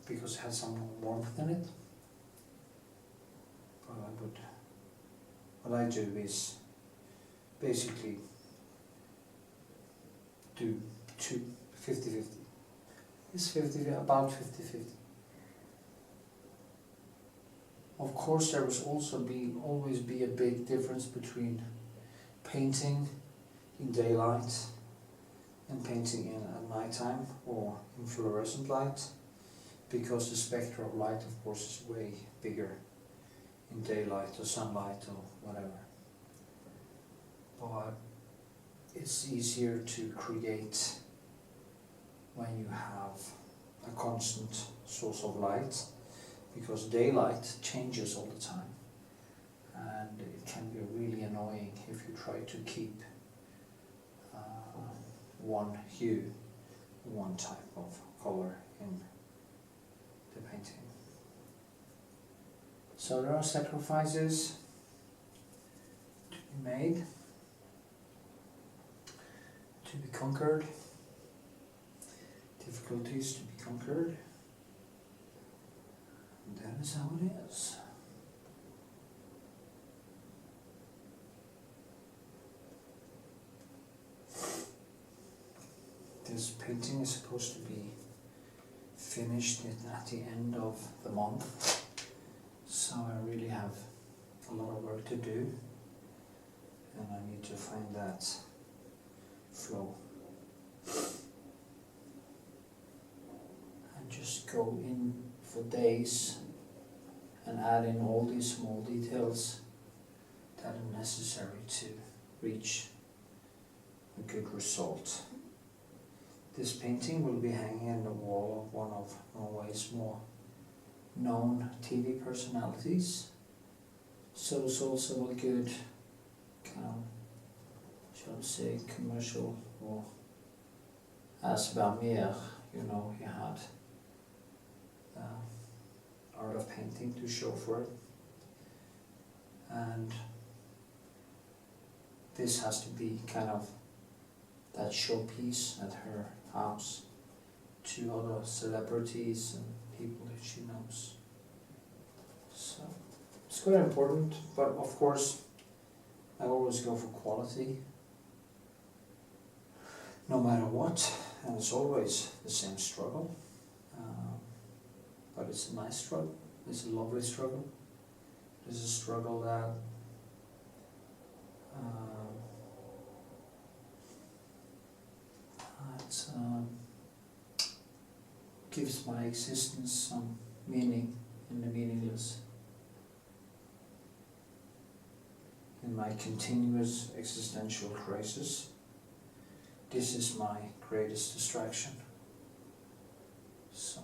because it has some warmth in it. But what I do is basically do 50-50. It's about 50-50. Of course, there will always be a big difference between painting in daylight and painting in at nighttime or in fluorescent light, because the spectrum of light, of course, is way bigger in daylight or sunlight or whatever. But it's easier to create when you have a constant source of light, because daylight changes all the time, and it can be really annoying if you try to keep one hue, one type of color in the painting. So there are sacrifices to be made, to be conquered, difficulties to be conquered, and that is how it is. This painting is supposed to be finished at the end of the month, so I really have a lot of work to do, and I need to find that flow and just go in for days and add in all these small details that are necessary to reach a good result. This painting will be hanging in the wall of one of Norway's more known TV personalities, so it's also a good kind of, shall we say, commercial, or as Vermeer, you know, he had art of painting to show for it, and this has to be kind of that showpiece at her house to other celebrities and people that she knows. So it's quite important, but of course I always go for quality no matter what, and it's always the same struggle, but it's a nice struggle, it's a lovely struggle. It's a struggle that gives my existence some meaning in the meaningless, in my continuous existential crisis. This is my greatest distraction. So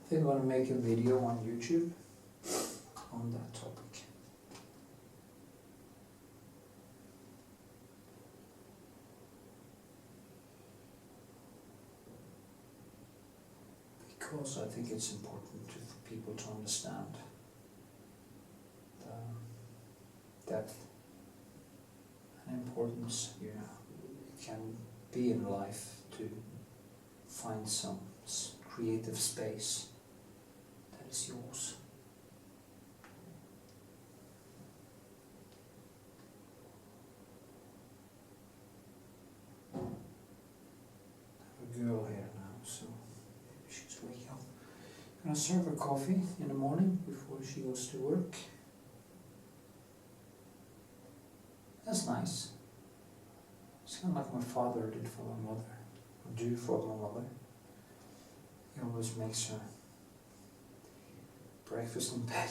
I think I'm going to make a video on YouTube on that topic. Because I think it's important for people to understand the depth and importance it can be in life to find some creative space that is yours. gonna serve her coffee in the morning before she goes to work. That's nice. It's kind of like my father did for my mother, or do for my mother. He always makes her breakfast in bed.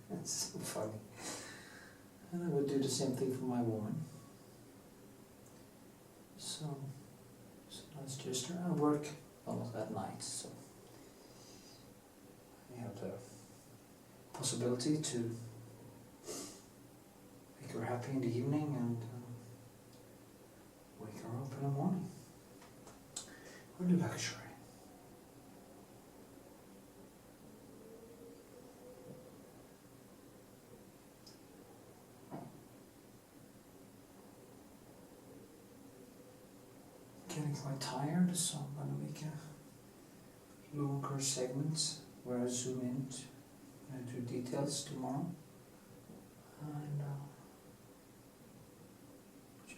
That's so funny. And I would do the same thing for my woman. So that's just her. I work a lot at night, so I have the possibility to make her happy in the evening and wake her up in the morning. What a luxury. Getting quite tired, so I'm going to make a longer segment where I zoom into details tomorrow. And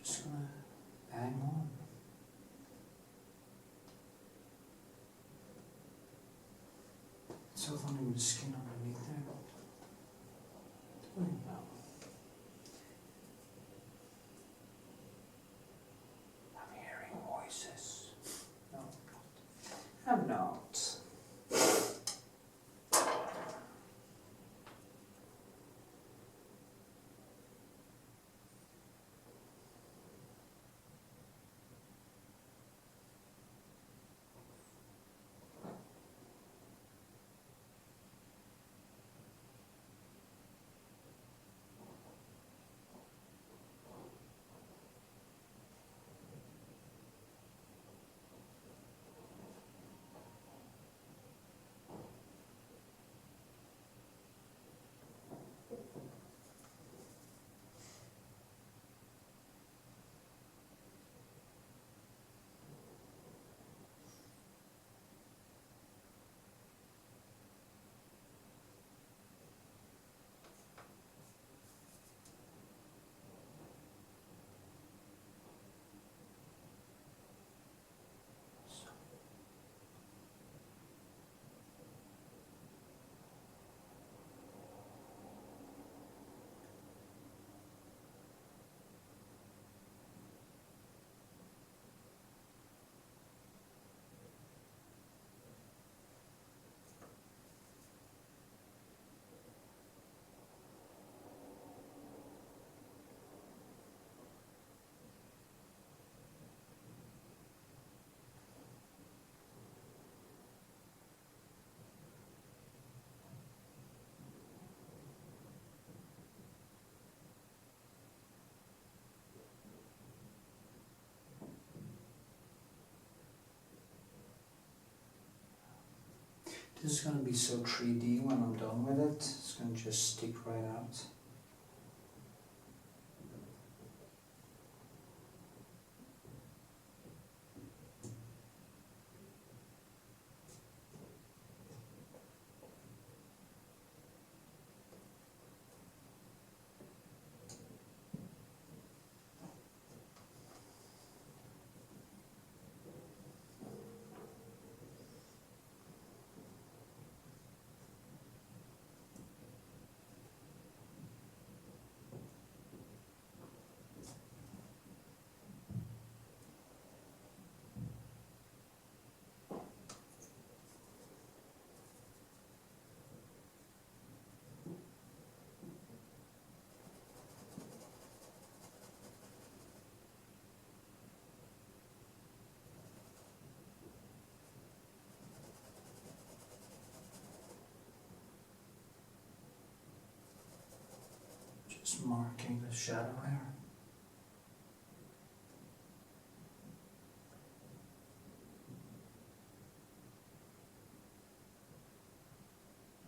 just going to hang on. It's so funny with the skin underneath there. Doing now. I'm hearing voices. No, I'm not. This is going to be so 3D when I'm done with it. It's going to just stick right out. Just marking the shadow here.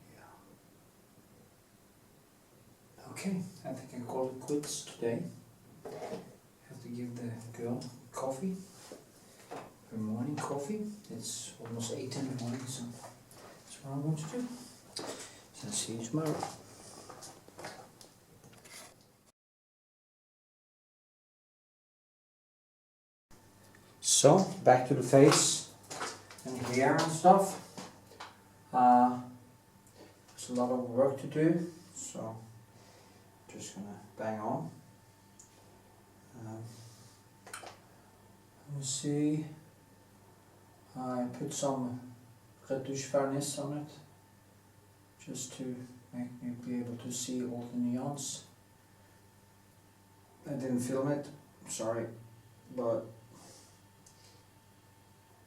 Yeah. Okay, I think I call it quits today. Have to give the girl coffee, her morning coffee. It's almost 8 in the morning, so that's what I'm going to do. So see you tomorrow. So, back to the face and hair and stuff. There's a lot of work to do, so just gonna bang on. Let me see. I put some reddish varnish on it, just to make me be able to see all the nuance. I didn't film it, sorry, but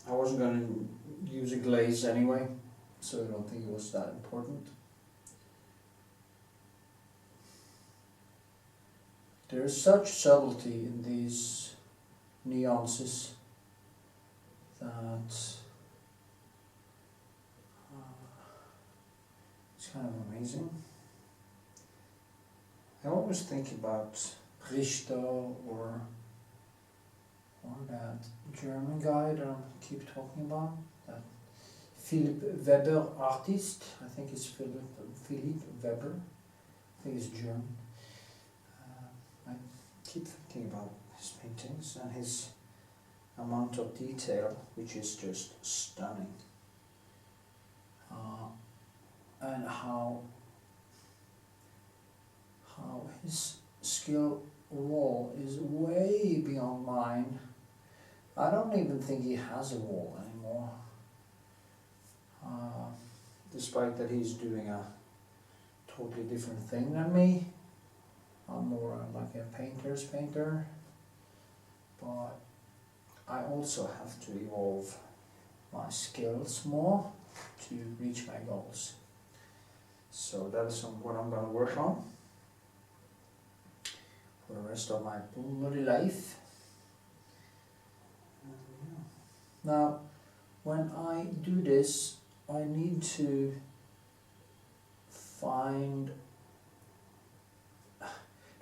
I wasn't going to use a glaze anyway, so I don't think it was that important. There is such subtlety in these nuances that it's kind of amazing. I always think about Richter or that German guy that I keep talking about, that Philip Weber artist. I think it's Philip Weber. I think it's German. I keep thinking about his paintings and his amount of detail, which is just stunning. And how his skill wall is way beyond mine. I don't even think he has a wall anymore. Despite that he's doing a totally different thing than me. I'm more like a painter's painter. But I also have to evolve my skills more to reach my goals. So that is what I'm going to work on for the rest of my bloody life. Now, when I do this, I need to find...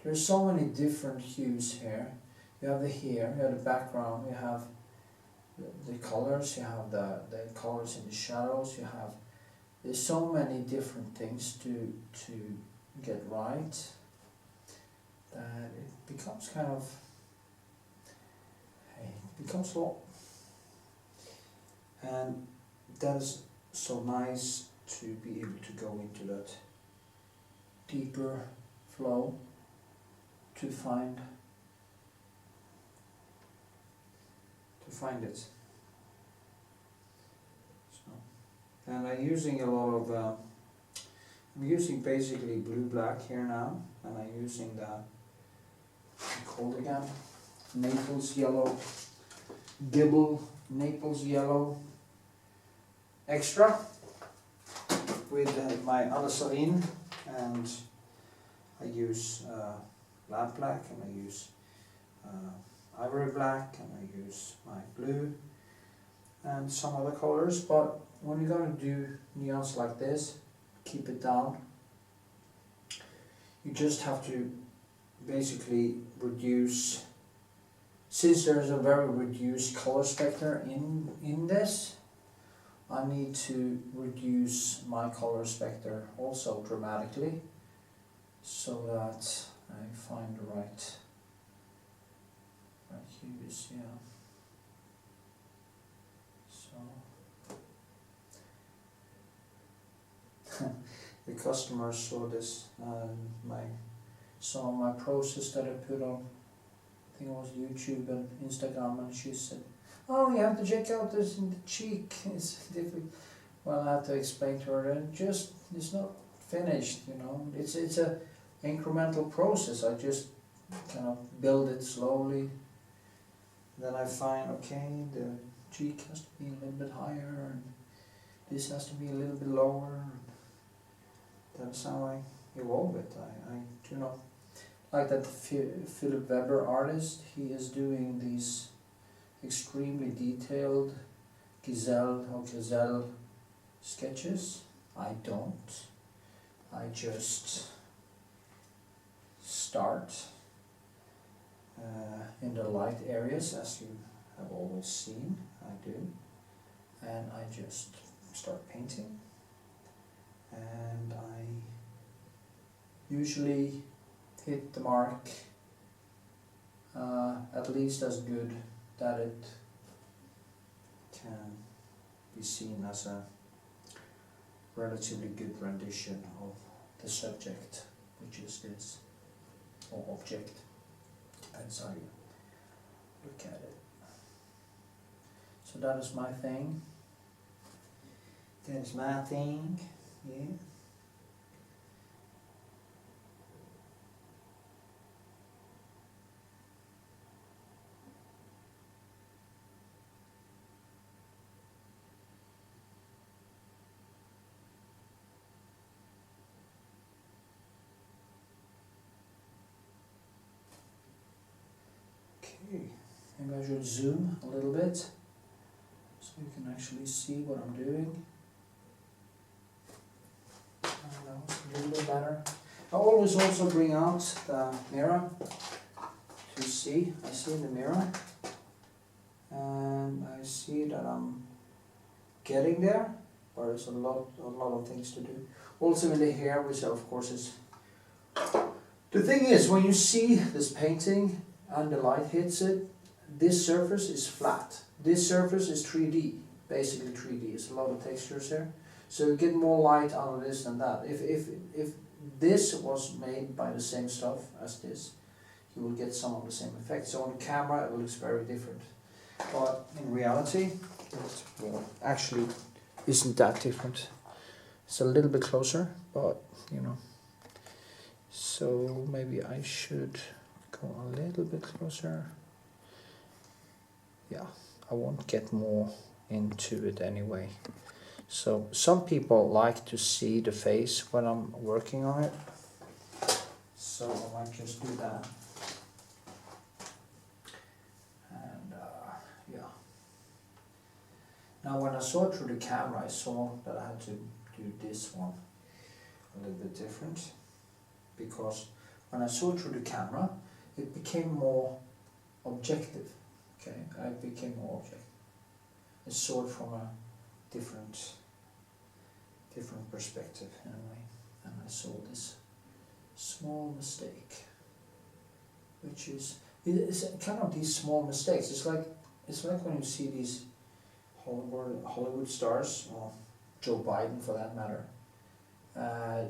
There's so many different hues here. You have the hair, you have the background, you have the colors, you have the colors in the shadows, you have... There's so many different things to get right that it becomes kind of... It becomes a lot. And that is so nice to be able to go into that deeper flow to find it. So, and I'm using a lot of I'm using basically blue-black here now, and I'm using the, what's it called again? Naples yellow, Gibble Naples yellow extra with my alizarin, and I use lamp black, and I use ivory black, and I use my blue and some other colors. But when you're going to do nuance like this, keep it down. You just have to basically reduce, since there's a very reduced color spectrum in this, I need to reduce my color spectrum also dramatically, so that I find the right hues, yeah. So the customers saw this, saw my process that I put on, I think it was YouTube and Instagram, and she said, "Oh, you have to check out this in the cheek, it's different." Well, I had to explain to her, and it's not finished, you know. It's a incremental process. I just kind of build it slowly. Then I find, okay, the cheek has to be a little bit higher, and this has to be a little bit lower. That's how I evolve it. I do not like that Philip Weber artist. He is doing these extremely detailed gazelle sketches. I don't. I just start in the light areas, as you have always seen I do, and I just start painting, and I usually hit the mark at least as good that it can be seen as a relatively good rendition of the subject, which is this, or object. Depends how you look at it. So that is my thing. That is my thing, yeah. Okay, maybe I should zoom a little bit so you can actually see what I'm doing. That was a little bit better. I always also bring out the mirror to see. I see in the mirror and I see that I'm getting there, but there's a lot of things to do. Also in the hair, which of course is... The thing is, when you see this painting and the light hits it, this surface is flat. This surface is 3D, basically 3D. There's a lot of textures here. So you get more light out of this than that. If this was made by the same stuff as this, you will get some of the same effects. So on the camera it looks very different. But in reality, it actually isn't that different. It's a little bit closer, but you know. So maybe I should go a little bit closer. Yeah, I won't get more into it anyway. So some people like to see the face when I'm working on it. So I might just do that. And yeah. Now when I saw it through the camera, I saw that I had to do this one a little bit different. Because when I saw it through the camera, it became more objective. Okay, it became more objective. I saw it from a different perspective anyway, and I saw this small mistake, which is it's kind of these small mistakes. It's like when you see these Hollywood stars, or Joe Biden for that matter,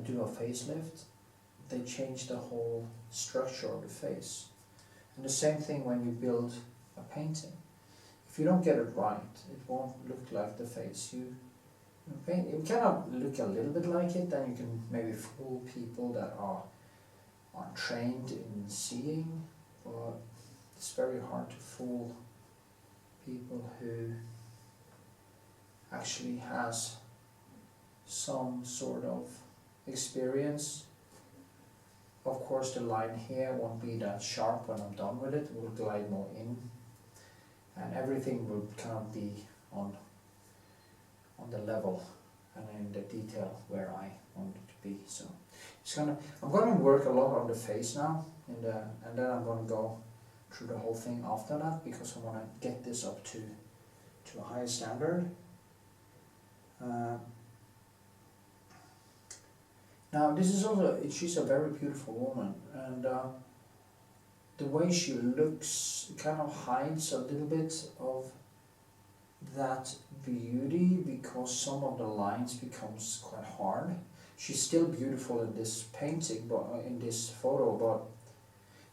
do a facelift. They change the whole structure of the face, and the same thing when you build a painting. If you don't get it right, it won't look like the face you paint. It cannot look a little bit like it, then you can maybe fool people that are trained in seeing, but it's very hard to fool people who actually has some sort of experience. Of course the line here won't be that sharp when I'm done with it. It will glide more in, and everything will kind of be on the level and in the detail where I want it to be. So it's I'm going to work a lot on the face now, and then I'm going to go through the whole thing after that, because I want to get this up to a higher standard. Now this is also, she's a very beautiful woman, and the way she looks kind of hides a little bit of that beauty, because some of the lines becomes quite hard. She's still beautiful in this painting, but in this photo, but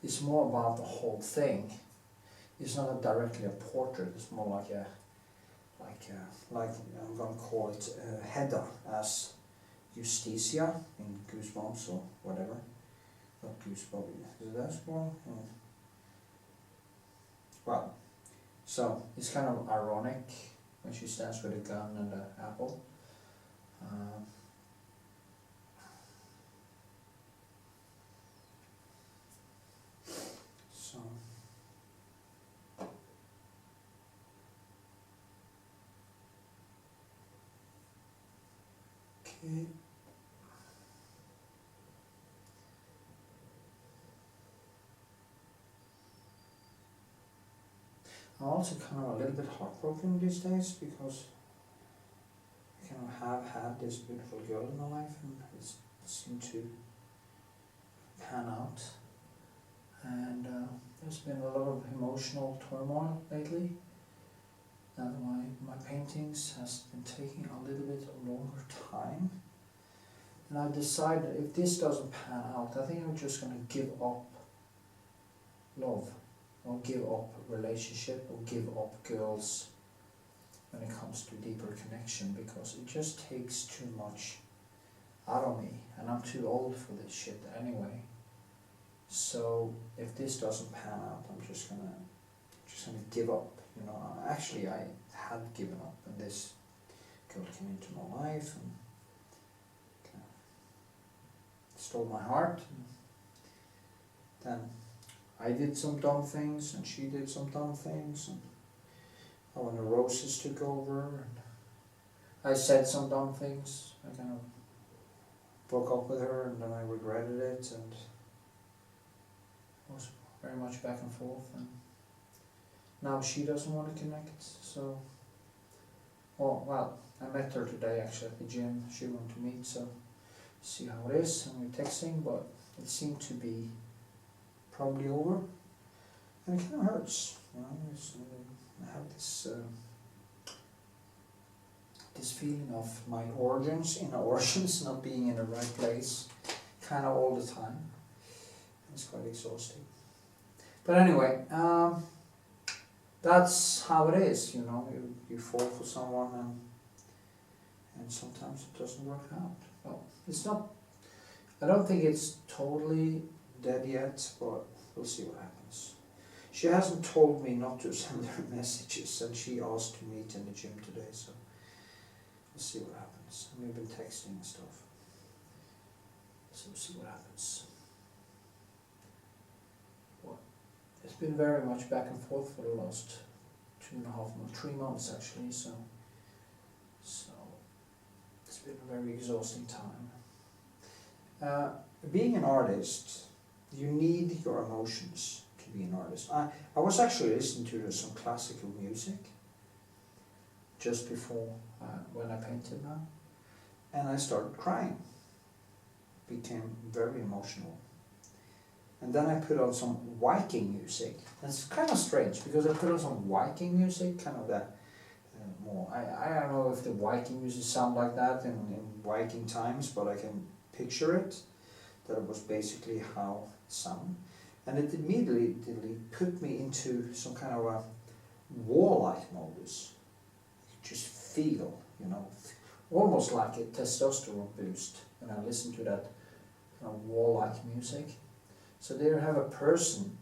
it's more about the whole thing. It's not directly a portrait. It's more like I'm gonna call it Hedda as Justitia in Goosebumps or whatever. Not Goosebumps. Is it that one? Well, so it's kind of ironic when she stands with a gun and an apple. So okay. I'm also kind of a little bit heartbroken these days, because I kind of have had this beautiful girl in my life, and it seemed to pan out. And there's been a lot of emotional turmoil lately, and my paintings has been taking a little bit longer time. And I decided if this doesn't pan out, I think I'm just going to give up love, or give up relationship, or give up girls when it comes to deeper connection, because it just takes too much out of me, and I'm too old for this shit anyway. So if this doesn't pan out, I'm just gonna give up. You know, actually I had given up, and this girl came into my life and kind of stole my heart. And then I did some dumb things, and she did some dumb things, and when the roses took over, and I said some dumb things. I kind of broke up with her, and then I regretted it, and it was very much back and forth. And now she doesn't want to connect, so, well, I met her today actually at the gym. She wanted to meet, so see how it is, and we're texting, but it seemed to be probably over, and it kind of hurts, you know. I have this this feeling of my organs not being in the right place, kind of all the time. It's quite exhausting. But anyway, that's how it is, you know. You fall for someone, and sometimes it doesn't work out. Well, it's not. I don't think it's totally dead yet, but we'll see what happens. She hasn't told me not to send her messages, and she asked to meet in the gym today, so we'll see what happens. We've been texting and stuff, so we'll see what happens. Well, it's been very much back and forth for the last 2.5 months, 3 months actually, so it's been a very exhausting time. Being an artist, you need your emotions to be an artist. I was actually listening to some classical music just before when I painted now, and I started crying. Became very emotional. And then I put on some Viking music. That's kind of strange, because I put on some Viking music, kind of that more, I don't know if the Viking music sound like that in Viking times, but I can picture it, that it was basically how it sounded. And it immediately put me into some kind of a warlike modus. You just feel, you know, almost like a testosterone boost when I listen to that kind of warlike music. So there you have a person,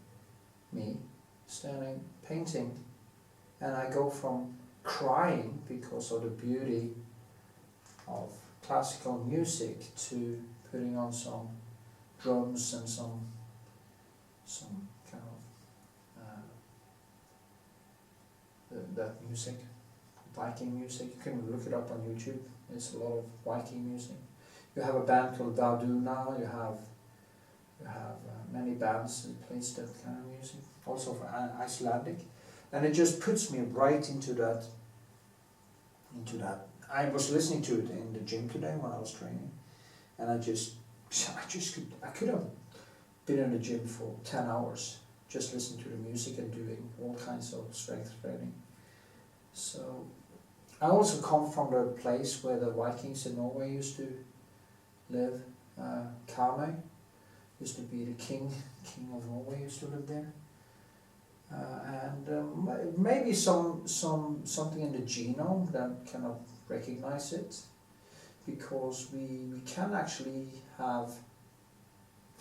me, standing, painting, and I go from crying because of the beauty of classical music to putting on some drums and some kind of that music, Viking music. You can look it up on YouTube. There's a lot of Viking music. You have a band called Valdu now. You have many bands that plays that kind of music, also for Icelandic, and it just puts me right into that. I was listening to it in the gym today when I was training, and I could have been in the gym for 10 hours just listening to the music and doing all kinds of strength training. So I also come from the place where the Vikings in Norway used to live. Karmøy used to be the king of Norway used to live there. And maybe something in the genome that cannot recognize it, because we can actually have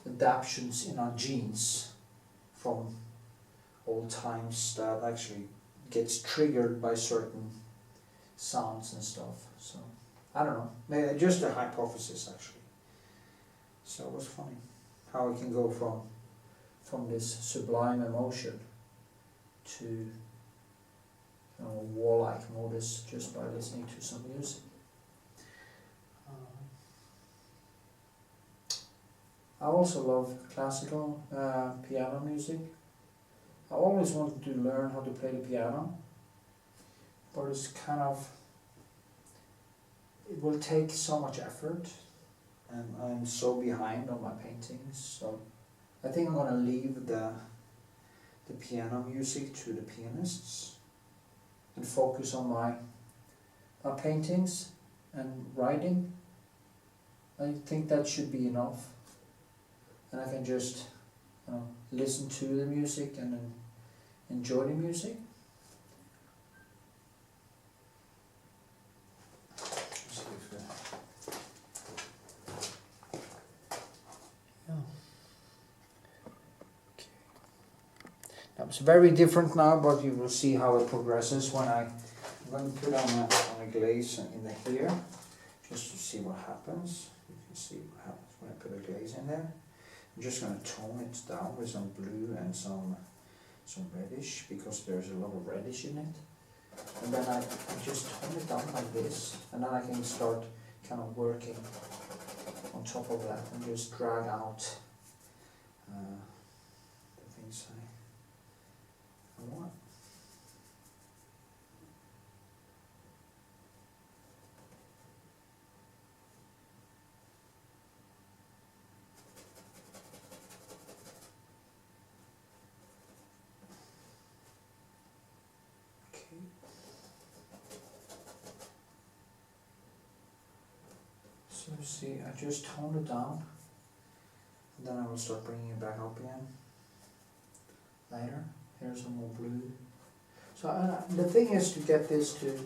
adaptations in our genes from old times that actually gets triggered by certain sounds and stuff. So I don't know, maybe just a hypothesis actually. So it was funny how we can go from this sublime emotion to warlike modus just by listening to some music. I also love classical piano music. I always wanted to learn how to play the piano, but it's kind of, it will take so much effort, and I'm so behind on my paintings, so I think I'm going to leave the piano music to the pianists and focus on my paintings and writing I think that should be enough. And I can just listen to the music and then enjoy the music. That was very different now, but you will see how it progresses when I'm going to put on a glaze in the here, just to see what happens. You can see what happens when I put a glaze in there. I'm just going to tone it down with some blue and some reddish, because there's a lot of reddish in it. And then I just tone it down like this, and then I can start kind of working on top of that and just drag out the things I want. Okay. So see, I just toned it down, and then I will start bringing it back up again later. Here's some more blue. So the thing is to get this to,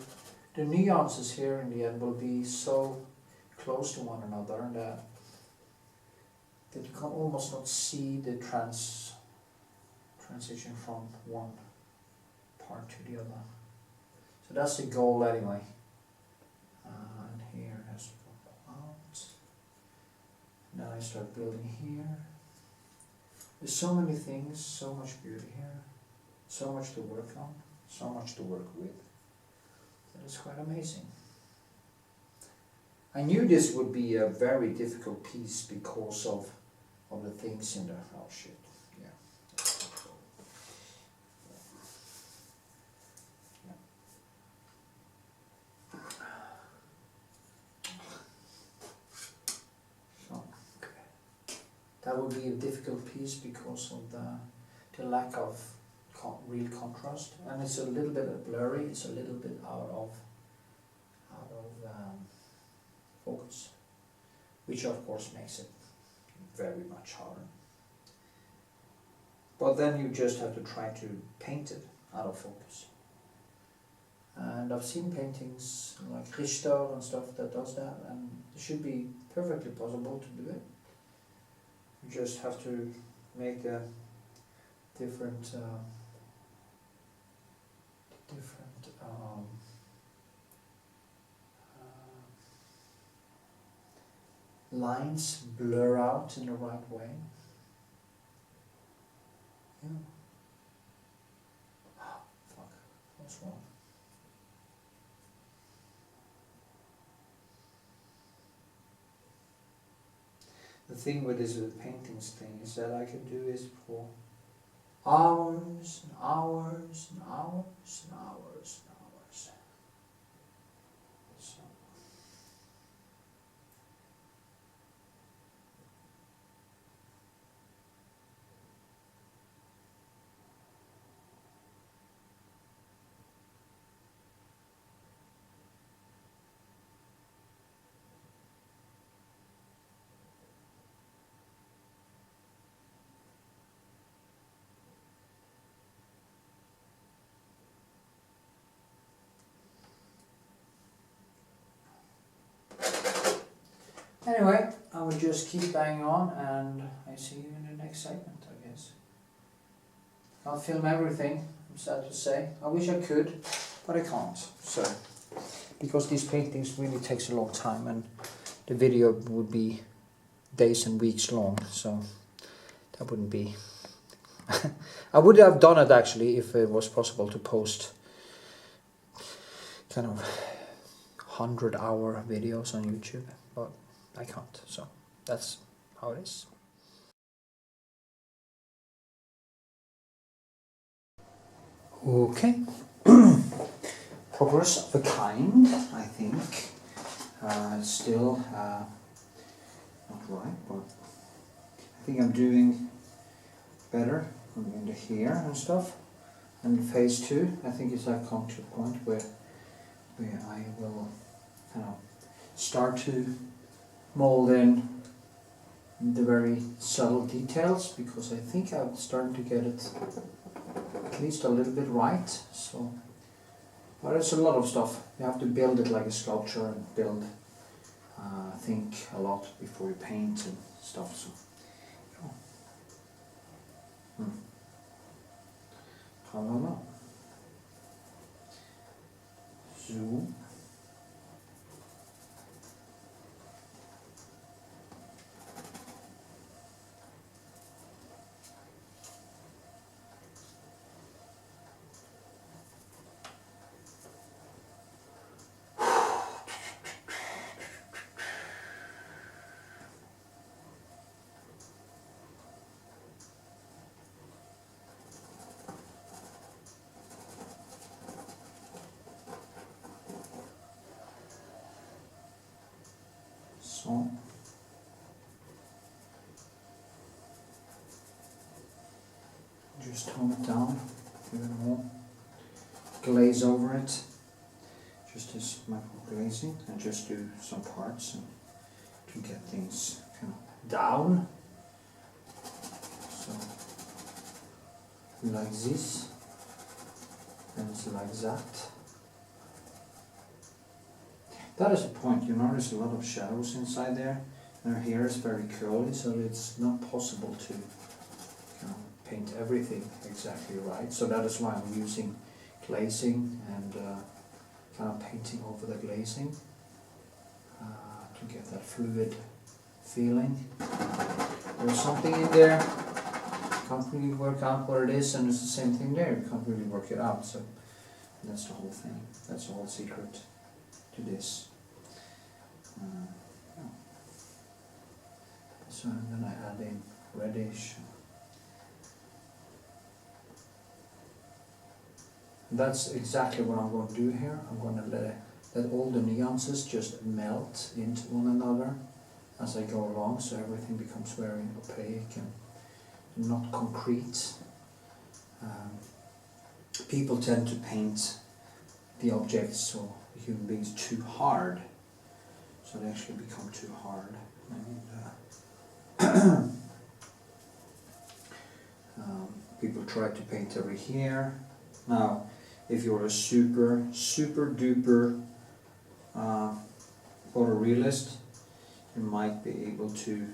the nuances here in the end will be so close to one another that you can almost not see the transition from one part to the other. So that's the goal anyway. And here it has to go out. Now I start building here. There's so many things, so much beauty here. So much to work on, so much to work with. That is quite amazing. I knew this would be a very difficult piece because of the things in the, oh shit, yeah. So, okay. That would be a difficult piece because of the lack of real contrast, and it's a little bit blurry. It's a little bit out of focus, which of course makes it very much harder. But then you just have to try to paint it out of focus. And I've seen paintings like Richter and stuff that does that, and it should be perfectly possible to do it. You just have to make a different lines blur out in the right way. Yeah. Oh, fuck, what's wrong? The thing with this paintings thing is that I can do this for hours and hours and hours and hours and hours. So. Anyway, I will just keep banging on, and I see you in the next segment, I guess. I'll film everything, I'm sad to say. I wish I could, but I can't. So, because these paintings really takes a long time, and the video would be days and weeks long, so that wouldn't be... I would have done it actually if it was possible to post kind of 100-hour videos on YouTube, but I can't, so that's how it is. Okay, progress of a kind, I think. Still not right, but I think I'm doing better in the here and stuff. And phase 2, I think is I've come to a point where I will start to mold in the very subtle details, because I think I'm starting to get it at least a little bit right. So, but it's a lot of stuff. You have to build it like a sculpture and build, think a lot before you paint and stuff. So, Tralala. Zoom. So, just tone it down, give it more glaze over it, just as micro glazing, and just do some parts and to get things kind of down. So, like this, and it's like that. That is a point. You notice a lot of shadows inside there. Their hair is very curly, so it's not possible to paint everything exactly right. So that is why I'm using glazing and kind of painting over the glazing to get that fluid feeling. There's something in there, can't really work out what it is, and it's the same thing there. You can't really work it out. So that's the whole thing. That's the whole secret to this. Yeah. So then I add in reddish. That's exactly what I'm going to do here. I'm going to let all the nuances just melt into one another as I go along, so everything becomes very opaque and not concrete. People tend to paint the objects or human beings too hard, so they actually become too hard. And people try to paint over here. Now, if you're a super duper photorealist, you might be able to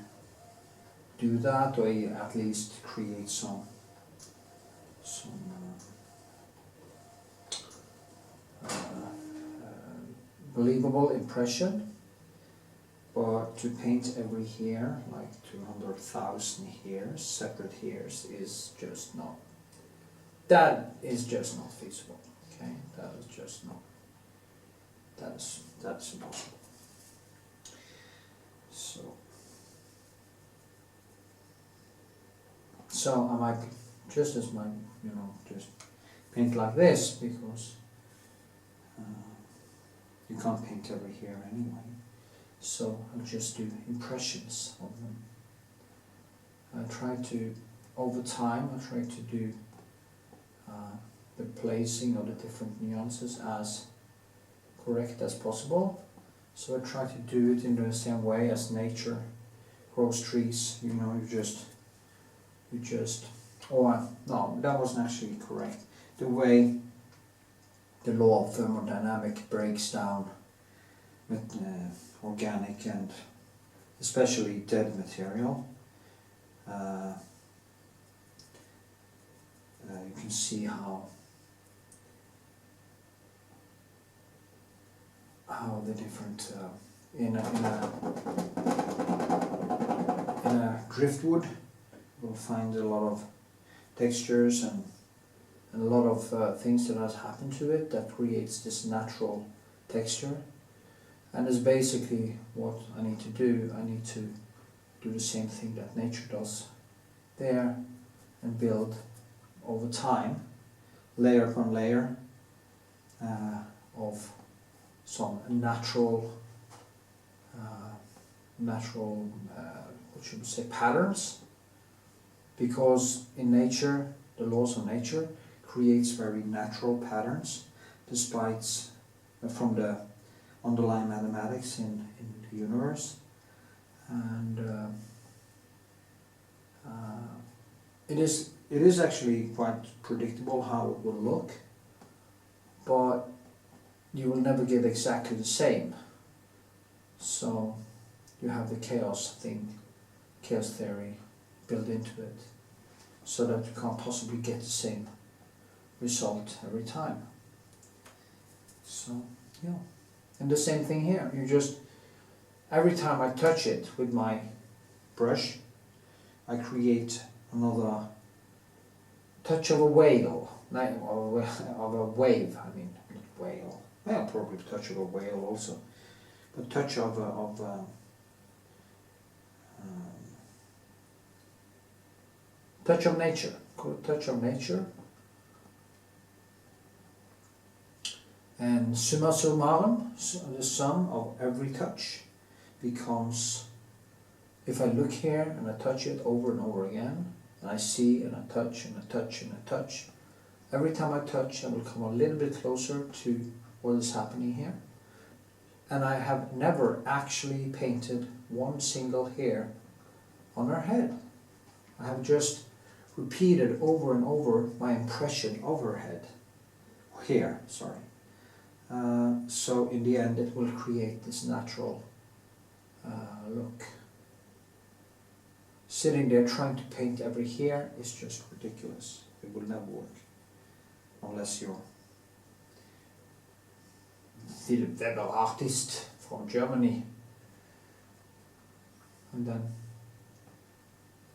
do that, or you at least create some believable impression. But to paint every hair, like 200,000 hairs, separate hairs, is just not. That is just not feasible. Okay, that is just not. That's impossible. So I might just as might just paint like this, because you can't paint every hair anyway. So I'll just do impressions of them. I try to, over time, to do the placing of the different nuances as correct as possible. So I try to do it in the same way as nature grows trees. You just, no, that wasn't actually correct. The way the law of thermodynamics breaks down with organic and especially dead material. You can see how the different in a driftwood you'll find a lot of textures and a lot of things that has happened to it that creates this natural texture. And it's basically what I need to do. I need to do the same thing that nature does there and build over time, layer upon layer of some natural what should we say, patterns, because in nature, the laws of nature creates very natural patterns despite from the underlying mathematics in the universe. and it is actually quite predictable how it will look, but you will never get exactly the same. So you have the chaos theory built into it, so that you can't possibly get the same result every time. So yeah, and the same thing here. You just, every time I touch it with my brush, I create another touch of a whale, of a wave. I mean, not whale. Well, probably touch of a whale also, but touch of touch of nature. Call it touch of nature. And summa summarum, the sum of every touch becomes, if I look here and I touch it over and over again, and I see and I touch and I touch and I touch, every time I touch I will come a little bit closer to what is happening here. And I have never actually painted one single hair on her head. I have just repeated over and over my impression of her head. Hair, sorry. So in the end it will create this natural look. Sitting there trying to paint every hair is just ridiculous. It will never work unless you're the Weber artist from Germany. And then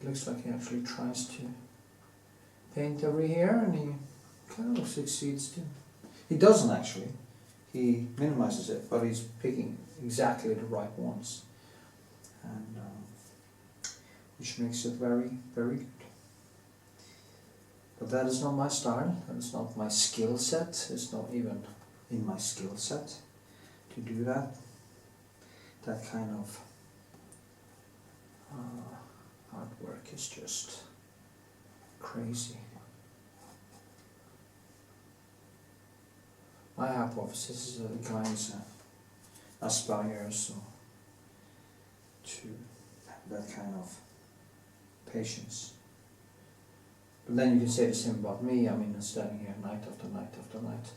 it looks like he actually tries to paint every hair, and he kind of succeeds too. He doesn't actually. He minimizes it, but he's picking exactly the right ones, and which makes it very, very good. But that is not my style. That is not my skill set. It's not even in my skill set to do that. That kind of artwork is just crazy. My hypothesis is that the guys aspires to that kind of patience. But then you can say the same about me. I mean, I'm standing here night after night after night,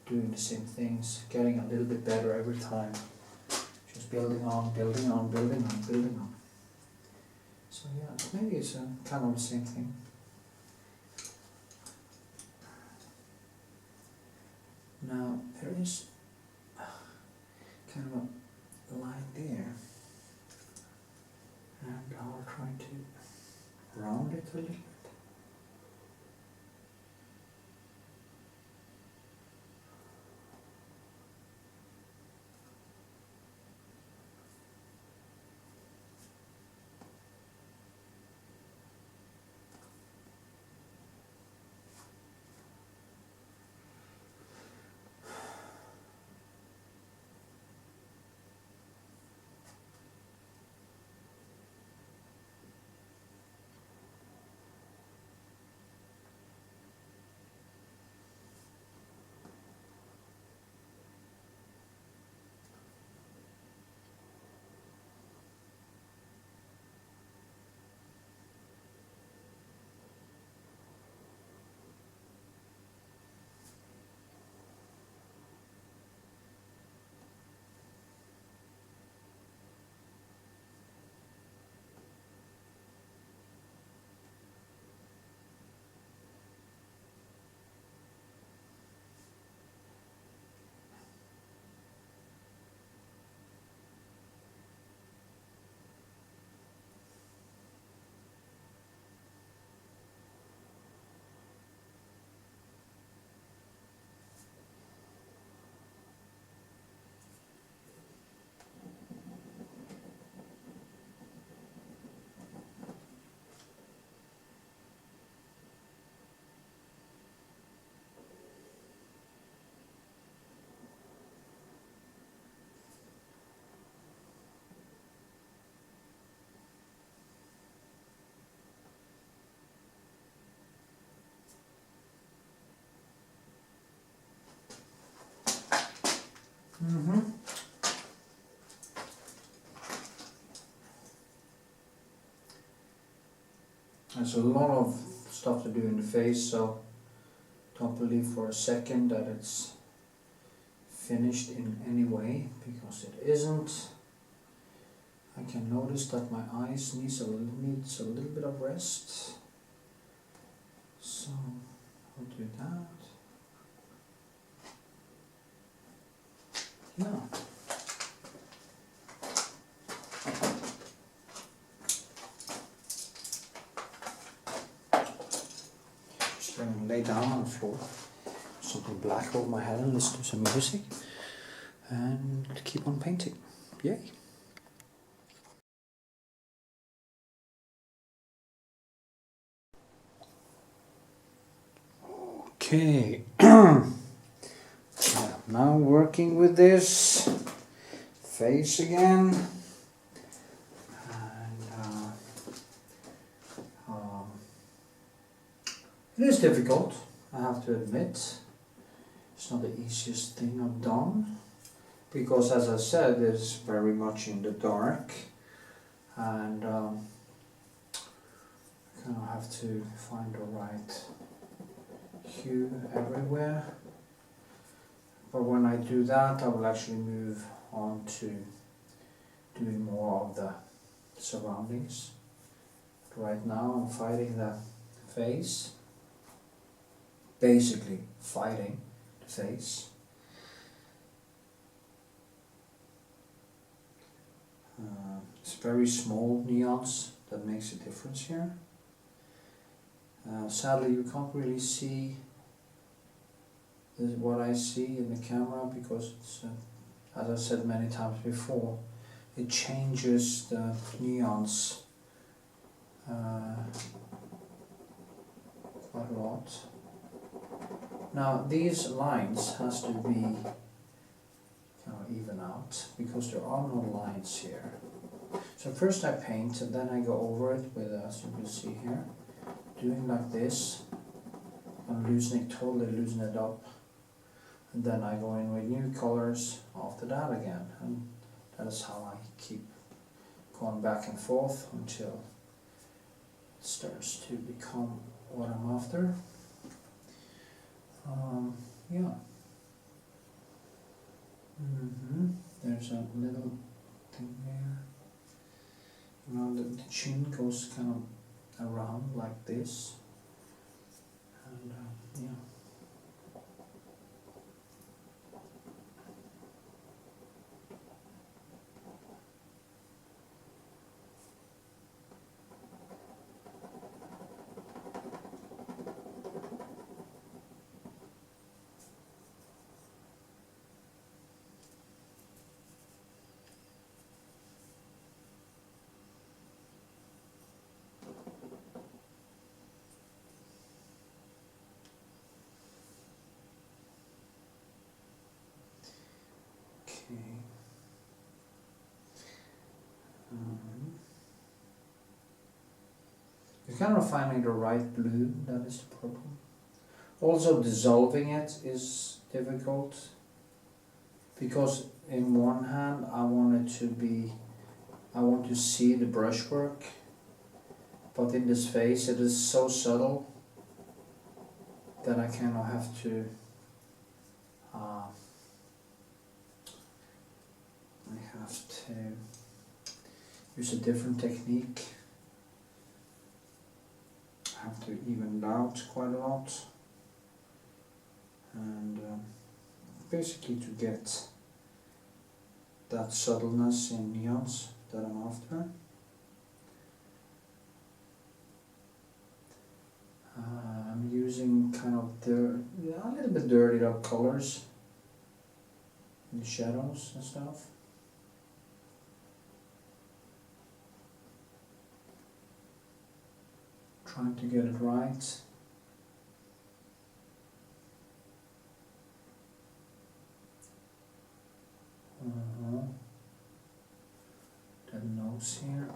doing the same things, getting a little bit better every time, just building on, building on, building on, building on. So yeah, maybe it's kind of the same thing. Now there is kind of a line there, and I'll try to round it a little bit. There's a lot of stuff to do in the face, so don't believe for a second that it's finished in any way, because it isn't. I can notice that my eyes needs a little bit of rest, so I'll do that. Yeah. Just going to lay down on the floor, something black over my head, and listen to some music, and keep on painting. Yay! Okay, yeah, now working with this face again, and it is difficult, I have to admit. It's not the easiest thing I've done, because as I said, it's very much in the dark, and I kind of have to find the right hue everywhere. But when I do that, I will actually move on to doing more of the surroundings. But right now I'm fighting the face, basically fighting the face. It's very small nuance that makes a difference here. Sadly, you can't really see what I see in the camera, because it's, as I said many times before, it changes the nuance quite a lot. Now these lines has to be kind of even out, because there are no lines here. So first I paint, and then I go over it with, as you can see here, doing like this. I'm totally loosening it up, and then I go in with new colors after that again, and that is how I keep going back and forth until it starts to become what I'm after. Yeah. There's a little thing there. You know, the chin goes kind of around like this, and yeah. Okay. You're kind of finding the right blue, that is the problem. Also dissolving it is difficult, because in one hand I want to see the brushwork, but in this face it is so subtle that I kind of have to use a different technique. I have to even it out quite a lot, and basically to get that subtleness in nuance that I'm after. I'm using kind of a little bit dirtied up colors in the shadows and stuff. Trying to get it right. That nose here.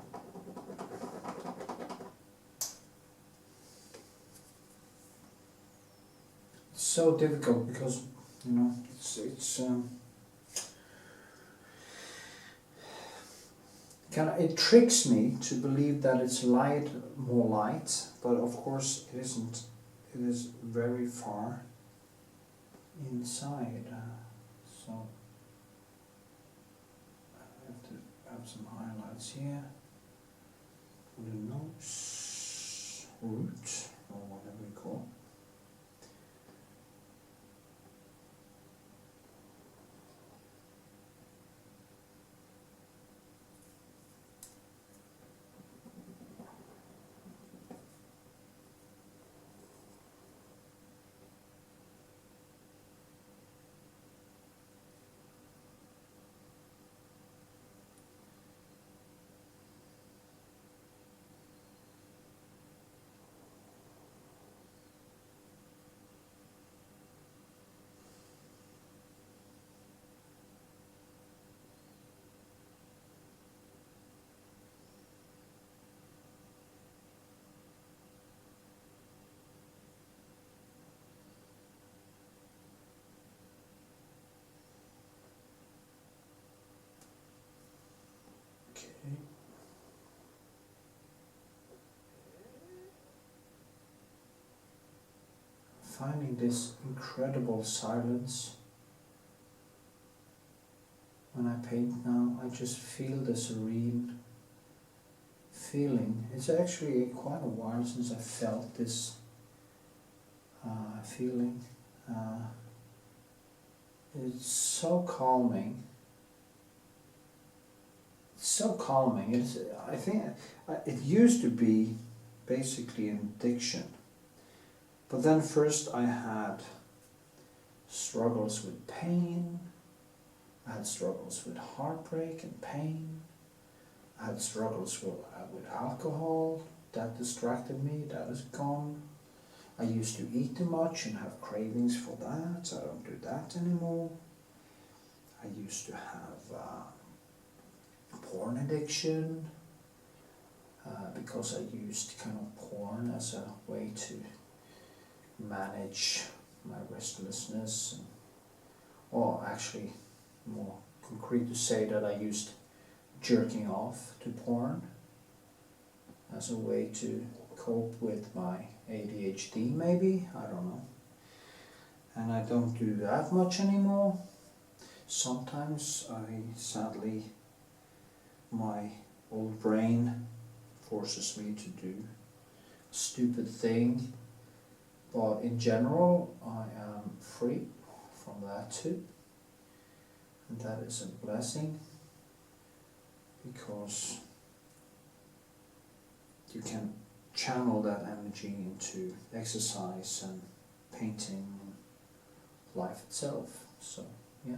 It's so difficult because, you know, it tricks me to believe that it's more light, but of course it isn't. It is very far inside. So I have to have some highlights here. The nose root, or whatever we call. Okay. Finding this incredible silence when I paint now. I just feel the serene feeling. It's actually quite a while since I felt this feeling. It's so calming. It's so calming. I think it used to be basically an addiction. But then first I had struggles with pain, I had struggles with heartbreak and pain, I had struggles with alcohol, that distracted me, that is gone. I used to eat too much and have cravings for that, I don't do that anymore. I used to have porn addiction, because I used kind of porn as a way to manage my restlessness, or actually more concrete to say that I used jerking off to porn as a way to cope with my ADHD maybe, I don't know. And I don't do that much anymore. Sometimes sadly, my old brain forces me to do a stupid thing. But in general, I am free from that too. And that is a blessing, because you can channel that energy into exercise and painting and life itself. So, yeah.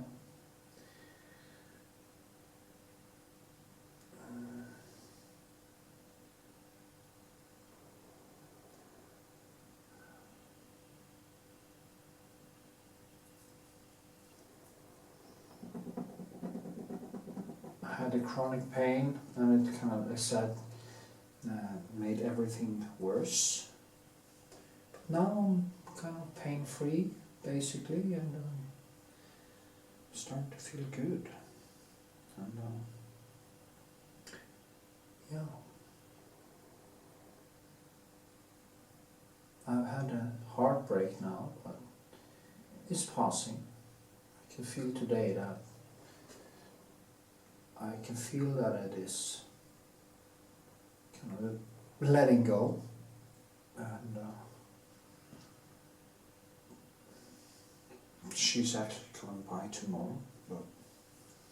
I had a chronic pain, and it kind of, as I said, made everything worse. But now I'm kind of pain-free, basically, and starting to feel good. And yeah, I've had a heartbreak now, but it's passing. I can feel today that it is kind of letting go, and she's actually coming by tomorrow, but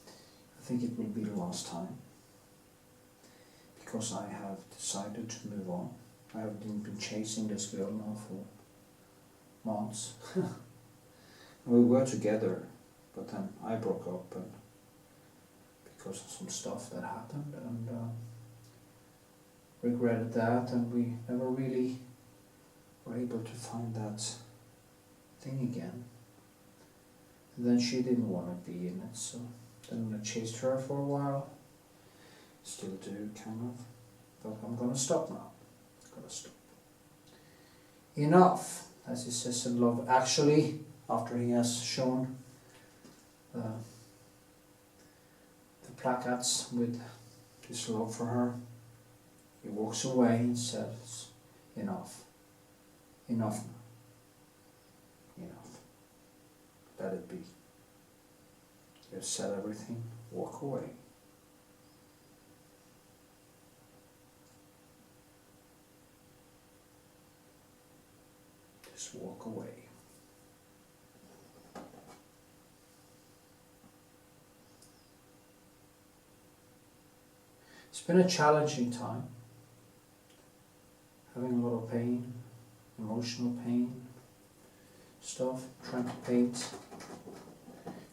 I think it will be the last time, because I have decided to move on. I have been chasing this girl now for months. We were together, but then I broke up, and because of some stuff that happened, and regretted that, and we never really were able to find that thing again. And then she didn't want to be in it, so then I chased her for a while, still do, kind of, but I'm gonna stop now. Gotta stop. Enough, as he says in Love Actually, after he has shown the placards with his love for her, he walks away and says, enough. Enough now. Enough. Let it be. You've said everything. Walk away. Just walk away. It's been a challenging time. Having a lot of pain, emotional pain, stuff, trying to paint.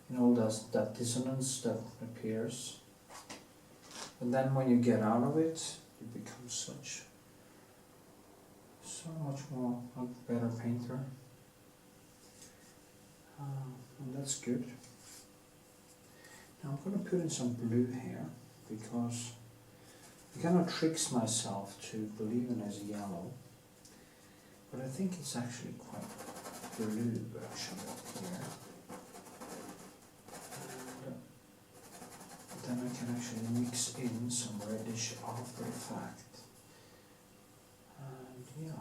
You know, that dissonance that appears. And then when you get out of it, you become so much more a better painter. And that's good. Now I'm going to put in some blue here because I kind of tricks myself to believe it as yellow, but I think it's actually quite blue actually here. And then I can actually mix in some reddish after the fact. And yeah.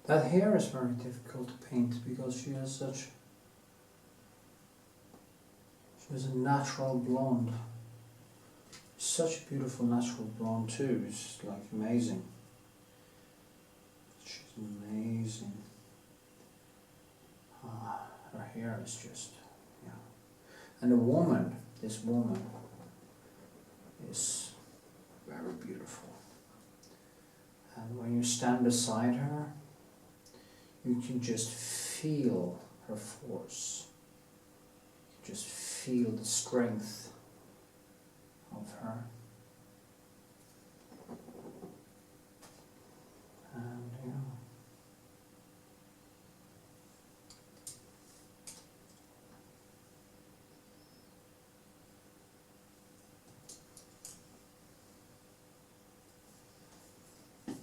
That hair is very difficult to paint because she has a natural blonde. Such a beautiful natural blonde too, it's like amazing. She's amazing. Her hair is just, yeah. And this woman is very beautiful. And when you stand beside her, you can just feel her force. You just feel the strength of her. And yeah.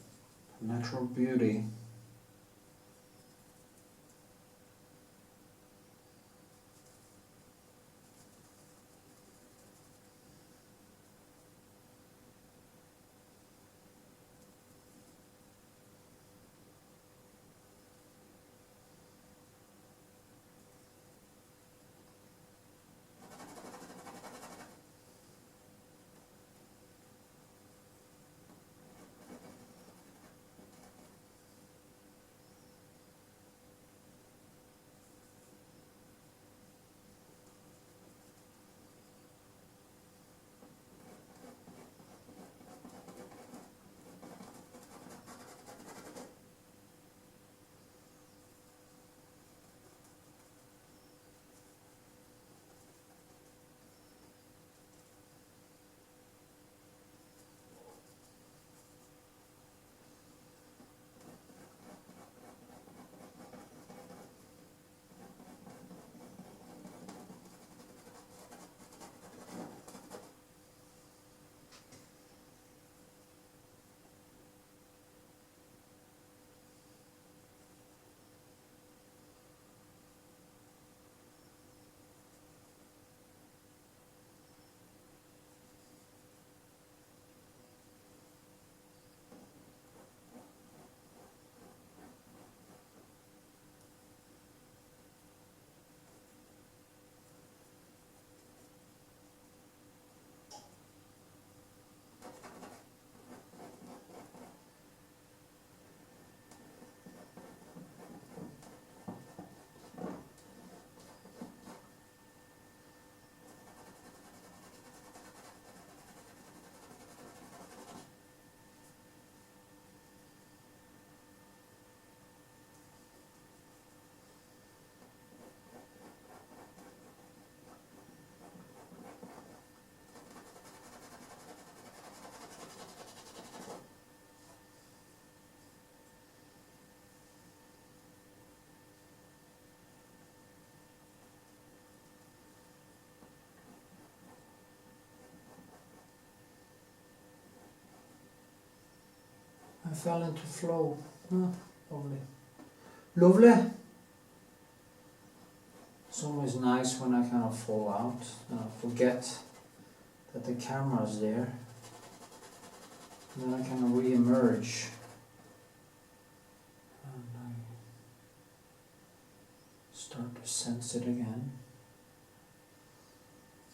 Natural beauty. fell into flow. Oh, lovely. Lovely. It's always nice when I kind of fall out and I forget that the camera's there. And then I kind of re-emerge. And I start to sense it again.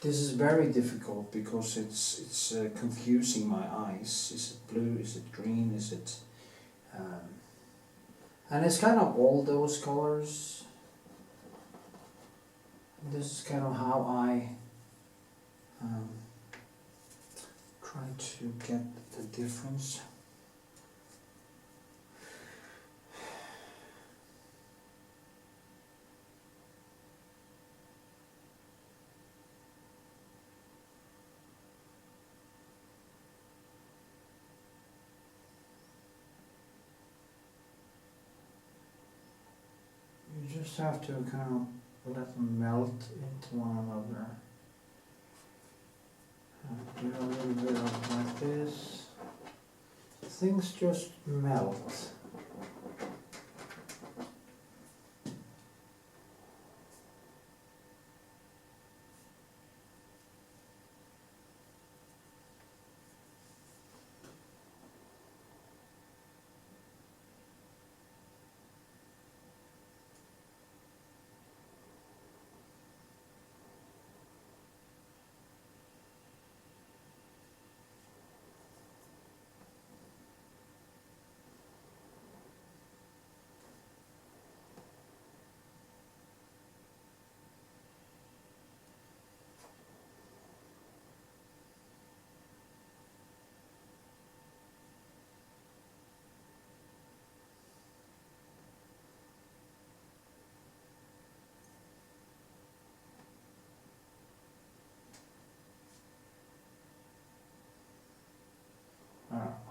This is very difficult because it's confusing my eyes. Is it blue? Is it green? Is it... and it's kind of all those colors. This is kind of how I try to get the difference. You just have to kind of let them melt into one another. Do a little bit of like this. Things just melt.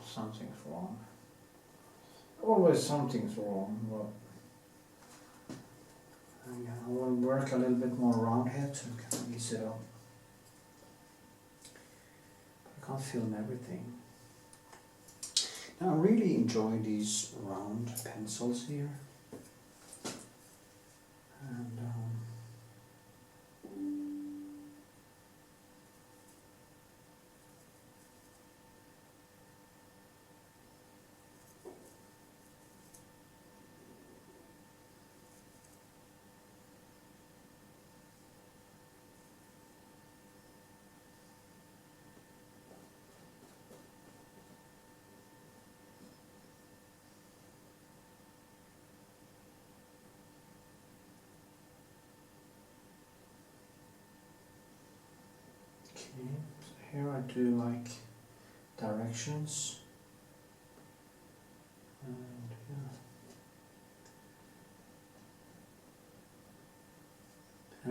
Something's wrong. Always something's wrong, but I want to work a little bit more around here to kind of ease it up. I can't film everything. Now I really enjoy these round pencils here. And okay, so here I do like directions. And yeah.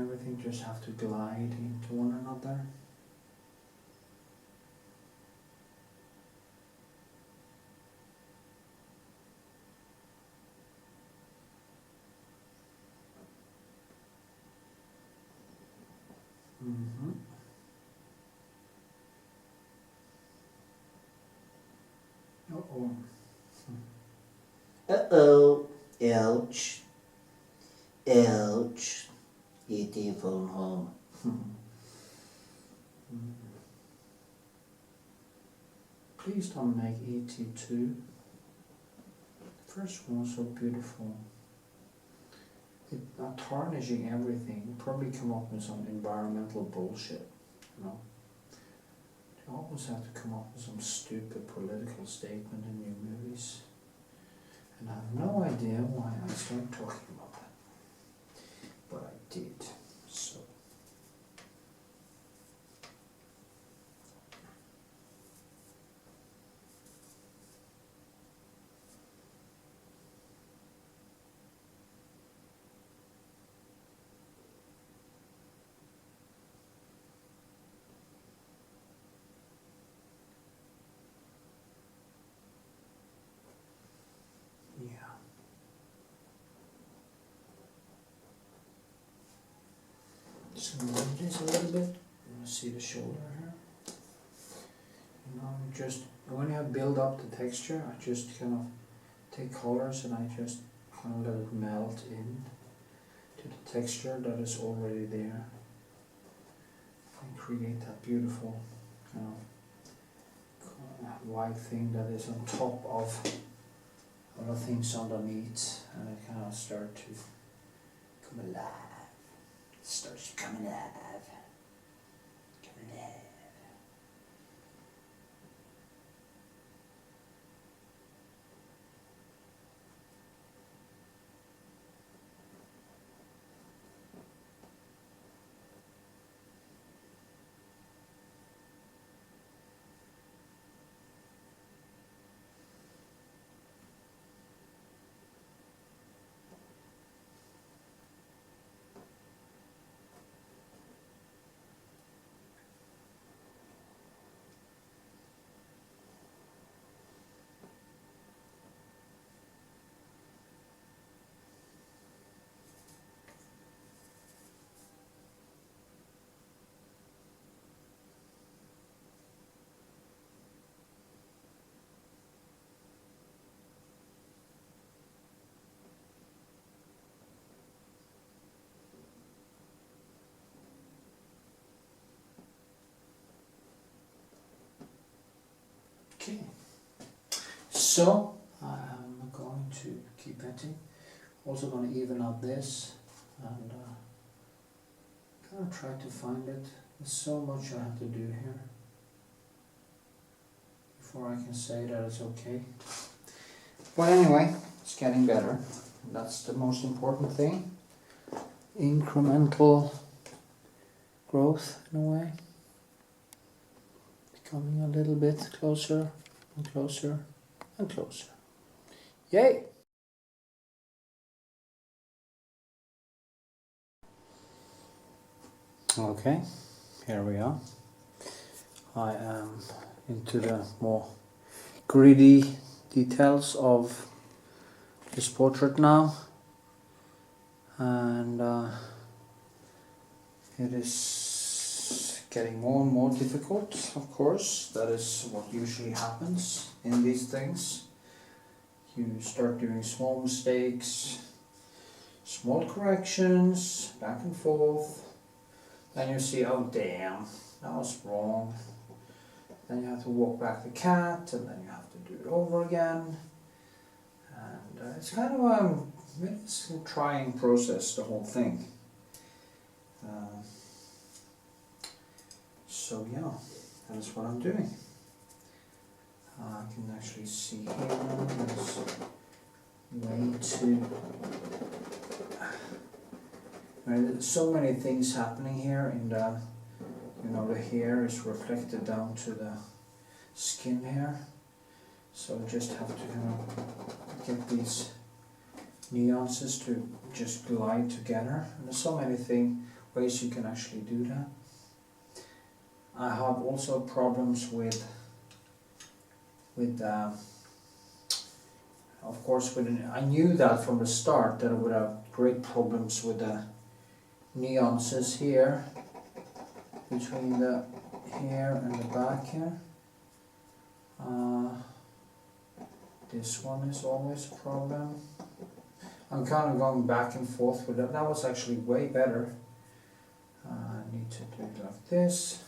Everything just have to glide into one another. Mm-hmm. Uh-oh. Uh-oh. Ouch. Ouch. Get your phone home. Please don't make ET2. The first one was so beautiful. Not tarnishing everything. Probably come up with some environmental bullshit, you know. They always have to come up with some stupid political statement in new movies. And I have no idea why I started talking about that. But I did, so. Yeah. Just gonna move this a little bit. You want to see the shoulder here? You know, just when you have build up the texture, I just kind of take colors and I just kind of let it melt in to the texture that is already there and create that beautiful kind of white thing that is on top of other things underneath, and it kind of start to come alive. It starts to come alive. Come alive. Okay, so I'm going to keep painting. Also going to even up this and kind of try to find it. There's so much I have to do here before I can say that it's okay. But anyway, it's getting better. That's the most important thing. Incremental growth in a way. Coming a little bit closer and closer and closer. Yay! Okay, here we are. I am into the more gritty details of this portrait now, and it is getting more and more difficult, of course. That is what usually happens in these things. You start doing small mistakes, small corrections, back and forth. Then you see, oh damn, that was wrong. Then you have to walk back the cat, and then you have to do it over again. And it's kind of it's a trying process, the whole thing. So yeah, that is what I'm doing. I can actually see here there's way too. There's so many things happening here in the, you know, the hair is reflected down to the skin here. So I just have to kind of get these nuances to just glide together. And there's so many ways you can actually do that. I have also problems with of course, I knew that from the start that I would have great problems with the nuances here between the hair and the back here. This one is always a problem. I'm kind of going back and forth with that. That was actually way better. I need to do it like this.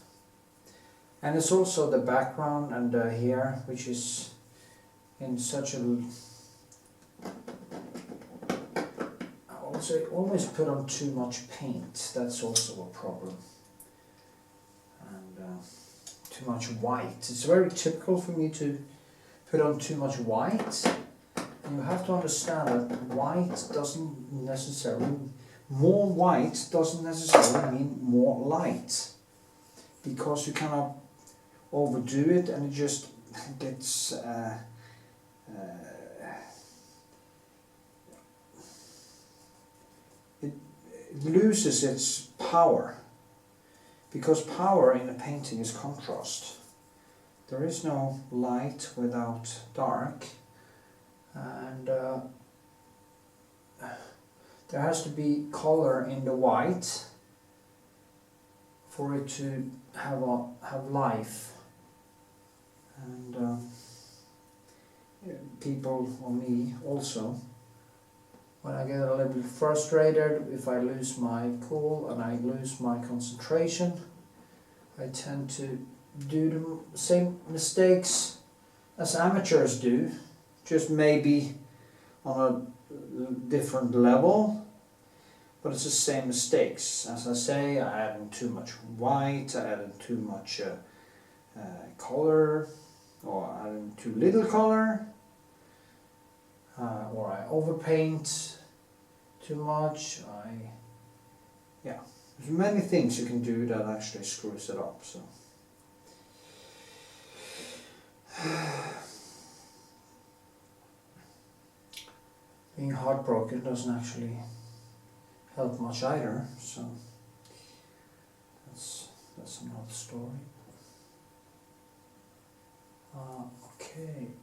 And it's also the background and the hair, which is in such a... I also always put on too much paint. That's also a problem. And too much white. It's very typical for me to put on too much white. And you have to understand that white doesn't necessarily... More white doesn't necessarily mean more light. Because you cannot overdo it and it just gets it loses its power, because power in a painting is contrast. There is no light without dark, and there has to be color in the white for it to have life. And people, or me also, when I get a little bit frustrated, if I lose my cool and I lose my concentration, I tend to do the same mistakes as amateurs do, just maybe on a different level, but it's the same mistakes. As I say, I added too much white, I added too much color, or I added too little color, or I overpaint too much. There's many things you can do that actually screws it up. So being heartbroken doesn't actually help much either. So that's another story. Okay.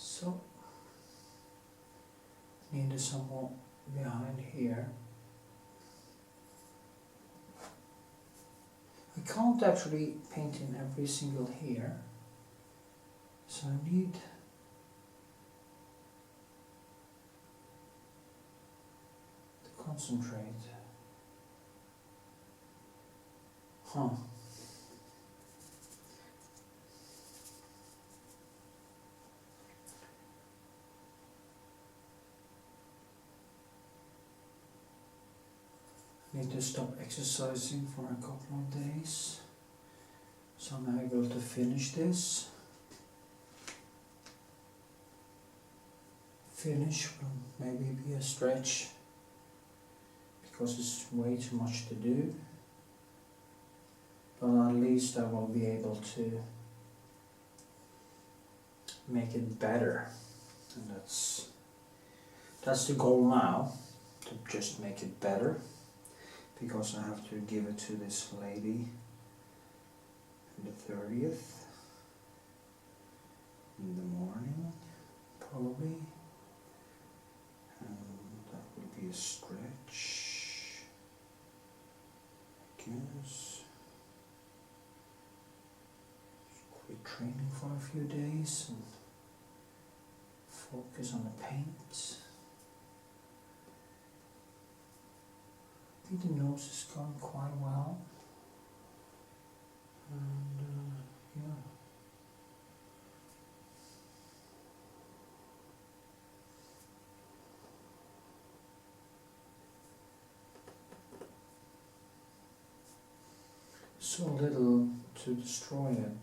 So, need some more behind here. I can't actually paint in every single hair, so I need to concentrate. Need to stop exercising for a couple of days, so I'm able to finish this. Finish will maybe be a stretch because it's way too much to do, but at least I will be able to make it better, and that's the goal now, to just make it better, because I have to give it to this lady on the 30th in the morning, probably, and that would be a stretch, I guess. Quit training for a few days and focus on the paint. I think the nose is going quite well, and yeah. So little to destroy it.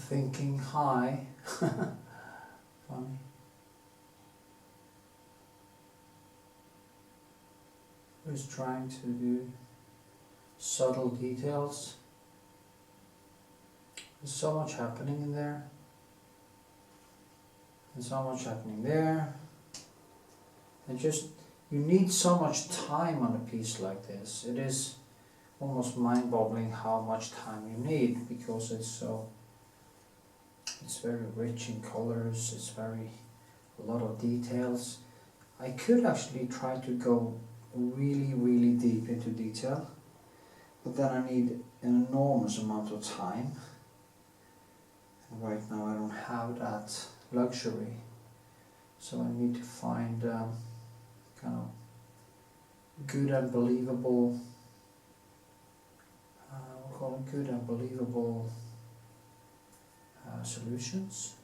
thinking high. Funny. Who's trying to do subtle details. There's so much happening in there. There's so much happening there. And just, you need so much time on a piece like this. It is almost mind-boggling how much time you need, because it's very rich in colors, it's a lot of details. I could actually try to go really deep into detail, but then I need an enormous amount of time. And right now I don't have that luxury. So I need to find kind of good and believable, we'll call it good and believable solutions.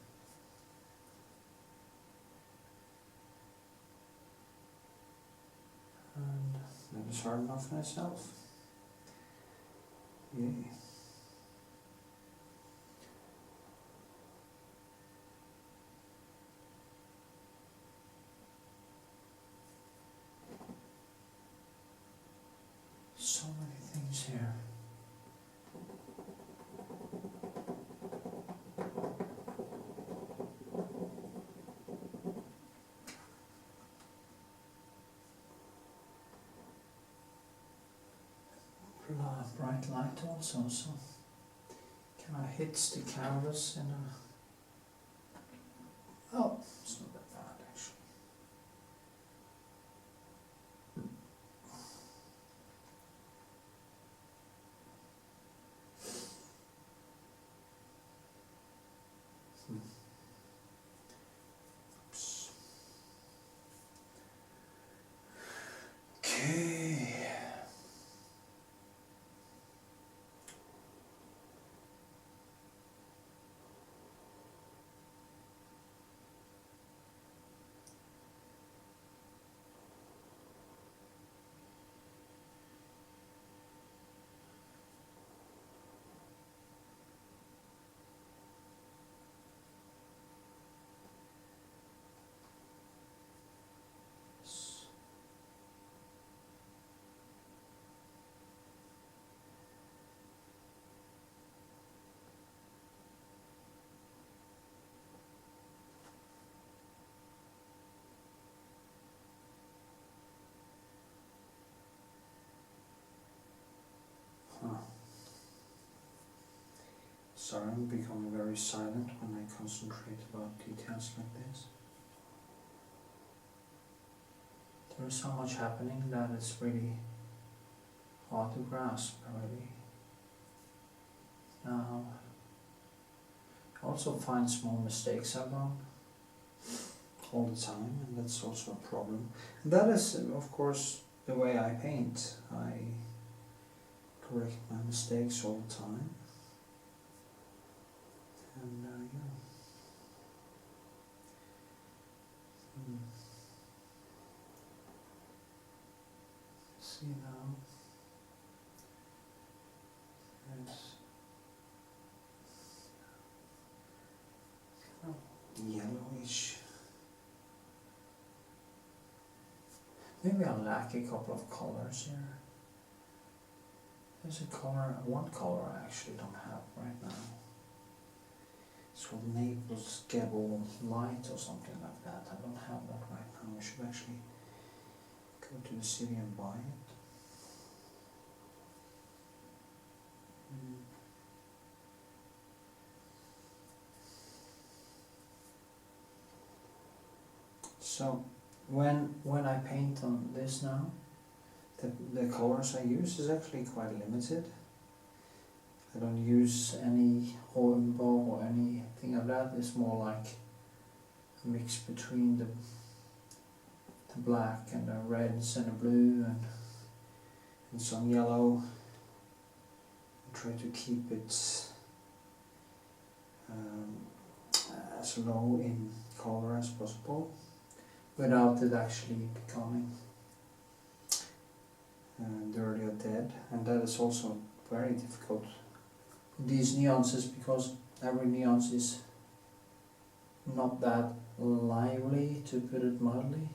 And that is hard enough in itself. Yay. So many things here. Bright light also, so kind of hits the canvas in a... Oh, it's not that bad actually. Oops. Okay. Sorry, I'm becoming very silent when I concentrate about details like this. There is so much happening that it's really hard to grasp already. Now, I also find small mistakes I've done all the time, and that's also a problem. And that is, of course, the way I paint. I correct my mistakes all the time. And yeah. See now. There's kind of yellowish. Maybe I lack a couple of colors here. There's a color, one color I actually don't have right now. It's called Naples Gable Light or something like that. I don't have that right now. I should actually go to the city and buy it. So when I paint on this now, the colors I use is actually quite limited. I don't use any rainbow or anything of that. It's more like a mix between the black and the reds and the blue and some yellow. I try to keep it as low in color as possible without it actually becoming dirty or dead. And that is also very difficult, these nuances, because every nuance is not that lively, to put it mildly.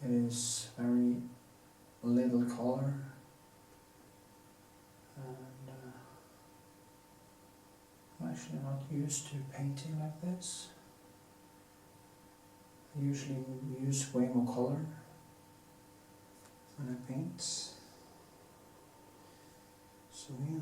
It is very little color, and I'm actually not used to painting like this. I usually use way more color when I paint. So yeah.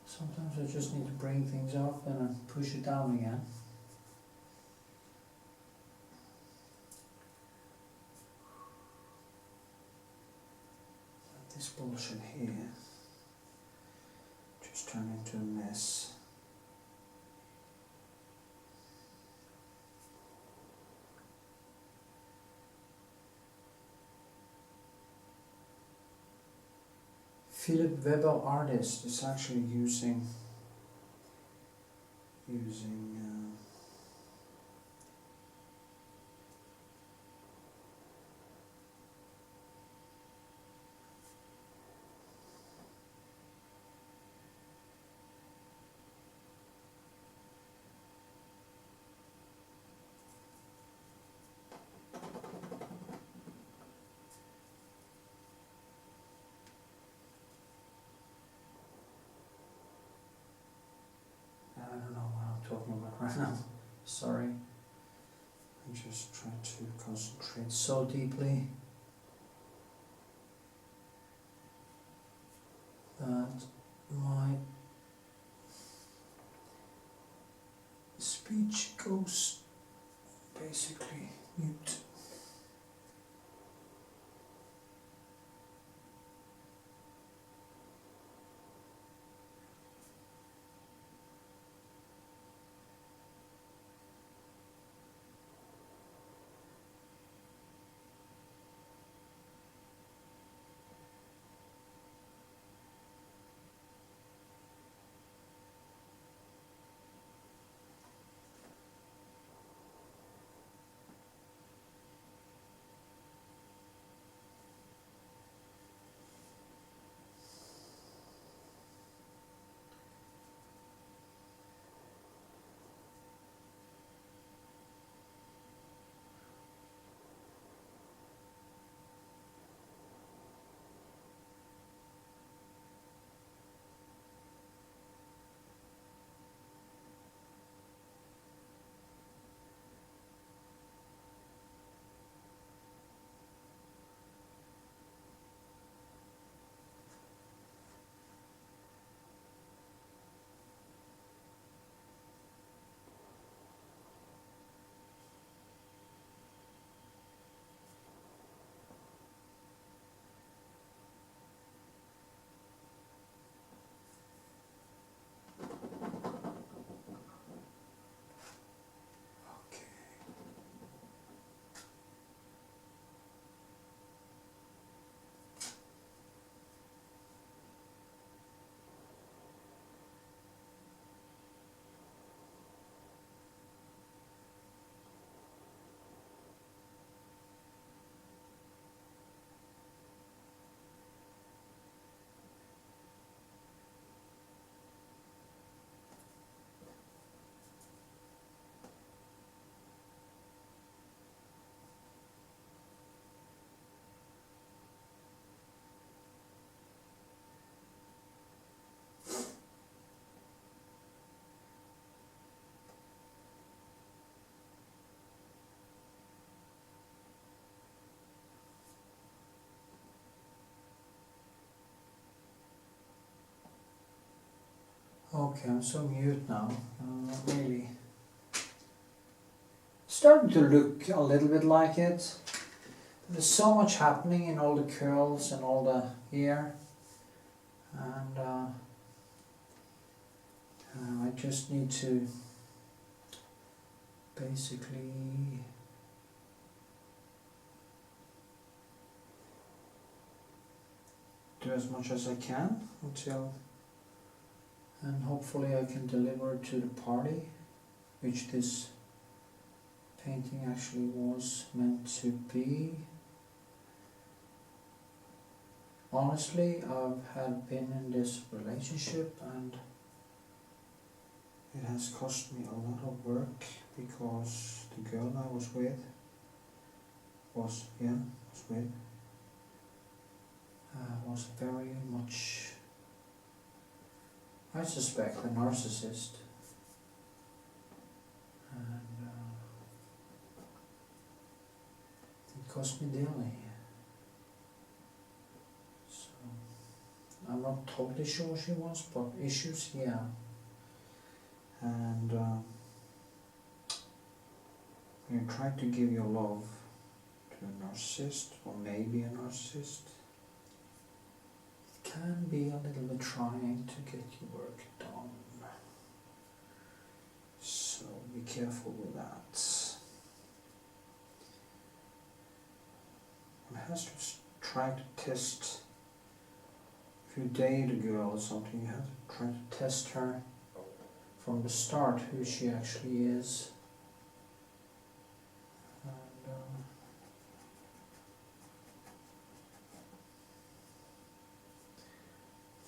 Sometimes I just need to bring things up and then push it down again. Let this bullshit here just turn into a mess. Philip Weber Artist is actually using I don't know what I'm talking about right now. Sorry. I'm just trying to concentrate so deeply that my speech goes basically mute. Okay, I'm so mute now. Really starting to look a little bit like it. There's so much happening in all the curls and all the hair, and I just need to basically do as much as I can until and hopefully I can deliver it to the party, which this painting actually was meant to be. Honestly, I've been in this relationship and it has cost me a lot of work because the girl I was with was very much, I suspect, a narcissist. And it cost me dearly. So, I'm not totally sure she was, but issues, yeah. And when you try to give your love to a narcissist, or maybe a narcissist, it can be a little bit trying to get your work done. So be careful with that. One has to try to test, if you date a girl or something, you have to try to test her from the start, who she actually is. And,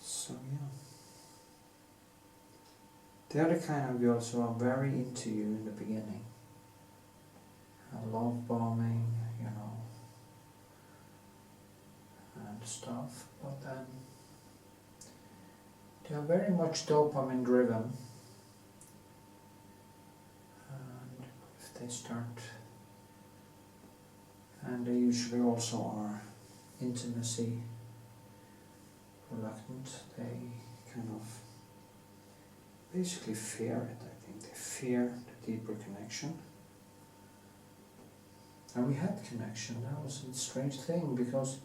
so yeah. The other kind of girls who are very into you in the beginning, love bombing, you know, and stuff, but then they are very much dopamine driven, and if they start, and they usually also are intimacy reluctant, they kind of basically fear it, I think. They fear the deeper connection. And we had connection. That was a strange thing because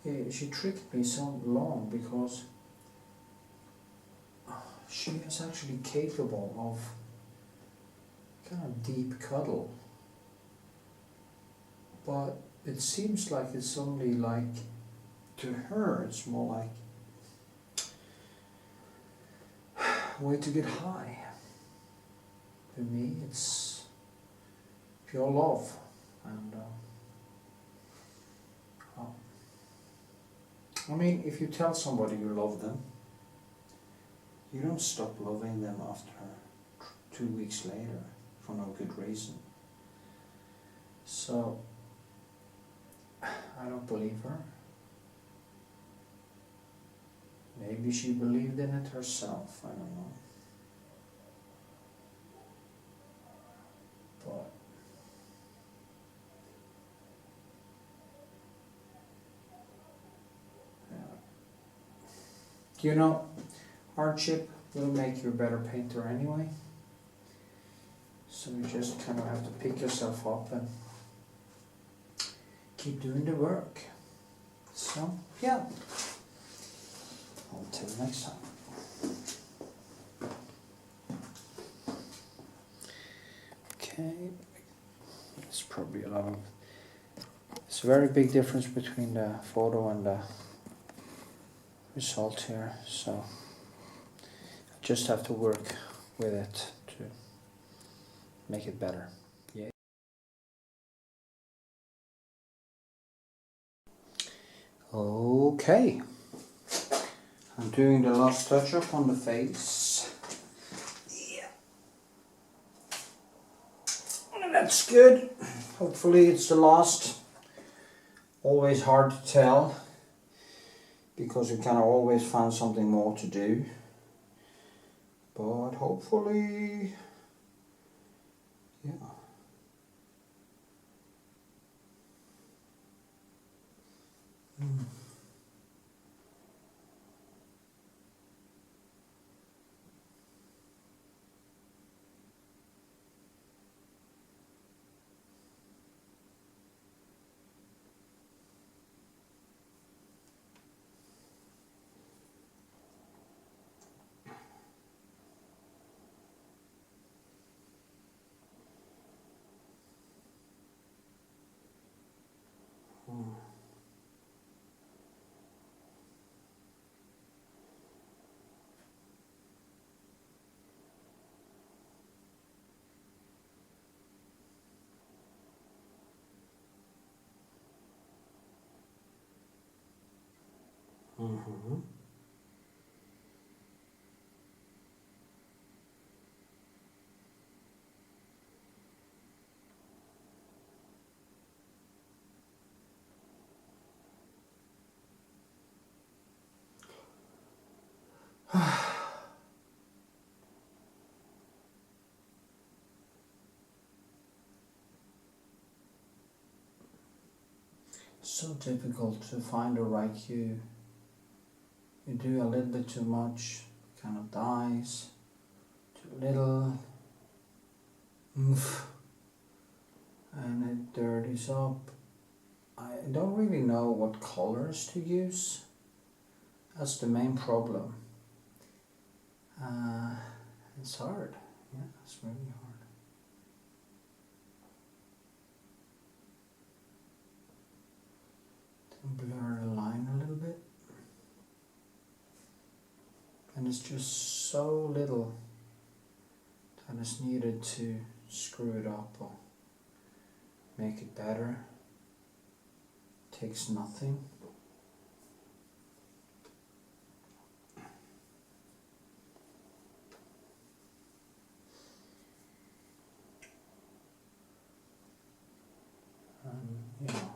she tricked me so long, because she is actually capable of kind of deep cuddle. But it seems like it's only like, to her, it's more like a way to get high. To me, it's pure love. And I mean, if you tell somebody you love them, you don't stop loving them after 2 weeks later for no good reason. So I don't believe her. Maybe she believed in it herself, I don't know. But you know, hardship will make you a better painter anyway. So you just kind of have to pick yourself up and keep doing the work. So, yeah. Until next time. Okay. It's probably a lot of... It's a very big difference between the photo and the result here, so I just have to work with it to make it better. Yeah. Okay, I'm doing the last touch up on the face. Yeah, that's good. Hopefully it's the last. Always hard to tell, because you kind of always find something more to do, but hopefully, yeah. So difficult to find the right cue. You do a little bit too much, kind of dies. Too little, and it dirties up. I don't really know what colors to use. That's the main problem. It's hard. Yeah, it's really hard. Blur the line a little bit, and it's just so little that is needed to screw it up or make it better. Takes nothing. You know.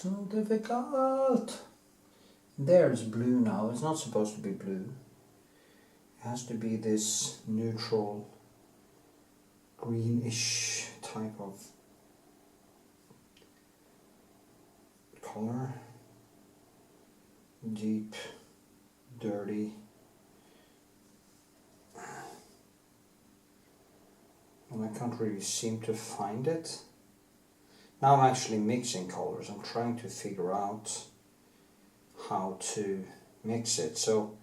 So difficult. There's blue now. It's not supposed to be blue. It has to be this neutral greenish type of color. Deep, dirty. And I can't really seem to find it. Now I'm actually mixing colors. I'm trying to figure out how to mix it. So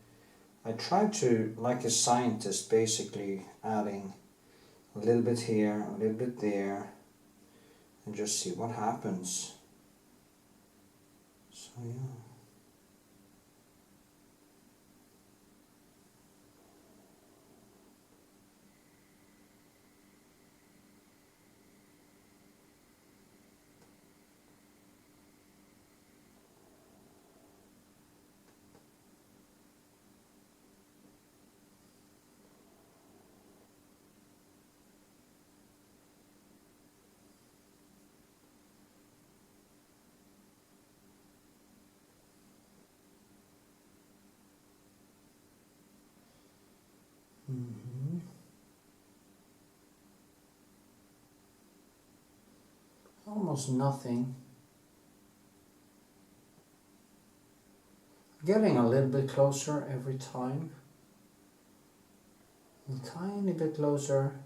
I try to, like a scientist, basically adding a little bit here, a little bit there, and just see what happens. So yeah. Almost nothing. Getting a little bit closer every time. A tiny bit closer.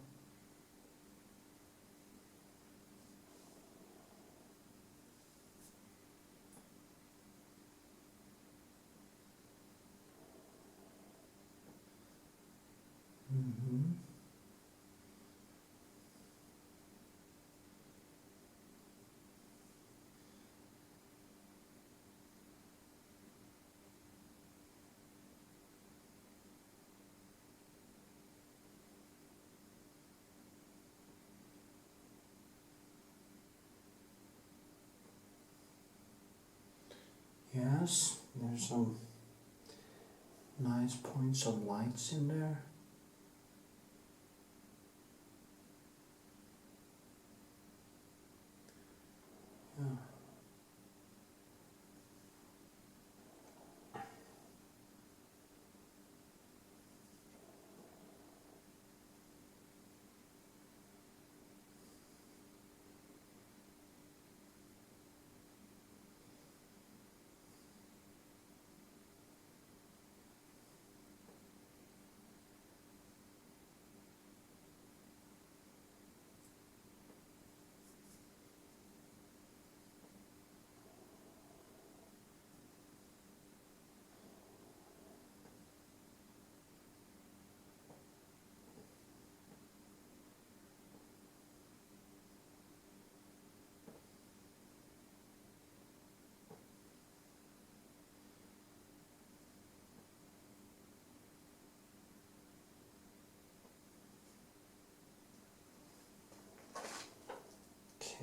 Yes, there's some nice points of lights in there. Yeah.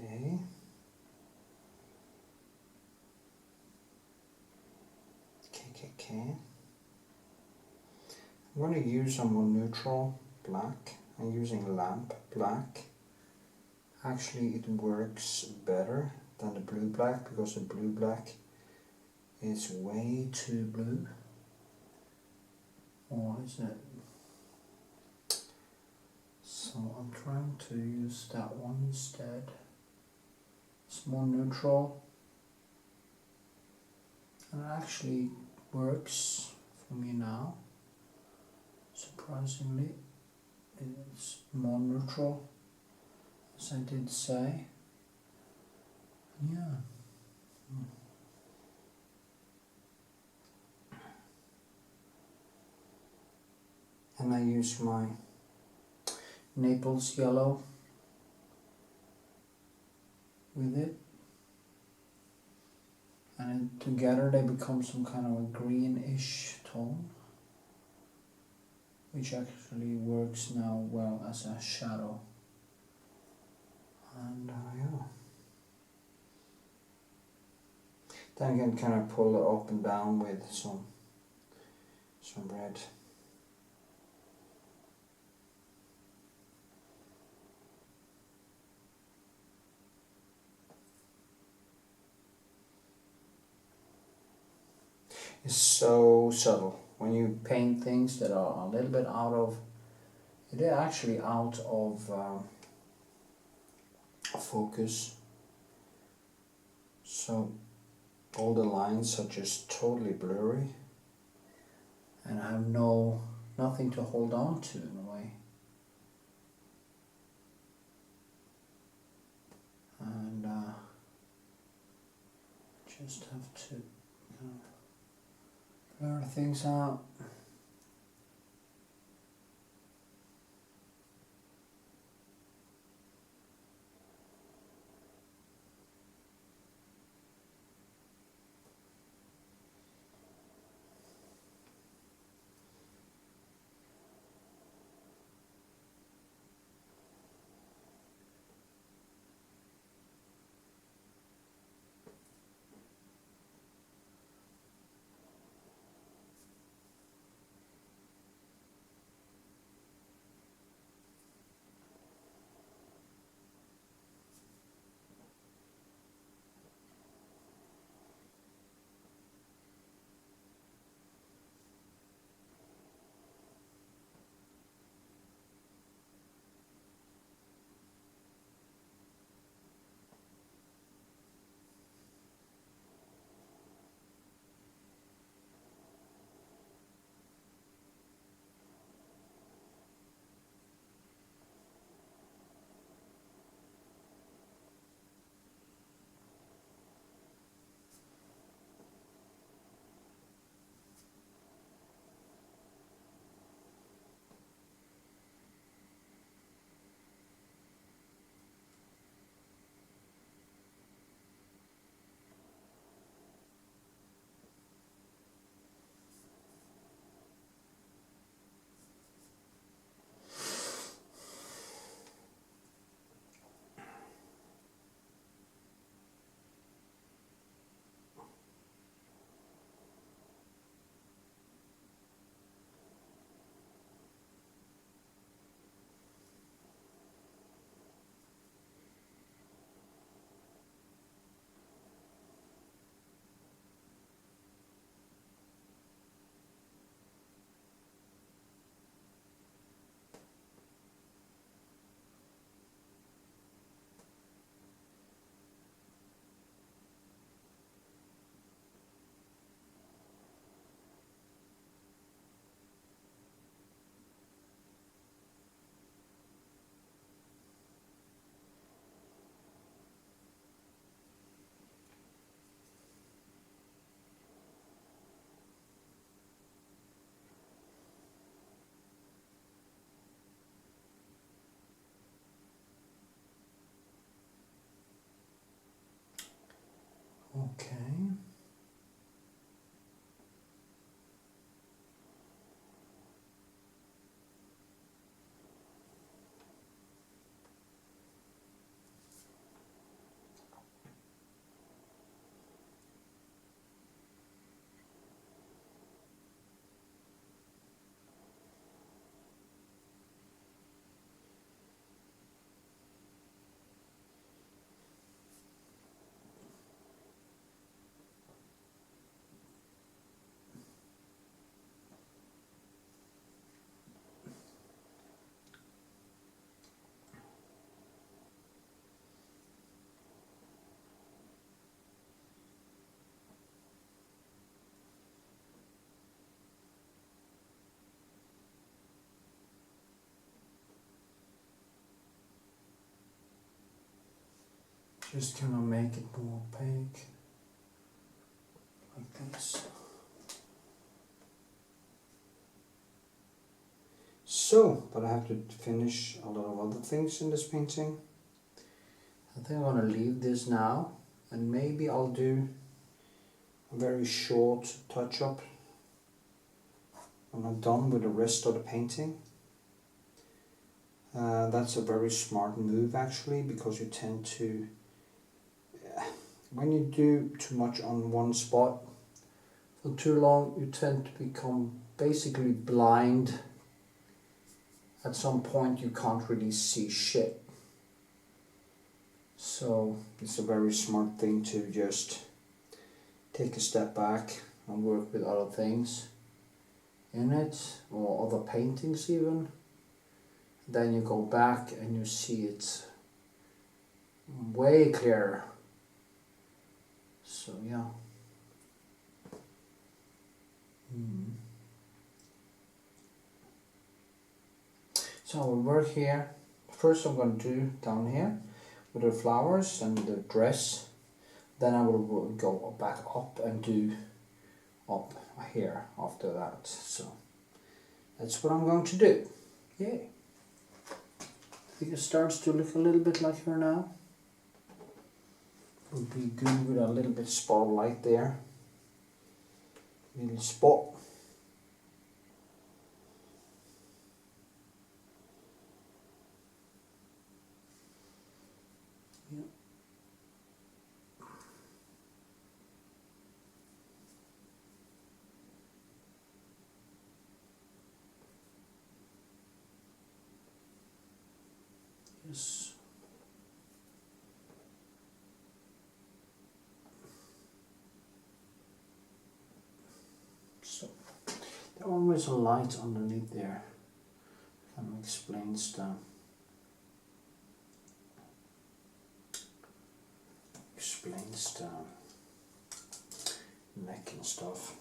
Okay. Okay. I'm going to use a more neutral black. I'm using lamp black. Actually, it works better than the blue black because the blue black is way too blue. Or is it? So I'm trying to use that one instead. It's more neutral. And it actually works for me now. Surprisingly, it's more neutral, as I did say. Yeah. And I use my Naples yellow with it. And together they become some kind of a greenish tone, which actually works now well as a shadow. And yeah. Then you can kind of pull it up and down with some red. It's so subtle. When you paint things that are a little bit out of, they're actually out of focus. So all the lines are just totally blurry, and I have nothing to hold on to in a way. And just have to blur things out. Okay. Just gonna make it more opaque, like this. So, but I have to finish a lot of other things in this painting. I think I'm gonna leave this now, and maybe I'll do a very short touch-up when I'm done with the rest of the painting. That's a very smart move actually, because you tend to, when you do too much on one spot for too long, you tend to become basically blind. At some point you can't really see shit. So it's a very smart thing to just take a step back and work with other things in it, or other paintings even. Then you go back and you see it way clearer. So yeah. So I will work here. First I'm going to do down here with the flowers and the dress. Then I will go back up and do up here after that. So that's what I'm going to do. Yay. I think it starts to look a little bit like her now. Would be good with a little bit spotlight there. Little spot. Yeah. Yes. So there always a light underneath there. Kind of explains the neck and stuff.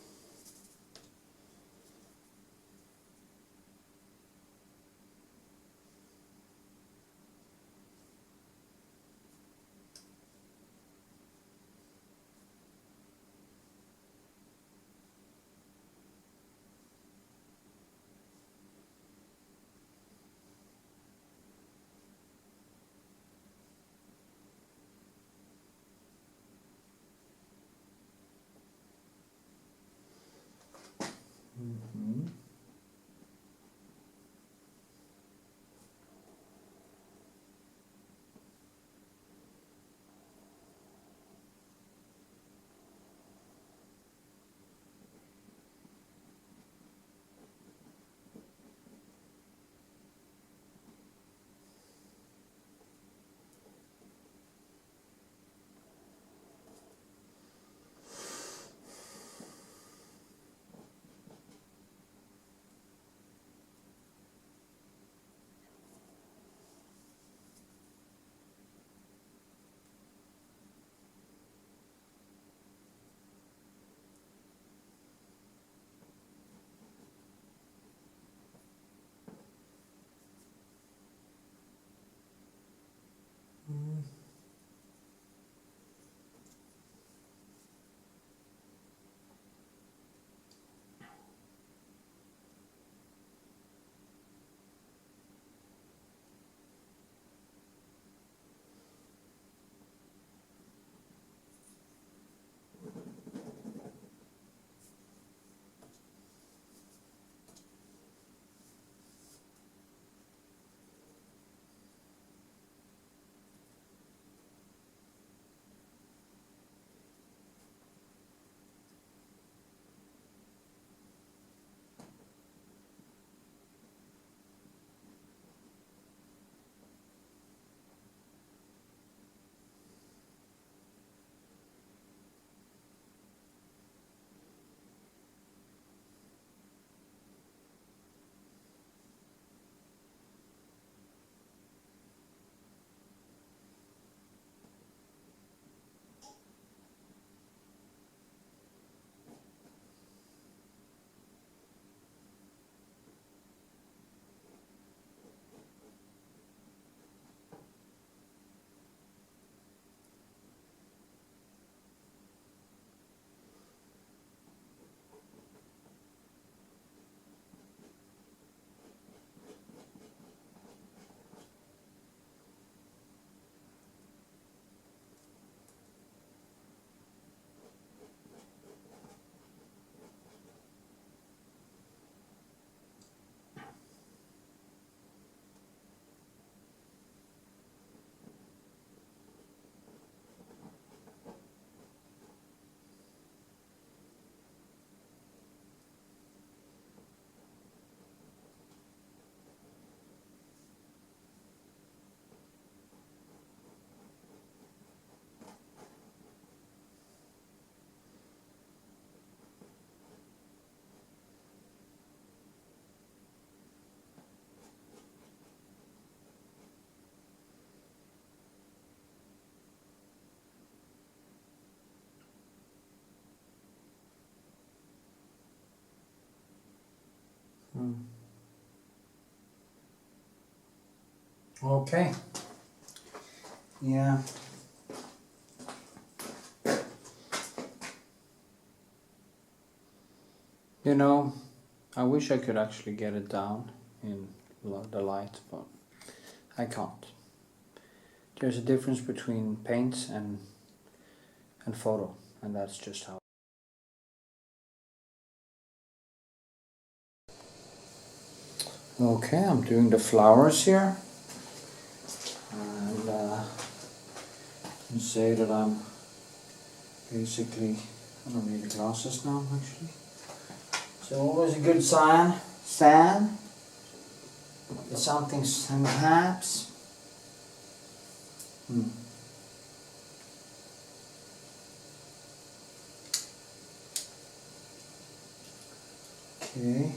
Okay. Yeah. You know, I wish I could actually get it down in the light, but I can't. There's a difference between paint and photo, and that's just how. Okay, I'm doing the flowers here, and you can say that I'm basically, I don't need the glasses now actually. So always a good sign that something's perhaps. Okay.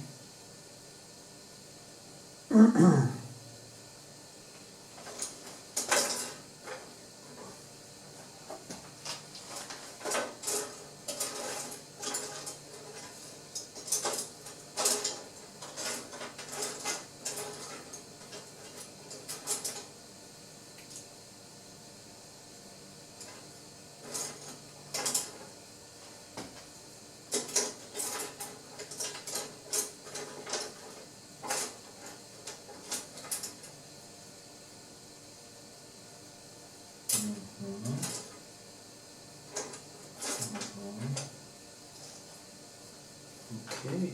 Okay.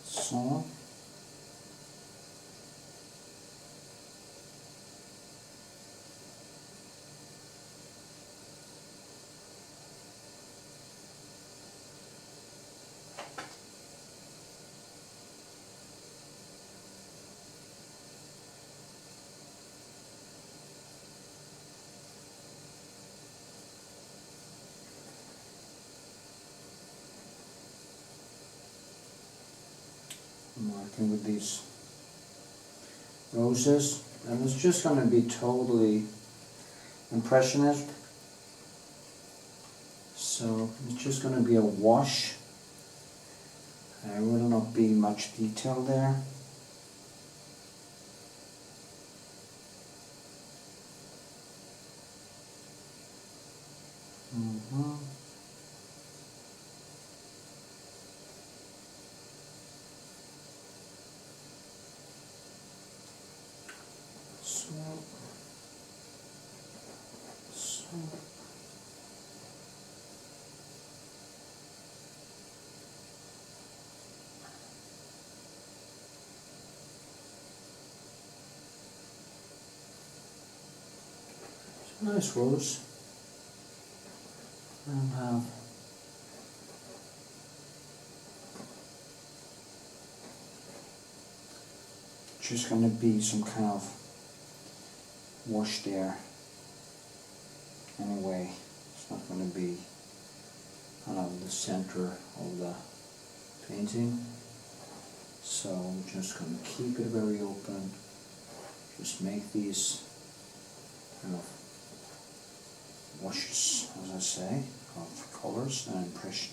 So. Marking with these roses, and it's just going to be totally impressionist, so it's just going to be a wash. There will not be much detail there. So. Nice rose, and have just going to be some kind of wash there. Anyway, it's not going to be kind of the center of the painting, so I'm just going to keep it very open. Just make these kind of washes, as I say, of colors and impression.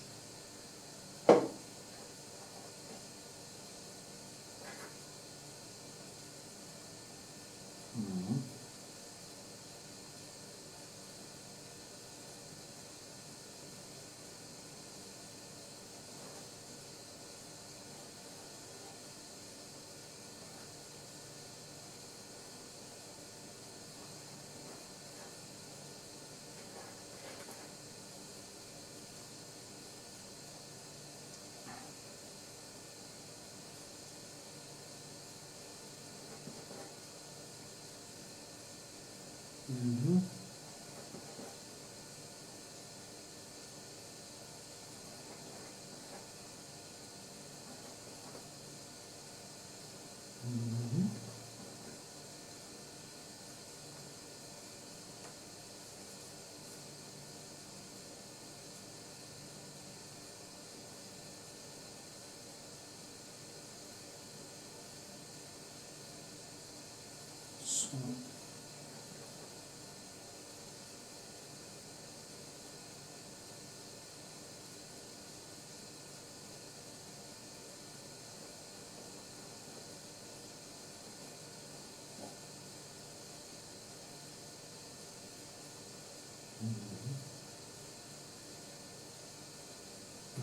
So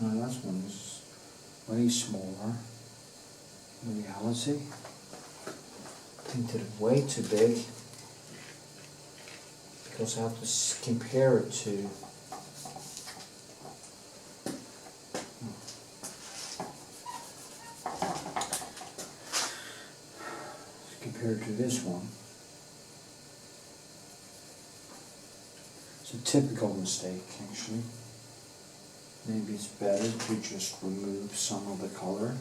Now this one is way smaller in reality. Painted it way too big because I have to compare it to this one. It's a typical mistake actually. Maybe it's better to just remove some of the color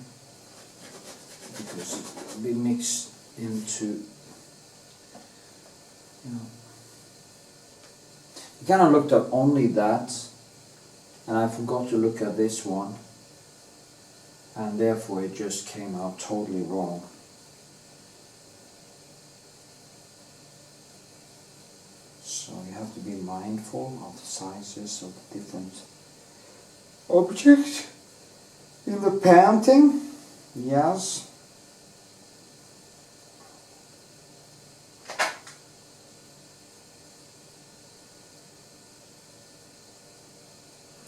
because it will be mixed into, you know. I kind of looked at only that and I forgot to look at this one, and therefore it just came out totally wrong. So you have to be mindful of the sizes of the different objects in the painting. Yes.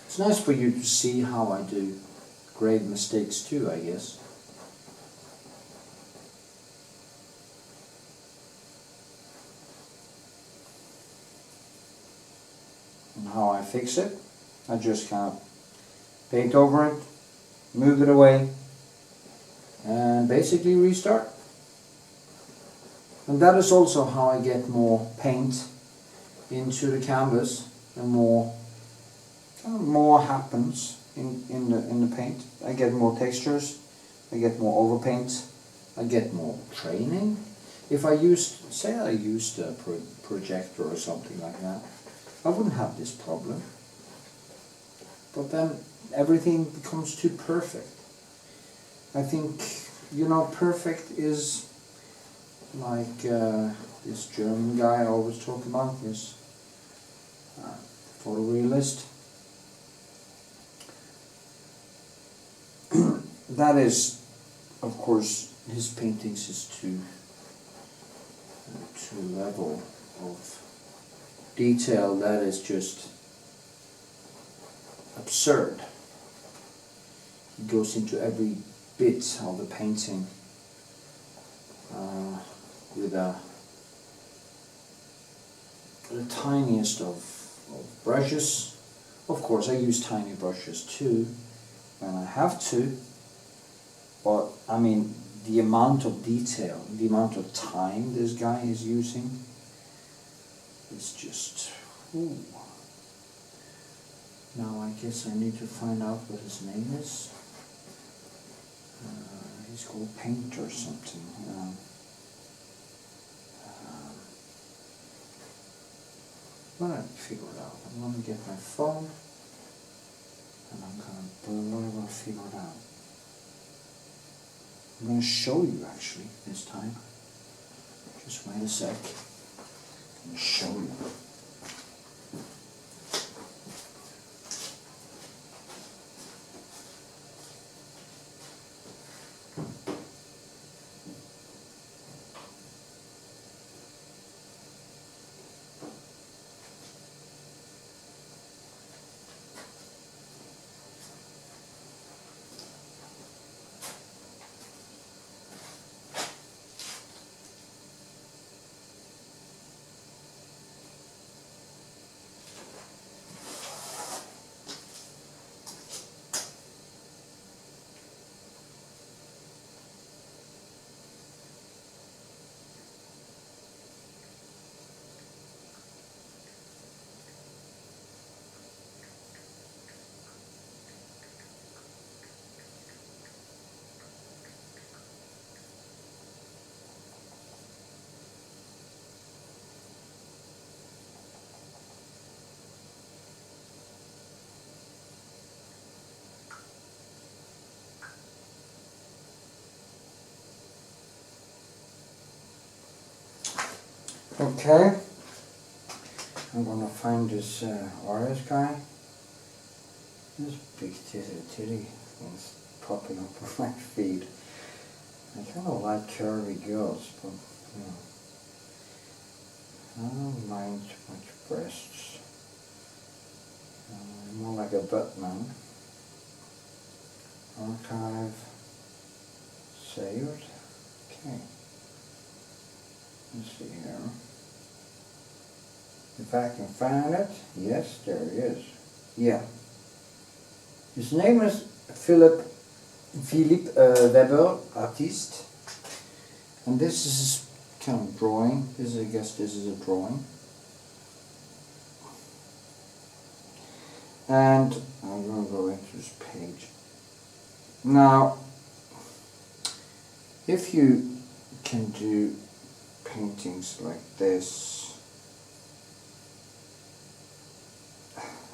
It's nice for you to see how I do grade mistakes too, I guess. And how I fix it, I just kind of paint over it, move it away, and basically restart. And that is also how I get more paint into the canvas, and more happens in the paint. I get more textures, I get more overpaint, I get more training. If I used, say I used a projector or something like that, I wouldn't have this problem. But then everything becomes too perfect. I think, you know, perfect is like this German guy I always talk about, this photorealist. That is, of course, his paintings is to level of detail that is just absurd. He goes into every bit of the painting with the tiniest of brushes. Of course, I use tiny brushes too when I have to, but I mean the amount of detail, the amount of time this guy is using is just, ooh. Now I guess I need to find out what his name is. He's called Paint or something. I'm gonna figure it out. I'm gonna get my phone and I'm gonna figure it out. I'm gonna show you actually this time. Just wait a sec. I'm gonna show you. Okay, I'm gonna find this artist guy. This big titty is popping up on my feed. I kind of like curvy girls, but you know, I don't mind too much breasts. I'm more like a butt man. archive, saved. Okay. Let's see here. If I can find it, yes, there it is. Yeah. His name is Philip Weber, artist. And this is his kind of drawing. I guess this is a drawing. And I'm going to go into this page. Now, if you can do paintings like this,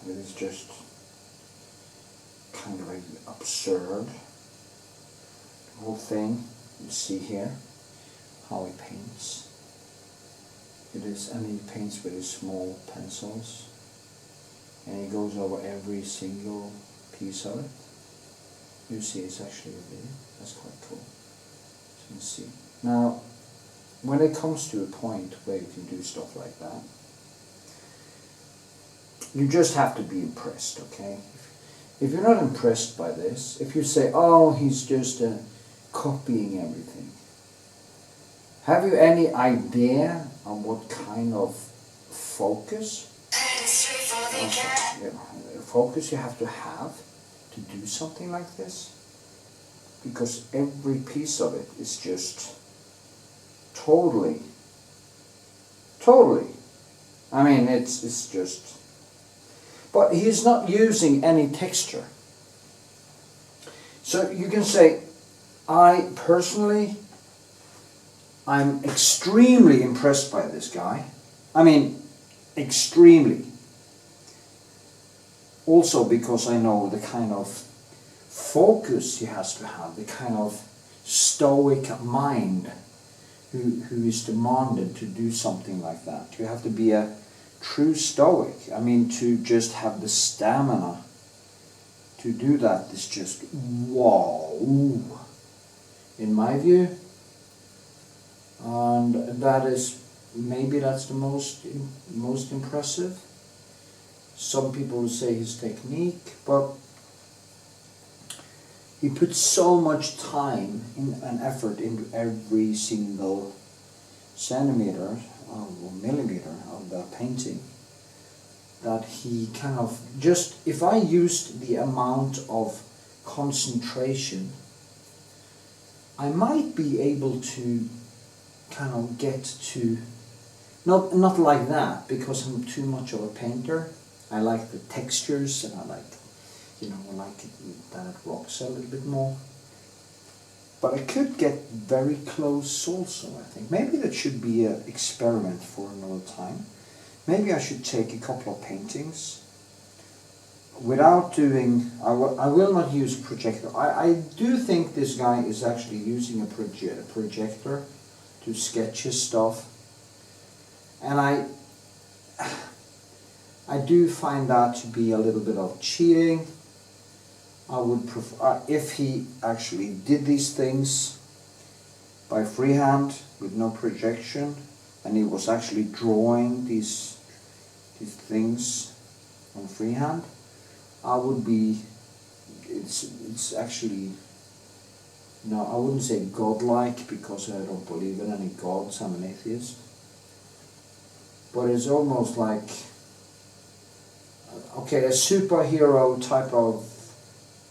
it is just kind of like absurd. The whole thing, you see here how he paints. It is, and he paints with his small pencils, and he goes over every single piece of it. You see, it's actually a video. That's quite cool. So you can see. Now, when it comes to a point where you can do stuff like that, you just have to be impressed, okay? If you're not impressed by this, if you say, oh, he's just copying everything, have you any idea on what kind of focus you have to do something like this? Because every piece of it is just totally, I mean, it's just, but he's not using any texture. So you can say, I personally, I'm extremely impressed by this guy. I mean, extremely. Also because I know the kind of focus he has to have, the kind of stoic mind who is demanded to do something like that. You have to be a true stoic. I mean, to just have the stamina to do that is just wow, in my view. And that is, maybe that's the most impressive. Some people will say his technique, but he puts so much time and effort into every single centimeter or millimeter of the painting that he kind of just, if I used the amount of concentration, I might be able to kind of get to, not like that, because I'm too much of a painter. I like the textures, and I like, I like it that it rocks a little bit more. But I could get very close also, I think. Maybe that should be an experiment for another time. Maybe I should take a couple of paintings without doing, I will not use projector. I do think this guy is actually using a projector to sketch his stuff. And I do find that to be a little bit of cheating. I would prefer, if he actually did these things by freehand with no projection, and he was actually drawing these things on freehand, I would be, it's actually, no, I wouldn't say godlike, because I don't believe in any gods, I'm an atheist. But it's almost like, okay, a superhero type of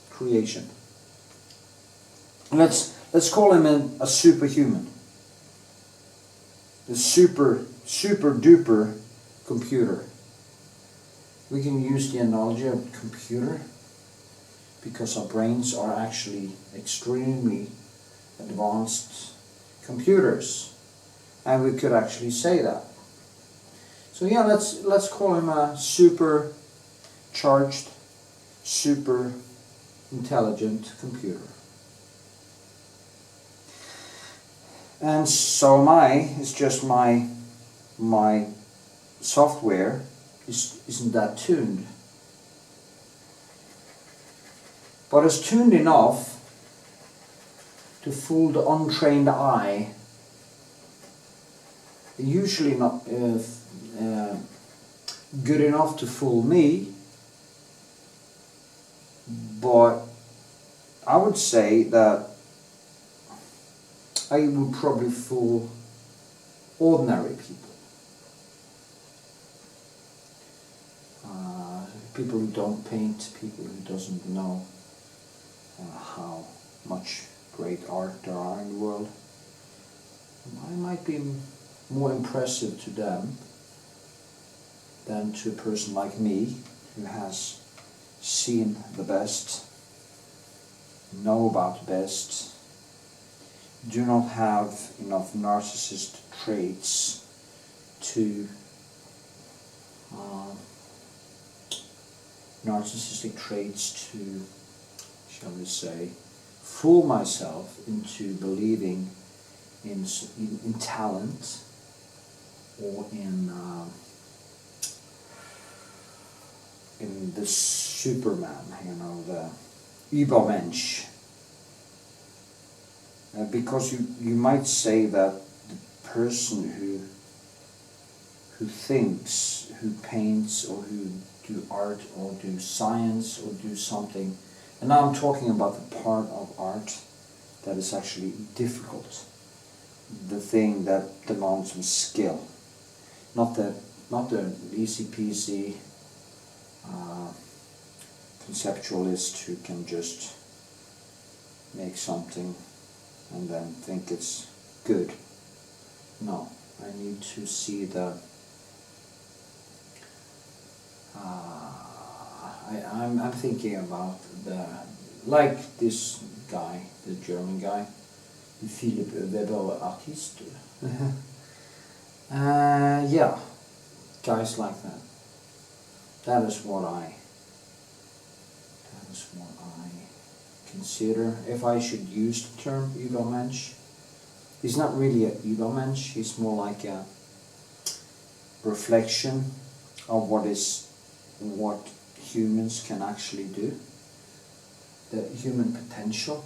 creation. Let's call him a superhuman. The super duper computer. We can use the analogy of computer because our brains are actually extremely advanced computers, and we could actually say that. So yeah, let's call him a super charged, super intelligent computer. And so am I. It's just my software isn't that tuned. But it's tuned enough to fool the untrained eye. Usually not good enough to fool me, but I would say that I would probably fool ordinary people. People who don't paint, people who doesn't know how much great art there are in the world. I might be more impressive to them than to a person like me who has seen the best, know about the best, do not have enough narcissist traits to shall we say, fool myself into believing in talent or in the Superman, the Übermensch. Because you might say that the person who thinks, who paints, or who do art, or do science, or do something, and now I'm talking about the part of art that is actually difficult, the thing that demands some skill, not the easy peasy conceptualist who can just make something and then think it's good. No, I need to see the I'm thinking about like this guy, the German guy, Philipp Weber artist. Yeah, guys like that. That is what I consider. If I should use the term Übermensch, he's not really an Übermensch. He's more like a reflection of what humans can actually do, the human potential,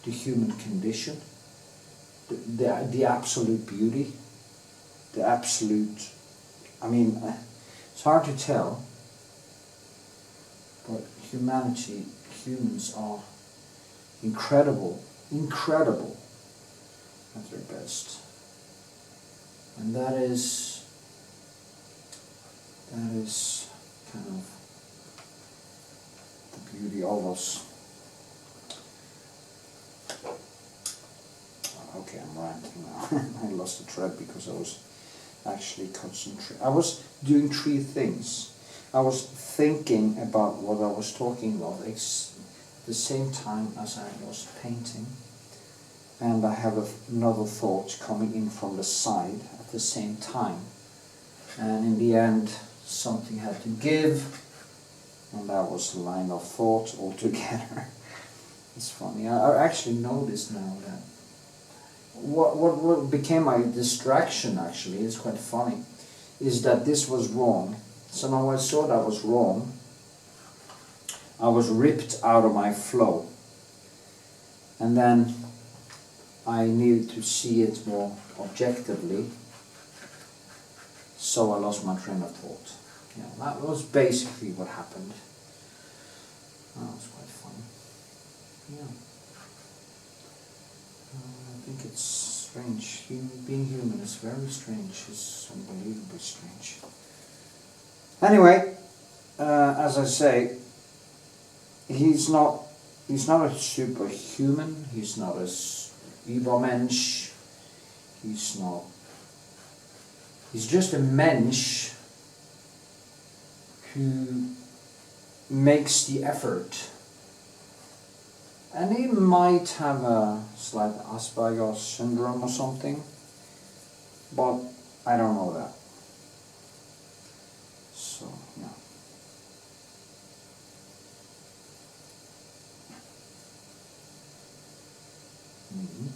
the human condition, the absolute beauty, the absolute, it's hard to tell, but humans are incredible at their best. And that is kind of the beauty of us. Okay, I'm ranting now. I lost the thread because I was actually concentrating. I was doing three things. I was thinking about what I was talking about at the same time as I was painting, and I have another thought coming in from the side at the same time, and in the end something had to give, and that was a line of thought altogether. It's funny. I actually noticed now that what became my distraction, actually, it's quite funny, is that this was wrong. So now I saw that was wrong. I was ripped out of my flow. And then I needed to see it more objectively. So I lost my train of thought. Yeah, that was basically what happened. That was quite funny. Yeah. I think it's strange. Being human is very strange. It's unbelievably strange. Anyway, as I say, he's not a superhuman. He's not a Übermensch. He's just a mensch who makes the effort. And he might have a slight Asperger's syndrome or something, but I don't know that. So, yeah. Mm-hmm.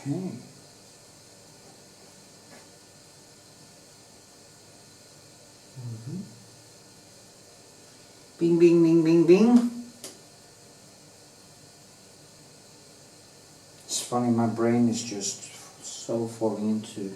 Okay. Bing, bing, bing, bing, bing. It's funny, my brain is just so falling into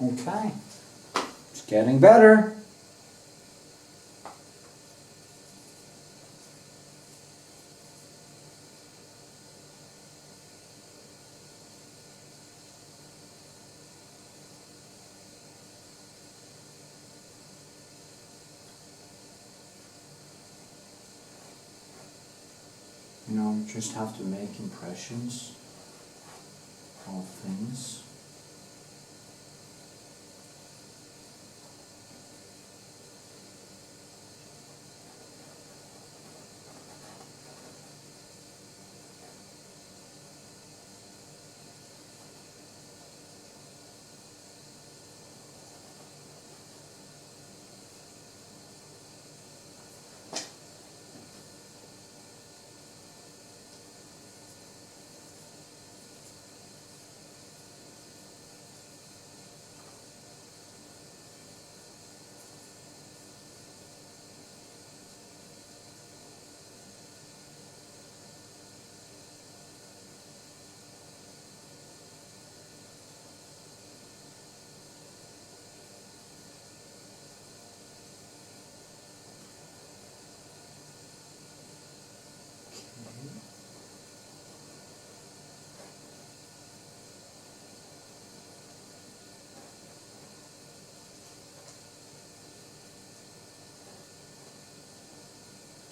okay. It's getting better. You know, you just have to make impressions of things.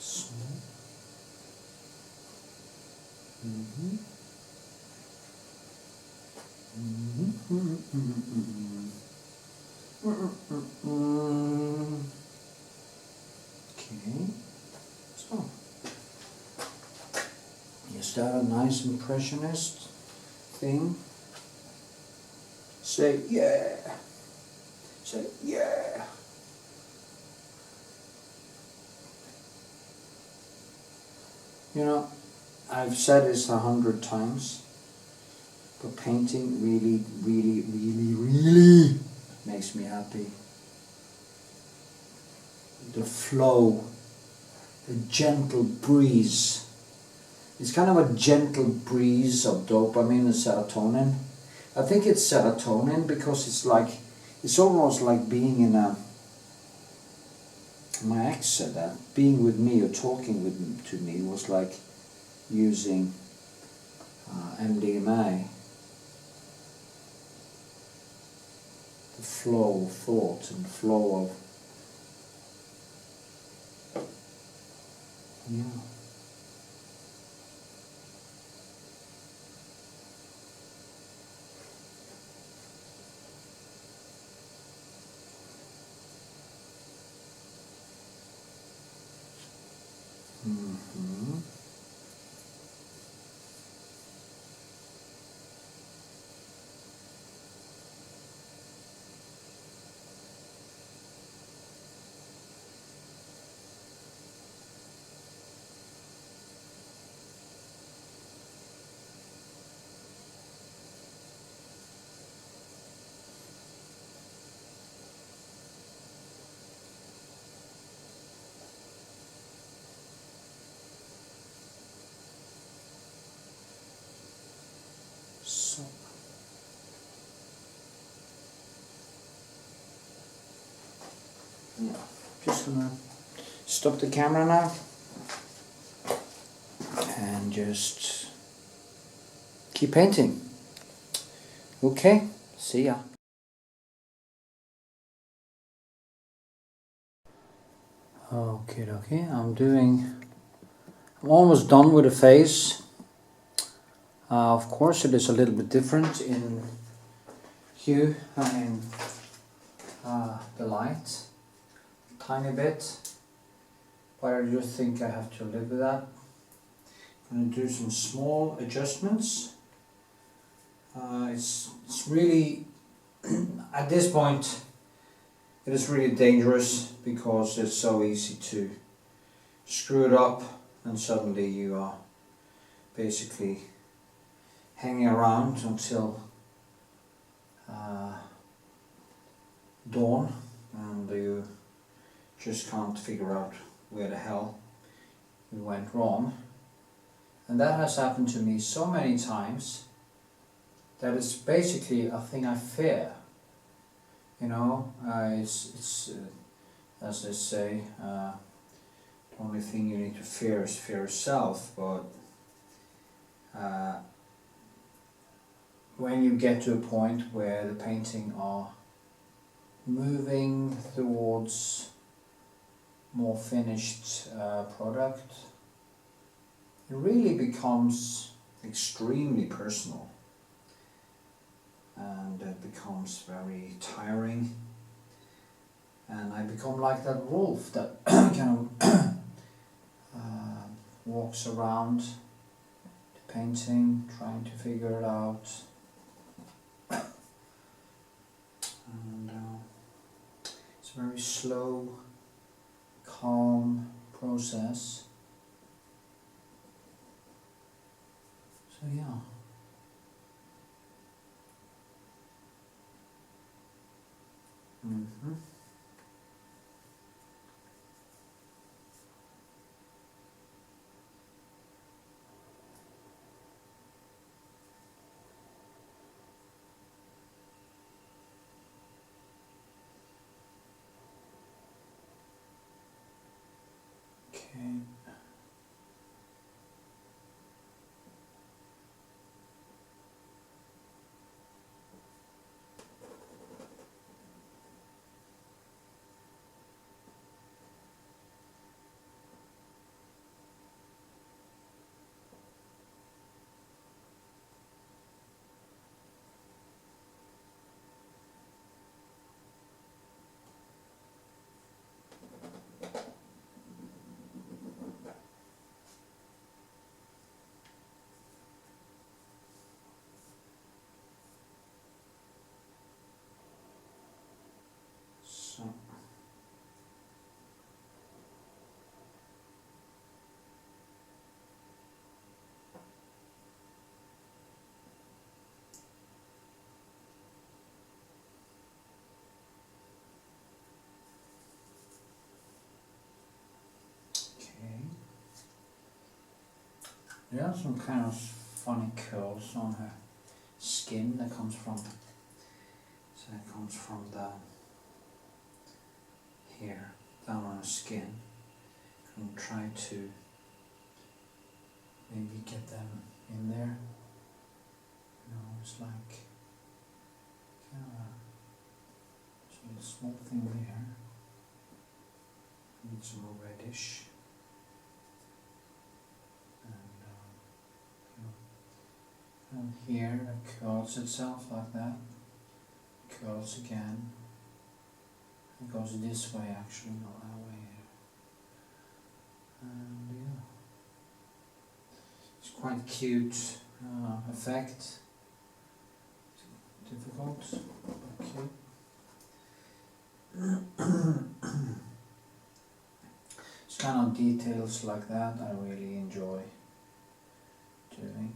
So, okay, so is that a nice impressionist thing? Say yeah. Say yeah. You know, I've said this 100 times, but painting really, really, really, really makes me happy. The flow, the gentle breeze. It's kind of a gentle breeze of dopamine and serotonin. I think it's serotonin because it's almost like being in a my ex said that being with me or talking to me was like using MDMA, the flow of thought and flow of so. Yeah, just gonna stop the camera now and just keep painting. Okay, see ya. Okay, I'm almost done with the face. Of course it is a little bit different in hue and the light, tiny bit, but I just think I have to live with that. I'm going to do some small adjustments. It's really, at this point, it is really dangerous because it's so easy to screw it up and suddenly you are basically hanging around until dawn and you just can't figure out where the hell you went wrong. And that has happened to me so many times that it's basically a thing I fear. You know, it's as they say, the only thing you need to fear is fear yourself, but when you get to a point where the painting are moving towards more finished product, it really becomes extremely personal and it becomes very tiring, and I become like that wolf that kind of walks around the painting trying to figure it out, and it's a very slow, calm process. So yeah. Okay. So. Okay. There are some kind of funny curls on her skin that comes from, so it comes from the here. down on her skin and try to maybe get them in there. You know, it's like kind of a small thing there. Need some more reddish. And here it curls itself like that. Curls again. It goes this way actually, not that way. And yeah, it's quite cute effect. Difficult, but cute. It's kind of details like that I really enjoy doing.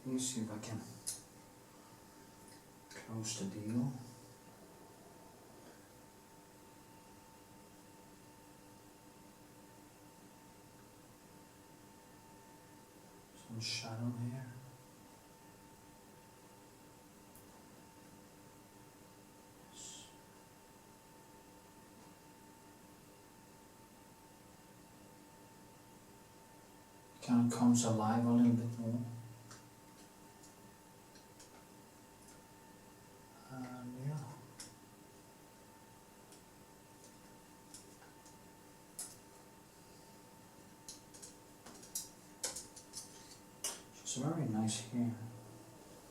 Let me see if I can close the deal. Some shadow here. Yes. Kind of comes alive a little bit more. Yeah. It's very nice hair.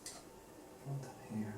I want that hair.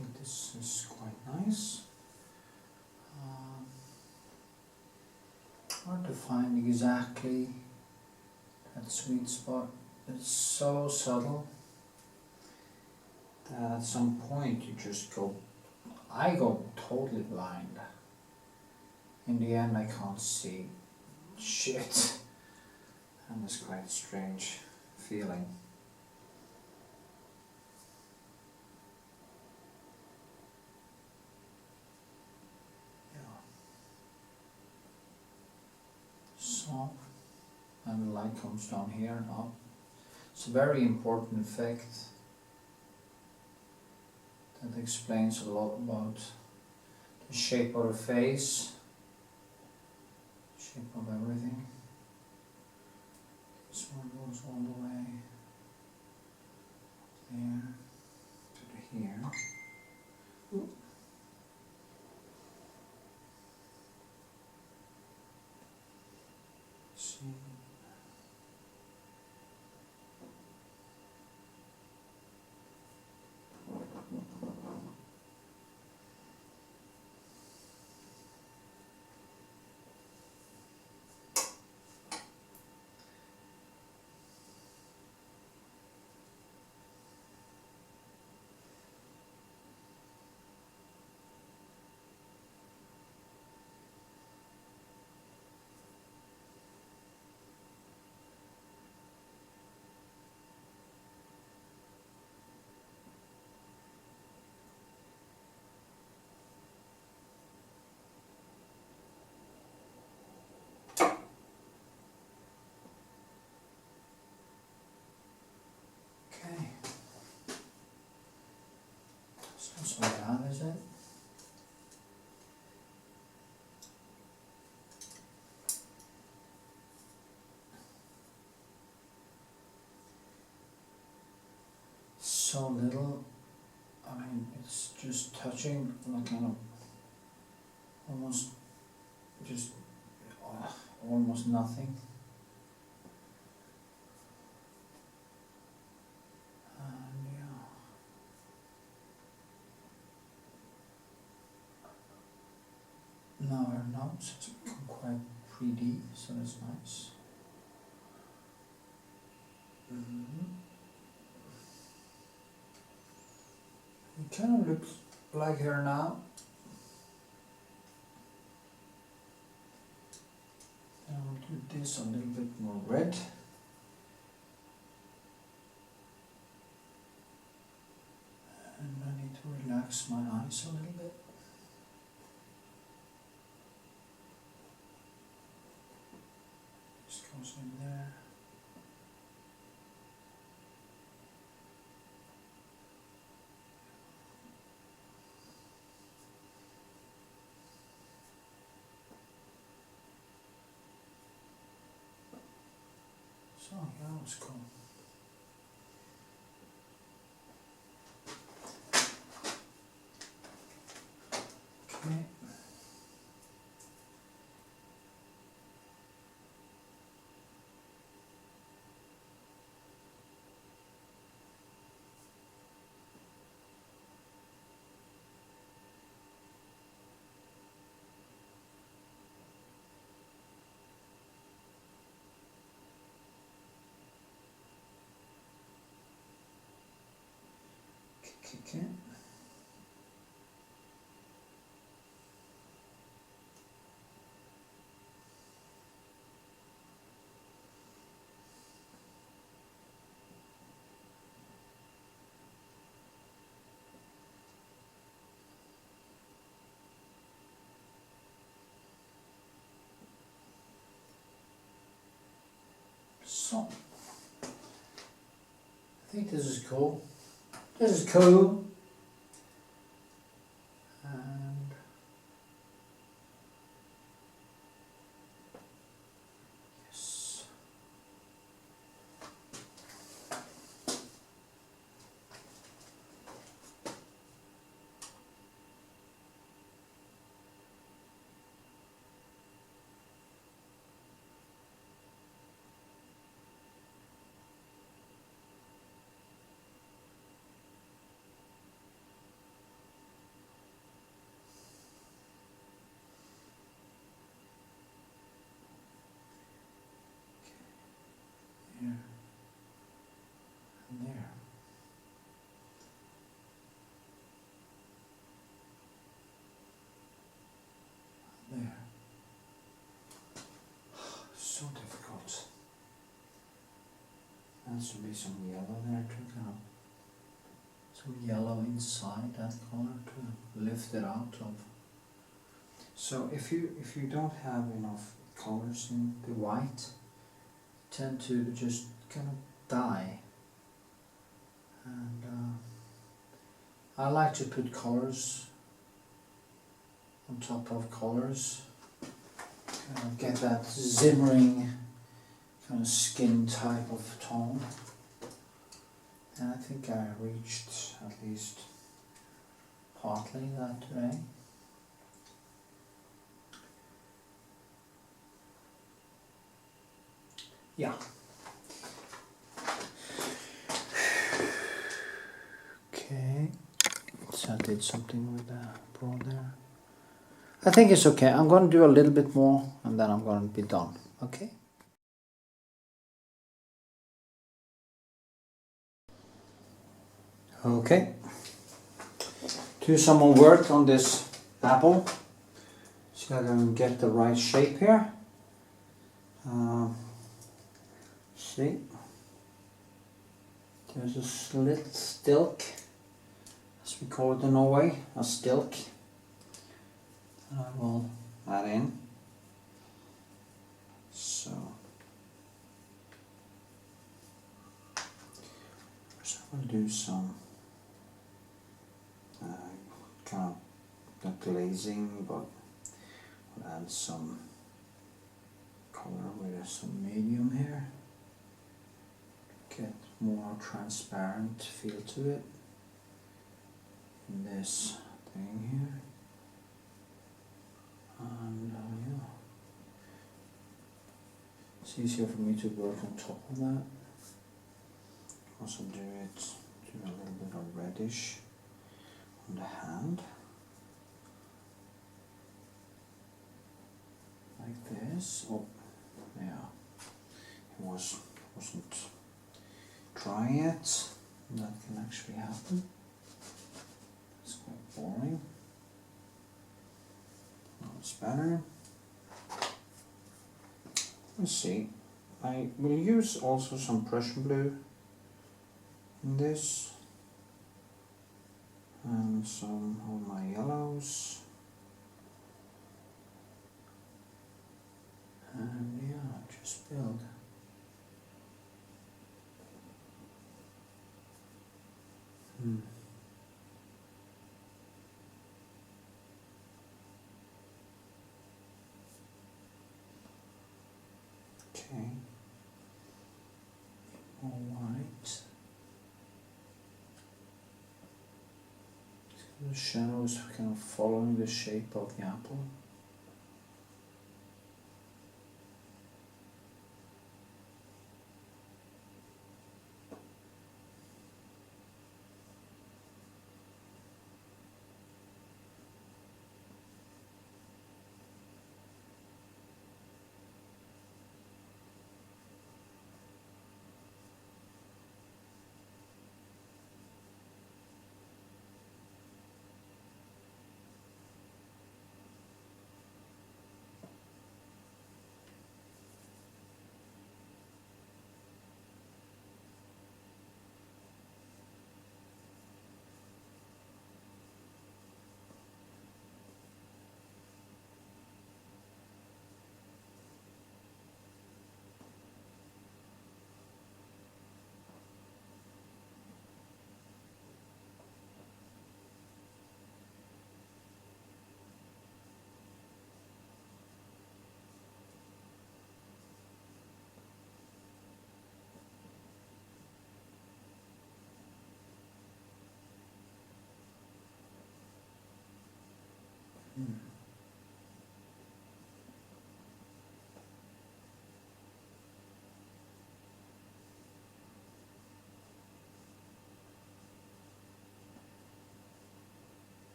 think this is quite nice. Hard to find exactly that sweet spot. It's so subtle that at some point you just go, I go totally blind. In the end I can't see shit, and it's quite a strange feeling. So, and the light comes down here and up. It's a very important effect that explains a lot about the shape of the face, shape of everything. This one goes all the way there to here. See. Okay. It's not so bad, is it? So little, I mean, it's just touching, like kind of almost just almost nothing. And yeah. Now our notes has become quite 3D, so that's nice. It kind of looks like her now. I'll do this a little bit more red. And I need to relax my eyes a little bit. This goes in there. So yeah, that was cool. Okay. Okay. So, I think this is cool. This is cool. And yes. has to be some yellow there to kind of, some yellow inside that color to lift it out of. So if you don't have enough colors in the white, tend to just kind of die. And I like to put colors on top of colors, kind of get that zimmering kind of skin type of tone. And I think I reached at least partly that today. Yeah. Okay. So I did something with the broad there. I think it's okay. I'm going to do a little bit more and then I'm going to be done. Okay. Okay. Do some more work on this apple. So I can get the right shape here. See, there's a slit stilk, as we call it in Norway, a stilk. And I will add in. So, first I will do some kind of not glazing, but I'll add some color with some medium here. Get more transparent feel to it in this thing here. And yeah, it's easier for me to work on top of that. Also do a little bit of reddish on the hand, like this. Oh, yeah, it wasn't dry yet. That can actually happen. It's quite boring. Now it's better. Let's see. I will use also some Prussian blue in this, and some of my yellows, and yeah, just build. Okay, all white. The shadows kind of following the shape of the apple.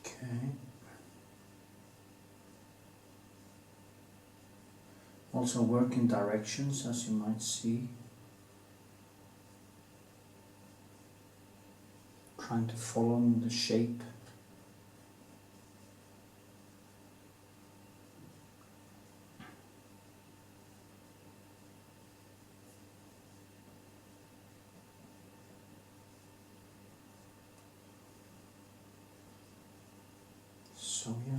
Okay. Also work in directions, as you might see. Trying to follow the shape. So yeah.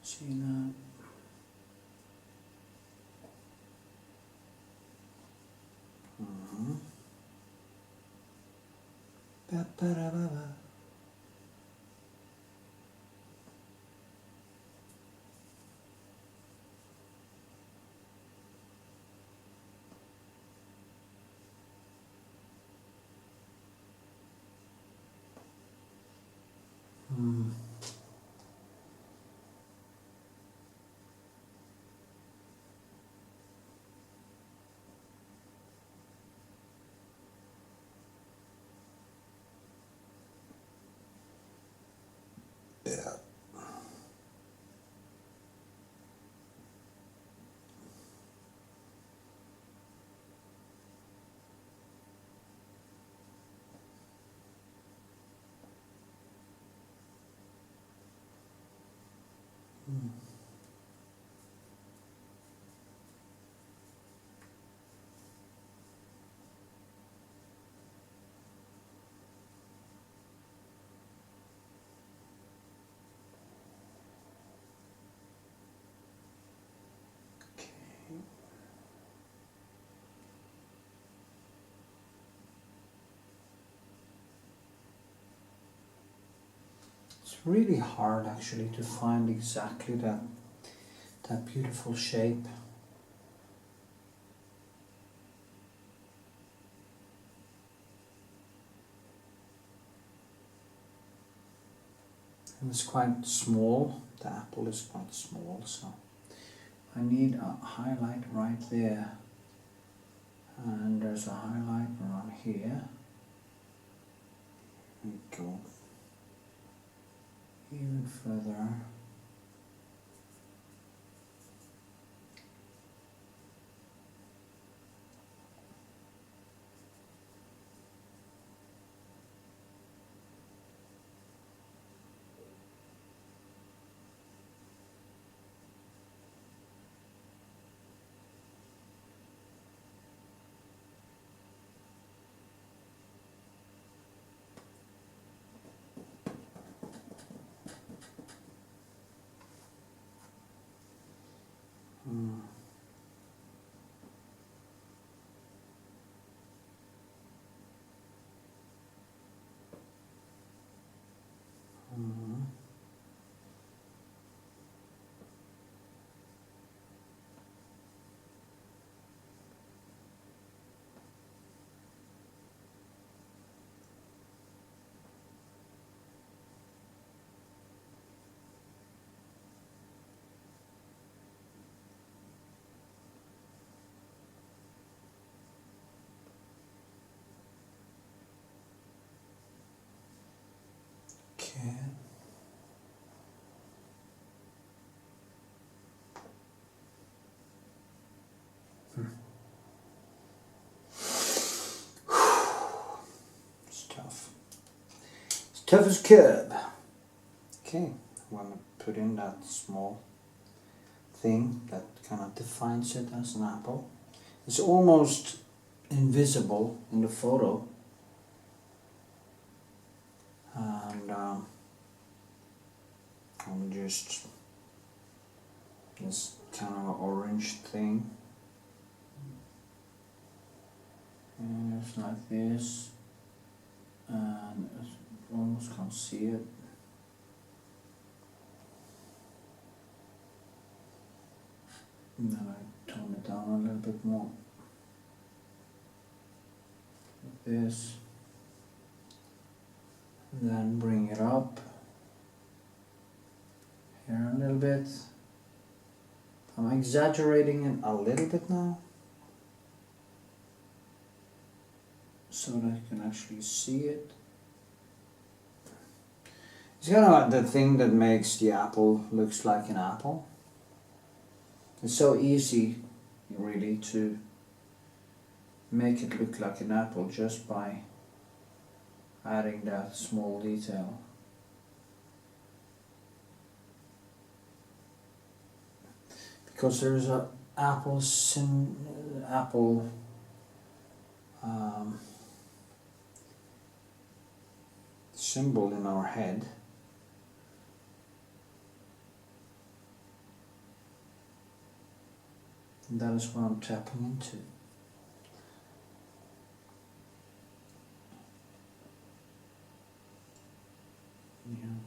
See that? Ba-ba-da-ba-ba. Yeah. It's really hard actually to find exactly that beautiful shape. And it's quite small, the apple is quite small, so I need a highlight right there. And there's a highlight around here. We go even further. Okay. It's tough. It's tough as curb. Okay, I'm gonna put in that small thing that kind of defines it as an apple. It's almost invisible in the photo. And I'm just this kind of an orange thing. And it's like this. And I almost can't see it. And then I tone it down a little bit more. Like this. And then bring it up. Here a little bit. I'm exaggerating it a little bit now. so that you can actually see it. It's kind of like the thing that makes the apple looks like an apple. It's so easy, really, to make it look like an apple just by adding that small detail. Because there's a apple symbol in our head. And that is what I'm tapping into. Yeah.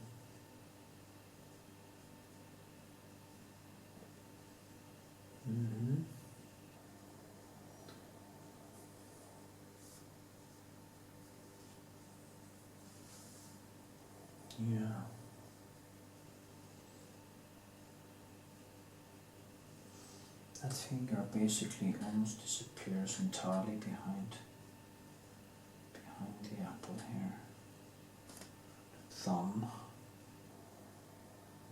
Mm-hmm. Yeah. That finger basically almost disappears entirely behind the apple here. Thumb.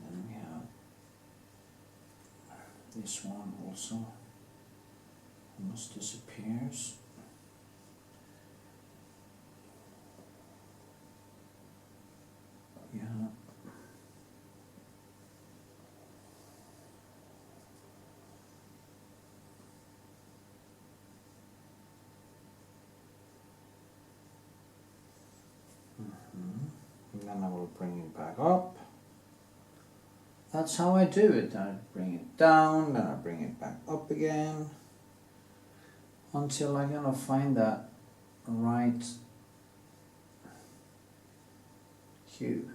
Then we have this one also almost disappears. Yeah. And then I will bring it back up. That's how I do it. I bring it down, then I bring it back up again until I kind of find that right hue.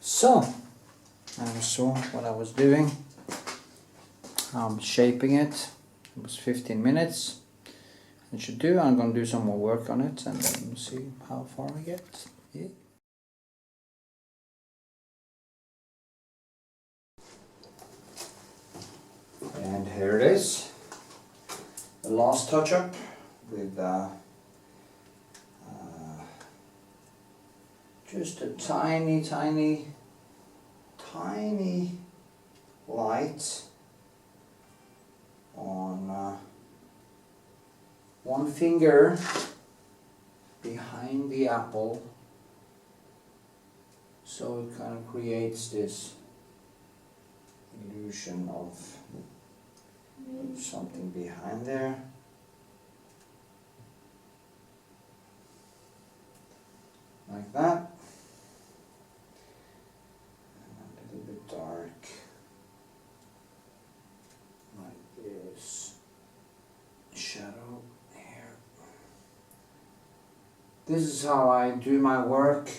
So, I saw what I was doing. I'm shaping it. It was 15 minutes. It should do. I'm going to do some more work on it and then see how far I get. Yeah. And here it is. The last touch-up with just a tiny light on one finger behind the apple, so it kind of creates this illusion of something behind there. Like that. And a little bit dark. Like this. Shadow here. This is how I do my work.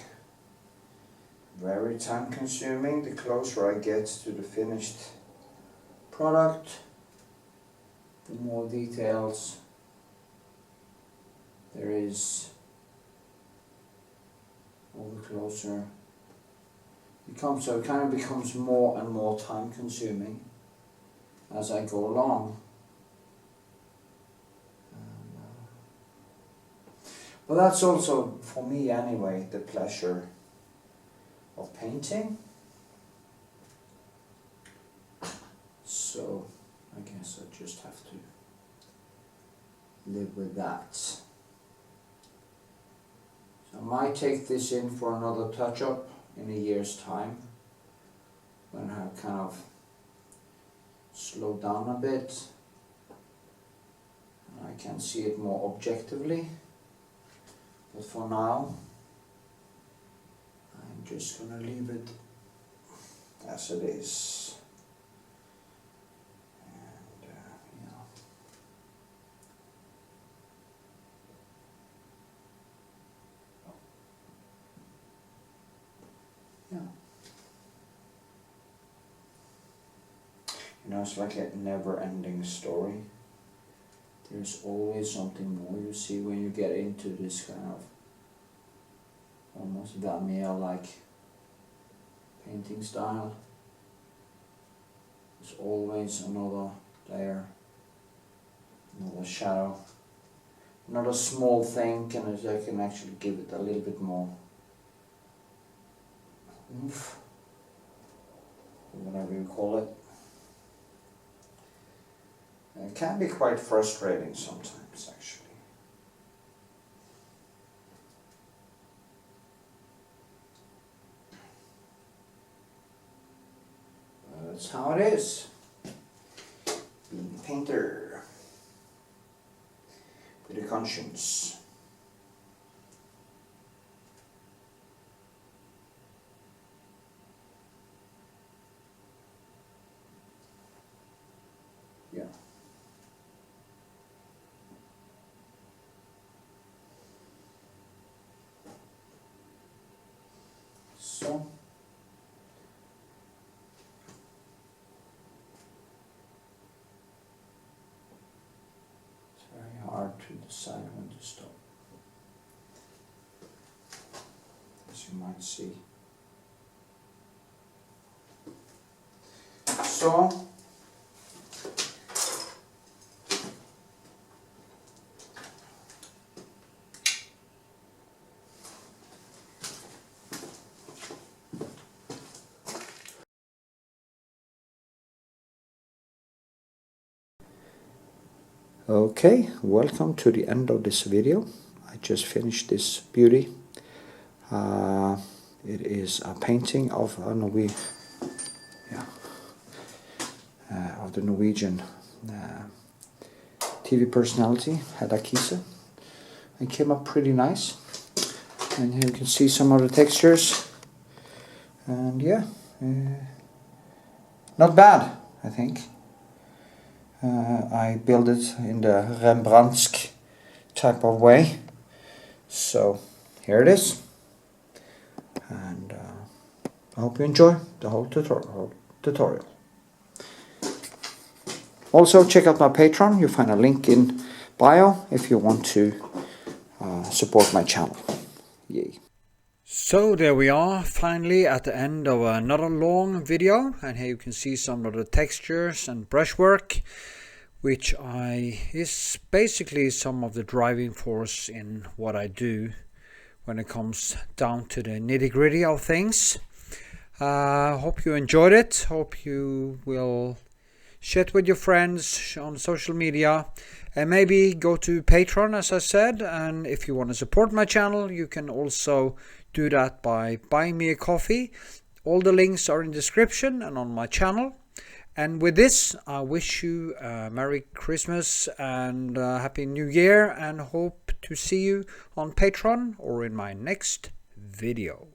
Very time consuming. The closer I get to the finished product, the more details there is, all the closer it becomes. So it kind of becomes more and more time consuming as I go along. But that's also, for me anyway, the pleasure of painting. So I guess I just have to live with that. So I might take this in for another touch-up in a year's time, when I kind of slowed down a bit and I can see it more objectively. But for now, I'm just gonna leave it as it is. And yeah. You know, it's like a never-ending story. There's always something more you see when you get into this kind of almost Vermeer-like painting style. There's always another layer, another shadow, another small thing, and I can actually give it a little bit more oomph, or whatever you call it. It can be quite frustrating sometimes, actually. But that's how it is, being a painter with a conscience. Yeah. So, it's very hard to decide when to stop, as you might see. So, okay, welcome to the end of this video. I just finished this beauty. It is a painting of a of the Norwegian TV personality, Hedda Kise. It came up pretty nice, and here you can see some of the textures, and yeah, not bad, I think. I built it in the Rembrandtsk type of way, so here it is, and I hope you enjoy the whole tutorial. Also, check out my Patreon. You'll find a link in bio if you want to support my channel. Yay. So there we are, finally at the end of another long video, and here you can see some of the textures and brushwork, which is basically some of the driving force in what I do when it comes down to the nitty-gritty of things. Hope you enjoyed it. Hope you will share it with your friends on social media, and maybe go to Patreon, as I said. And if you want to support my channel, you can also do that by buying me a coffee. All the links are in the description and on my channel. And with this, I wish you a Merry Christmas and Happy New Year, and hope to see you on Patreon or in my next video.